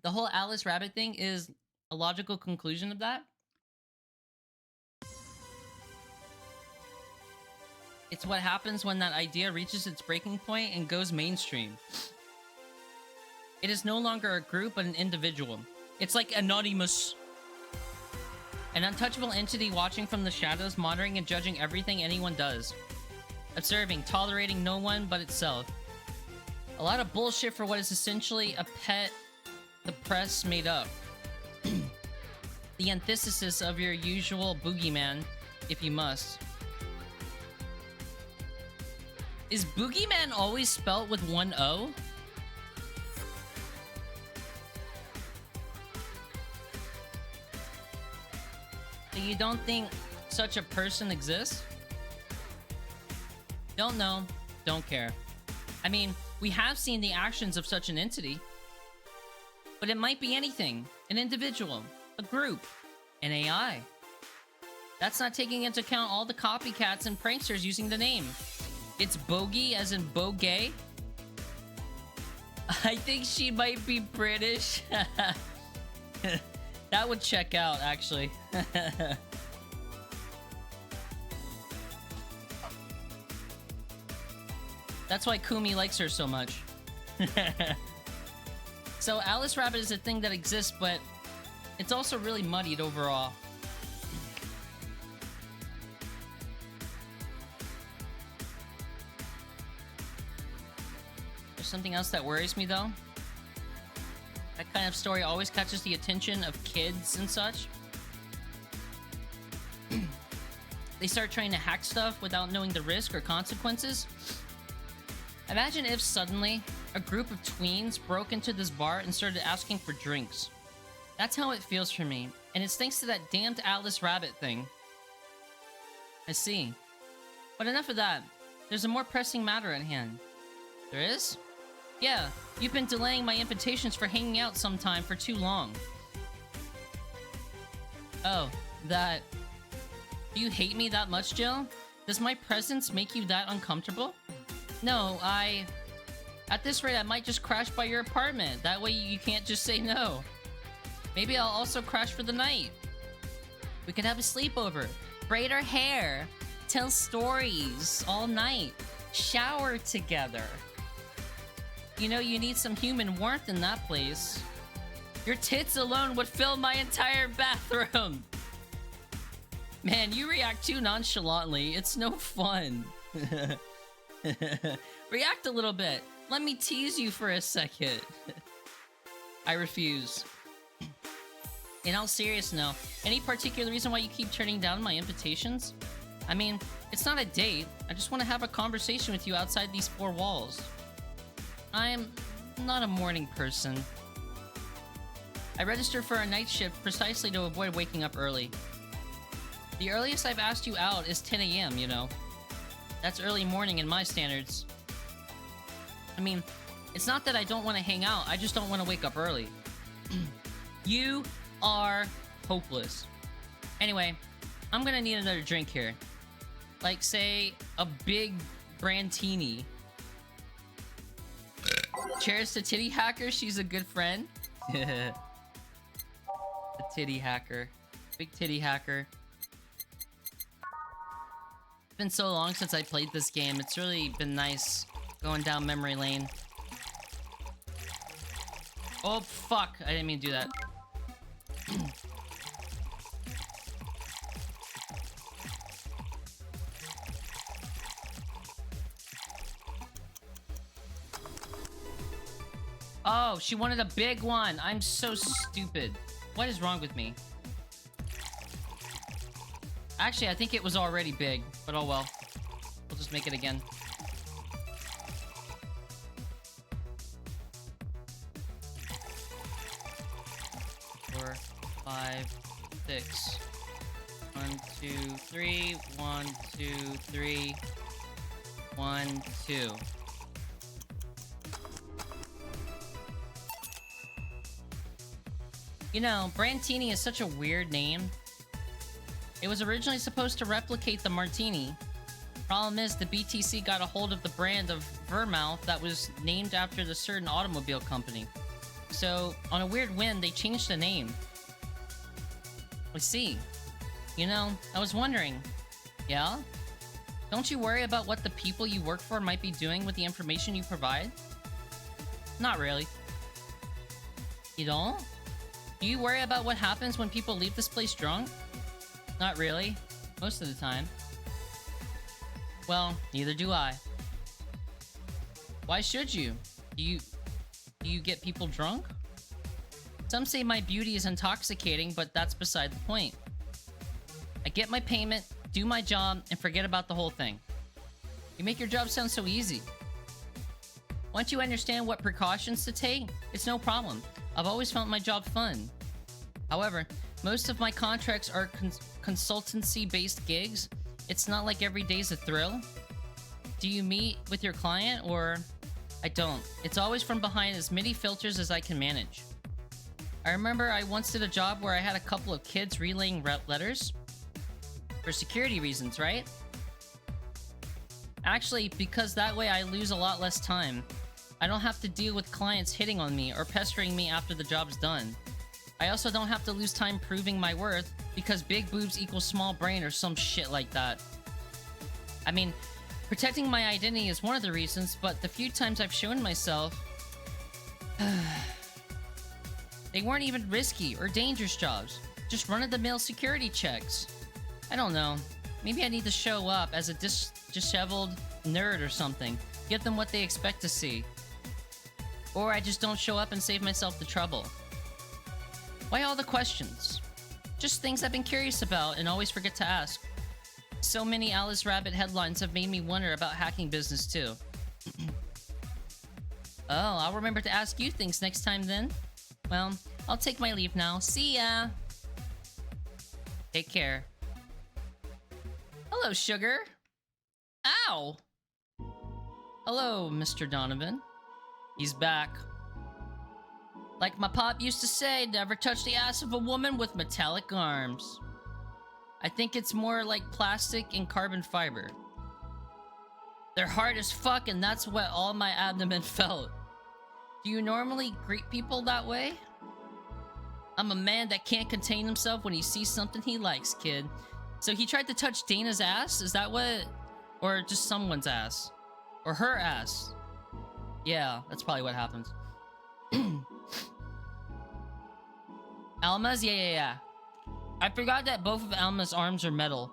The whole Alice Rabbit thing is a logical conclusion of that. It's what happens when that idea reaches its breaking point and goes mainstream. It is no longer a group, but an individual. It's like Anonymous. An untouchable entity watching from the shadows, monitoring and judging everything anyone does. Observing, tolerating no one but itself. A lot of bullshit for what is essentially a pet the press made up. The antithesis of your usual boogeyman, if you must. Is boogeyman always spelt with one O? So you don't think such a person exists? Don't know, don't care. I mean, we have seen the actions of such an entity. But it might be anything. An individual, a group, an AI. That's not taking into account all the copycats and pranksters using the name. It's bogey as in bogey. I think she might be British. That would check out, actually. That's why Kumi likes her so much. So Alice Rabbit is a thing that exists, but it's also really muddied overall. There's something else that worries me, though. That kind of story always catches the attention of kids and such. They start trying to hack stuff without knowing the risk or consequences. Imagine if suddenly a group of tweens broke into this bar and started asking for drinks. That's how it feels for me, and it's thanks to that damned Alice Rabbit thing. I see. But enough of that. There's a more pressing matter at hand. There is? Yeah, you've been delaying my invitations for hanging out sometime for too long. Oh, that... Do you hate me that much, Jill? Does my presence make you that uncomfortable? No, At this rate, I might just crash by your apartment. That way you can't just say no. Maybe I'll also crash for the night. We could have a sleepover. Braid our hair. Tell stories all night. Shower together. You know, you need some human warmth in that place. Your tits alone would fill my entire bathroom. Man, you react too nonchalantly. It's no fun. React a little bit. Let me tease you for a second. I refuse. In all seriousness, no. Any particular reason why you keep turning down my invitations? I mean, it's not a date. I just want to have a conversation with you outside these four walls. I'm not a morning person. I registered for a night shift precisely to avoid waking up early. The earliest I've asked you out is 10 a.m., you know. That's early morning in my standards. I mean, it's not that I don't want to hang out, I just don't want to wake up early. You are hopeless. Anyway, I'm gonna need another drink here. Like, say, a big brandtini. Cheers to Titty Hacker, she's a good friend. The Titty Hacker. Big Titty Hacker. It's been so long since I played this game. It's really been nice going down memory lane. Oh, fuck. I didn't mean to do that. Oh, she wanted a big one. I'm so stupid. What is wrong with me? Actually, I think it was already big, but oh well. We'll just make it again. Four, 5, 6. 1, 2, 3. 1, 2, 3. 1, 2. You know, Brandtini is such a weird name. It was originally supposed to replicate the martini. Problem is, the BTC got a hold of the brand of Vermouth that was named after the certain automobile company. So, on a weird whim, they changed the name. I see. You know, I was wondering. Yeah? Don't you worry about what the people you work for might be doing with the information you provide? Not really. You don't? Do you worry about what happens when people leave this place drunk? Not really. Most of the time. Well, neither do I. Why should you? Do you get people drunk? Some say my beauty is intoxicating, but that's beside the point. I get my payment, do my job, and forget about the whole thing. You make your job sound so easy. Once you understand what precautions to take, it's no problem. I've always found my job fun. However, most of my contracts are consultancy-based gigs. It's not like every day's a thrill. Do you meet with your client, or... I don't. It's always from behind as many filters as I can manage. I remember I once did a job where I had a couple of kids relaying letters. For security reasons, right? Actually, because that way I lose a lot less time. I don't have to deal with clients hitting on me or pestering me after the job's done. I also don't have to lose time proving my worth because big boobs equals small brain or some shit like that. I mean, protecting my identity is one of the reasons, but the few times I've shown myself, they weren't even risky or dangerous jobs. Just run-of-the-mill security checks. I don't know. Maybe I need to show up as a disheveled nerd or something. Give them what they expect to see. Or I just don't show up and save myself the trouble. Why all the questions? Just things I've been curious about and always forget to ask. So many Alice Rabbit headlines have made me wonder about hacking business too. Oh, I'll remember to ask you things next time then. Well, I'll take my leave now. See ya! Take care. Hello, sugar. Ow! Hello, Mr. Donovan. He's back. Like my pop used to say, never touch the ass of a woman with metallic arms. I think it's more like plastic and carbon fiber. They're hard as fuck, and that's what all my abdomen felt. Do you normally greet people that way? I'm a man that can't contain himself when he sees something he likes, kid. So he tried to touch Dana's ass? Is that what? Or just someone's ass? Or her ass? Yeah, that's probably what happens. Alma's? Yeah. I forgot that both of Alma's arms are metal.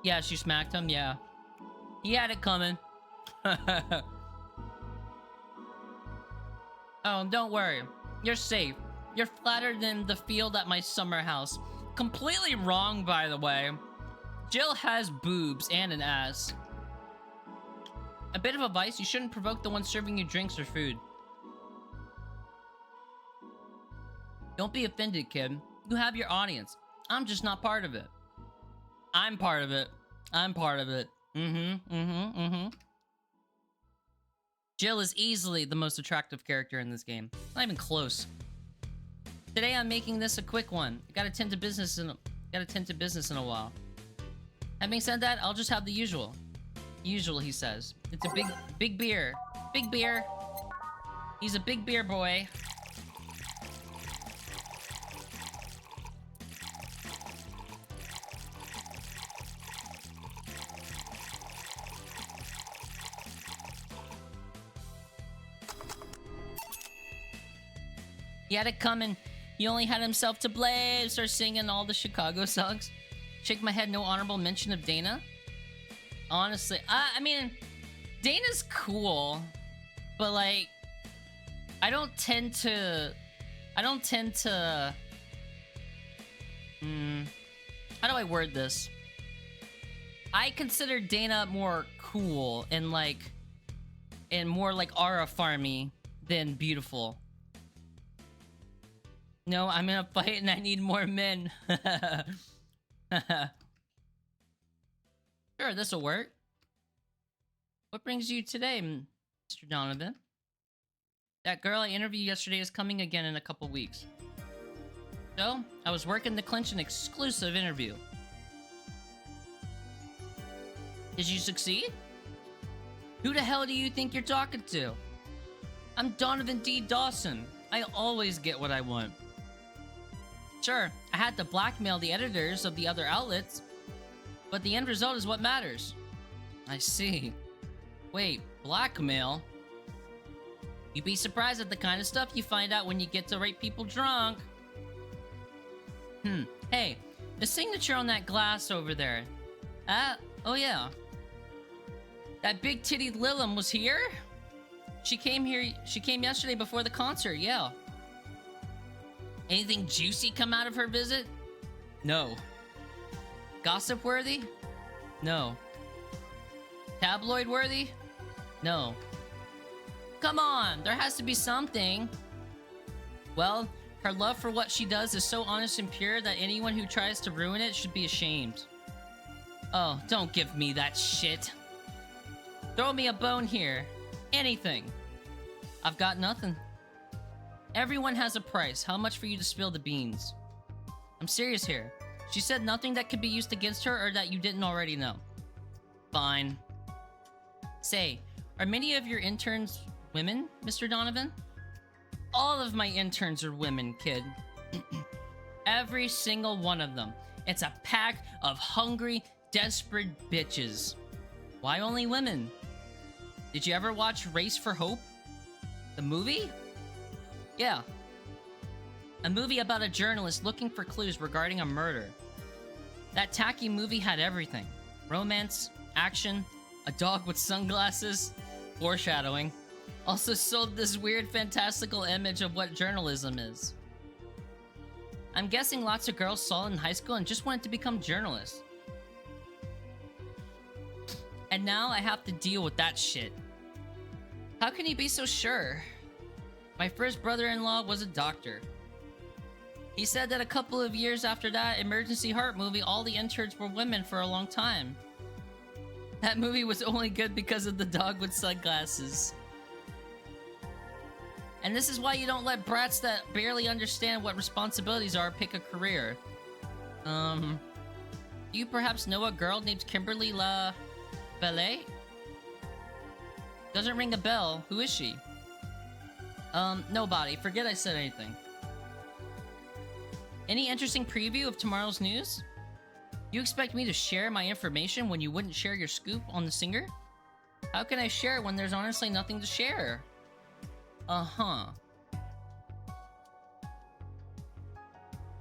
Yeah, she smacked him, yeah. He had it coming. Oh, don't worry. You're safe. You're flatter than the field at my summer house. Completely wrong, by the way. Jill has boobs and an ass. A bit of advice, you shouldn't provoke the one serving you drinks or food. Don't be offended, kid. You have your audience. I'm just not part of it. I'm part of it. I'm part of it. Jill is easily the most attractive character in this game. Not even close. Today I'm making this a quick one. I gotta tend to business in a while. Having said that, I'll just have the usual. Usual, he says. It's a big beer. Big beer. He's a big beer boy. He had it coming. He only had himself to blame. Start singing all the Chicago songs. Shake my head, no honorable mention of Dana. Honestly, I mean, Dana's cool, but like, I don't tend to, how do I word this? I consider Dana more cool and more like aura farmy than beautiful. No, I'm in a fight and I need more men. Sure, this'll work. What brings you today, Mr. Donovan? That girl I interviewed yesterday is coming again in a couple weeks. So, I was working to clinch an exclusive interview. Did you succeed? Who the hell do you think you're talking to? I'm Donovan D. Dawson. I always get what I want. Sure, I had to blackmail the editors of the other outlets, but the end result is what matters. I see. Wait, blackmail? You'd be surprised at the kind of stuff you find out when you get to write people drunk. Hey, the signature on that glass over there. Oh yeah. That big titty Lilum was here? She came yesterday before the concert, yeah. Anything juicy come out of her visit? No. Gossip worthy? No. Tabloid worthy? No. Come on, there has to be something. Well, her love for what she does is so honest and pure that anyone who tries to ruin it should be ashamed. Oh, don't give me that shit. Throw me a bone here. Anything. I've got nothing. Everyone has a price. How much for you to spill the beans? I'm serious here. She said nothing that could be used against her or that you didn't already know. Fine. Say, are many of your interns women, Mr. Donovan? All of my interns are women, kid. Every single one of them. It's a pack of hungry, desperate bitches. Why only women? Did you ever watch Race for Hope? The movie? Yeah. A movie about a journalist looking for clues regarding a murder. That tacky movie had everything. Romance, action, a dog with sunglasses, foreshadowing. Also sold this weird fantastical image of what journalism is. I'm guessing lots of girls saw it in high school and just wanted to become journalists. And now I have to deal with that shit. How can you be so sure? My first brother-in-law was a doctor. He said that a couple of years after that emergency heart movie, all the interns were women for a long time. That movie was only good because of the dog with sunglasses. And this is why you don't let brats that barely understand what responsibilities are pick a career. Do you perhaps know a girl named Kimberly La Ballet? Doesn't ring a bell. Who is she? Nobody. Forget I said anything. Any interesting preview of tomorrow's news? You expect me to share my information when you wouldn't share your scoop on the singer? How can I share when there's honestly nothing to share? Uh-huh.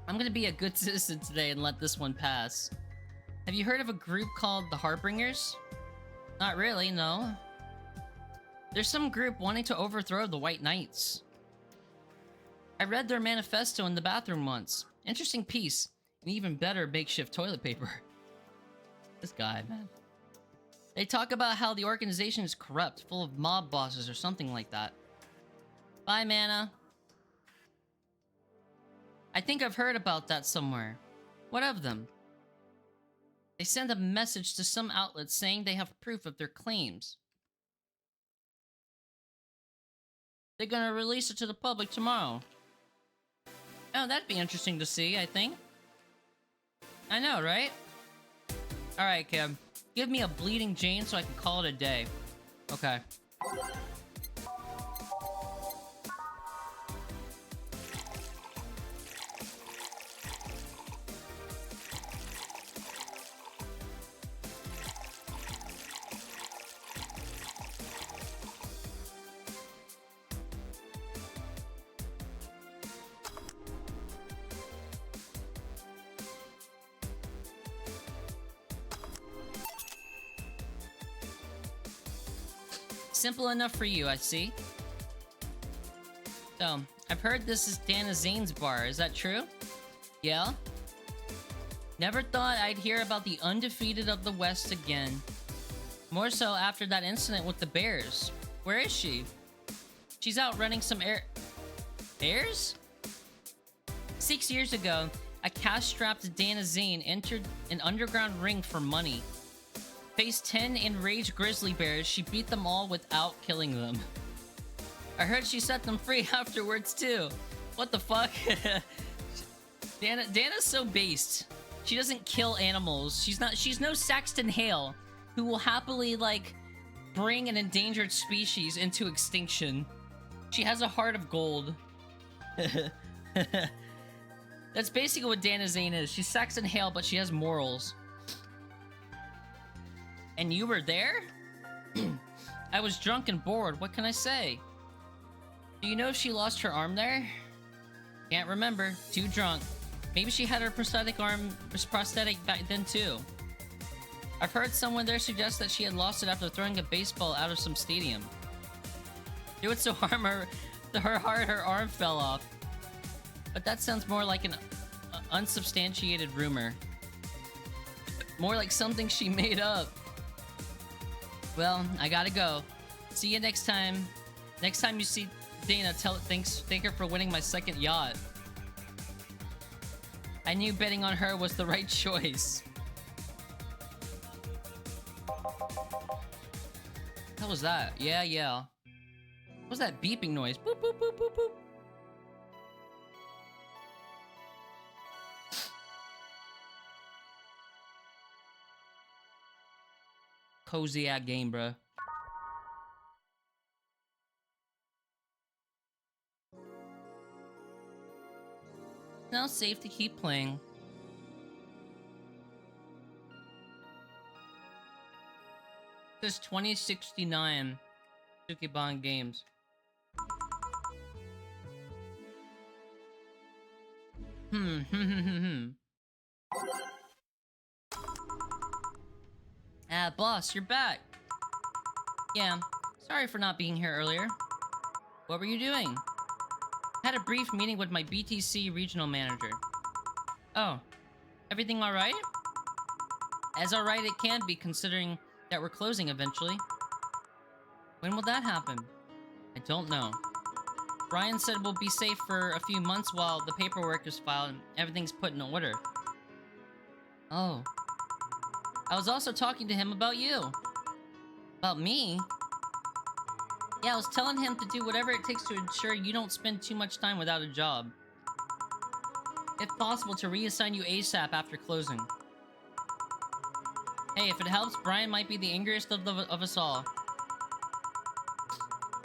I'm gonna be a good citizen today and let this one pass. Have you heard of a group called the Harbingers? Not really, no. There's some group wanting to overthrow the White Knights. I read their manifesto in the bathroom once. Interesting piece. And even better makeshift toilet paper. This guy, man. They talk about how the organization is corrupt, full of mob bosses or something like that. Bye, Mana. I think I've heard about that somewhere. What of them? They send a message to some outlets saying they have proof of their claims. They're gonna release it to the public tomorrow. Oh, that'd be interesting to see, I think. I know, right? Alright, Kim. Give me a bleeding Jane so I can call it a day. Okay. Simple enough for you, I see. So, I've heard this is Dana Zane's bar, is that true? Yeah? Never thought I'd hear about the undefeated of the West again. More so after that incident with the Bears. Where is she? She's out running some Bears? 6 years ago, a cash-strapped Dana Zane entered an underground ring for money. Faced 10 enraged grizzly bears, she beat them all without killing them. I heard she set them free afterwards too. What the fuck? Dana's so based. She doesn't kill animals. She's no Saxton Hale, who will happily, like, bring an endangered species into extinction. She has a heart of gold. That's basically what Dana Zane is. She's Saxton Hale, but she has morals. And you were there? I was drunk and bored, what can I say? Do you know if she lost her arm there? Can't remember, too drunk. Maybe she had her prosthetic back then too. I've heard someone there suggest that she had lost it after throwing a baseball out of some stadium. Do it so hard her arm fell off. But that sounds more like an unsubstantiated rumor. More like something she made up. Well, I gotta go. See you next time. Next time you see Dana, thank her for winning my second yacht. I knew betting on her was the right choice. What was that? Yeah. What was that beeping noise? Boop, boop, boop, boop, boop. Cozy ass game, bruh. Now safe to keep playing. This is 2069 Sukeban Games. Ah, boss, you're back. Yeah, sorry for not being here earlier. What were you doing? Had a brief meeting with my BTC regional manager. Oh, everything alright? As alright it can be, considering that we're closing eventually. When will that happen? I don't know. Brian said we'll be safe for a few months while the paperwork is filed and everything's put in order. Oh. I was also talking to him about you. About me? Yeah, I was telling him to do whatever it takes to ensure you don't spend too much time without a job. If possible, to reassign you ASAP after closing. Hey, if it helps, Brian might be the angriest of us all.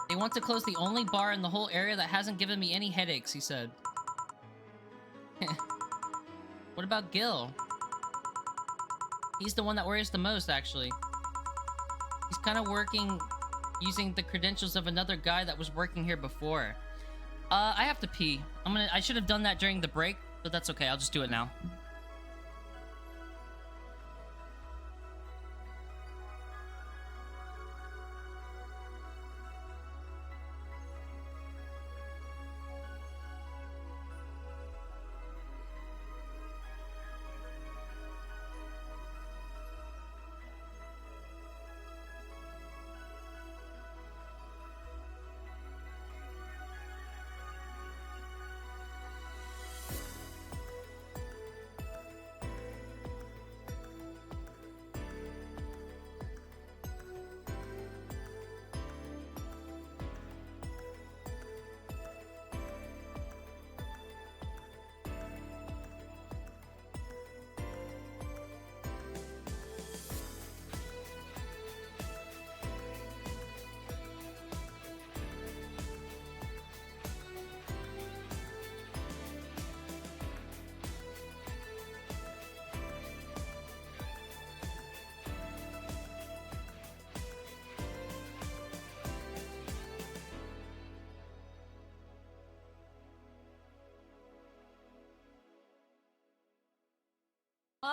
They want to close the only bar in the whole area that hasn't given me any headaches, he said. What about Gil? He's the one that worries the most, actually. He's kind of working using the credentials of another guy that was working here before. I have to pee. I should have done that during the break, but that's okay. I'll just do it now.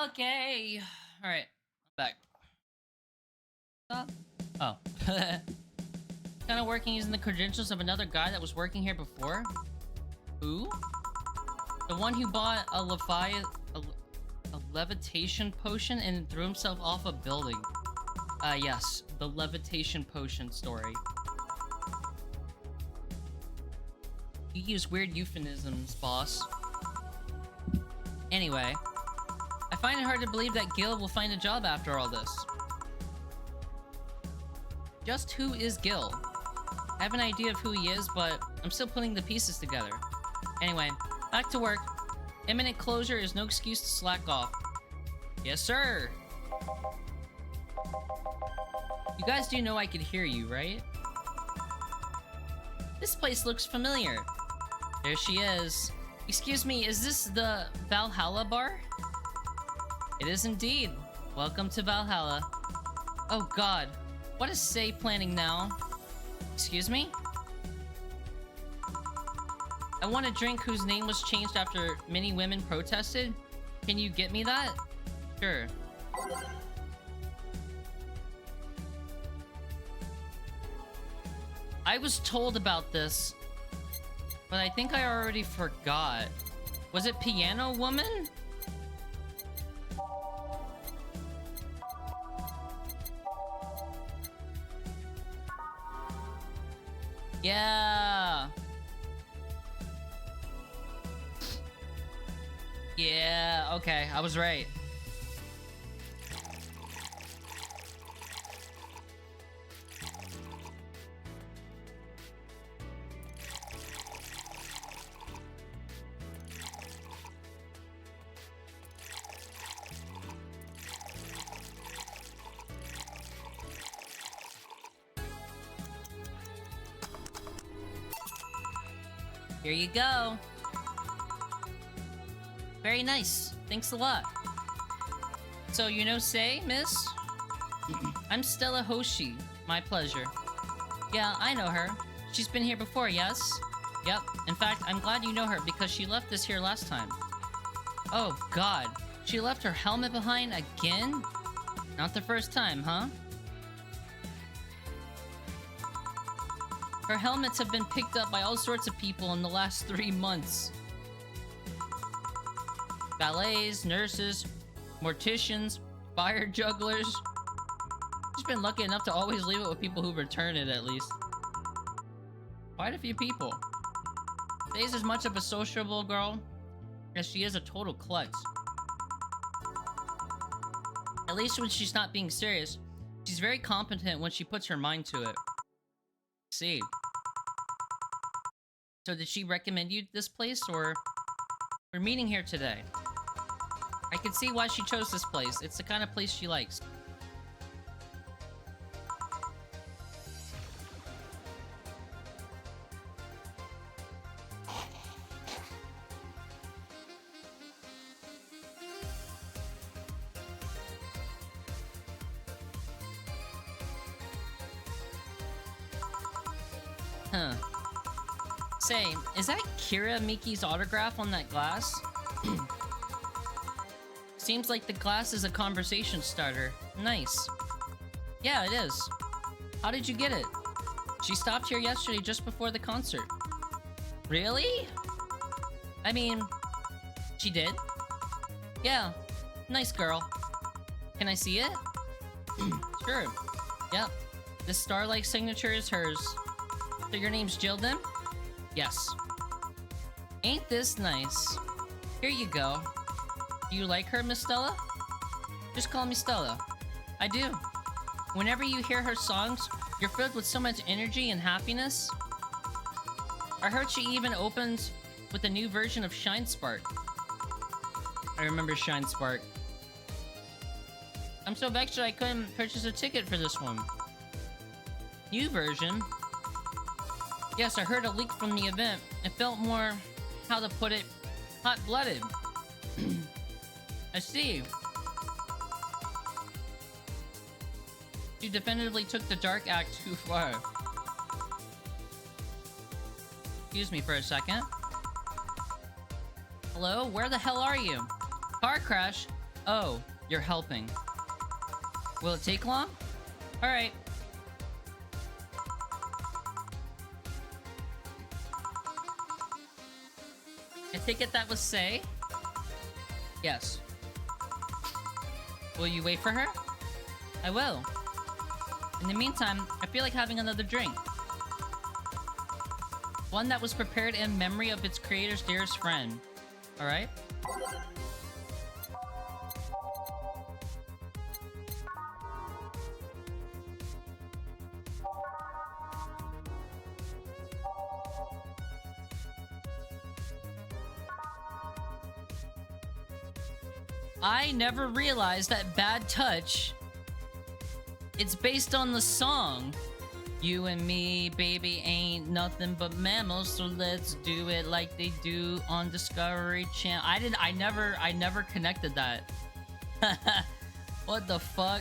Okay. Alright. I'm back. Stop. Oh. Kind of working using the credentials of another guy that was working here before? Who? The one who bought a levitation potion and threw himself off a building. Yes. The levitation potion story. You use weird euphemisms, boss. Anyway. I find it hard to believe that Gil will find a job after all this. Just who is Gil? I have an idea of who he is, but I'm still putting the pieces together. Anyway, back to work. Imminent closure is no excuse to slack off. Yes, sir! You guys do know I could hear you, right? This place looks familiar. There she is. Excuse me, is this the Valhalla bar? It is indeed. Welcome to Valhalla. Oh god, what is Say planning now? Excuse me? I want a drink whose name was changed after many women protested. Can you get me that? Sure. I was told about this, but I think I already forgot. Was it Piano Woman? Yeah. Yeah, okay, I was right. Here you go. Very nice. Thanks a lot. So, you know Say, miss? I'm Stella Hoshi. My pleasure. Yeah, I know her. She's been here before, yes? Yep. In fact, I'm glad you know her because she left us here last time. Oh, God. She left her helmet behind again? Not the first time, huh? Her helmets have been picked up by all sorts of people in the last 3 months. Ballets, nurses, morticians, fire jugglers. She's been lucky enough to always leave it with people who return it, at least. Quite a few people. Say's as much of a sociable girl as she is a total klutz. At least when she's not being serious, she's very competent when she puts her mind to it. See. So did she recommend you this place, or... We're meeting here today. I can see why she chose this place. It's the kind of place she likes. Huh. Say, is that Kira Miki's autograph on that glass? Seems like the glass is a conversation starter. Nice. Yeah, it is. How did you get it? She stopped here yesterday just before the concert. Really? I mean, she did? Yeah. Nice girl. Can I see it? Sure. Yep. This star-like signature is hers. So your name's Jill then? Yes. Ain't this nice? Here you go. Do you like her, Miss Stella? Just call me Stella. I do. Whenever you hear her songs, you're filled with so much energy and happiness. I heard she even opens with a new version of Shine Spark. I remember Shine Spark. I'm so vexed that I couldn't purchase a ticket for this one. New version? Yes, I heard a leak from the event. It felt more, how to put it, hot-blooded. I see. You definitively took the dark act too far. Excuse me for a second. Hello? Where the hell are you? Car crash? Oh, you're helping. Will it take long? Alright. I take it that was Say? Yes. Will you wait for her? I will. In the meantime, I feel like having another drink. One that was prepared in memory of its creator's dearest friend. Alright? I never realized that Bad Touch, it's based on the song You and Me, baby, ain't nothing but mammals, so let's do it like they do on Discovery Channel. I never connected that. What the fuck?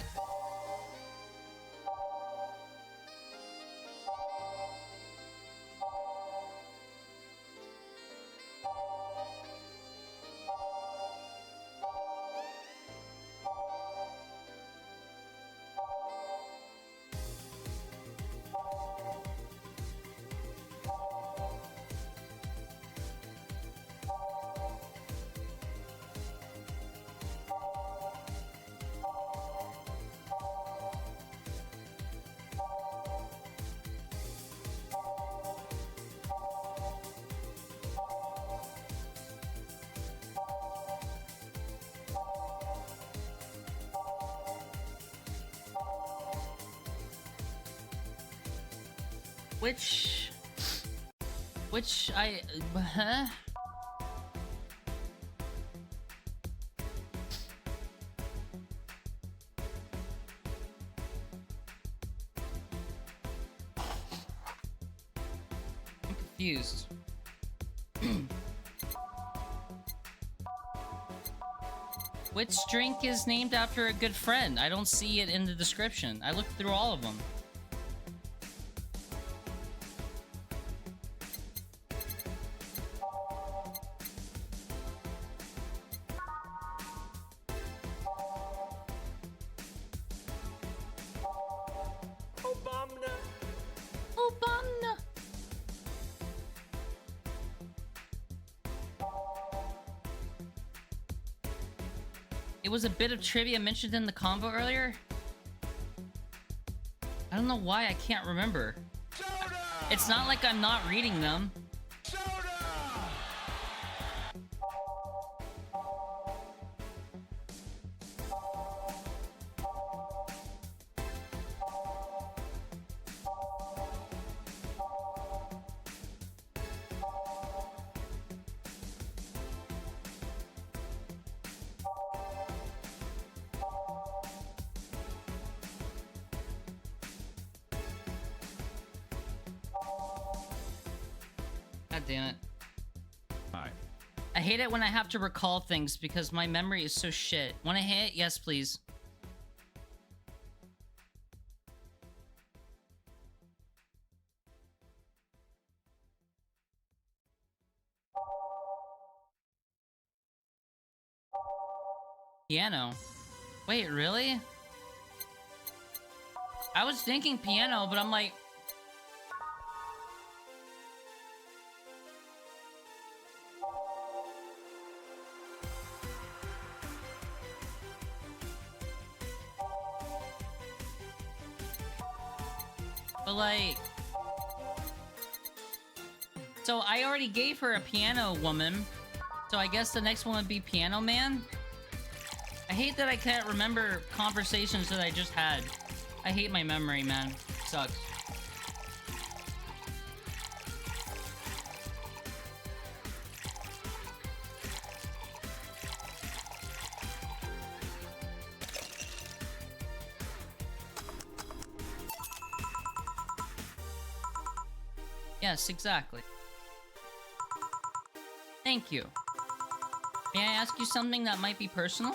Which huh? I'm confused. Which drink is named after a good friend? I don't see it in the description. I looked through all of them. Obama. Obama. It was a bit of trivia mentioned in the convo earlier. I don't know why I can't remember. Soda! It's not like I'm not reading them. Soda! God damn it. Hi. I hate it when I have to recall things because my memory is so shit. Wanna hit? Yes, please. Piano. Wait, really? I was thinking piano, but I'm like... But like... So I already gave her a piano woman. So I guess the next one would be Piano Man? I hate that I can't remember conversations that I just had. I hate my memory, man. Sucks. Yes, exactly. Thank you. May I ask you something that might be personal?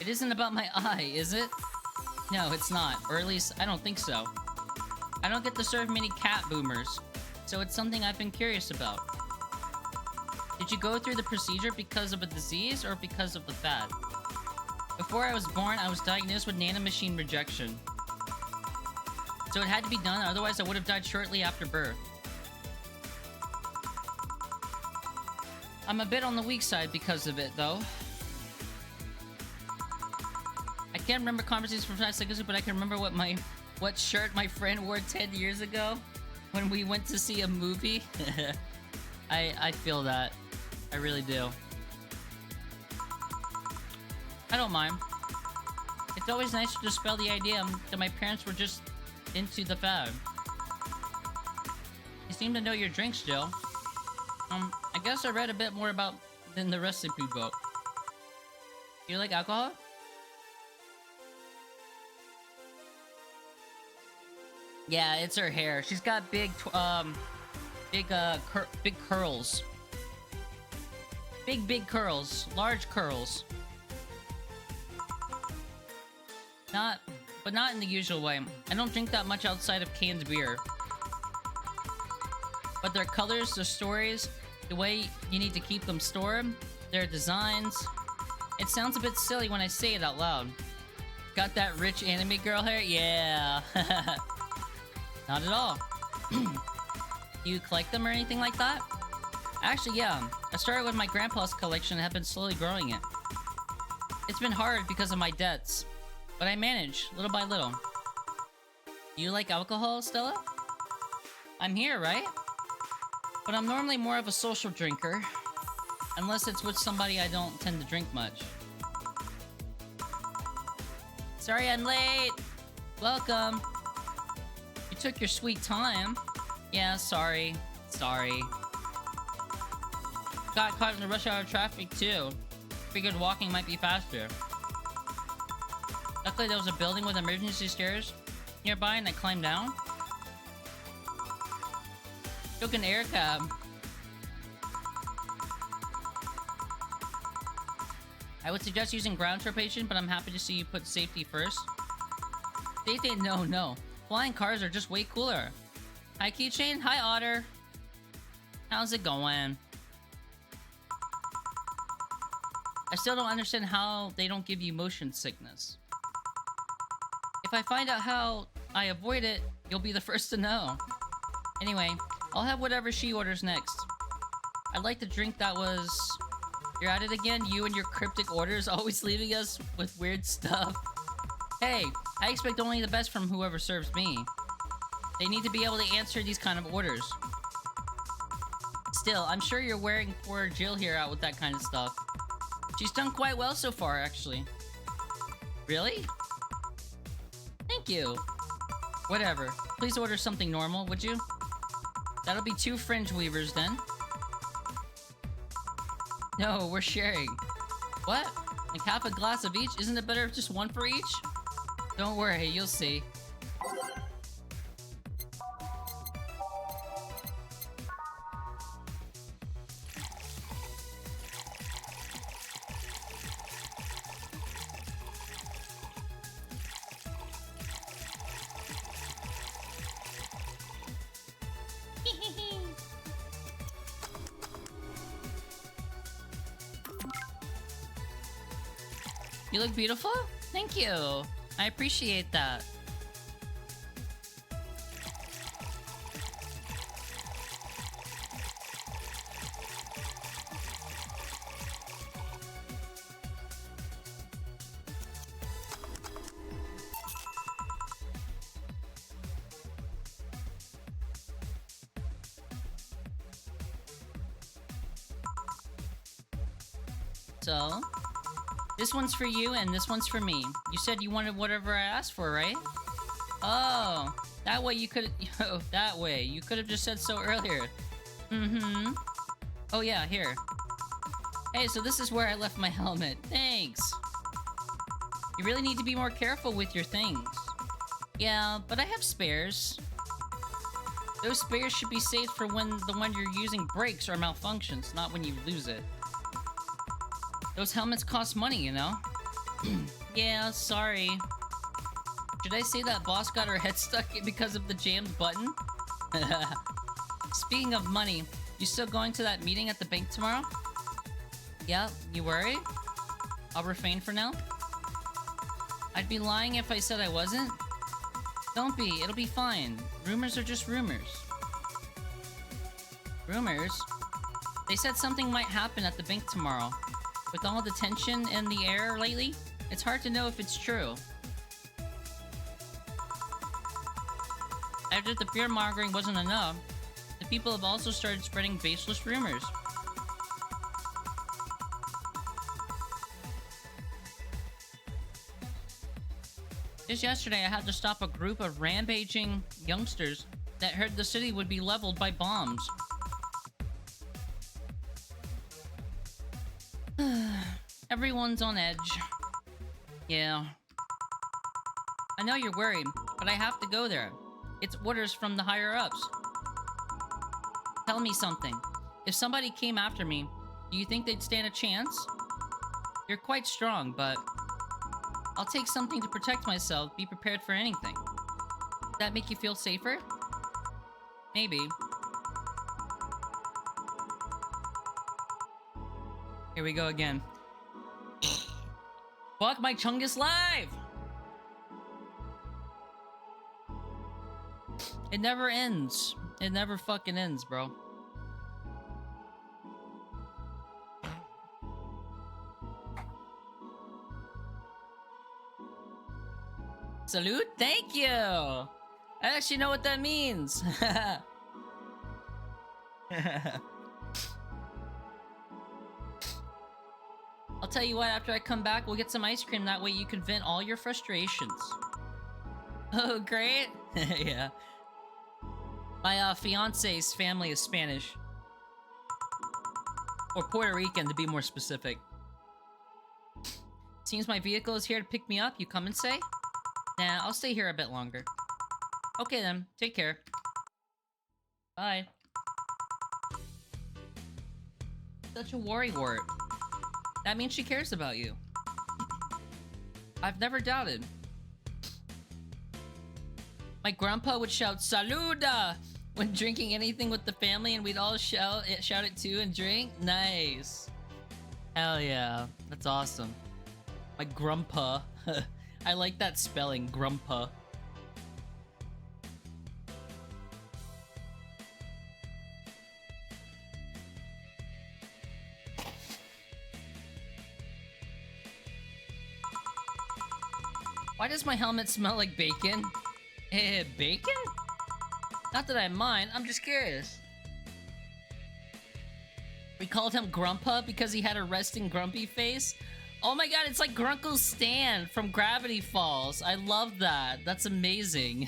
It isn't about my eye, is it? No, it's not. Or at least, I don't think so. I don't get to serve many cat boomers, so it's something I've been curious about. Did you go through the procedure because of a disease or because of the fad? Before I was born, I was diagnosed with nanomachine rejection. So it had to be done, otherwise I would have died shortly after birth. I'm a bit on the weak side because of it, though. I can't remember conversations from 5 seconds, but I can remember what shirt my friend wore 10 years ago when we went to see a movie. I feel that. I really do. I don't mind. It's always nice to dispel the idea that my parents were just into the fad. You seem to know your drinks, Jill. I guess I read a bit more about than the recipe book. You like alcohol? Yeah, it's her hair. She's got big curls. Big curls. Large curls. But not in the usual way. I don't drink that much outside of canned beer. But their colors, their stories, the way you need to keep them stored, their designs. It sounds a bit silly when I say it out loud. Got that rich anime girl hair? Yeah. Not at all. Do you collect them or anything like that? Actually, yeah. I started with my grandpa's collection and have been slowly growing it. It's been hard because of my debts, but I manage, little by little. Do you like alcohol, Stella? I'm here, right? But I'm normally more of a social drinker. Unless it's with somebody I don't tend to drink much. Sorry I'm late! Welcome! You took your sweet time. Yeah, sorry. Sorry. Got caught in the rush hour traffic too. Figured walking might be faster. Luckily there was a building with emergency stairs nearby and I climbed down. Took an air cab. I would suggest using ground transportation, but I'm happy to see you put safety first. Safety? No. Flying cars are just way cooler. Hi, Keychain. Hi, Otter. How's it going? I still don't understand how they don't give you motion sickness. If I find out how I avoid it, you'll be the first to know. Anyway, I'll have whatever she orders next. I'd like the drink that was... You're at it again? You and your cryptic orders, always leaving us with weird stuff. Hey, I expect only the best from whoever serves me. They need to be able to answer these kind of orders. Still, I'm sure you're wearing poor Jill here out with that kind of stuff. She's done quite well so far, actually. Really? Thank you. Whatever. Please order something normal, would you? That'll be 2 fringe weavers then. No, we're sharing. What? Like half a glass of each? Isn't it better if just 1 for each? Don't worry, you'll see. You look beautiful? Thank you. I appreciate that. So, this one's for you and this one's for me. You said you wanted whatever I asked for, right? Oh, that way you could... Oh, that way. You could have just said so earlier. Mm-hmm. Oh yeah, here. Hey, so this is where I left my helmet. Thanks. You really need to be more careful with your things. Yeah, but I have spares. Those spares should be saved for when the one you're using breaks or malfunctions, not when you lose it. Those helmets cost money, you know? Yeah, sorry. Should I say that boss got her head stuck because of the jammed button? Speaking of money, you still going to that meeting at the bank tomorrow? Yeah, you worry? I'll refrain for now. I'd be lying if I said I wasn't. Don't be, it'll be fine. Rumors are just rumors. Rumors? They said something might happen at the bank tomorrow. With all the tension in the air lately, it's hard to know if it's true. After the fear-mongering wasn't enough, the people have also started spreading baseless rumors. Just yesterday, I had to stop a group of rampaging youngsters that heard the city would be leveled by bombs. Everyone's on edge. Yeah. I know you're worried, but I have to go there. It's orders from the higher-ups. Tell me something. If somebody came after me, do you think they'd stand a chance? You're quite strong, but... I'll take something to protect myself, be prepared for anything. Does that make you feel safer? Maybe. Here we go again. Fuck, my Chungus live! It never ends. It never fucking ends, bro. Salute? Thank you! I actually know what that means. I'll tell you what, after I come back, we'll get some ice cream. That way you can vent all your frustrations. Oh, great. Yeah. My fiance's family is Spanish. Or Puerto Rican, to be more specific. Seems my vehicle is here to pick me up. You come and say? Nah, I'll stay here a bit longer. Okay then, take care. Bye. Such a worrywart. That means she cares about you. I've never doubted. My grandpa would shout "Saluda" when drinking anything with the family, and we'd all shout it too and drink. Nice. Hell yeah, that's awesome. My grandpa. I like that spelling, grandpa. Why does my helmet smell like bacon? Bacon? Not that I mind, I'm just curious. We called him Grumpa because he had a resting grumpy face? Oh my god, it's like Grunkle Stan from Gravity Falls. I love that. That's amazing.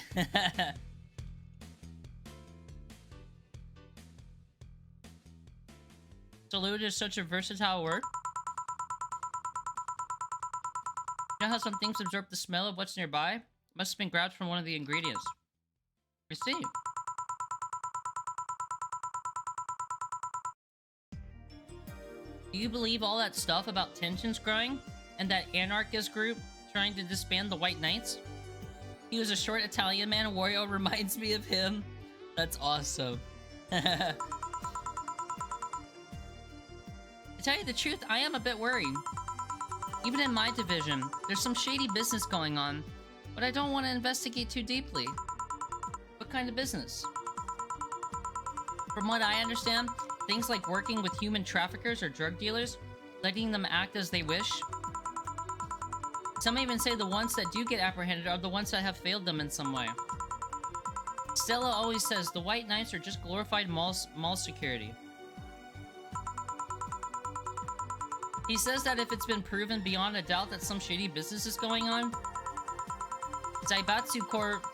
Salute is such a versatile word. You know how some things absorb the smell of what's nearby? Must have been grabbed from one of the ingredients. I see. Do you believe all that stuff about tensions growing? And that anarchist group trying to disband the White Knights? He was a short Italian man. Wario reminds me of him. That's awesome. To tell you the truth, I am a bit worried. Even in my division, there's some shady business going on, but I don't want to investigate too deeply. What kind of business? From what I understand, things like working with human traffickers or drug dealers, letting them act as they wish. Some even say the ones that do get apprehended are the ones that have failed them in some way. Stella always says the White Knights are just glorified mall security. He says that if it's been proven beyond a doubt that some shady business is going on, Zaibatsu Corp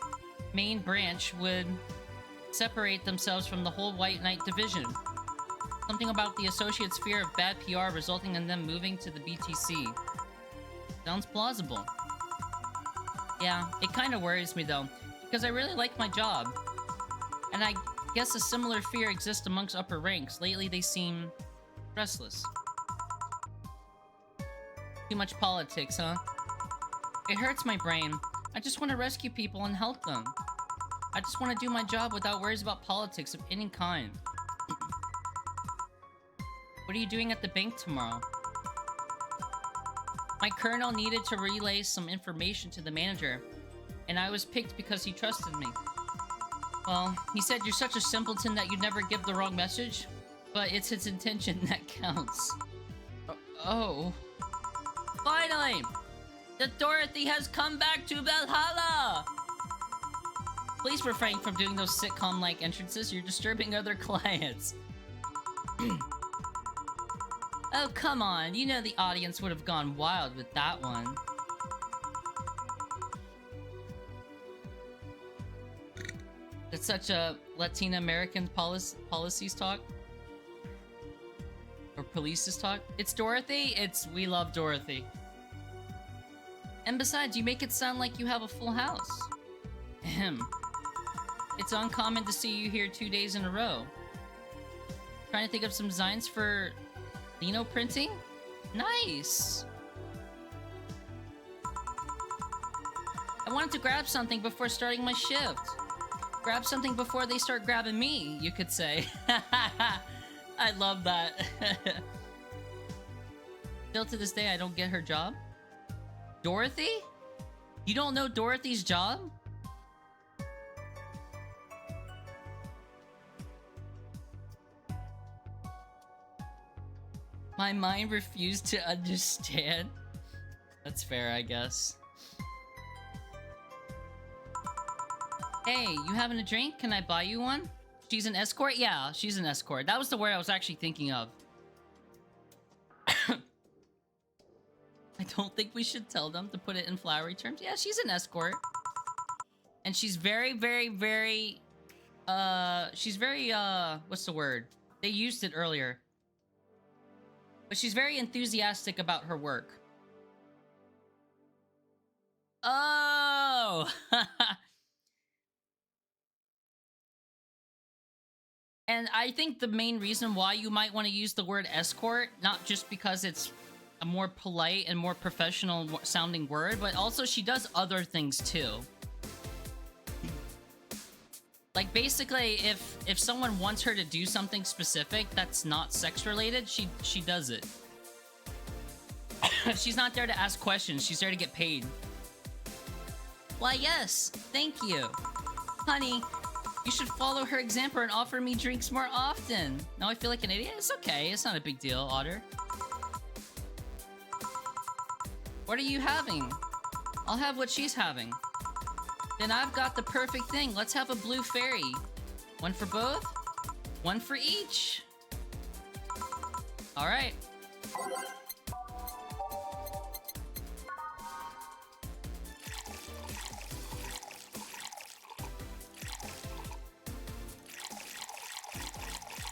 main branch would separate themselves from the whole White Knight division. Something about the associates' fear of bad PR resulting in them moving to the BTC. Sounds plausible. Yeah, it kind of worries me though, because I really like my job. And I guess a similar fear exists amongst upper ranks. Lately they seem restless. Too much politics, huh? It hurts my brain. I just want to rescue people and help them. I just want to do my job without worries about politics of any kind. What are you doing at the bank tomorrow? My colonel needed to relay some information to the manager, and I was picked because he trusted me. Well, he said you're such a simpleton that you'd never give the wrong message, but it's his intention that counts. Oh. Finally! The Dorothy has come back to Valhalla! Please refrain from doing those sitcom-like entrances. You're disturbing other clients. Oh, come on. You know the audience would have gone wild with that one. It's such a Latina American policies talk. Or police's talk. It's Dorothy. We love Dorothy. And besides, you make it sound like you have a full house. Ahem. It's uncommon to see you here 2 days in a row. Trying to think of some designs for lino printing? Nice! I wanted to grab something before starting my shift. Grab something before they start grabbing me, you could say. I love that. Still to this day, I don't get her job. Dorothy? You don't know Dorothy's job? My mind refused to understand. That's fair, I guess. Hey, you having a drink? Can I buy you one? She's an escort? Yeah, she's an escort. That was the word I was actually thinking of. I don't think we should tell them to put it in flowery terms. Yeah, she's an escort. And she's very, very, very... she's very, what's the word? They used it earlier. But she's very enthusiastic about her work. Oh! And I think the main reason why you might want to use the word escort, not just because it's a more polite and more professional sounding word, but also she does other things too. Like basically, if someone wants her to do something specific that's not sex related, she does it. She's not there to ask questions, she's there to get paid. Why yes, thank you. Honey, you should follow her example and offer me drinks more often. Now I feel like an idiot? It's okay, it's not a big deal, Otter. What are you having? I'll have what she's having. Then I've got the perfect thing. Let's have a blue fairy. One for both, one for each. All right.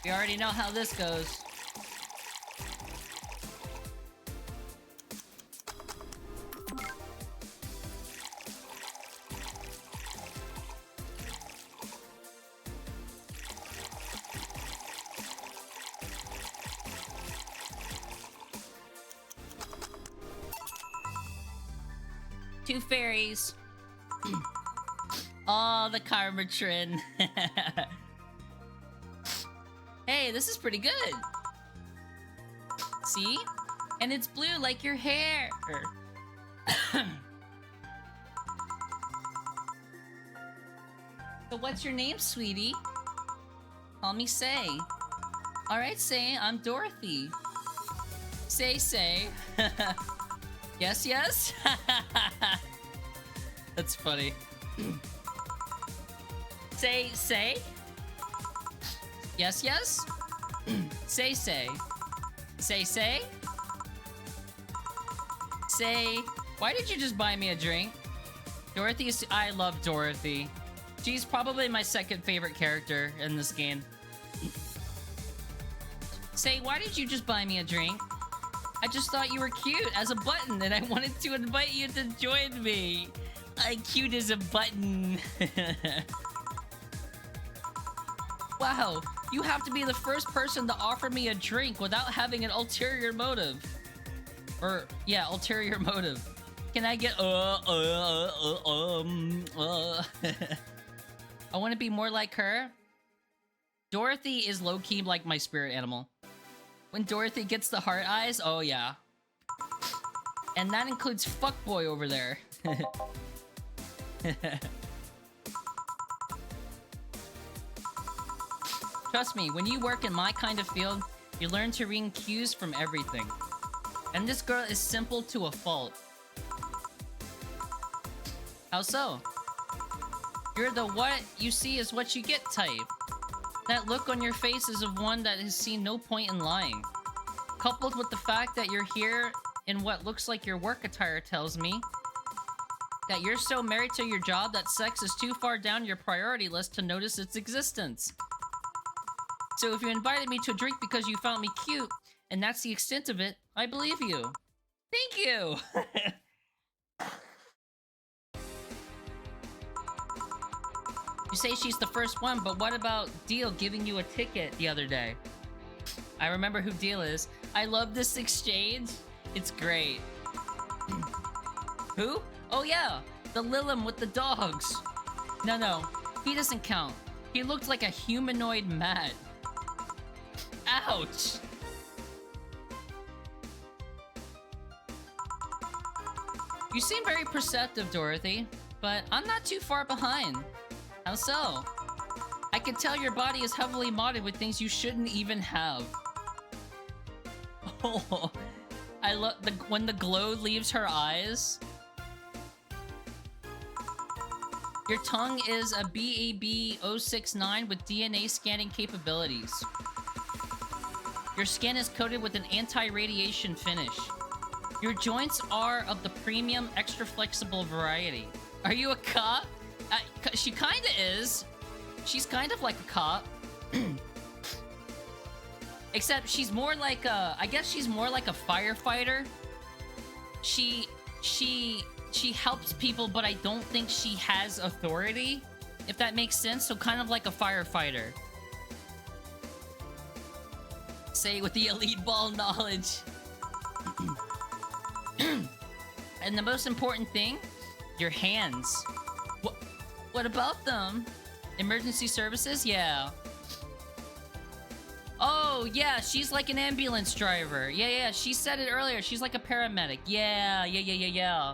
We already know how this goes. Two fairies. Oh, the karma trend. Hey, this is pretty good. See? And it's blue like your hair. So what's your name, sweetie? Call me Say. Alright, Say, I'm Dorothy. Say. Yes, yes? That's funny. Say. Yes, yes? Say. Say. Why did you just buy me a drink? Dorothy is... I love Dorothy. She's probably my second favorite character in this game. Say, why did you just buy me a drink? I just thought you were cute as a button and I wanted to invite you to join me. I'm cute as a button. Wow, you have to be the first person to offer me a drink without having an ulterior motive. Or, yeah, ulterior motive. Can I get, I want to be more like her. Dorothy is low-key like my spirit animal. When Dorothy gets the heart eyes, oh yeah. And that includes fuckboy over there. Trust me, when you work in my kind of field, you learn to read cues from everything. And this girl is simple to a fault. How so? You're the what you see is what you get type. That look on your face is of one that has seen no point in lying. Coupled with the fact that you're here in what looks like your work attire tells me that you're so married to your job that sex is too far down your priority list to notice its existence. So if you invited me to a drink because you found me cute, and that's the extent of it, I believe you. Thank you! You say she's the first one, but what about Deal giving you a ticket the other day? I remember who Deal is. I love this exchange. It's great. Who? Oh yeah, the Lilum with the dogs. No, he doesn't count. He looked like a humanoid mat. Ouch! You seem very perceptive, Dorothy, but I'm not too far behind. How so? I can tell your body is heavily modded with things you shouldn't even have. Oh, I love when the glow leaves her eyes. Your tongue is a BAB-069 with DNA scanning capabilities. Your skin is coated with an anti-radiation finish. Your joints are of the premium, extra flexible variety. Are you a cop? She kinda is. She's kind of like a cop. Except she's more like a... I guess she's more like a firefighter. She helps people, but I don't think she has authority. If that makes sense. So kind of like a firefighter. Say with the elite ball knowledge. And the most important thing, your hands. What about them? Emergency services? Yeah. Oh, yeah, she's like an ambulance driver. Yeah, she said it earlier. She's like a paramedic. Yeah.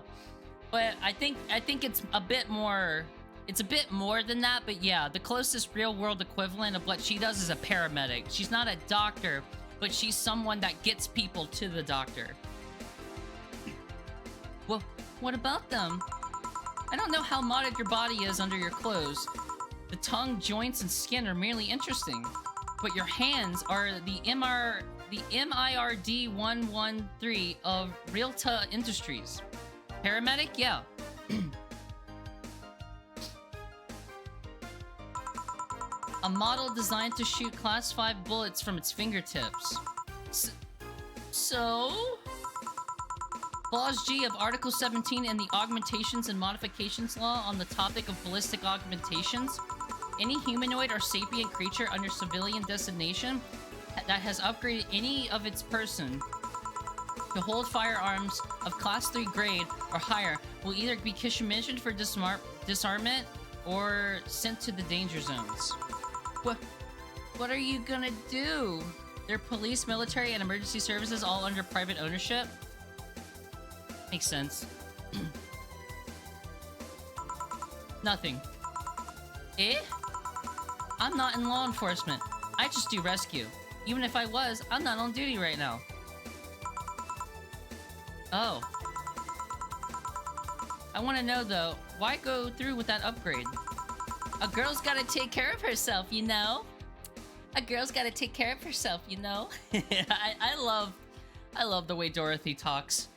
But I think it's a bit more... It's a bit more than that, but yeah, the closest real-world equivalent of what she does is a paramedic. She's not a doctor, but she's someone that gets people to the doctor. Well, what about them? I don't know how modded your body is under your clothes. The tongue, joints, and skin are merely interesting. But your hands are the MIRD 113 of Realta Industries. Paramedic? Yeah. A model designed to shoot Class 5 bullets from its fingertips. So? Clause G of Article 17 in the Augmentations and Modifications Law on the topic of ballistic augmentations. Any humanoid or sapient creature under civilian designation that has upgraded any of its person to hold firearms of Class 3 grade or higher will either be commissioned for disarmament or sent to the danger zones. What are you gonna do? They're police, military, and emergency services all under private ownership? Makes sense. Nothing. Eh? I'm not in law enforcement. I just do rescue. Even if I was, I'm not on duty right now. Oh. I want to know, though, why go through with that upgrade? A girl's gotta take care of herself, you know? A girl's gotta take care of herself, you know? I love the way Dorothy talks.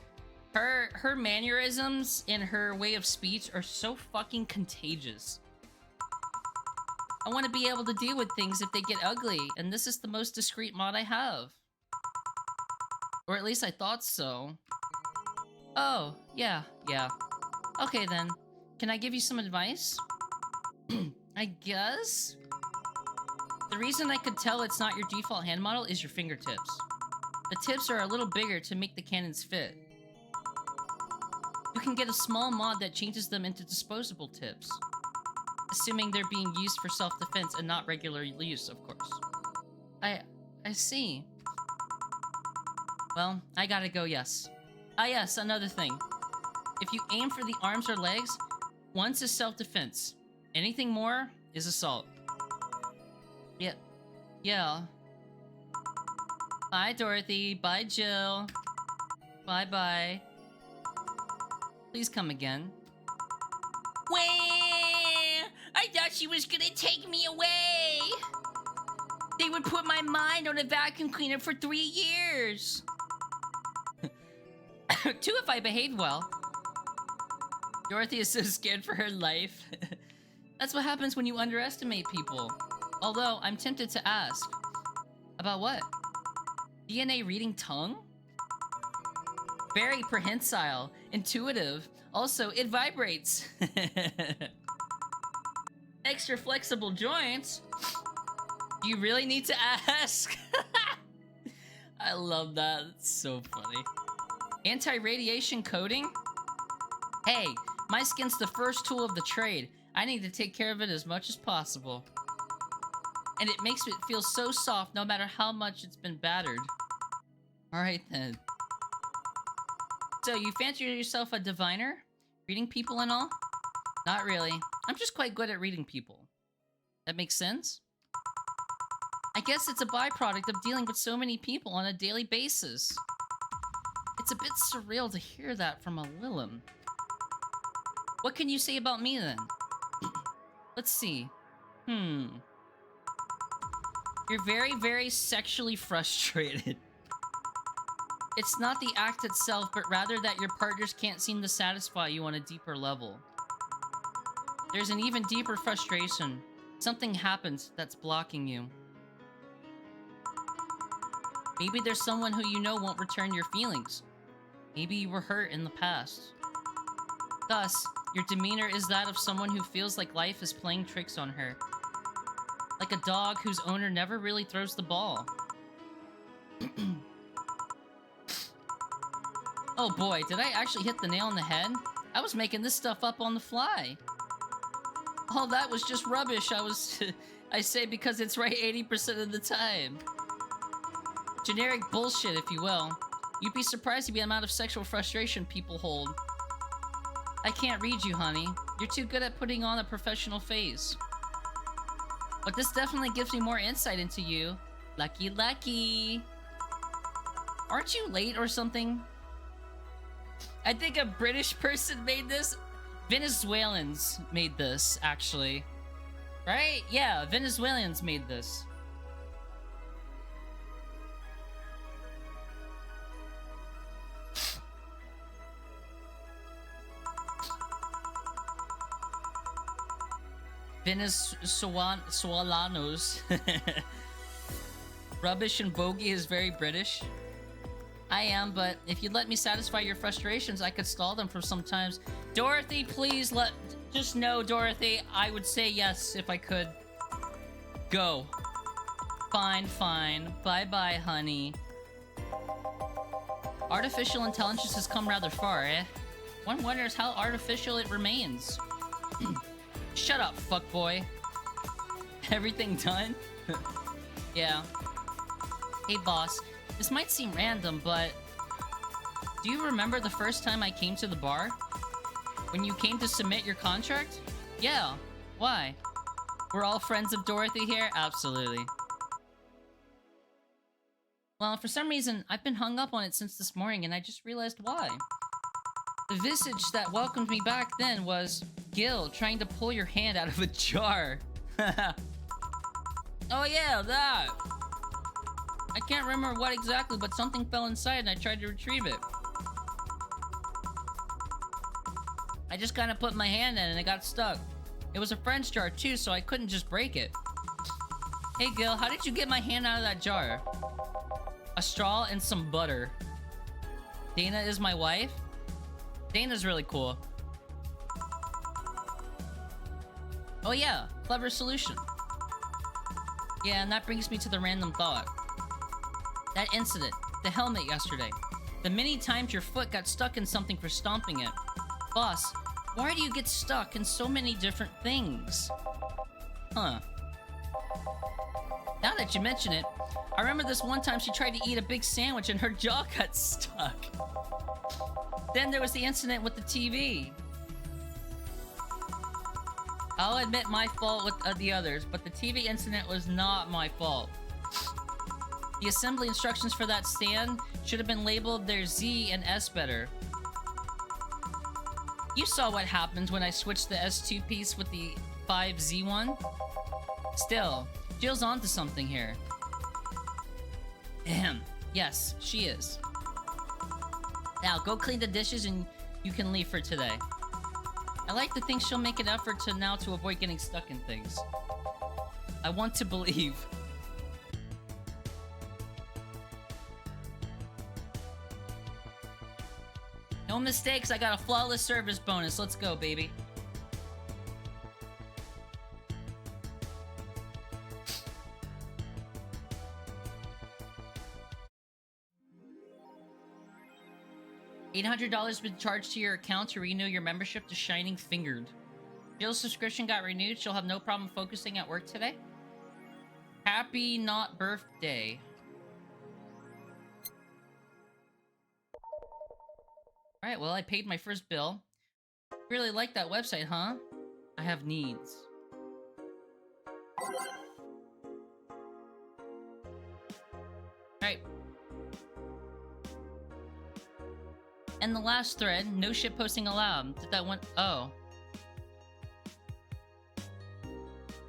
Her mannerisms and her way of speech are so fucking contagious. I want to be able to deal with things if they get ugly, and this is the most discreet mod I have. Or at least I thought so. Oh, yeah. Okay then. Can I give you some advice? I guess? The reason I could tell it's not your default hand model is your fingertips. The tips are a little bigger to make the cannons fit. You can get a small mod that changes them into disposable tips. Assuming they're being used for self-defense and not regular use, of course. I see. Well, I gotta go, yes. Ah yes, another thing. If you aim for the arms or legs, once is self-defense. Anything more is assault. Yeah. Bye, Dorothy. Bye, Jill. Bye-bye. Please come again. Wah! I thought she was gonna take me away! They would put my mind on a vacuum cleaner for 3 years! 2 if I behaved well. Dorothy is so scared for her life. That's what happens when you underestimate people. Although, I'm tempted to ask. About what? DNA reading tongue? Very prehensile. Intuitive. Also, it vibrates. Extra flexible joints? Do you really need to ask? I love that. It's so funny. Anti-radiation coating? Hey, my skin's the first tool of the trade. I need to take care of it as much as possible. And it makes it feel so soft no matter how much it's been battered. Alright then. So, you fancy yourself a diviner? Reading people and all? Not really. I'm just quite good at reading people. That makes sense? I guess it's a byproduct of dealing with so many people on a daily basis. It's a bit surreal to hear that from a Lilum. What can you say about me then? Let's see. You're very, very sexually frustrated. It's not the act itself, but rather that your partners can't seem to satisfy you on a deeper level. There's an even deeper frustration. Something happens that's blocking you. Maybe there's someone who you know won't return your feelings. Maybe you were hurt in the past. Thus, your demeanor is that of someone who feels like life is playing tricks on her. Like a dog whose owner never really throws the ball. Oh boy, did I actually hit the nail on the head? I was making this stuff up on the fly. All that was just rubbish. I say because it's right 80% of the time. Generic bullshit, if you will. You'd be surprised at the amount of sexual frustration people hold. I can't read you, honey. You're too good at putting on a professional face. But this definitely gives me more insight into you. Lucky, lucky. Aren't you late or something? I think a British person made this. Venezuelans made this, actually. Right? Yeah, Venezuelans made this. Venezuelanos. Rubbish and bogey is very British. I am, but if you'd let me satisfy your frustrations, I could stall them for some times. Dorothy, please just know, Dorothy, I would say yes if I could. Go. Fine, fine. Bye-bye, honey. Artificial intelligence has come rather far, eh? One wonders how artificial it remains. Shut up, fuckboy. Everything done? Yeah. Hey, boss. This might seem random, but... do you remember the first time I came to the bar? When you came to submit your contract? Yeah. Why? We're all friends of Dorothy here? Absolutely. Well, for some reason, I've been hung up on it since this morning, and I just realized why. The visage that welcomed me back then was Gil trying to pull your hand out of a jar. Oh yeah, that! I can't remember what exactly, but something fell inside and I tried to retrieve it. I just kind of put my hand in and it got stuck. It was a French jar too, so I couldn't just break it. Hey Gil, how did you get my hand out of that jar? A straw and some butter. Dana is my wife? Dana's really cool. Oh yeah, clever solution. Yeah, and that brings me to the random thought. That incident, the helmet yesterday, the many times your foot got stuck in something for stomping it. Boss, why do you get stuck in so many different things? Huh. Now that you mention it, I remember this one time she tried to eat a big sandwich and her jaw got stuck. Then there was the incident with the TV. I'll admit my fault with the others, but the TV incident was not my fault. The assembly instructions for that stand should have been labeled their Z and S better. You saw what happened when I switched the S2 piece with the 5Z one? Still, Jill's onto something here. Ahem. Yes, she is. Now, go clean the dishes and you can leave for today. I like to think she'll make an effort to avoid getting stuck in things. I want to believe. No mistakes, I got a flawless service bonus. Let's go, baby. $800 been charged to your account to renew your membership to Shining Fingered. Jill's subscription got renewed. She'll have no problem focusing at work today. Happy not birthday. Alright, well, I paid my first bill. Really like that website, huh? I have needs. Alright. And the last thread, no shit posting allowed. Did that one? Oh.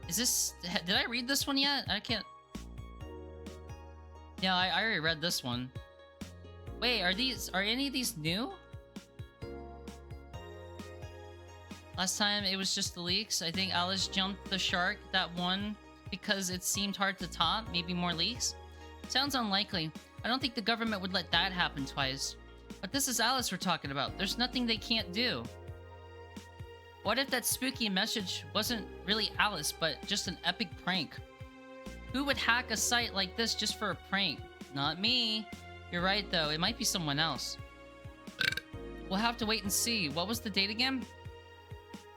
Is this... did I read this one yet? I can't... Yeah, I already read this one. Wait, are any of these new? Last time it was just the leaks. I think Alice jumped the shark, that one, because it seemed hard to top. Maybe more leaks? Sounds unlikely. I don't think the government would let that happen twice. But this is Alice we're talking about. There's nothing they can't do. What if that spooky message wasn't really Alice, but just an epic prank? Who would hack a site like this just for a prank? Not me. You're right, though. It might be someone else. We'll have to wait and see. What was the date again?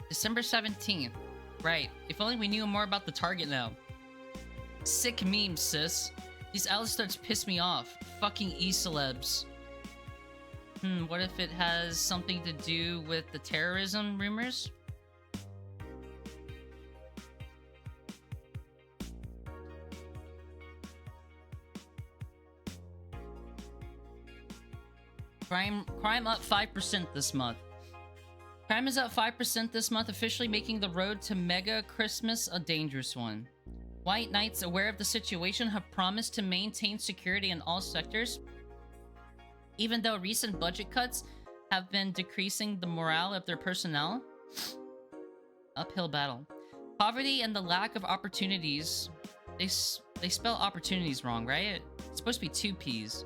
December 17th. Right. If only we knew more about the target now. Sick meme, sis. These Alice starts piss me off. Fucking e-celebs. What if it has something to do with the terrorism rumors? Crime up 5% this month. Crime is up 5% this month, officially making the road to Mega Christmas a dangerous one. White Knights, aware of the situation, have promised to maintain security in all sectors, even though recent budget cuts have been decreasing the morale of their personnel. Uphill battle. Poverty and the lack of opportunities. They spell opportunities wrong, right? It's supposed to be 2 P's.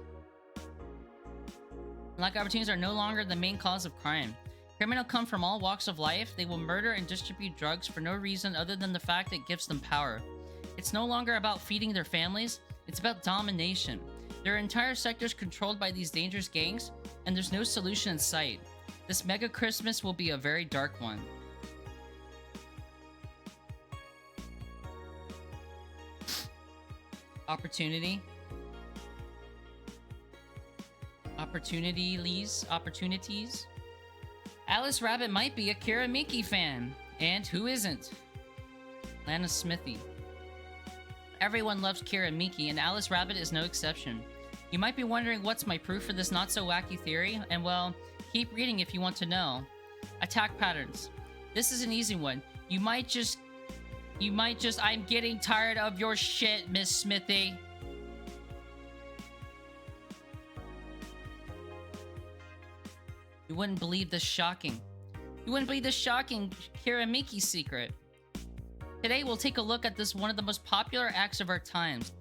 Lack of opportunities are no longer the main cause of crime. Criminals come from all walks of life. They will murder and distribute drugs for no reason other than the fact it gives them power. It's no longer about feeding their families. It's about domination. There are entire sectors controlled by these dangerous gangs, and there's no solution in sight. This Mega Christmas will be a very dark one. Opportunity. Opportunities. Alice Rabbit might be a Akira Miki fan. And who isn't? Lana Smithy. Everyone loves Kira Miki, and Alice Rabbit is no exception. You might be wondering what's my proof for this not-so-wacky theory, and well, keep reading if you want to know. Attack patterns. This is an easy one. You might just... I'm getting tired of your shit, Miss Smithy. You wouldn't believe this shocking. Kira Miki secret. Today we'll take a look at this one of the most popular acts of our times.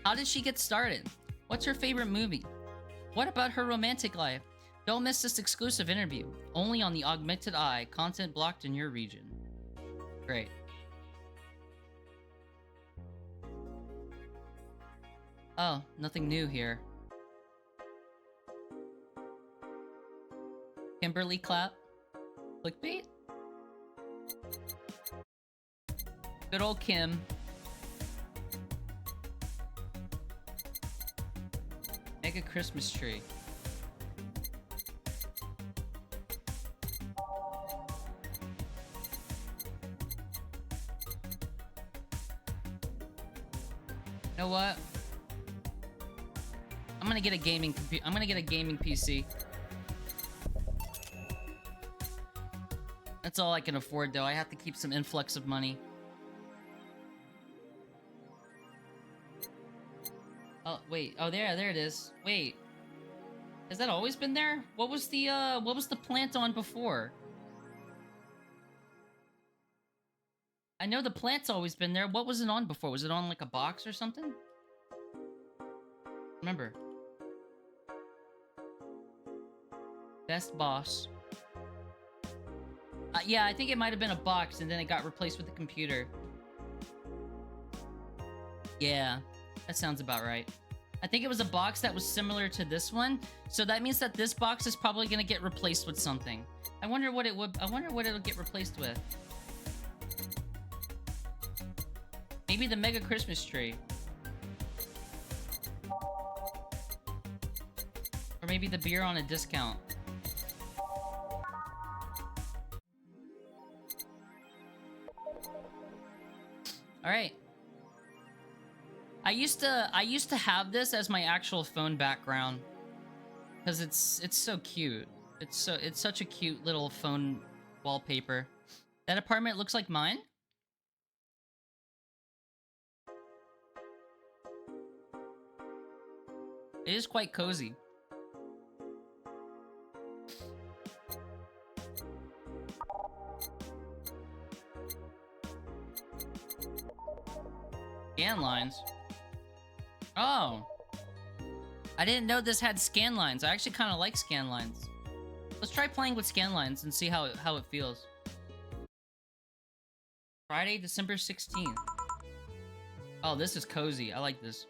How did she get started? What's her favorite movie? What about her romantic life? Don't miss this exclusive interview. Only on the Augmented Eye. Content blocked in your region. Great. Oh, nothing new here. Kimberly clap. Clickbait? Good old Kim. Mega Christmas tree. You know what? I'm gonna get a gaming PC. That's all I can afford, though. I have to keep some influx of money. Oh, wait. Oh, there it is. Wait. Has that always been there? What was the plant on before? I know the plant's always been there. What was it on before? Was it on, like, a box or something? Remember. Best boss. Yeah, I think it might have been a box, and then it got replaced with the computer. Yeah, that sounds about right. I think it was a box that was similar to this one, so that means that this box is probably gonna get replaced with something. I wonder what it'll get replaced with. Maybe the Mega Christmas tree. Or maybe the beer on a discount. All right. I used to have this as my actual phone background because it's so cute. It's such a cute little phone wallpaper. That apartment looks like mine. It is quite cozy. Scan lines. Oh. I didn't know this had scan lines. I actually kind of like scan lines. Let's try playing with scan lines and see how it feels. Friday, December 16th. Oh, this is cozy. I like this.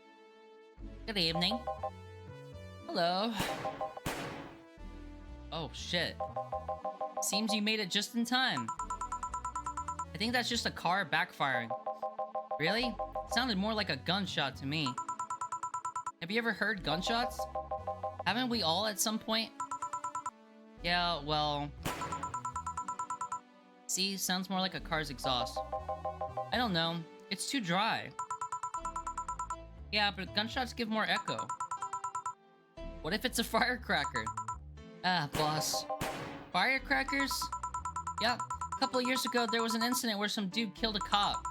Good evening. Hello. Oh, shit. Seems you made it just in time. I think that's just a car backfiring. Really? Sounded more like a gunshot to me. Have you ever heard gunshots? Haven't we all at some point? Yeah, well... See, sounds more like a car's exhaust. I don't know. It's too dry. Yeah, but gunshots give more echo. What if it's a firecracker? Ah, boss. Firecrackers? Yep. A couple of years ago, there was an incident where some dude killed a cop.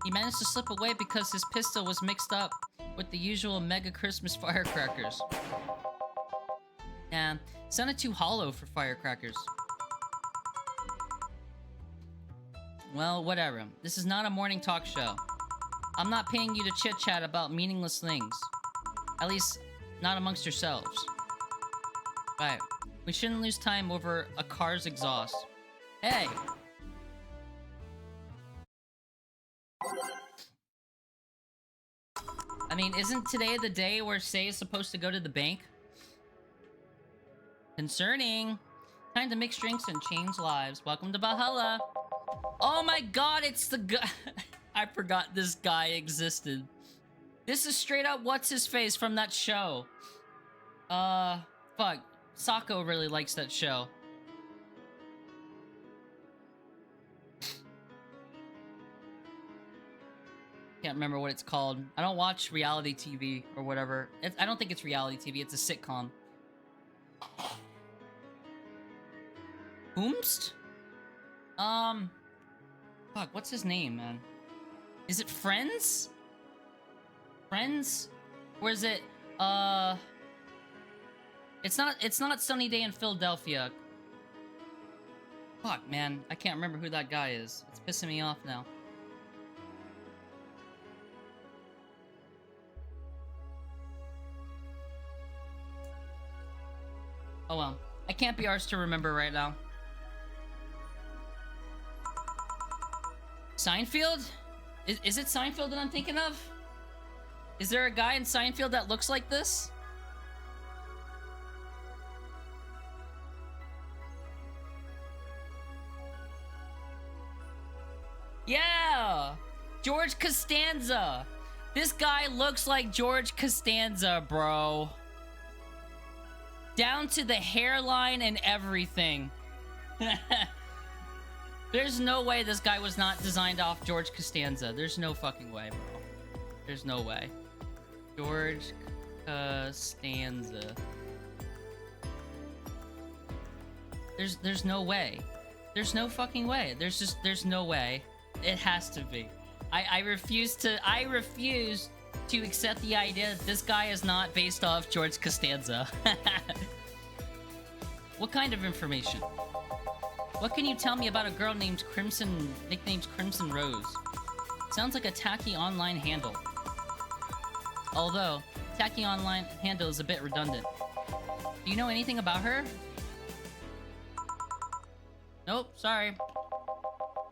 He managed to slip away because his pistol was mixed up with the usual mega Christmas firecrackers. Nah, sounded too hollow for firecrackers. Well, whatever. This is not a morning talk show. I'm not paying you to chit-chat about meaningless things. At least, not amongst yourselves. Right. We shouldn't lose time over a car's exhaust. Hey! I mean, isn't today the day where Sei is supposed to go to the bank? Concerning. Time to mix drinks and change lives. Welcome to Valhalla. Oh my god, it's the guy. I forgot this guy existed. This is straight up what's-his-face from that show. Fuck. Sako really likes that show. Can't remember what it's called. I don't watch reality TV or whatever. I don't think it's reality TV, it's a sitcom. Whomst? Fuck, what's his name, man? Is it Friends? Friends? Or is it, It's not Sunny Day in Philadelphia. Fuck, man. I can't remember who that guy is. It's pissing me off now. Oh well. I can't be arsed to remember right now. Seinfeld? Is it Seinfeld that I'm thinking of? Is there a guy in Seinfeld that looks like this? Yeah! George Costanza! This guy looks like George Costanza, bro. Down to the hairline and everything. There's no way this guy was not designed off George Costanza. There's no fucking way, bro. There's no way. George Costanza. There's no way. There's no fucking way. There's no way. It has to be. I refuse to accept the idea that this guy is not based off George Costanza. What kind of information? What can you tell me about a girl named Crimson, nicknamed Crimson Rose? Sounds like a tacky online handle. Although, tacky online handle is a bit redundant. Do you know anything about her? Nope, sorry.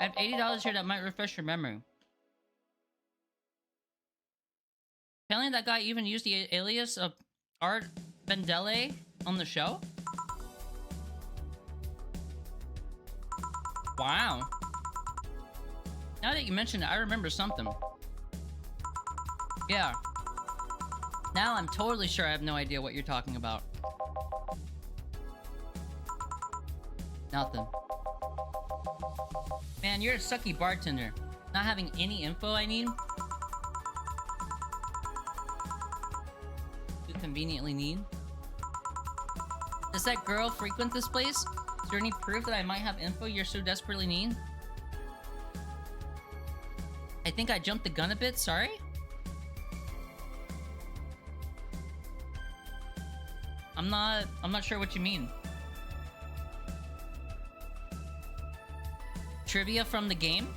I have $80 here that might refresh your memory. Apparently that guy even used the alias of Art Vendele on the show? Wow. Now that you mention it, I remember something. Yeah. Now I'm totally sure I have no idea what you're talking about. Nothing. Man, you're a sucky bartender. Not having any info I need? You conveniently need? Does that girl frequent this place? Is there any proof that I might have info you so desperately need? I think I jumped the gun a bit, sorry? I'm not sure what you mean. Trivia from the game?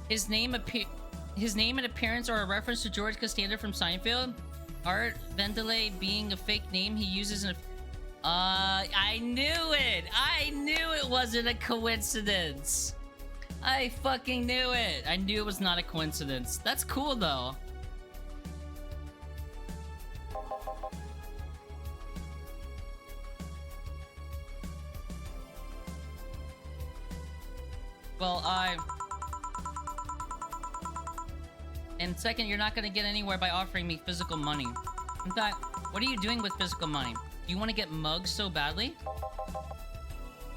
His name and appearance are a reference to George Costanza from Seinfeld. Art Vendele being a fake name he uses in a... I knew it! I knew it wasn't a coincidence! I fucking knew it! I knew it was not a coincidence. That's cool, though. Well, and second, you're not gonna get anywhere by offering me physical money. In fact, what are you doing with physical money? Do you want to get mugged so badly?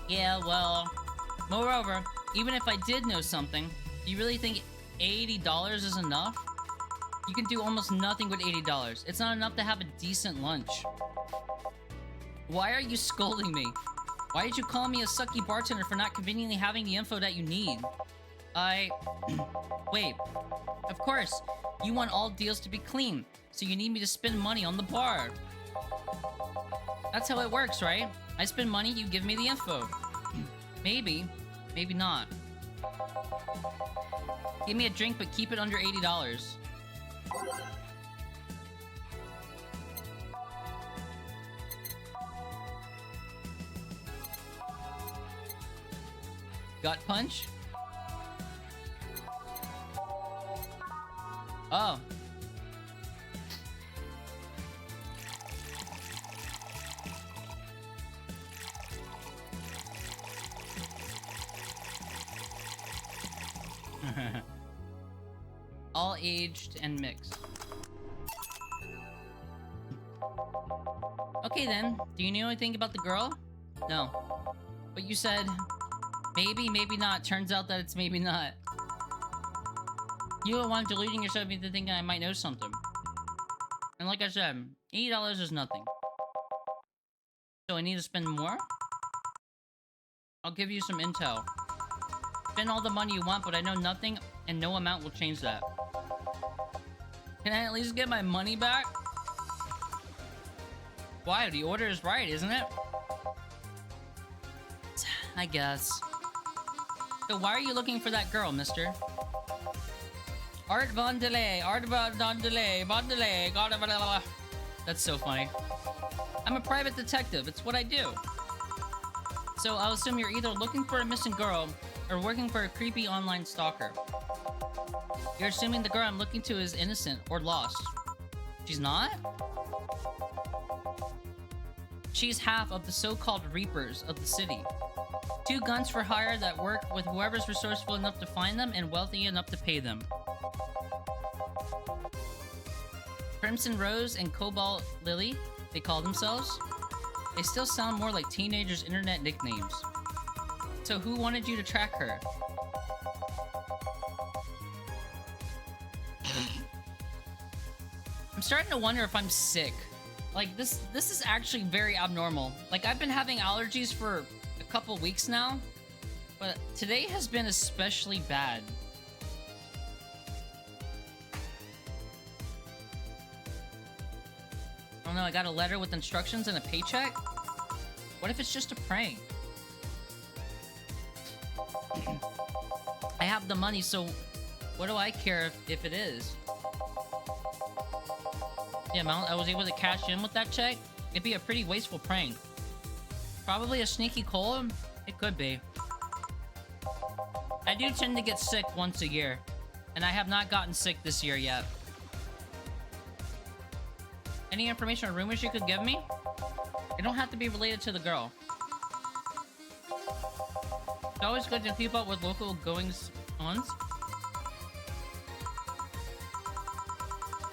Yeah, well, moreover, even if I did know something, do you really think $80 is enough? You can do almost nothing with $80. It's not enough to have a decent lunch. Why are you scolding me? Why did you call me a sucky bartender for not conveniently having the info that you need? Wait. Of course, you want all deals to be clean, so you need me to spend money on the bar. That's how it works, right? I spend money, you give me the info. Maybe. Maybe not. Give me a drink, but keep it under $80. Gut punch? Oh. All aged and mixed. Okay then, do you know anything about the girl? No. But you said, maybe, maybe not. Turns out that it's maybe not. You don't want deluding yourself into thinking I might know something. And like I said, $80 is nothing. So I need to spend more? I'll give you some intel. Spend all the money you want, but I know nothing and no amount will change that. Can I at least get my money back? Why? The order is right, isn't it? I guess. So why are you looking for that girl, mister? Art Von Delay, That's so funny. I'm a private detective, it's what I do. So I'll assume you're either looking for a missing girl or working for a creepy online stalker. You're assuming the girl I'm looking to is innocent or lost. She's not? She's half of the so-called Reapers of the city. 2 guns for hire that work with whoever's resourceful enough to find them and wealthy enough to pay them. Crimson Rose and Cobalt Lily, they call themselves. They still sound more like teenagers' internet nicknames. So who wanted you to track her? I'm starting to wonder if I'm sick. Like, this is actually very abnormal. Like, I've been having allergies for a couple weeks now, but today has been especially bad. Oh no, I got a letter with instructions and a paycheck? What if it's just a prank? I have the money, so what do I care if it is? The amount I was able to cash in with that check? It'd be a pretty wasteful prank. Probably a sneaky cold? It could be. I do tend to get sick once a year, and I have not gotten sick this year yet. Any information or rumors you could give me? It don't have to be related to the girl. It's always good to keep up with local goings-ons.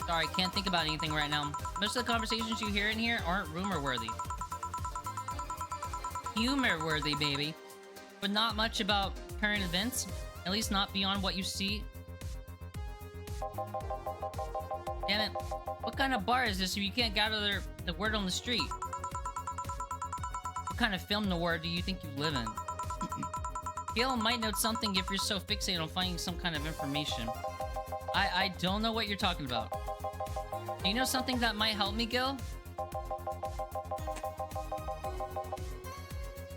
Sorry, can't think about anything right now. Most of the conversations you hear in here aren't rumor-worthy. Humor-worthy, baby. But not much about current events. At least not beyond what you see. Damn it. What kind of bar is this if you can't gather the word on the street? What kind of film noir do you think you live in? Gil might know something if you're so fixated on finding some kind of information. I don't know what you're talking about. Do you know something that might help me, Gil?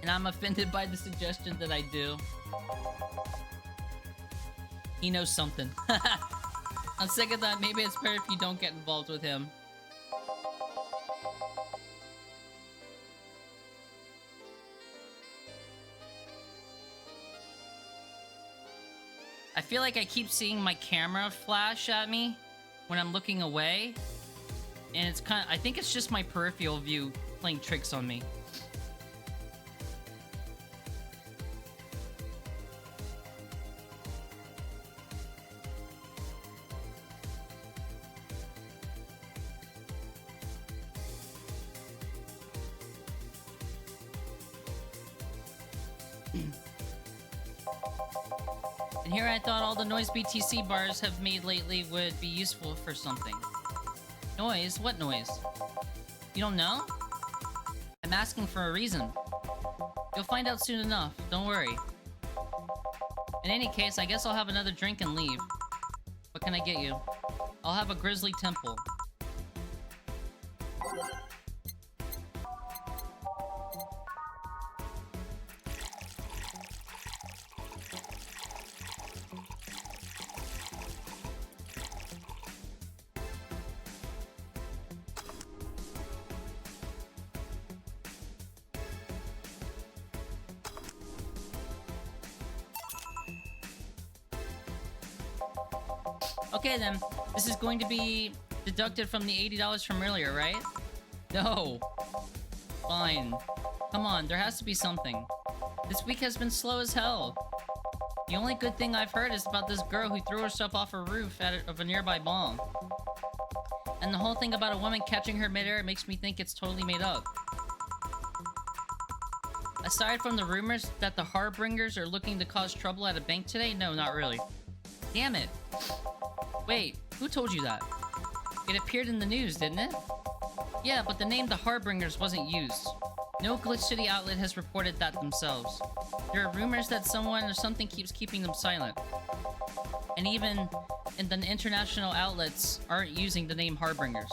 And I'm offended by the suggestion that I do. He knows something. On second thought, maybe it's better if you don't get involved with him. I feel like I keep seeing my camera flash at me when I'm looking away. And it's kind of, I think it's just my peripheral view playing tricks on me. And here I thought all the noise BTC bars have made lately would be useful for something. Noise? What noise? You don't know? I'm asking for a reason. You'll find out soon enough, don't worry. In any case, I guess I'll have another drink and leave. What can I get you? I'll have a grizzly temple. Okay then, this is going to be deducted from the $80 from earlier, right? No. Fine. Come on, there has to be something. This week has been slow as hell. The only good thing I've heard is about this girl who threw herself off a roof of a nearby mall. And the whole thing about a woman catching her midair makes me think it's totally made up. Aside from the rumors that the Harbingers are looking to cause trouble at a bank today, no, not really. Damn it. Wait, who told you that? It appeared in the news, didn't it? Yeah, but the name the Harbingers wasn't used. No Glitch City outlet has reported that themselves. There are rumors that someone or something keeps keeping them silent. And even in the international outlets aren't using the name Harbingers.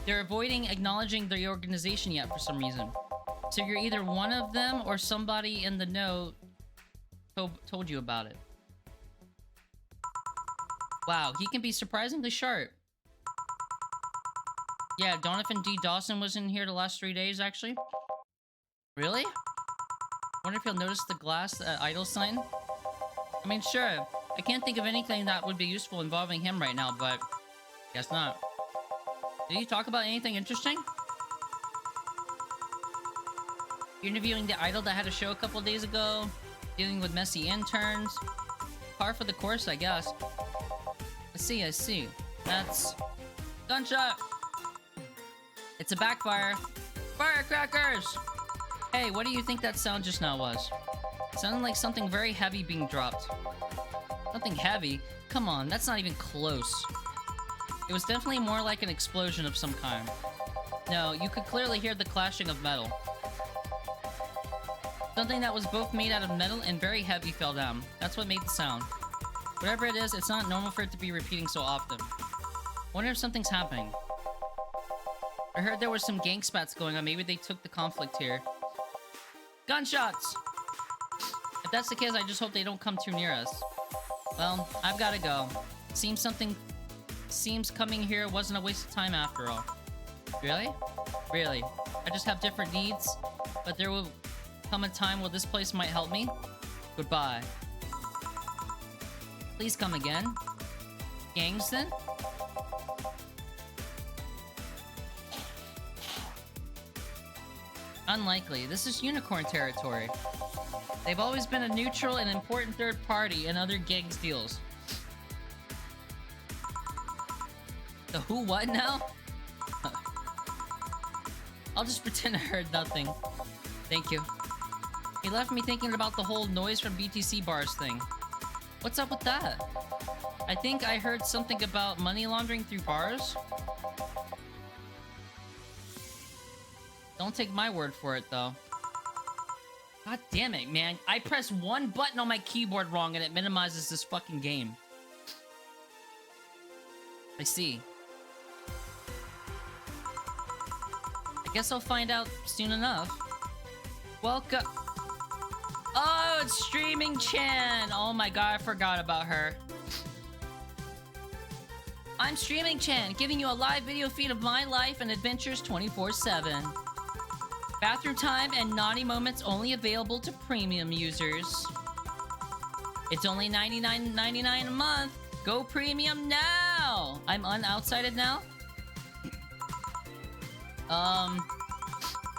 They're avoiding acknowledging the organization yet for some reason. So you're either one of them or somebody in the know told you about it. Wow, he can be surprisingly sharp. Yeah, Donovan D. Dawson was in here the last 3 days, actually. Really? Wonder if you'll notice the glass idle sign? I mean, sure. I can't think of anything that would be useful involving him right now, but... guess not. Did he talk about anything interesting? You're interviewing the idol that had a show a couple days ago. Dealing with messy interns. Par for the course, I guess. I see. That's... gunshot! It's a backfire. Firecrackers! Hey, what do you think that sound just now was? It sounded like something very heavy being dropped. Something heavy? Come on, that's not even close. It was definitely more like an explosion of some kind. No, you could clearly hear the clashing of metal. Something that was both made out of metal and very heavy fell down. That's what made the sound. Whatever it is, it's not normal for it to be repeating so often. Wonder if something's happening. I heard there were some gang spats going on. Maybe they took the conflict here. Gunshots! If that's the case, I just hope they don't come too near us. Well, I've gotta go. Seems coming here wasn't a waste of time after all. Really? Really. I just have different needs, but there will come a time where this place might help me. Goodbye. Please come again. Gangs then? Unlikely. This is unicorn territory. They've always been a neutral and important third party in other gangs' deals. The who what now? I'll just pretend I heard nothing. Thank you. He left me thinking about the whole noise from BTC bars thing. What's up with that? I think I heard something about money laundering through bars. Don't take my word for it, though. God damn it, man. I pressed one button on my keyboard wrong and it minimizes this fucking game. I see. I guess I'll find out soon enough. Welcome. Oh, it's Streaming Chan. Oh my god, I forgot about her. I'm Streaming Chan, giving you a live video feed of my life and adventures 24/7. Bathroom time and naughty moments only available to premium users. It's only $99.99 a month. Go premium now! I'm unoutsited now?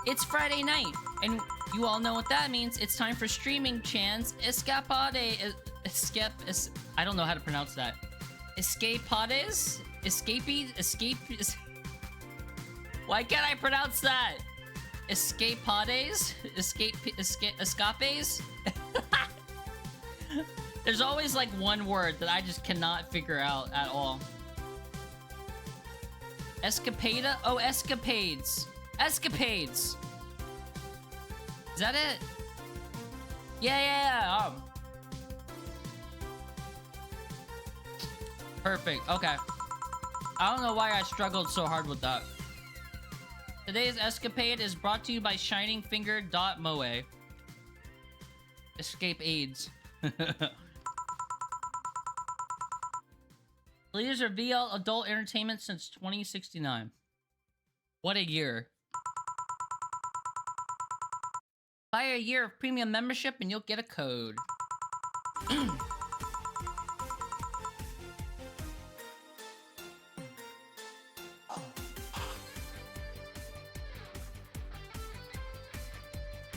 It's Friday night, and you all know what that means. It's time for Streaming Chan's Escapade... I don't know how to pronounce that. Escapades? Escape... Why can't I pronounce that? escapades? Escapes? There's always like one word that I just cannot figure out at all. Escapada? Oh, escapades. Escapades. Is that it? Yeah. Perfect. Okay. I don't know why I struggled so hard with that. Today's escapade is brought to you by ShiningFinger.moe. Escape AIDS. Leaders of VL adult entertainment since 2069. What a year. Buy a year of premium membership and you'll get a code.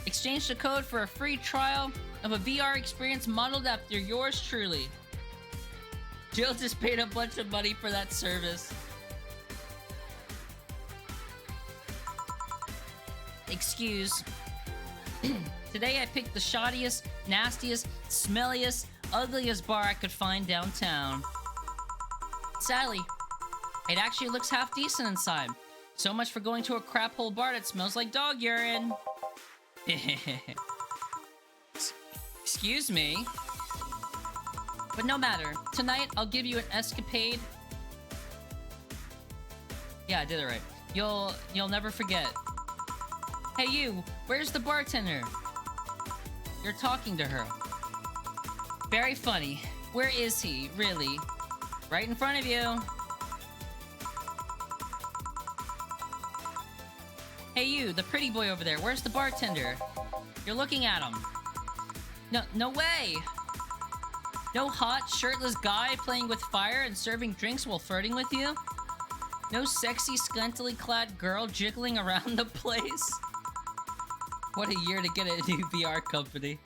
Exchange the code for a free trial of a VR experience modeled after yours truly. Jill just paid a bunch of money for that service. Excuse. Today I picked the shoddiest, nastiest, smelliest, ugliest bar I could find downtown. Sadly, it actually looks half decent inside. So much for going to a crap hole bar that smells like dog urine. Excuse me. But no matter. Tonight, I'll give you an escapade. Yeah, I did it right. You'll never forget. Hey you, where's the bartender? You're talking to her. Very funny. Where is he, really? Right in front of you. Hey you, the pretty boy over there, where's the bartender? You're looking at him. No way! No hot, shirtless guy playing with fire and serving drinks while flirting with you? No sexy, scantily clad girl jiggling around the place? What a year to get a new VR company.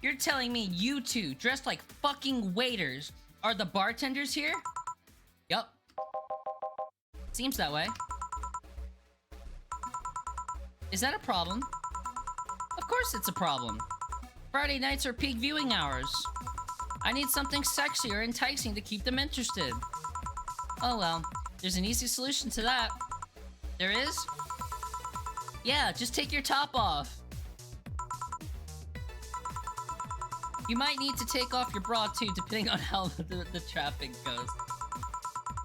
You're telling me you two, dressed like fucking waiters, are the bartenders here? Yup. Seems that way. Is that a problem? Of course it's a problem. Friday nights are peak viewing hours. I need something sexy or enticing to keep them interested. Oh well, there's an easy solution to that. There is? Yeah, just take your top off. You might need to take off your bra too, depending on how the traffic goes.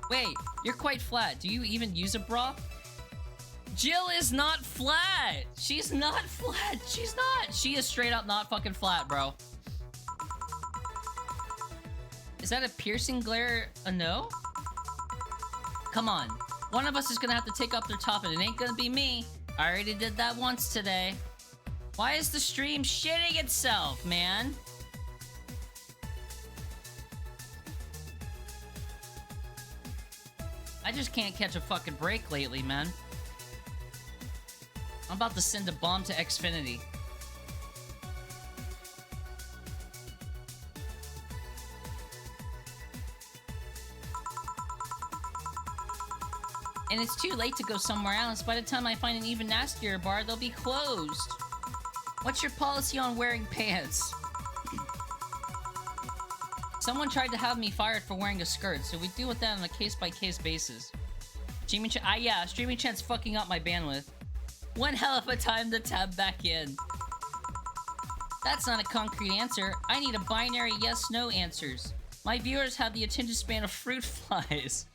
Wait, you're quite flat. Do you even use a bra? Jill is not flat! She's not flat! She's not! She is straight up not fucking flat, bro. Is that a piercing glare a no? Come on. One of us is gonna have to take off their top and it ain't gonna be me. I already did that once today. Why is the stream shitting itself, man? I just can't catch a fucking break lately, man. I'm about to send a bomb to Xfinity. And it's too late to go somewhere else. By the time I find an even nastier bar, they'll be closed. What's your policy on wearing pants? Someone tried to have me fired for wearing a skirt, so we deal with that on a case-by-case basis. Streaming chat's fucking up my bandwidth. One hell of a time to tab back in. That's not a concrete answer. I need a binary yes-no answers. My viewers have the attention span of fruit flies.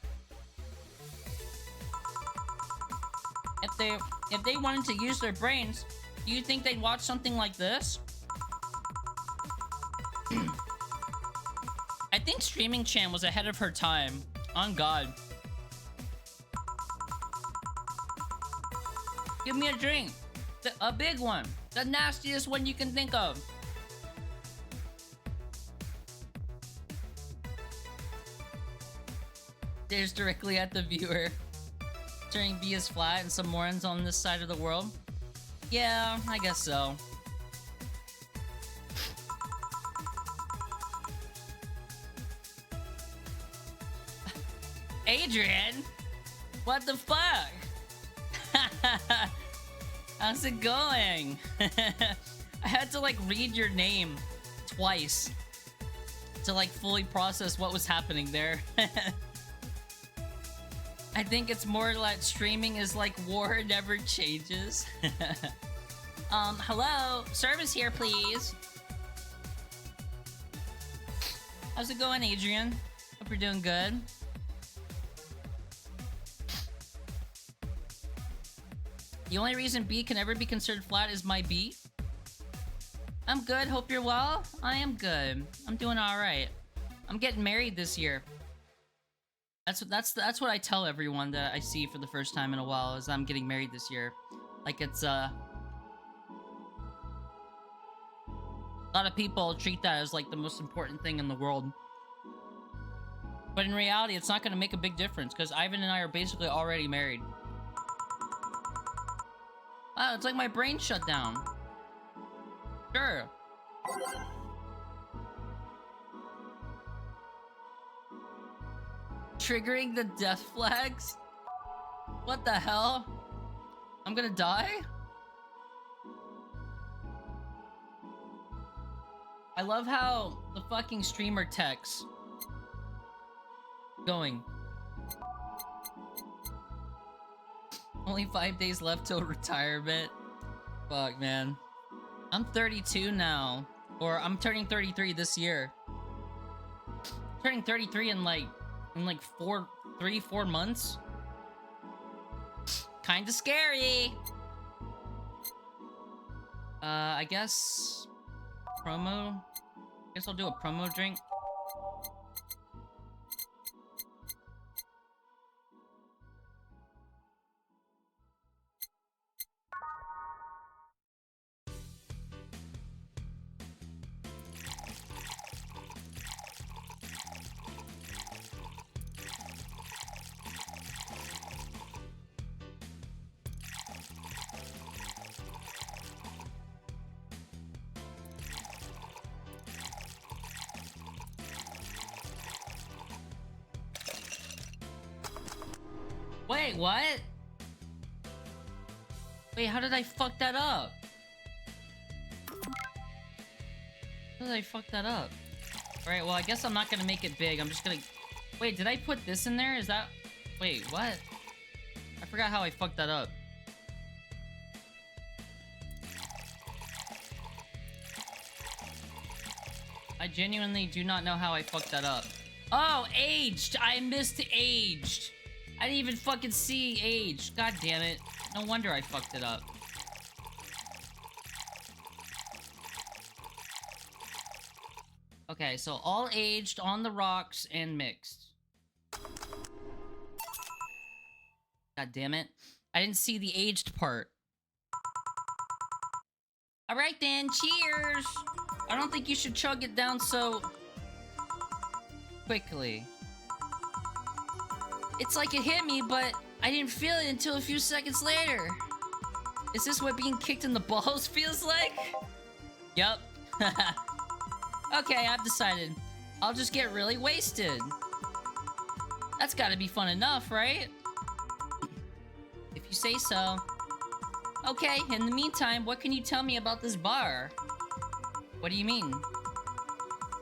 If they wanted to use their brains, do you think they'd watch something like this? I think Streaming Chan was ahead of her time. On God. Give me a drink. A big one. The nastiest one you can think of. Stares directly at the viewer. Turning B is flat and some morons on this side of the world. Yeah, I guess so. Adrian? What the fuck? How's it going? I had to like read your name twice to like fully process what was happening there. I think it's more like streaming is like war never changes. Hello? Service here, please. How's it going, Adrian? Hope you're doing good. The only reason B can ever be considered flat is my beat. I'm good, hope you're well. I am good. I'm doing alright. I'm getting married this year. That's what I tell everyone that I see for the first time in a while is I'm getting married this year. Like it's a lot of people treat that as like the most important thing in the world. But in reality, it's not gonna make a big difference because Ivan and I are basically already married. Wow, it's like my brain shut down. Sure. Triggering the death flags? What the hell? I'm gonna die? I love how the fucking streamer text going. Only 5 days left till retirement. Fuck, man. I'm 32 now. Or I'm turning 33 this year. Turning 33 in like 4 months. Kinda scary. I guess promo. Guess I'll do a promo drink. Wait, what? Wait, how did I fuck that up? How did I fuck that up? Alright, well, I guess I'm not gonna make it big. I'm just gonna... Wait, did I put this in there? Is that... Wait, what? I forgot how I fucked that up. I genuinely do not know how I fucked that up. Oh, aged! I missed aged! I didn't even fucking see aged. God damn it. No wonder I fucked it up. Okay, so all aged, on the rocks, and mixed. God damn it. I didn't see the aged part. Alright then, cheers! I don't think you should chug it down so... quickly. It's like it hit me, but I didn't feel it until a few seconds later. Is this what being kicked in the balls feels like? Yup. Okay, I've decided. I'll just get really wasted. That's gotta be fun enough, right? If you say so. Okay, in the meantime, what can you tell me about this bar? What do you mean?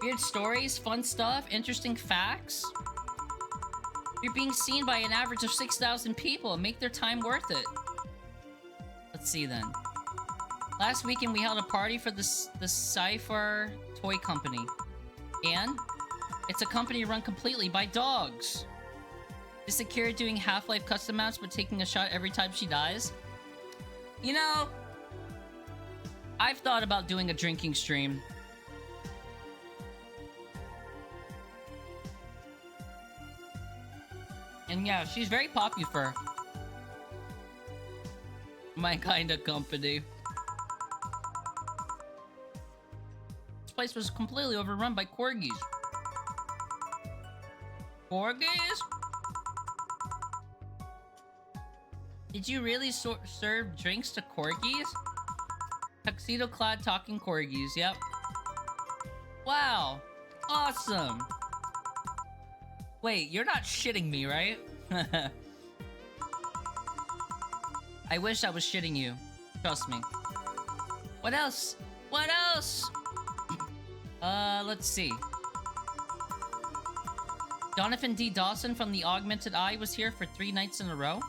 Weird stories, fun stuff, interesting facts? You're being seen by an average of 6,000 people. Make their time worth it. Let's see then. Last weekend we held a party for the Cypher Toy Company. And? It's a company run completely by dogs. Is Akira doing Half-Life custom maps but taking a shot every time she dies? You know, I've thought about doing a drinking stream. And yeah, she's very popular. My kind of company. This place was completely overrun by corgis. Corgis? Did you really serve drinks to corgis? Tuxedo-clad talking corgis, yep. Wow. Awesome. Wait, you're not shitting me, right? I wish I was shitting you. Trust me. What else? What else? Let's see. Jonathan D. Dawson from the Augmented Eye was here for 3 nights in a row.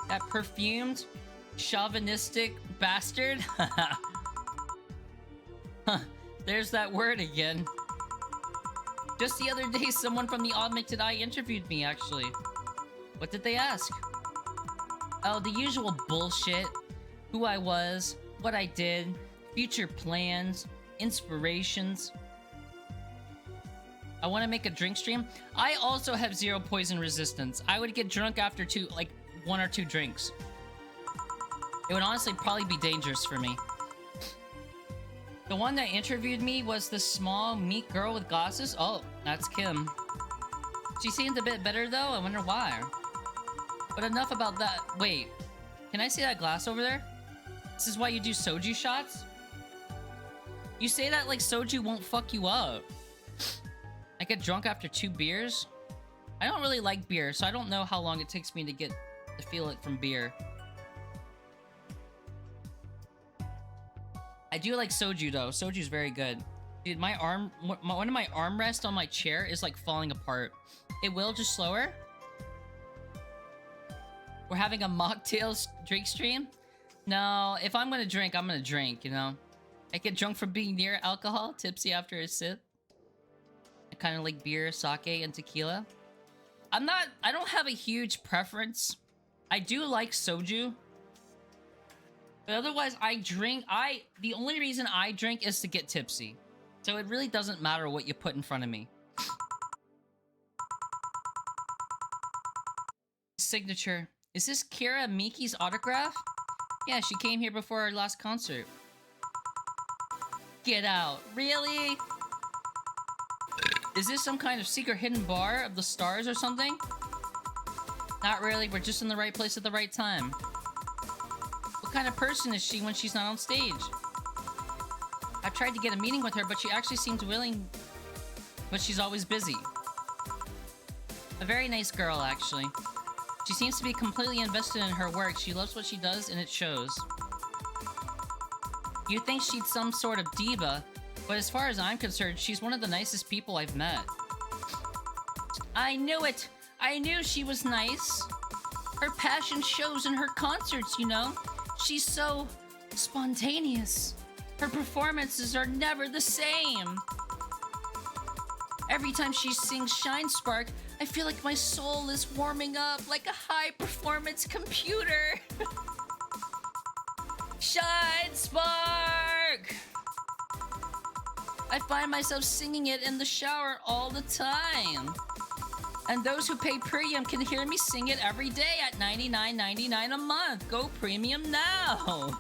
That perfumed, chauvinistic bastard. Huh, there's that word again. Just the other day, someone from the Augmented Eye interviewed me, actually. What did they ask? Oh, the usual bullshit. Who I was, what I did, future plans, inspirations. I want to make a drink stream. I also have 0 poison resistance. I would get drunk after 1 or 2 drinks. It would honestly probably be dangerous for me. The one that interviewed me was the small, meek girl with glasses. Oh, that's Kim. She seemed a bit better though. I wonder why. But enough about that. Wait, can I see that glass over there? This is why you do soju shots? You say that like soju won't fuck you up. I get drunk after 2 beers? I don't really like beer, so I don't know how long it takes me to get to feel it from beer. I do like soju though. Soju's very good. Dude, one of my armrests on my chair is like falling apart. It will, just slower. We're having a mocktail drink stream? No, if I'm gonna drink, I'm gonna drink, you know? I get drunk from being near alcohol, tipsy after a sip. I kind of like beer, sake, and tequila. I don't have a huge preference. I do like soju. But otherwise, the only reason I drink is to get tipsy. So it really doesn't matter what you put in front of me. Signature. Is this Kira Miki's autograph? Yeah, she came here before our last concert. Get out. Really? Is this some kind of secret hidden bar of the stars or something? Not really, we're just in the right place at the right time. What kind of person is she when she's not on stage? I tried to get a meeting with her, but she actually seems willing, but she's always busy. A very nice girl, actually. She seems to be completely invested in her work. She loves what she does, and it shows. You'd think she's some sort of diva, but as far as I'm concerned, she's one of the nicest people I've met. I knew it! I knew she was nice! Her passion shows in her concerts, you know? She's so spontaneous. Her performances are never the same. Every time she sings Shine Spark, I feel like my soul is warming up like a high-performance computer. Shine Spark! I find myself singing it in the shower all the time. And those who pay premium can hear me sing it every day at $99.99 a month. Go premium now!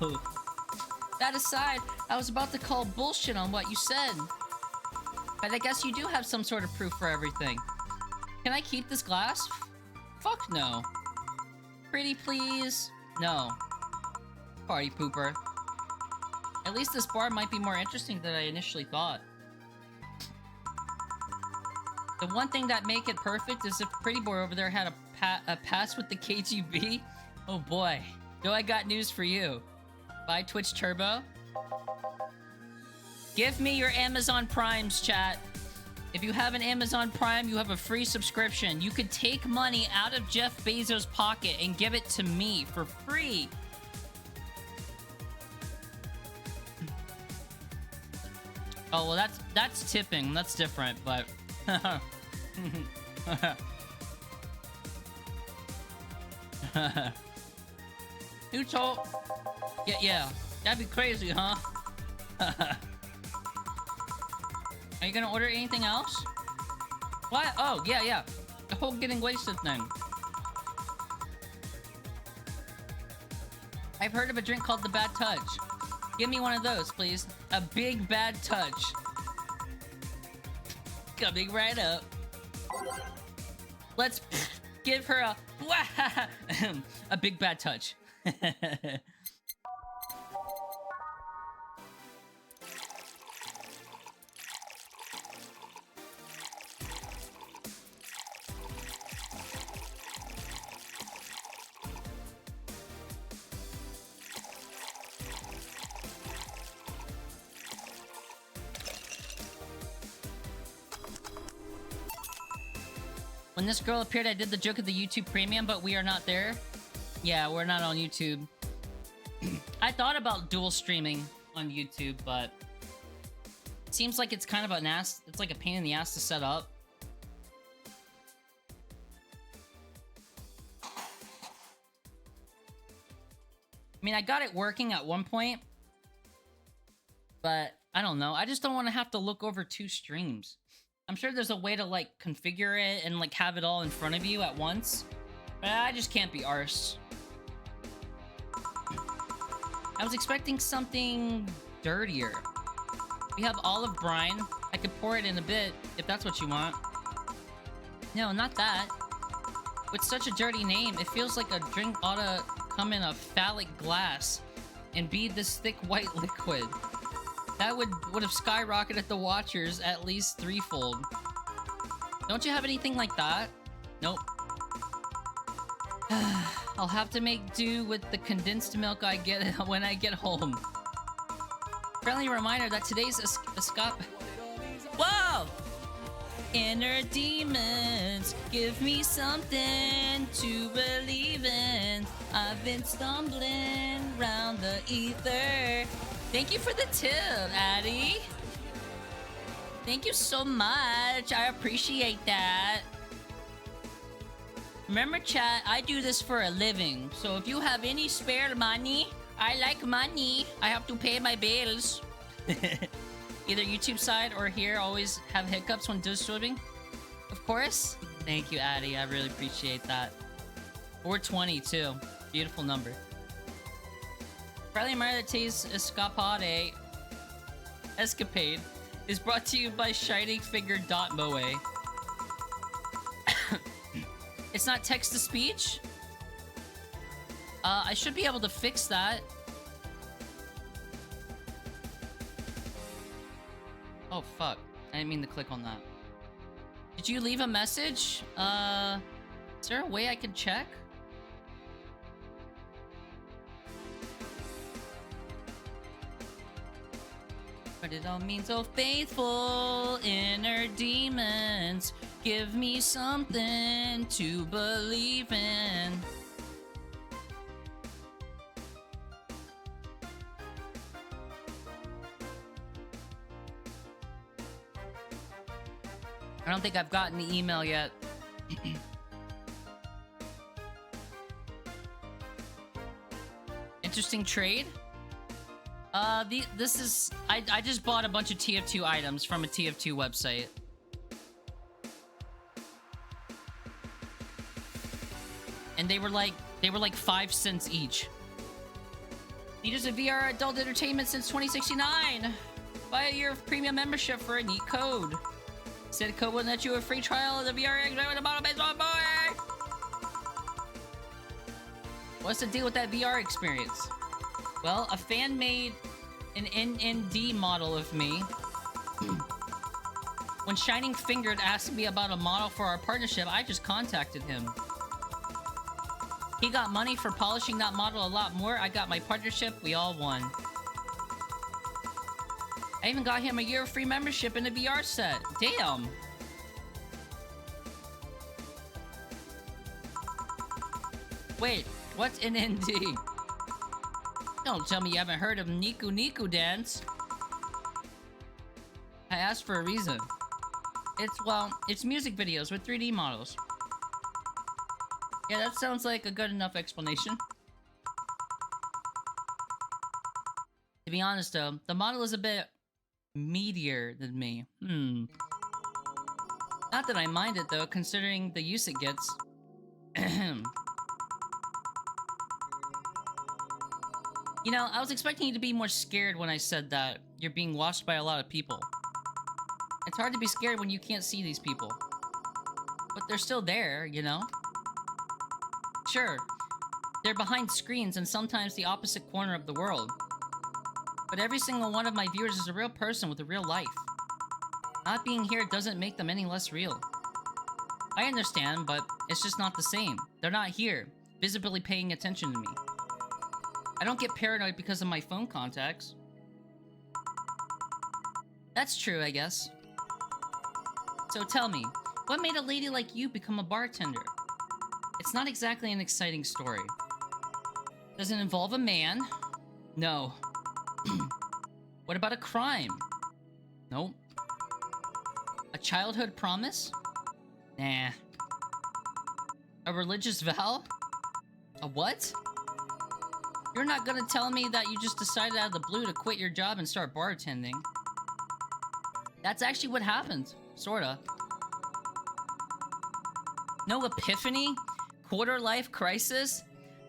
That aside, I was about to call bullshit on what you said. But I guess you do have some sort of proof for everything. Can I keep this glass? Fuck no. Pretty please? No. Party pooper. At least this bar might be more interesting than I initially thought. The one thing that make it perfect is if Pretty Boy over there had a pass with the KGB. Oh boy. Do I got news for you. Buy Twitch Turbo. Give me your Amazon Primes, chat. If you have an Amazon Prime, you have a free subscription. You could take money out of Jeff Bezos' pocket and give it to me for free. Oh, well, that's tipping. That's different, but... Who told... Yeah. That'd be crazy, huh? Are you gonna order anything else? What? Oh, yeah. The whole getting wasted thing. I've heard of a drink called the Bad Touch. Give me one of those, please. A big bad touch. Coming right up. Let's give her a big bad touch. When this girl appeared, I did the joke of the YouTube Premium, but we are not there. Yeah, we're not on YouTube. I thought about dual streaming on YouTube, but it seems like it's kind of an ass. It's like a pain in the ass to set up. I mean, I got it working at one point, but I don't know. I just don't want to have to look over 2 streams. I'm sure there's a way to like configure it and like have it all in front of you at once, but I just can't be arsed. I was expecting something dirtier. We have olive brine. I could pour it in a bit if that's what you want. No, not that. With such a dirty name, it feels like a drink ought to come in a phallic glass and be this thick white liquid. That would have skyrocketed the watchers at least 3-fold. Don't you have anything like that? Nope. I'll have to make do with the condensed milk I get when I get home. Friendly reminder that today's escape... Whoa! Inner demons, give me something to believe in. I've been stumbling round the ether. Thank you for the tip, Addie. Thank you so much. I appreciate that. Remember, chat, I do this for a living. So if you have any spare money, I like money. I have to pay my bills. Either YouTube side or here always have hiccups when distributing. Of course. Thank you, Addie. I really appreciate that. 420 too. Beautiful number. Friendly reminder that today's escapade is brought to you by ShiningFinger.moe. It's not text-to-speech? I should be able to fix that. Oh, fuck. I didn't mean to click on that. Did you leave a message? Is there a way I can check? But it all means so faithful, inner demons. Give me something to believe in. I don't think I've gotten the email yet. Interesting trade. This is... I just bought a bunch of TF2 items from a TF2 website. And they were like 5 cents each. Leaders of VR adult entertainment since 2069. Buy a year of premium membership for a neat code. Said code will net you a free trial of the VR with a model based on board. What's the deal with that VR experience? Well, a fan made an NND model of me. When Shining Fingered asked me about a model for our partnership, I just contacted him. He got money for polishing that model a lot more. I got my partnership. We all won. I even got him a year of free membership in the VR set. Damn. Wait, what's NND? Don't tell me you haven't heard of Niku Niku Dance. I asked for a reason. It's music videos with 3D models. Yeah, that sounds like a good enough explanation. To be honest though, the model is a bit meatier than me. Not that I mind it though, considering the use it gets. You know, I was expecting you to be more scared when I said that you're being watched by a lot of people. It's hard to be scared when you can't see these people. But they're still there, you know? Sure, they're behind screens and sometimes the opposite corner of the world. But every single one of my viewers is a real person with a real life. Not being here doesn't make them any less real. I understand, but it's just not the same. They're not here, visibly paying attention to me. I don't get paranoid because of my phone contacts. That's true, I guess. So tell me, What made a lady like you become a bartender? It's not exactly an exciting story. Does it involve a man? No. What about a crime? Nope. A childhood promise? Nah. A religious vow? A what? You're not gonna tell me that you just decided out of the blue to quit your job and start bartending. That's actually what happened. Sorta. No epiphany? Quarter-life crisis?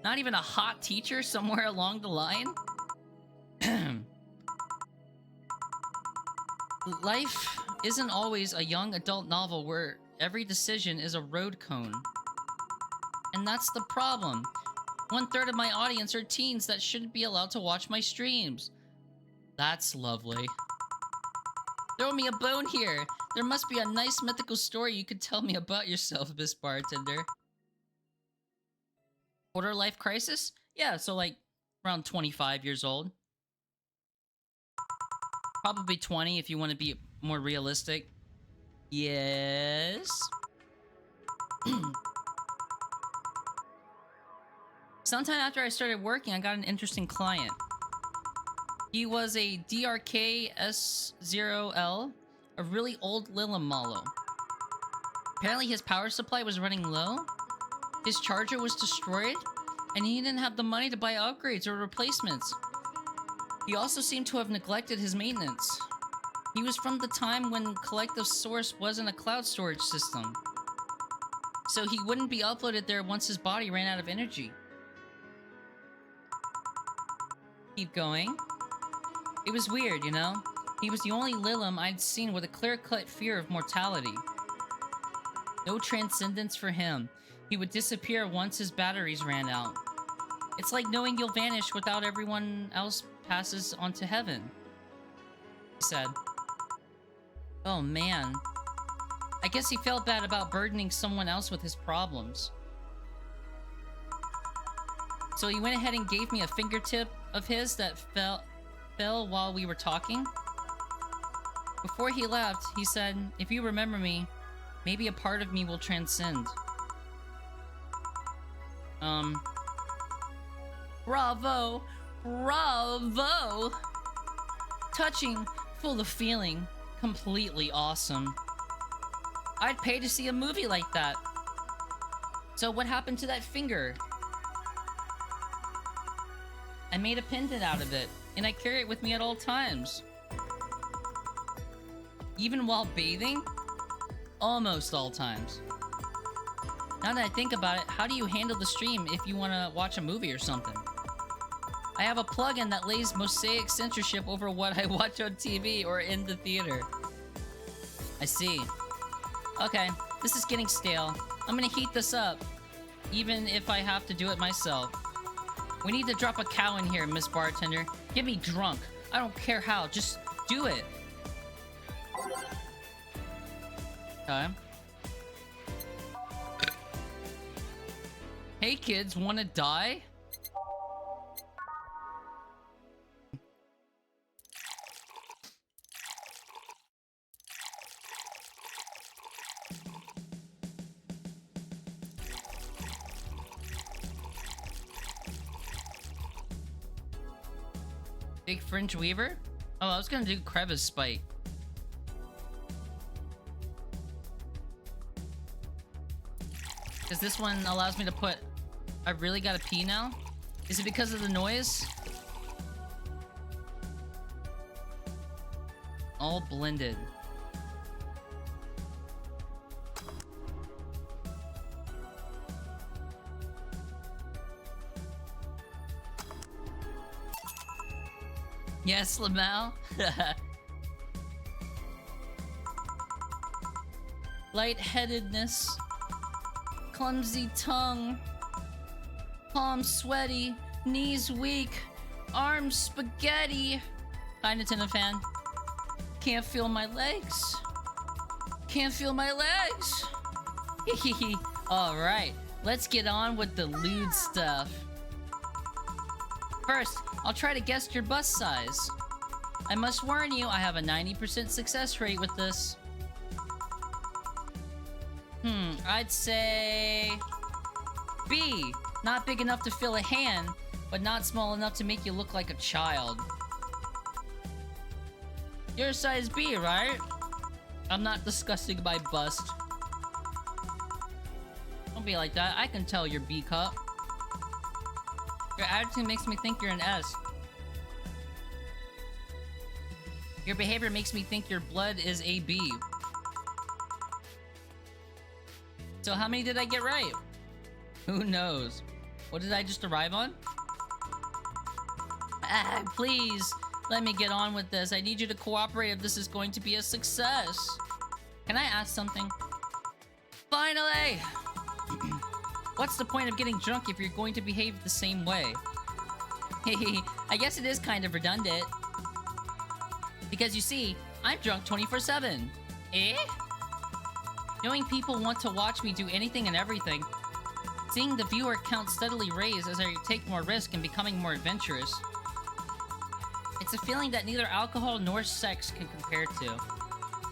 Not even a hot teacher somewhere along the line? Life isn't always a young adult novel where every decision is a road cone. And that's the problem. 1/3 of my audience are teens that shouldn't be allowed to watch my streams. That's lovely. Throw me a bone here. There must be a nice mythical story you could tell me about yourself, Miss Bartender. Quarter life crisis? Yeah, so like around 25 years old. Probably 20 if you want to be more realistic. Yes. Sometime after I started working, I got an interesting client. He was a DRK S0L, a really old Lilim Malo. Apparently his power supply was running low, his charger was destroyed, and he didn't have the money to buy upgrades or replacements. He also seemed to have neglected his maintenance. He was from the time when Collective Source wasn't a cloud storage system, so he wouldn't be uploaded there once his body ran out of energy. Keep going. It was weird, you know? He was the only Lilim I'd seen with a clear-cut fear of mortality. No transcendence for him. He would disappear once his batteries ran out. It's like knowing you'll vanish without everyone else passes on to heaven, he said. Oh man. I guess he felt bad about burdening someone else with his problems. So he went ahead and gave me a fingertip of his that fell while we were talking. Before he left, he said, if you remember me, maybe a part of me will transcend. Bravo! Bravo! Touching, full of feeling, completely awesome. I'd pay to see a movie like that. So what happened to that finger? I made a pendant out of it, and I carry it with me at all times. Even while bathing? Almost all times. Now that I think about it, how do you handle the stream if you want to watch a movie or something? I have a plugin that lays mosaic censorship over what I watch on TV or in the theater. I see. Okay, this is getting stale. I'm gonna heat this up, even if I have to do it myself. We need to drop a cow in here, Miss Bartender. Get me drunk. I don't care how, just do it. Okay. Hey kids, wanna die? Big Fringe Weaver? Oh, I was gonna do Crevice Spike. Because this one allows me to put... I really gotta pee now? Is it because of the noise? All blended. Yes, Lamau. Lightheadedness. Clumsy tongue. Palms sweaty. Knees weak. Arms spaghetti. Hi, Nintendo fan. Can't feel my legs. Can't feel my legs. Hehehe. Alright, let's get on with the lewd stuff. First, I'll try to guess your bust size. I must warn you, I have a 90% success rate with this. I'd say B. Not big enough to fill a hand, but not small enough to make you look like a child. You're size B, right? I'm not disgusting by bust. Don't be like that. I can tell you're B cup. Your attitude makes me think you're an S. Your behavior makes me think your blood is AB. So how many did I get right? Who knows? What did I just arrive on? Please, let me get on with this. I need you to cooperate if this is going to be a success. Can I ask something? Finally! What's the point of getting drunk if you're going to behave the same way? I guess it is kind of redundant. Because you see, I'm drunk 24/7. Eh? Knowing people want to watch me do anything and everything. Seeing the viewer count steadily raise as I take more risk and becoming more adventurous. It's a feeling that neither alcohol nor sex can compare to.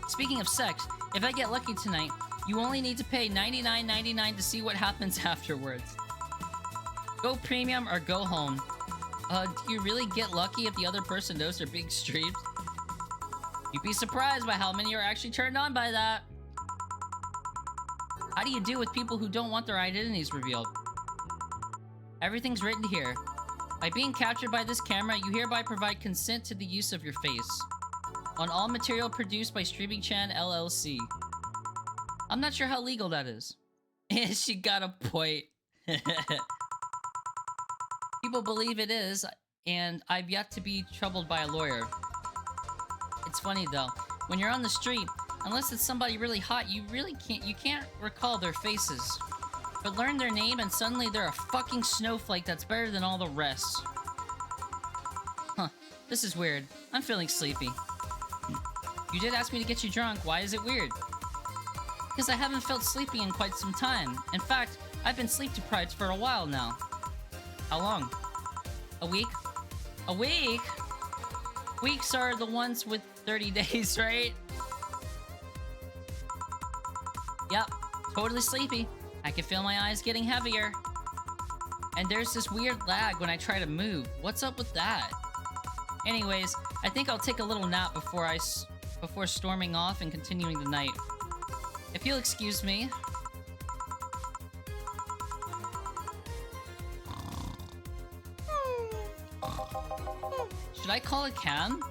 Speaking of sex, if I get lucky tonight, you only need to pay $99.99 to see what happens afterwards. Go premium or go home. Do you really get lucky if the other person knows they're being streamed? You'd be surprised by how many are actually turned on by that. How do you do with people who don't want their identities revealed? Everything's written here. By being captured by this camera, you hereby provide consent to the use of your face. On all material produced by Streaming Chan LLC. I'm not sure how legal that is. She got a point. People believe it is, and I've yet to be troubled by a lawyer. It's funny though, when you're on the street, unless it's somebody really hot, you can't recall their faces. But learn their name and suddenly they're a fucking snowflake that's better than all the rest. Huh, this is weird. I'm feeling sleepy. You did ask me to get you drunk, why is it weird? Because I haven't felt sleepy in quite some time. In fact, I've been sleep deprived for a while now. How long? A week? A week? Weeks are the ones with 30 days, right? Yep, totally sleepy. I can feel my eyes getting heavier. And there's this weird lag when I try to move. What's up with that? Anyways, I think I'll take a little nap before storming off and continuing the night. If you'll excuse me. Should I call a cam?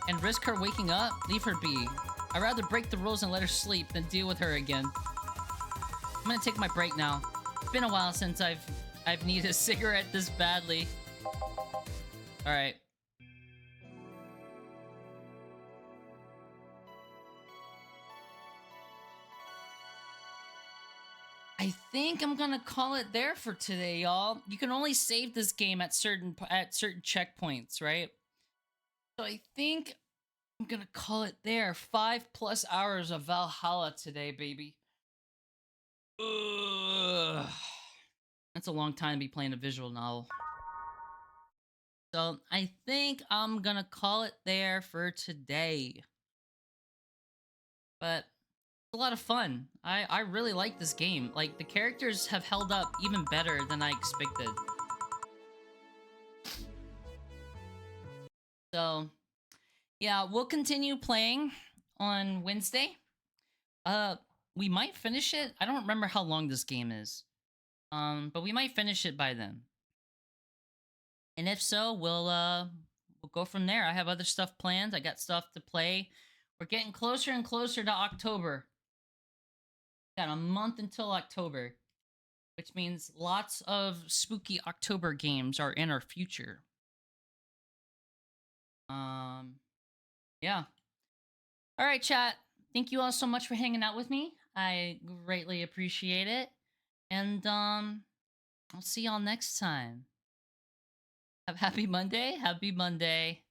And risk her waking up? Leave her be. I'd rather break the rules and let her sleep than deal with her again. I'm gonna take my break now. It's been a while since I've needed a cigarette this badly. Alright. I think I'm gonna call it there for today, y'all. You can only save this game at certain checkpoints, right? So I think I'm gonna call it there. 5+ hours of Valhalla today, baby. Ugh. That's a long time to be playing a visual novel. So I think I'm gonna call it there for today. But it's a lot of fun. I really like this game. Like, the characters have held up even better than I expected. So, yeah, we'll continue playing on Wednesday. We might finish it. I don't remember how long this game is. But we might finish it by then. And if so, we'll go from there. I have other stuff planned. I got stuff to play. We're getting closer and closer to October. Got a month until October, which means lots of spooky October games are in our future. Yeah. All right, chat. Thank you all so much for hanging out with me. I greatly appreciate it. And I'll see y'all next time. Have happy Monday. Happy Monday.